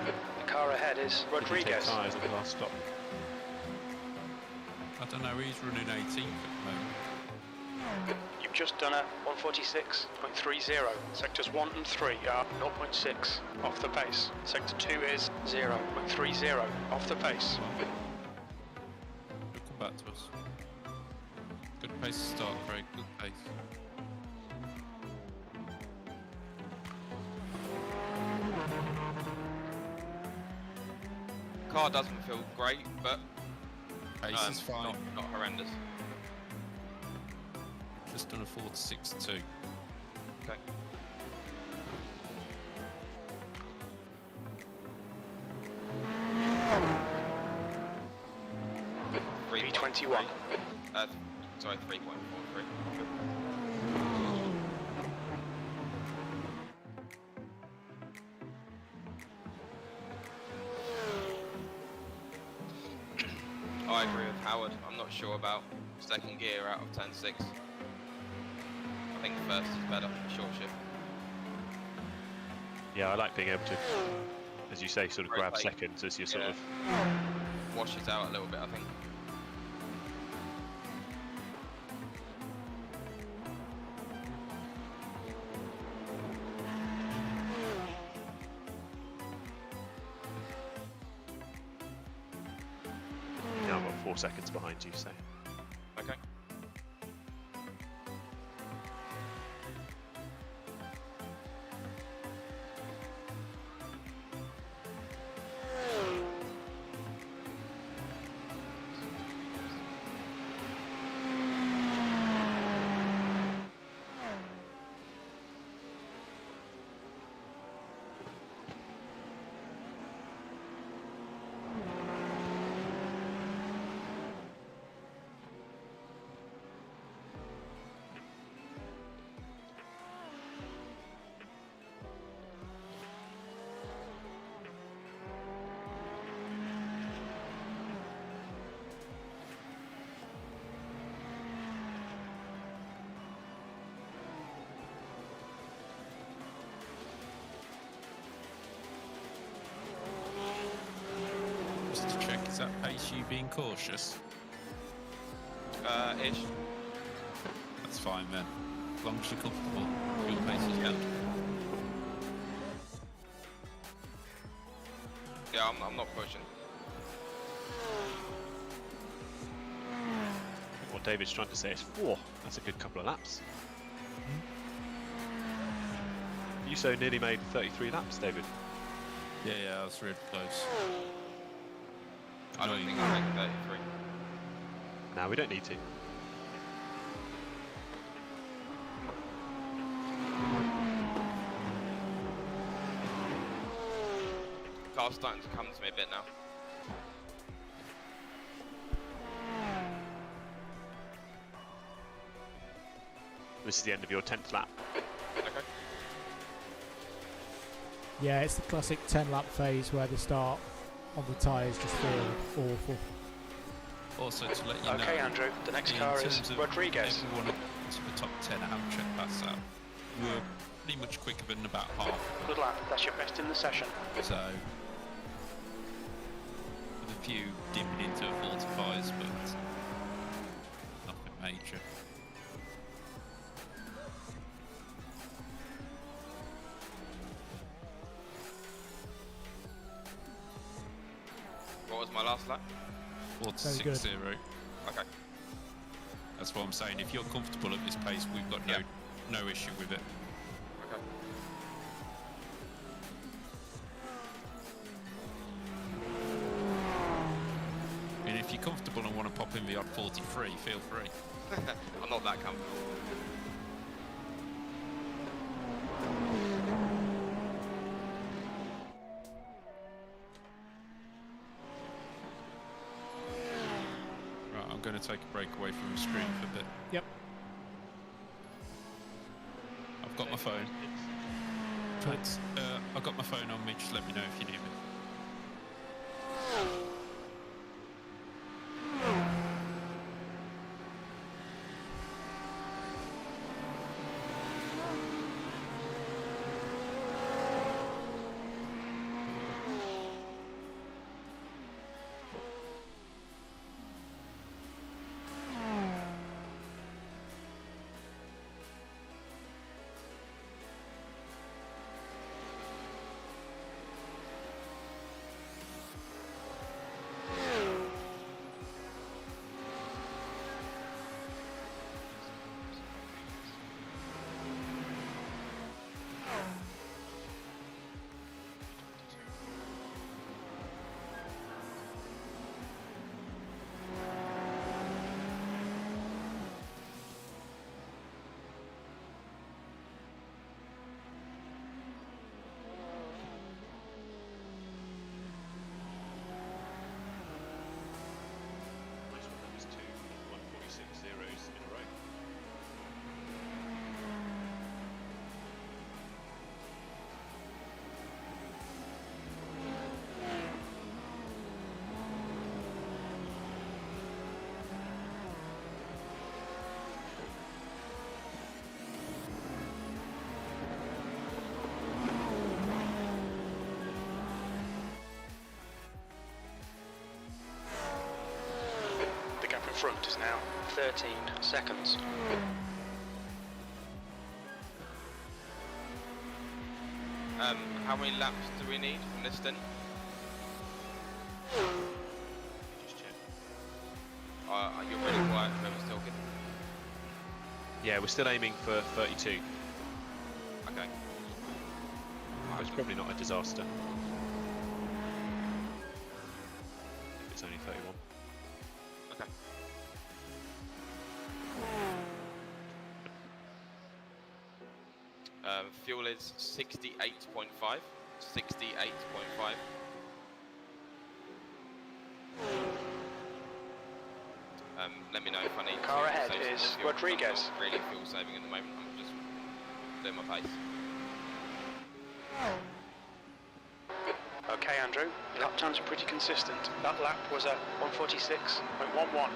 The car ahead is Rodriguez. Tyres at the last stop. I don't know, he's running 18th at the moment. You've just done a 146.30. Sectors 1 and 3 are 0.6 off the pace. Sector 2 is 0.30 off the pace. He'll come back to us. Good pace to start, Craig. Good pace. Car doesn't feel great, but Pace is fine. Not horrendous. Just done a 4.62. Okay. V21. Sorry, 3.43. I agree with Howard. I'm not sure about second gear out of 10.6. I think first is better for short shift. Yeah, I like being able to, as you say, sort of grab Rotate. seconds as you're sort of. Washes out a little bit, I think. Now I've got 4 seconds behind you, so. Okay. Just to check, is that pace you being cautious? Ish. That's fine then. long as you're comfortable. Fuel pace is good. Yeah, I'm not pushing. What David's trying to say is 4. That's a good couple of laps. You so nearly made 33 laps, David. Yeah, I was really close. I don't think I make 33. No, we don't need to. Car's starting to come to me a bit now. This is the end of your 10th lap. Okay. Yeah, it's the classic 10 lap phase where the start on the tyres just feel awful. Also, to let you know, Okay, Andrew, the next in car terms is of Rodriguez. everyone up to the top 10 amateur pass out, we're pretty much quicker than about half. Good lap, that's your best in the session. So, with a few dipping into 45s, but nothing major. What was my last lap? 4.60. Okay. That's what I'm saying. If you're comfortable at this pace, we've got no issue with it. Okay. And if you're comfortable and want to pop in the odd 43, feel free. I'm not that comfortable. Right, I'm going to take a break away from the screen for a bit. Yep. I've got my phone. But, I've got my phone on me, just let me know if you need me. Front is now 13 seconds. How many laps do we need from this then? Just check. You're really quiet, whoever's talking. Yeah, we're still aiming for 32. Okay. It's probably not a disaster. If it's only 31. Okay. Fuel is 68.5. 68.5. Let me know if I need Car to ahead save some is fuel. Rodriguez. I'm not really fuel saving at the moment. I'm just doing my pace. Okay, Andrew, your lap times are pretty consistent. That lap was a 146.11.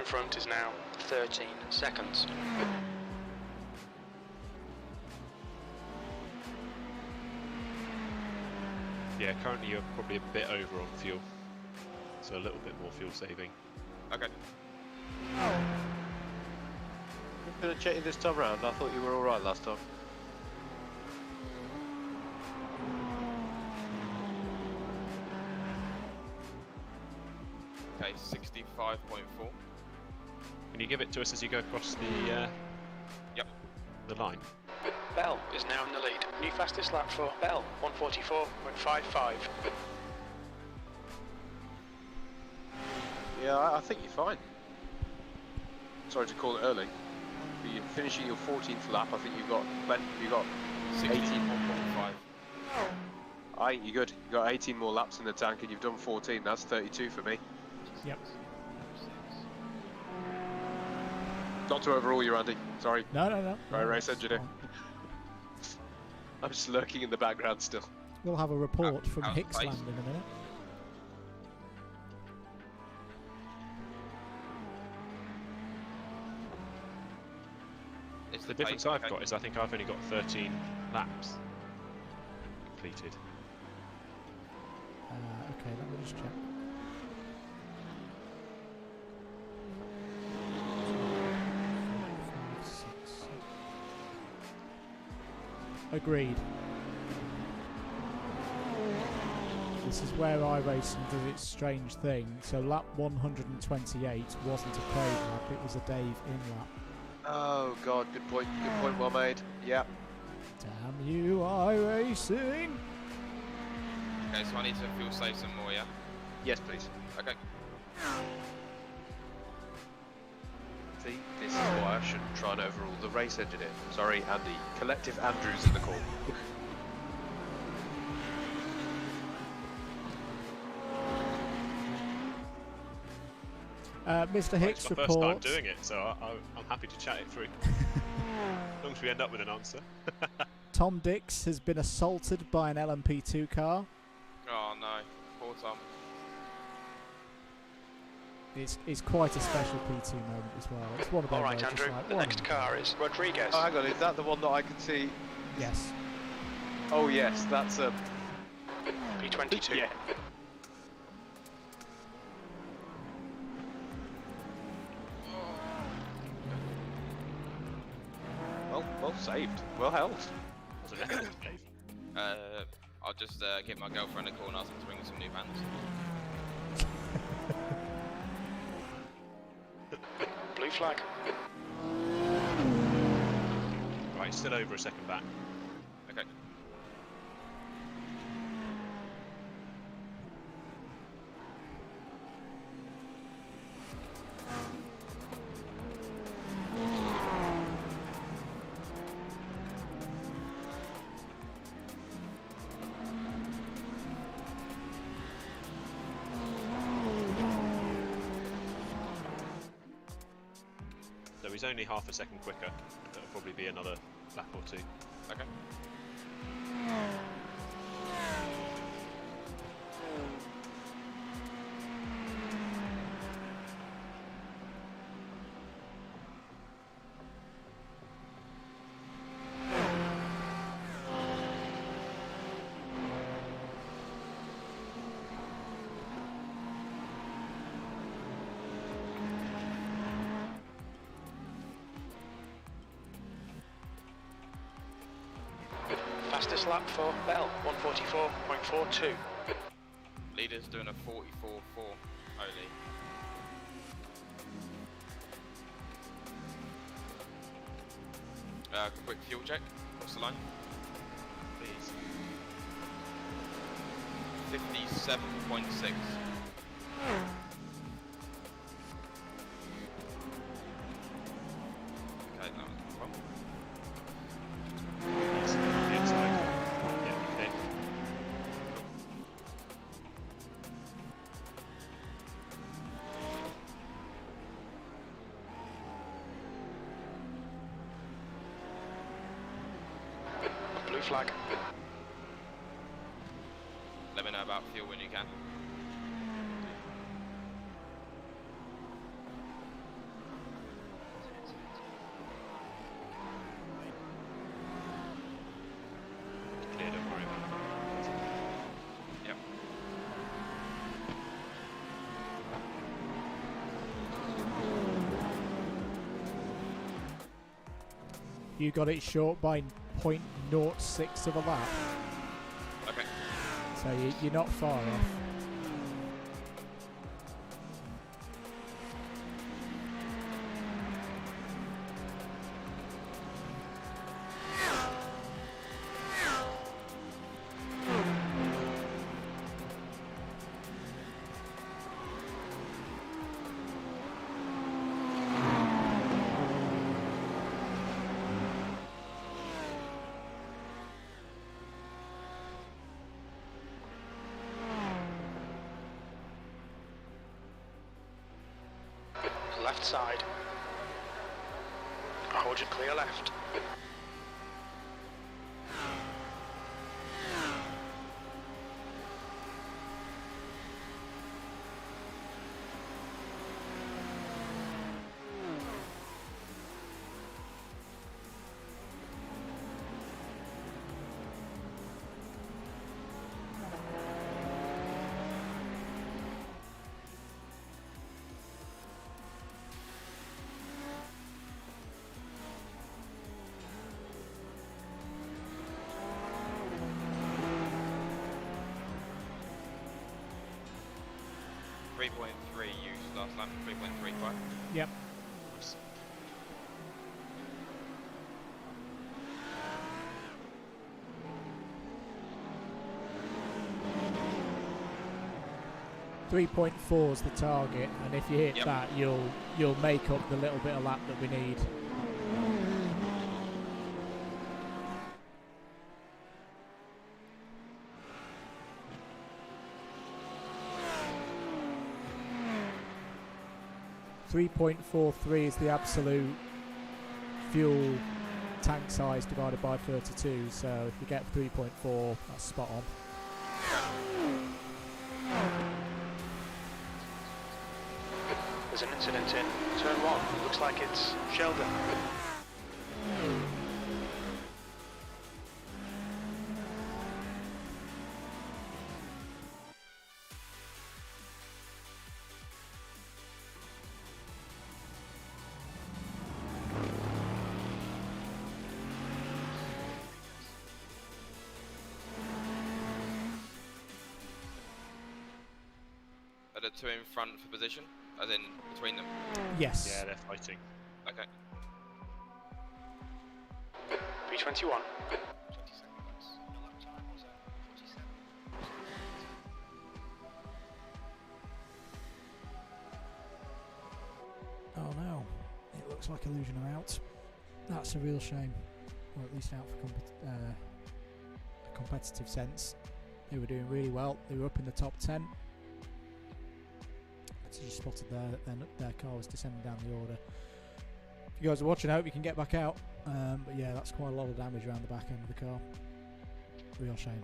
in front is now 13 seconds. Yeah, currently you're probably a bit over on fuel, so a little bit more fuel saving. Okay. I'm going to check you this time round. I thought you were alright last time. Okay, 65.4. Can you give it to us as you go across the Yep. the line? Bell is now in the lead. New fastest lap for Bell, 144.55. Yeah, I think you're fine. Sorry to call it early. But you're finishing your 14th lap. I think you've got 61.5. I think you're good. You've got 18 more laps in the tank and you've done 14. That's 32 for me. Yep. Not to overrule you, Andy. Sorry. No. Right, race that's engineer. fine. I'm just lurking in the background still. We'll have a report from how's the Hicksland pace? in a minute. It's The difference pace, I've okay. got is I think I've only got 13 laps completed. Okay, let me just check. Agreed. This is where iRacing does its strange thing. So lap 128 wasn't a Craig lap, it was a Dave in lap. Oh god, good point well made. Yeah. Damn you, iRacing! Okay, so I need to fuel save some more, yeah? Yes, please. Okay. See, this is why I shouldn't try and overrule the race engineer. Sorry, Andy. Collective Andrews in the call. Mr. Hicks It's my reports. first time doing it, so I'm happy to chat it through. As long as we end up with an answer. Tom Dix has been assaulted by an LMP2 car. Oh no, poor Tom. It's quite a special P2 moment as well. It's one of those. Alright, Andrew, like, the next car is Rodriguez. Oh, hang on, is that the one that I can see? Yes. Oh yes, that's a... P22. Yeah. Well saved. Well held. That's an excellent save. I'll just give my girlfriend a call and ask her to bring me some new pants. Blue flag. Right, still over a second back. Okay. So he's only half a second quicker. That'll probably be another lap or two. Okay. Fastest lap for Bell, 144.42. Leader's doing a 44.4 only. Quick fuel check. What's the line? Please. 57.6. Okay, no, well, Yes, the inside. Yeah, okay. Blue flag. let me know about fuel when you can. You got it short by 0.06 of a lap. Okay. So you're not far off. Left side. Hold your clear left. .3 used last lap, 3.35. Yep. Nice. .4 is the target, and if you hit Yep. that, you'll make up the little bit of lap that we need. .43 is the absolute fuel tank size divided by 32, so if you get 3.4, that's spot on. There's an incident in turn 1. Looks like it's Sheldon. Are the two in front for position? As in between them? Yes. Yeah, they're fighting. Okay. B21. Oh no, it looks like Illusion are out. That's a real shame, or at least out for a competitive sense. They were doing really well. They were up in the top 10. As you spotted there, their car was descending down the order. If you guys are watching, I hope you can get back out. But yeah, that's quite a lot of damage around the back end of the car. Real shame.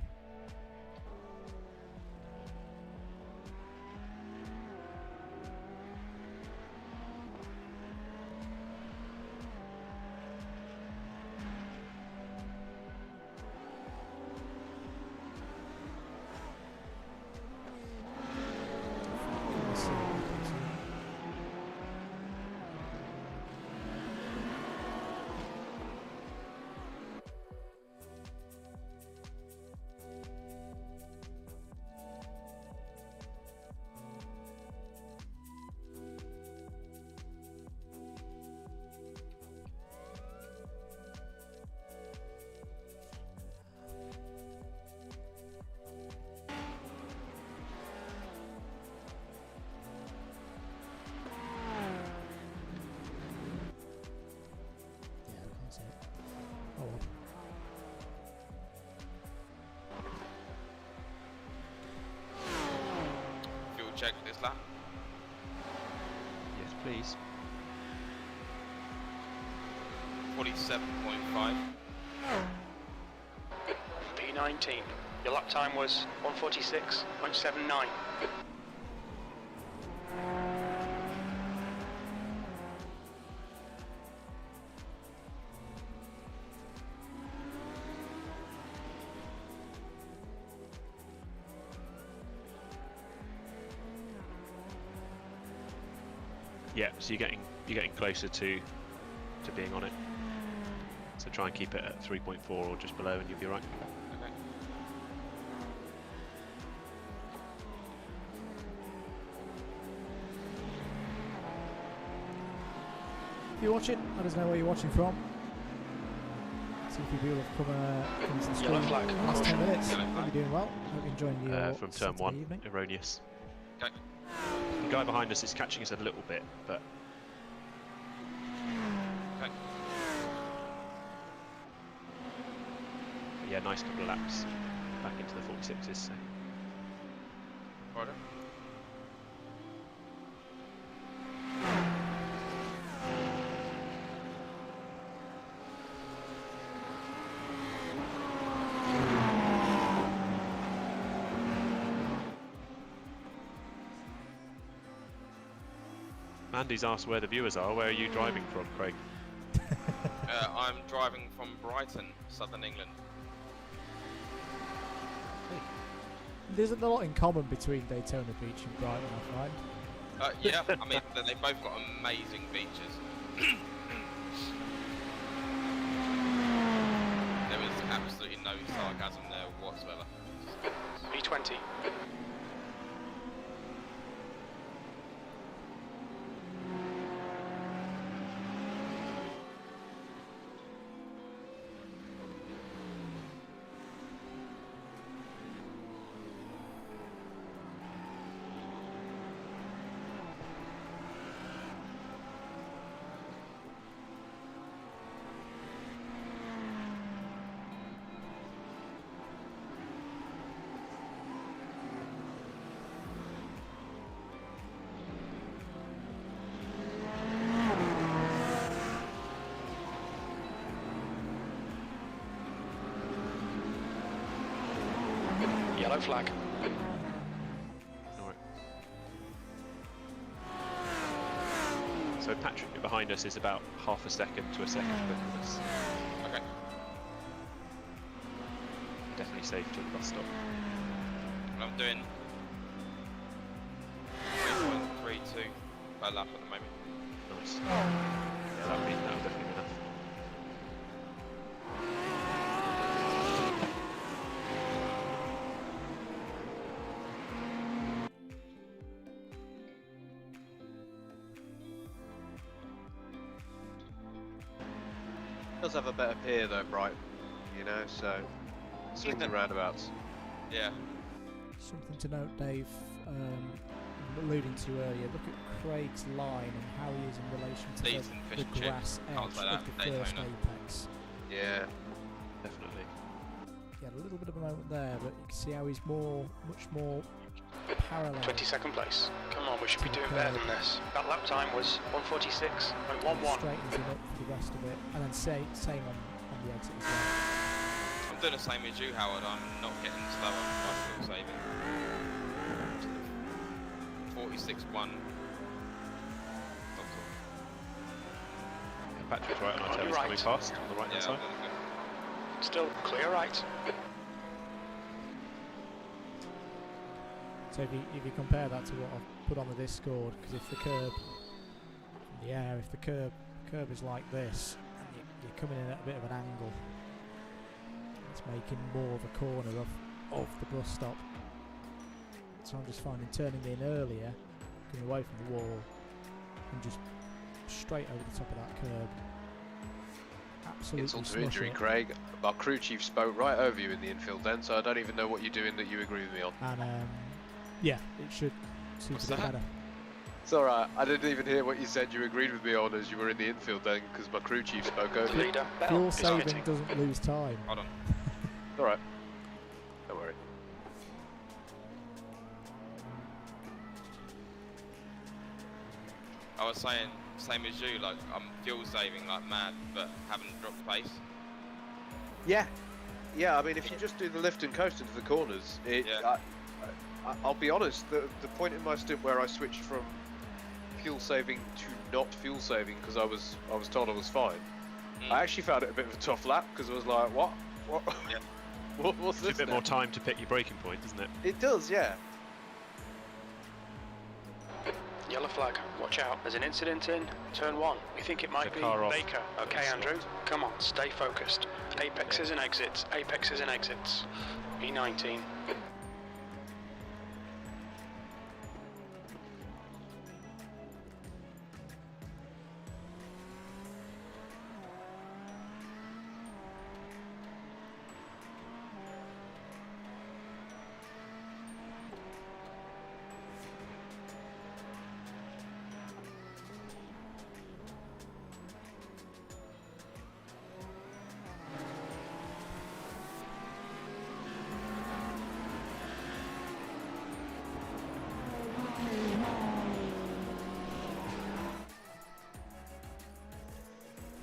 Oh well. Fuel check this lap. Yes, please. 47.5. B19. Your lap time was 146.79. Yeah, so you're getting closer to being on it. So try and keep it at 3.4 or just below and you'll be right. Okay. If you're watching, let us know where you're watching from. See if people have come into the stream Yellow flag. in the last 10 minutes. Yellow Hope flag. you're doing well. Hope you're enjoying your From turn Saturday 1, evening. erroneous. Okay. The guy behind us is catching us a little bit, but Okay. yeah, nice couple of laps back into the 46s. So. Righto. Andy's asked where the viewers are. Where are you driving from, Craig? I'm driving from Brighton, southern England. There's a lot in common between Daytona Beach and Brighton, I find. Yeah, I mean, they've both got amazing beaches. There was absolutely no sarcasm there whatsoever. B20. Yellow flag. Alright. So Patrick behind us is about half a second to a second quicker than us. Okay. Definitely safe to the bus stop. And I'm doing 3.32 per lap at the moment. Nice. Yeah, that'll definitely be enough. Does have a better pier though, Brighton, you know, so swings and roundabouts. Yeah. Something to note, Dave, alluding to earlier, look at Craig's line and how he is in relation to Decent fish the and chips. grass Can't edge say that of the for first Daytona. apex. Yeah. Definitely. He had a little bit of a moment there, but you can see how he's much more parallel. 22nd place. Come on, we should be doing better than this. That lap time was 1:46.11. Straightens him up for the rest of it, and then same on the exit as well. I'm doing the same as you, Howard. I'm not getting slower. I'm still saving. 46.1. Yeah, Patrick's right on our On tail, your he's coming right. past on the right hand Yeah, side. I'm doing good. Still clear right. So if you compare that to what I've put on the Discord, because if the curb, if the curb is like this, and you're coming in at a bit of an angle, it's making more of a corner of the bus stop. So I'm just finding turning in earlier, going away from the wall, and just straight over the top of that curb. Absolutely Insult to smushing injury, it. Craig. Our crew chief spoke right over you in the infield then, so I don't even know what you're doing that you agree with me on. And yeah, it should suit What's a bit that? better. It's alright, I didn't even hear what you said you agreed with me on as you were in the infield then, because my crew chief spoke over you. Leader Fuel Bell is saving pitting. doesn't lose time. Hold on. Alright. Don't worry. I was saying, same as you, like, I'm fuel saving like mad, but haven't dropped pace. Yeah. Yeah, I mean, if you just do the lift and coast into the corners, Yeah. I'll be honest, the point in my stint where I switched from fuel saving to not fuel saving because I was told I was fine, I actually found it a bit of a tough lap because I was like, what? Yeah. What's It's a this bit now? more time to pick your braking point, isn't it? It does, yeah. Yellow flag. Watch out. There's an incident in turn 1. We think it might be car off. Baker. Okay, Andrew. Come on, stay focused. Apexes and exits. Apexes and exits. E19.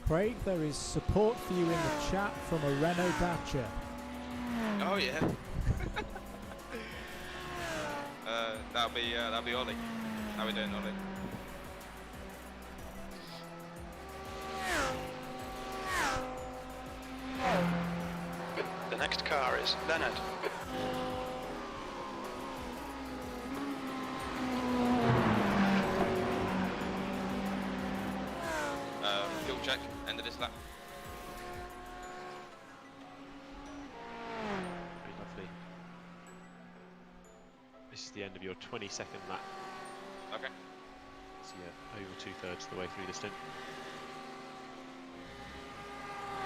Craig, there is support for you in the chat from a Renault Dacia. Oh yeah. That'll be Ollie. How we doing, Ollie? The next car is Leonard. Fuel check. End of this lap. Very lovely. This is the end of your 22nd lap. Okay. So yeah, over 2/3 of the way through the stint.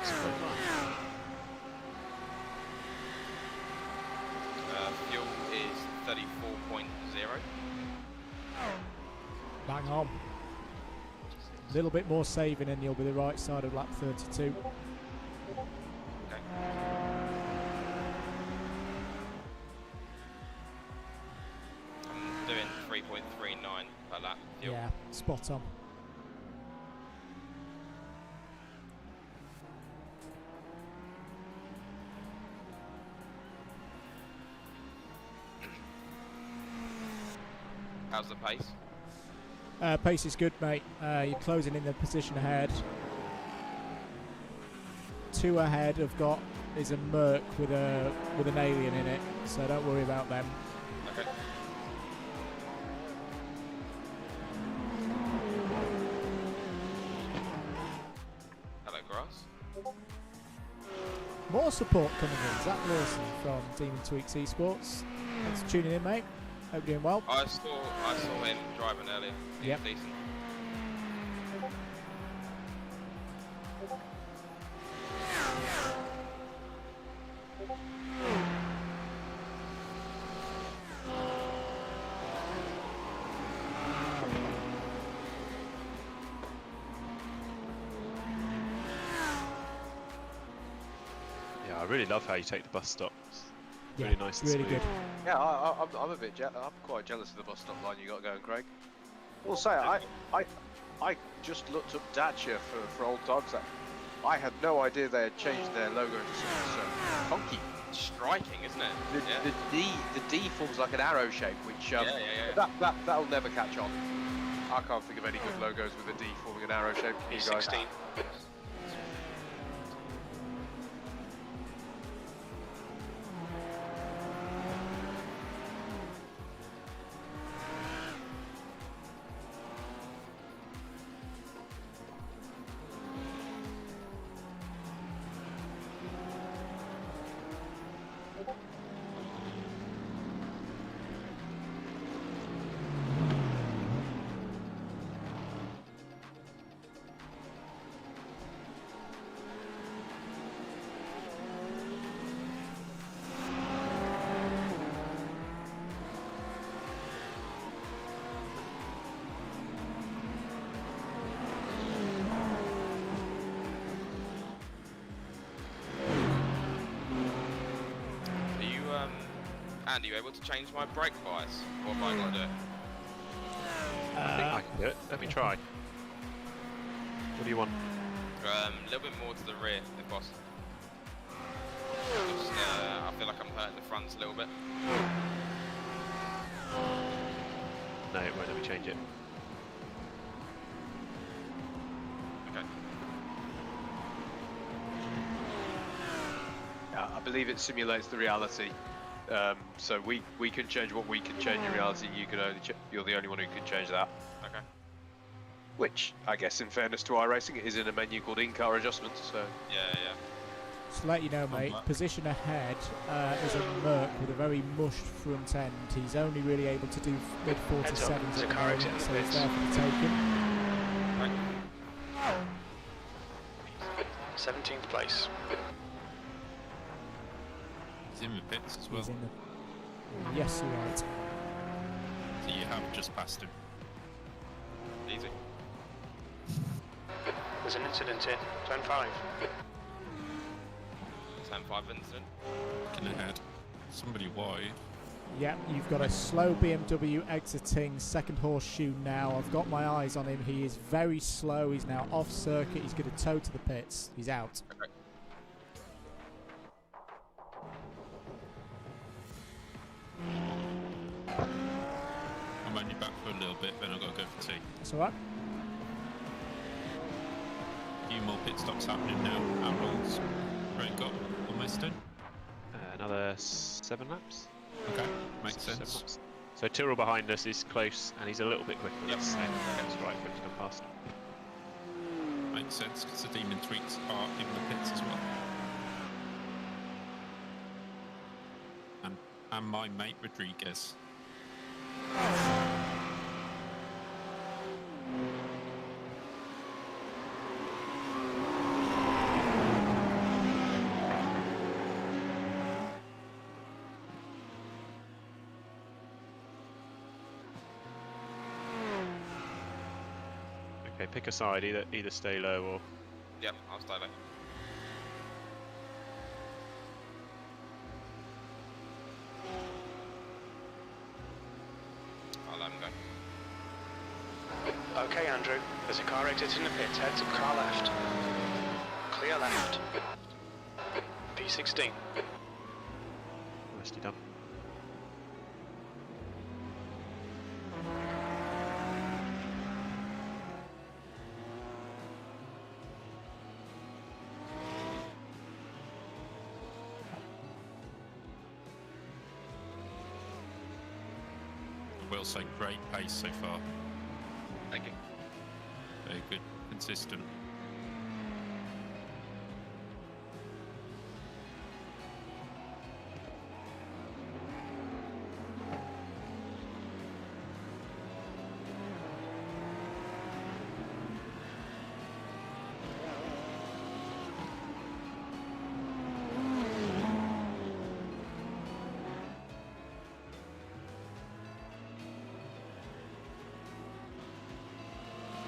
So well done. Fuel is 34.0. Bang on. A little bit more saving and you'll be the right side of lap 32. Okay. I'm doing 3.39 per lap. Fuel. Yeah, spot on. How's the pace? Pace is good, mate. You're closing in the position ahead. 2 ahead is a Merc with an alien in it, so don't worry about them. Okay. Hello, Grass. More support coming in. Zach Lawson from Demon Tweaks Esports. Thanks for tuning in, mate. Hope you're doing well. I saw him driving earlier. He was Yep. decent. Yeah, I really love how you take the bus stop. It's Yeah, really nice and really smooth. good. Yeah, I'm a bit I'm quite jealous of the bus stop line you got going, Craig. We'll say I just looked up Dacia for old times. I had no idea they had changed their logo to something so funky. Striking, isn't it? The D forms like an arrow shape, which that'll never catch on. I can't think of any good logos with a D forming an arrow shape. Can you guys? E16. Andy, are you able to change my brake bias? Or have I got to do it? I think I can do it. Let me try. What do you want? A little bit more to the rear, if possible. Just, I feel like I'm hurting the fronts a little bit. No, it won't let me change it. Okay. I believe it simulates the reality. So we can change what we can change. In reality, you can only you're the only one who can change that. Okay. Which, I guess, in fairness to iRacing, it is in a menu called in-car adjustments. So Yeah. Just to let you know, mate, position ahead is a Merc with a very mushed front end. He's only really able to do mid 47s at the moment, so it's there for the taking. Right. 17th place. He's in the pits as well. He's in the... Yes, you're right. So you have just passed him. Easy. There's an incident here. Turn 5. Turn 5 incident. Looking ahead. Somebody wide. Yep, you've got a slow BMW exiting second horseshoe now. I've got my eyes on him. He is very slow. He's now off circuit. He's going to tow to the pits. He's out. Okay. I'm only back for a little bit, then I've got to go for tea. That's alright. A few more pit stops happening now. Ambrose, Ray got almost in. Another 7 laps. Okay, makes 7 sense. laps. So Tyrrell behind us is close, and he's a little bit quicker than us. So that's right for him to come past. Makes sense, because the Demon Tweaks are in the pits as well. And my mate Rodriguez. Okay, pick a side, either stay low or... Yep, I'll stay low. I'll let him go. Okay, Andrew. There's a car exiting the pits. Head to car left. Clear left. P16. Nicely done. I will say great pace so far. Thank you. Very good, consistent.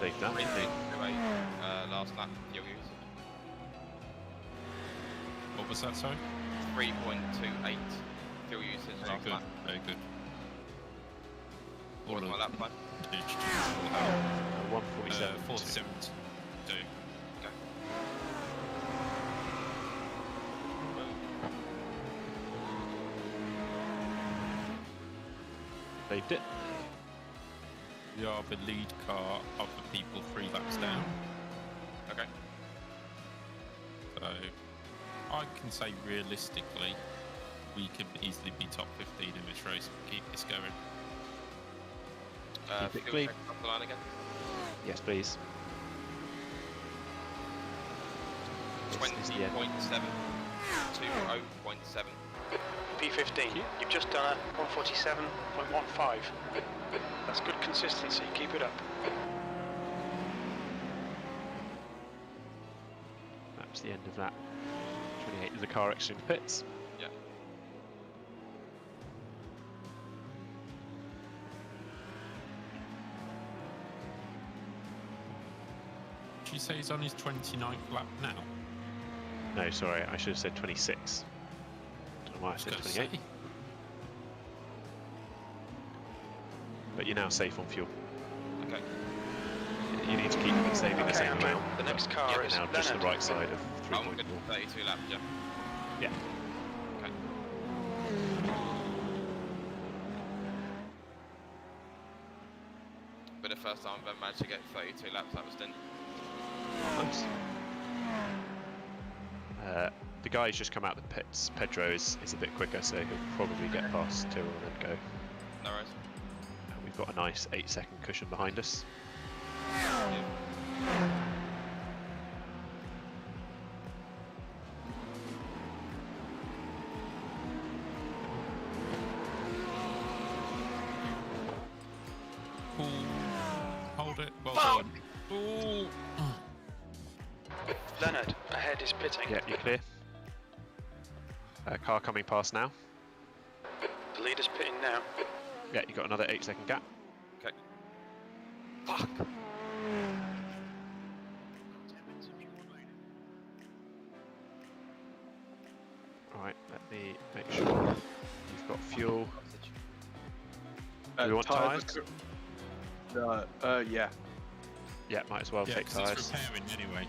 They've done it. 3.28 last lap fuel use. What was that, sorry? 3.28 fuel usage Very last good, lap. very good. What was my lap time? 147. 47 do. Okay. Saved it. We are the lead car of the people 3 laps down. Okay. So I can say realistically we could easily be top 15 in this race if we keep this going. Keep it Fuel clean. check off the line again. Yes, please. 20.7 to 0.7. P15. You've just done a 147.15. That's good consistency. Keep it up. That's the end of that. 28 is the car extra in the pits. Yeah. Did you say he's on his 29th lap now? No, sorry, I should have said 26. Don't know why I said 28. But you're now safe on fuel. Okay. You need to keep saving the same Andrew, amount. the next car You're is now just the Leonard. right side of I'm 3.4. good for 32 laps, yeah. Yeah. Okay. But the first time I've ever managed to get 32 laps, that was done. Nice. The guy who's just come out of the pits, Pedro, is a bit quicker, so he'll probably get past Tyrrell and then go. No worries. And we've got a nice 8-second cushion behind us. Ooh, hold it. Well done. Ooh. Leonard, ahead is pitting. Yeah, you're clear. Car coming past now. The leader's pitting now. Yeah, you got another 8-second gap. Okay. Fuck. Alright, let me make sure you've got fuel. Do you want tyres? No, yeah. Yeah, might as well Yeah, take 'cause it's tyres. repairing anyway.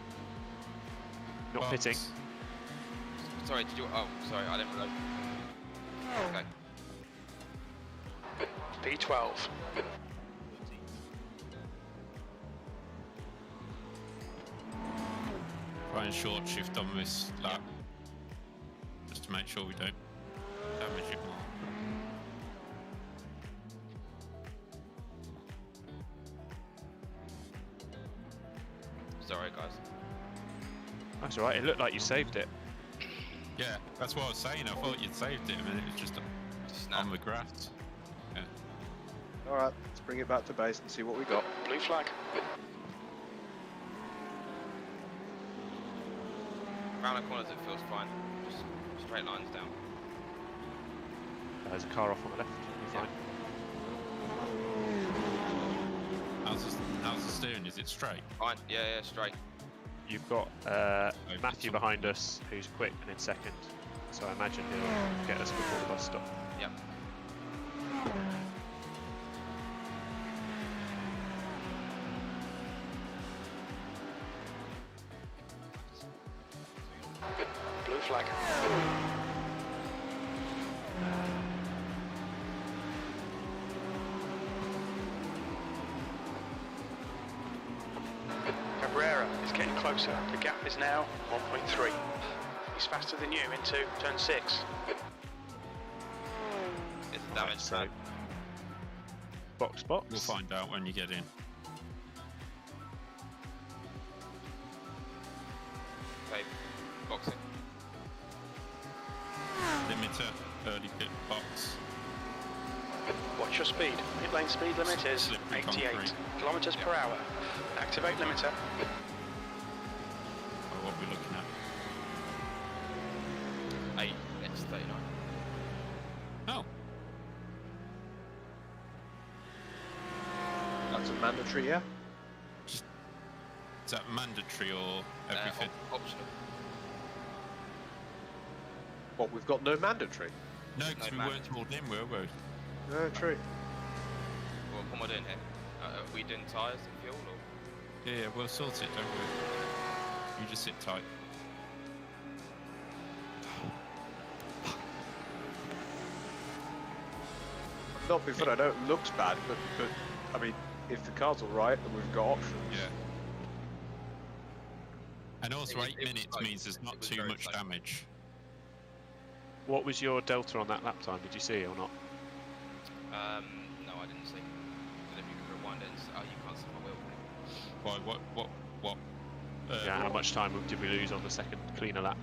Not But- pitting. Sorry, did you? Oh, sorry, I didn't realize. Okay. P12. Try and short shift on this lap. Just to make sure we don't damage it more. Sorry, guys. That's alright, it looked like you saved it. Yeah, that's what I was saying. I thought you'd saved it, and then it was just on the grass. Yeah. Alright, let's bring it back to base and see what we got. Blue flag. Round the corners, it feels fine. Just straight lines down. There's a car off on the left. You're fine. How's the steering? Is it straight? Fine. Yeah, yeah, straight. You've got Matthew behind us, who's quick and in second. So I imagine he'll get us before the bus stop. Yep. Blue flag. Cabrera is getting closer. The gap is now 1.3. He's faster than you into turn 6. It's a damage So, pad. box. We'll find out when you get in. Okay, boxing. Limiter, early pit box. Watch your speed. Pit lane speed limit is Slippery 88 concrete. kilometers per hour. Activate limiter. Or what we're looking at. 8 X39. Oh, That's a mandatory, yeah? is that mandatory or everything? Optional. What, we've got no mandatory? No, because we weren't told in, were we? No, true. Well, what am I doing here? Are we doing tyres and fuel or? Yeah, we'll sort it, don't we? You just sit tight. Not before I know it looks bad, but I mean, if the car's alright and we've got options. Yeah. And also It 8 was minutes close. means there's It not was too very much close. damage. What was your delta on that lap time? Did you see or not? No, I didn't see. But if you could rewind it and oh, you can't see my wheel. Why, what? Yeah, how much time did we lose on the second cleaner lap?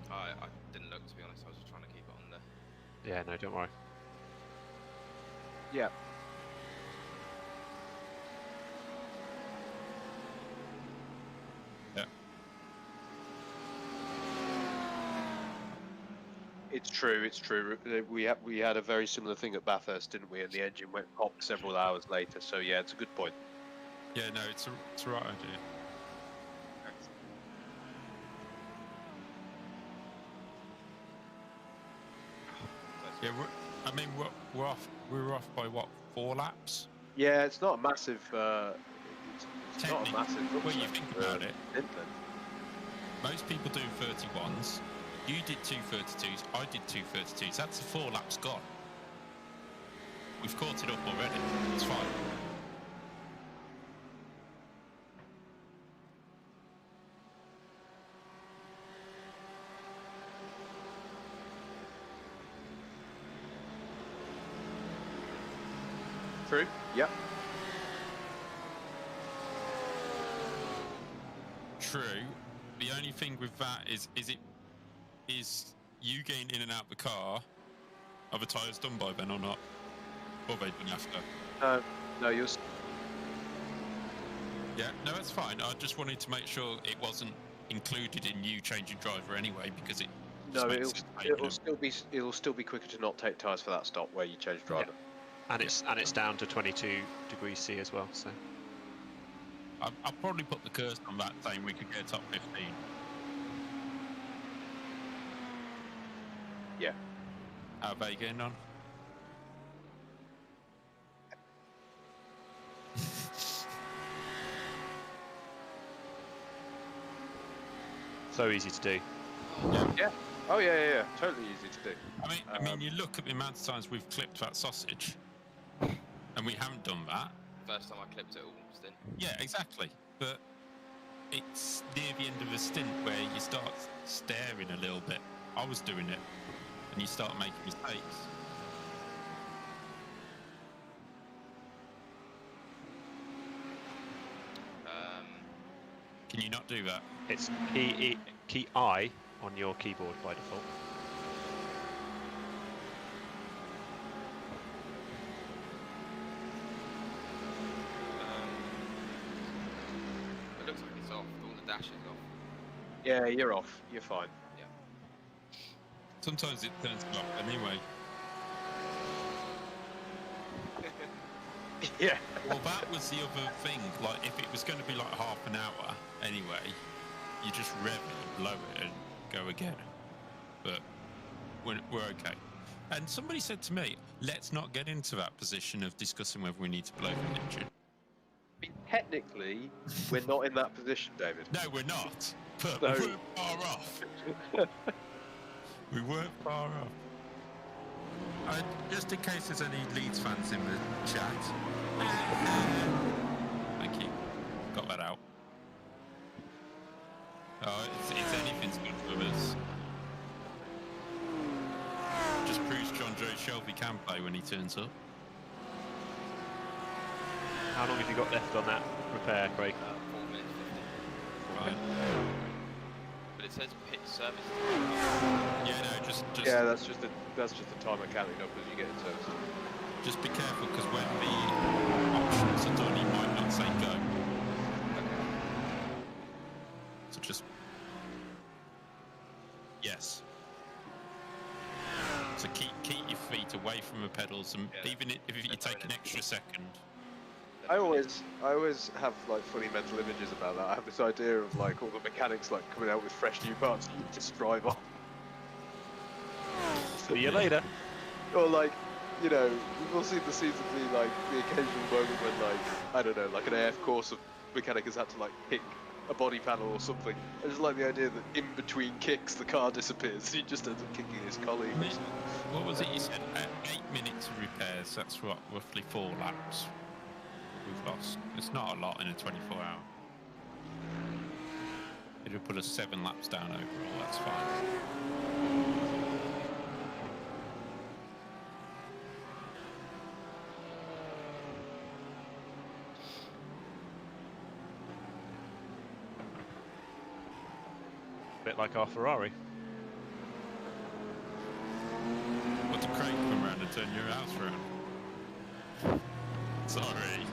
I didn't look, to be honest. I was just trying to keep it on there. Yeah, no, don't worry. Yeah. Yeah. It's true, it's true. We had a very similar thing at Bathurst, didn't we? And the engine went pop several hours later. So yeah, it's a good point. Yeah, no, it's a right idea. Yeah, we're off by what, 4 laps? Yeah, it's not a massive. It's not a massive. When you think about it, Finland. most people do 31s. You did 232s. I did 232s. That's the 4 laps gone. We've caught it up already. It's fine. True. Yep. True. The only thing with that is you getting in and out the car. Are the tyres done by then or not? Or they done after? No, you're. Yeah, no, that's fine. I just wanted to make sure it wasn't included in you changing driver anyway, because it. No, it'll still be quicker to not take tyres for that stop where you change driver. Yeah. And it's down to 22 degrees C as well. So I'll probably put the curse on that, saying we could get top 15. Yeah. How are they getting on? so easy to do. Yeah. Oh yeah. Totally easy to do. I mean, you look at the amount of times we've clipped that sausage, and we haven't done that. First time I clipped it all, stint. Yeah, exactly. But it's near the end of the stint where you start staring a little bit. I was doing it, and you start making mistakes. Can you not do that? It's key I on your keyboard by default. It looks like it's off. All the dash is off. Yeah, you're off. You're fine. Yeah. Sometimes it turns off anyway. Yeah. Well, that was the other thing. Like, if it was going to be like half an hour anyway, you just rev it, blow it, and go again. But we're okay. And somebody said to me, let's not get into that position of discussing whether we need to blow the engine. I mean, technically, we're not in that position, David. No, we're not. But So- we weren't far off. We weren't far off. Just in case there's any Leeds fans in the chat. Thank you. Got that out. Oh, it's anything's good for us. Just proves John Joe Shelby can play when he turns up. How long have you got left on that repair, Craig? 4 minutes 50. Right. But it says pit service. Yeah, no, just Yeah, that's just the timer counting up as you get it serviced. just be careful, because when the options are done, he might not say go. Okay. So just yes. So keep your feet away from the pedals, and Yeah. even if you take an extra second. I always have like funny mental images about that. I have this idea of like all the mechanics like coming out with fresh new parts and you just drive off. See you later. Or like, you know, we've all seen the scenes of the occasional moment when like, I don't know, like an AF course of mechanic has had to like pick a body panel or something. I just like the idea that in between kicks the car disappears. He just ends up kicking his colleague. What was it you said? 8 minutes of repairs. That's what, roughly 4 laps we've lost. It's not a lot in a 24-hour. It'll put us 7 laps down overall. That's fine. Bit like our Ferrari. What did Craig come around and turn your house around? Sorry.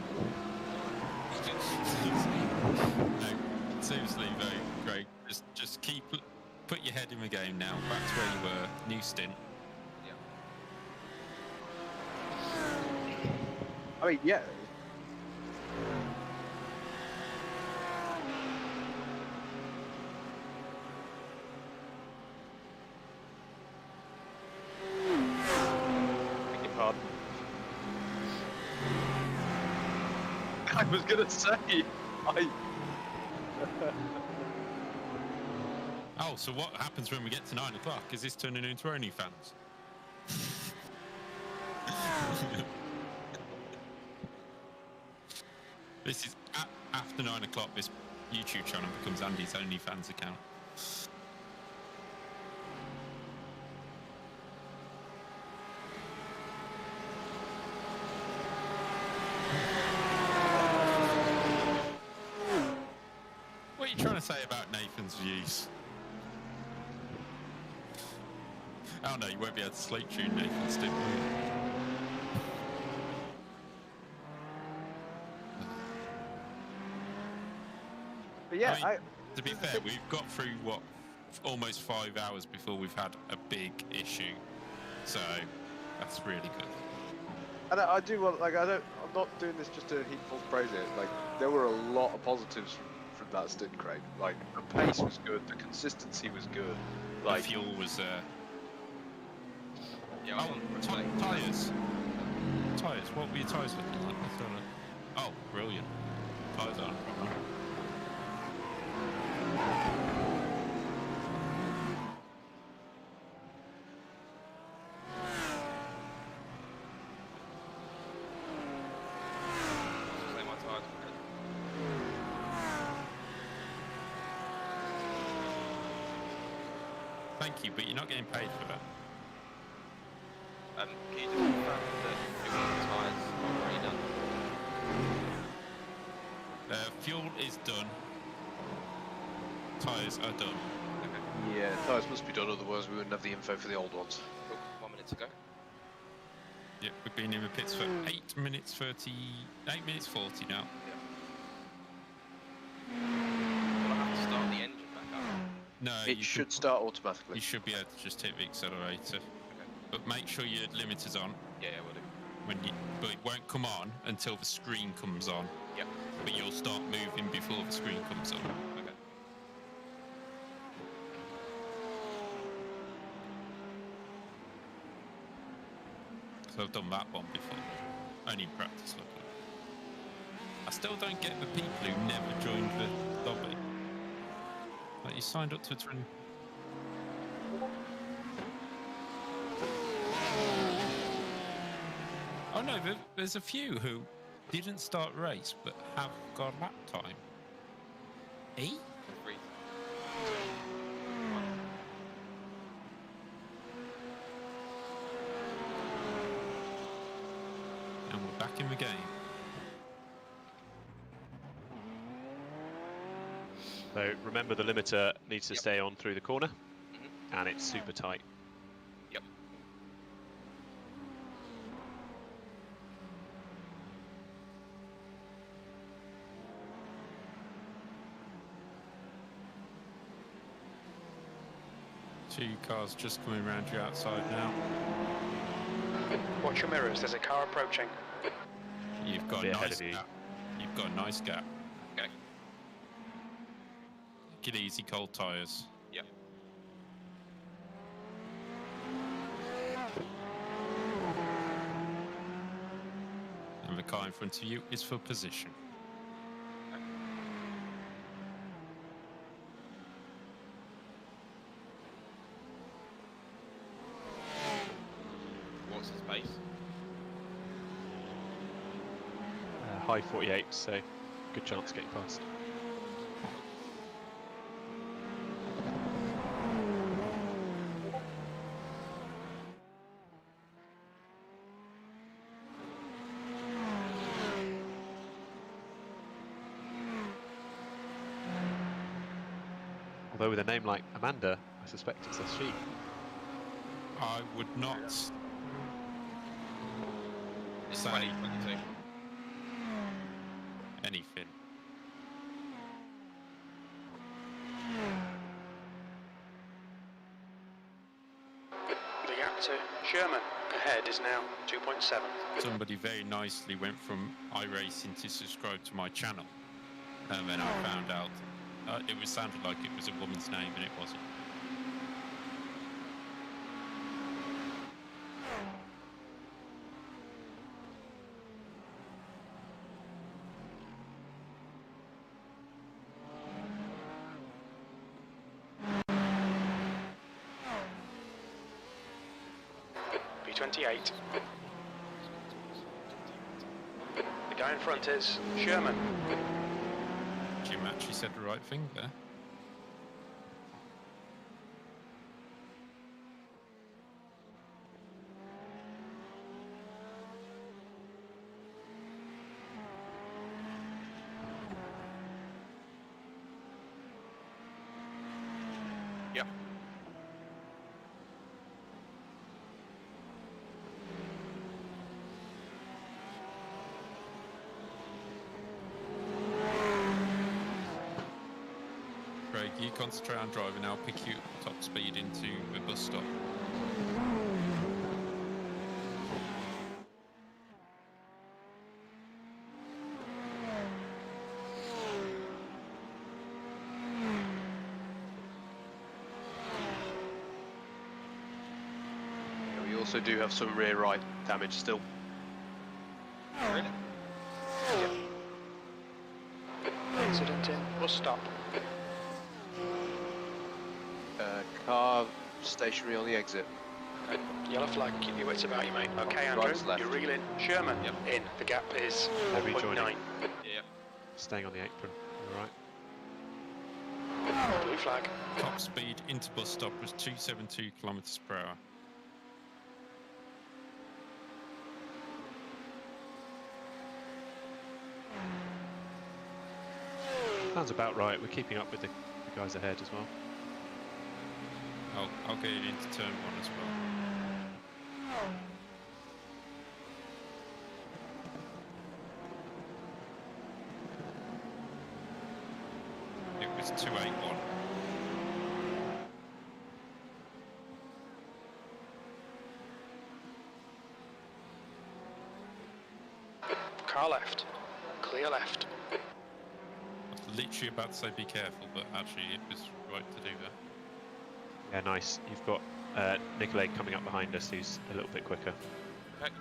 No, seriously though, Craig, just put your head in the game now. Back to where you were. New stint. I mean, yeah. Beg your pardon. I was gonna say, Oh, so what happens when we get to 9 o'clock? Is this turning into OnlyFans? This is after 9 o'clock. This YouTube channel becomes Andy's OnlyFans account. to say about Nathan's views? Oh no, you won't be able to sleep during Nathan's stint, will you? But yeah, I mean, to be fair, we've got through what almost 5 hours before we've had a big issue, so that's really good. And I do want, like, I'm not doing this just to heap false praise it. Like, there were a lot of positives from that stint, Craig. Like, the pace was good, the consistency was good. Like, the fuel was there. Yeah, oh, tyres. Tyres. What were your tyres looking like? Oh, brilliant. Tyres aren't a problem. Thank you, but you're not getting paid for that. Can you just confirm that fuel and tyres are already done? Fuel is done. Tyres are done. Okay. yeah, tyres must be done, otherwise we wouldn't have the info for the old ones. Cool. 1 minute to go. Yep, we've been in the pits for 8 minutes 40 now. Will I have to start the engine back up? No, It should start automatically. You should be able to just hit the accelerator. Okay. But make sure your limiter's on. Yeah, we'll do. But it won't come on until the screen comes on. Yep. But you'll start moving before the screen comes on. Okay. So I've done that one before. Only in practice, luckily. I still don't get the people who never joined the lobby. Like, you signed up to a twin. Oh no, there's a few who didn't start race but have got lap time. Eh? 3, 2, 1. And we're back in the game. So remember, the limiter needs to stay on through the corner, and it's super tight. Yep. Two cars just coming around you outside now. Watch your mirrors, there's a car approaching. You've got a nice gap. You've got a nice gap. Okay. Take it easy, cold tyres. Yep. And the car in front of you is for position. What's his pace? High 48, so good chance of getting past. Although with a name like Amanda, I suspect it's a she. I would not It's say 2022. anything. The gap to Sherman ahead is now 2.7. Somebody very nicely went from iRacing to subscribe to my channel, and then I found out it sounded like it was a woman's name, and it wasn't. B28. The guy in front is Sherman. Jim actually said the right thing there. Yep. Craig, you concentrate on driving, I'll pick you up top speed into the bus stop. Yeah, we also do have some rear right damage still. Really? Incident in bus stop. Car stationary on the exit. Good. Yellow flag, keep your wits about you, mate. Okay, Right, Andrew, left. you're reeling. Sherman, in. The gap is Heavy 1.9. joining. Yeah. Staying on the apron. All right. Blue flag. Top speed into bus stop was 272 kilometers per hour. Sounds about right. We're keeping up with the guys ahead as well. I'll get it into turn 1 as well. It was 281. Car left. Clear left. I was literally about to say be careful, but actually it was right to do that. Yeah, nice. You've got Nicolay coming up behind us, who's a little bit quicker. Okay.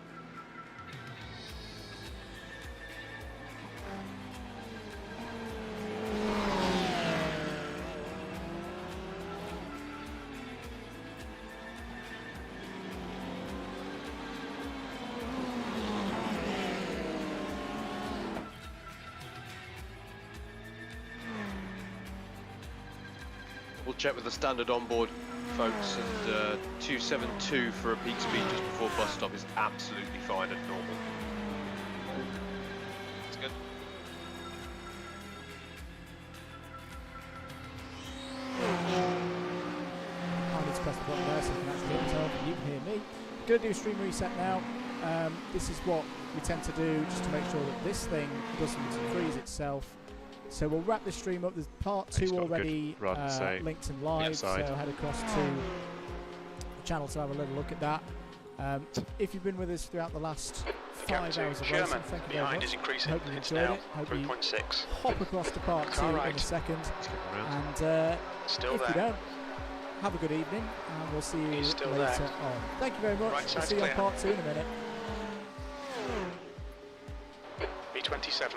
We'll check with the standard onboard, folks, and 272 for a peak speed just before bus stop is absolutely fine and normal. That's good. I need to press the button there so I can actually hear myself and you can hear me. Going to do a stream reset now. This is what we tend to do just to make sure that this thing doesn't freeze itself. So we'll wrap this stream up. There's part 2 already linked and live, so head across to the channel to have a little look at that. If you've been with us throughout the last 5 hours of racing, thank you very much. Hope you enjoyed it. Hope you hop across to part 2 in a second. And if you don't, have a good evening, and we'll see you later on. Thank you very much. We'll see you on part 2 in a minute. B27.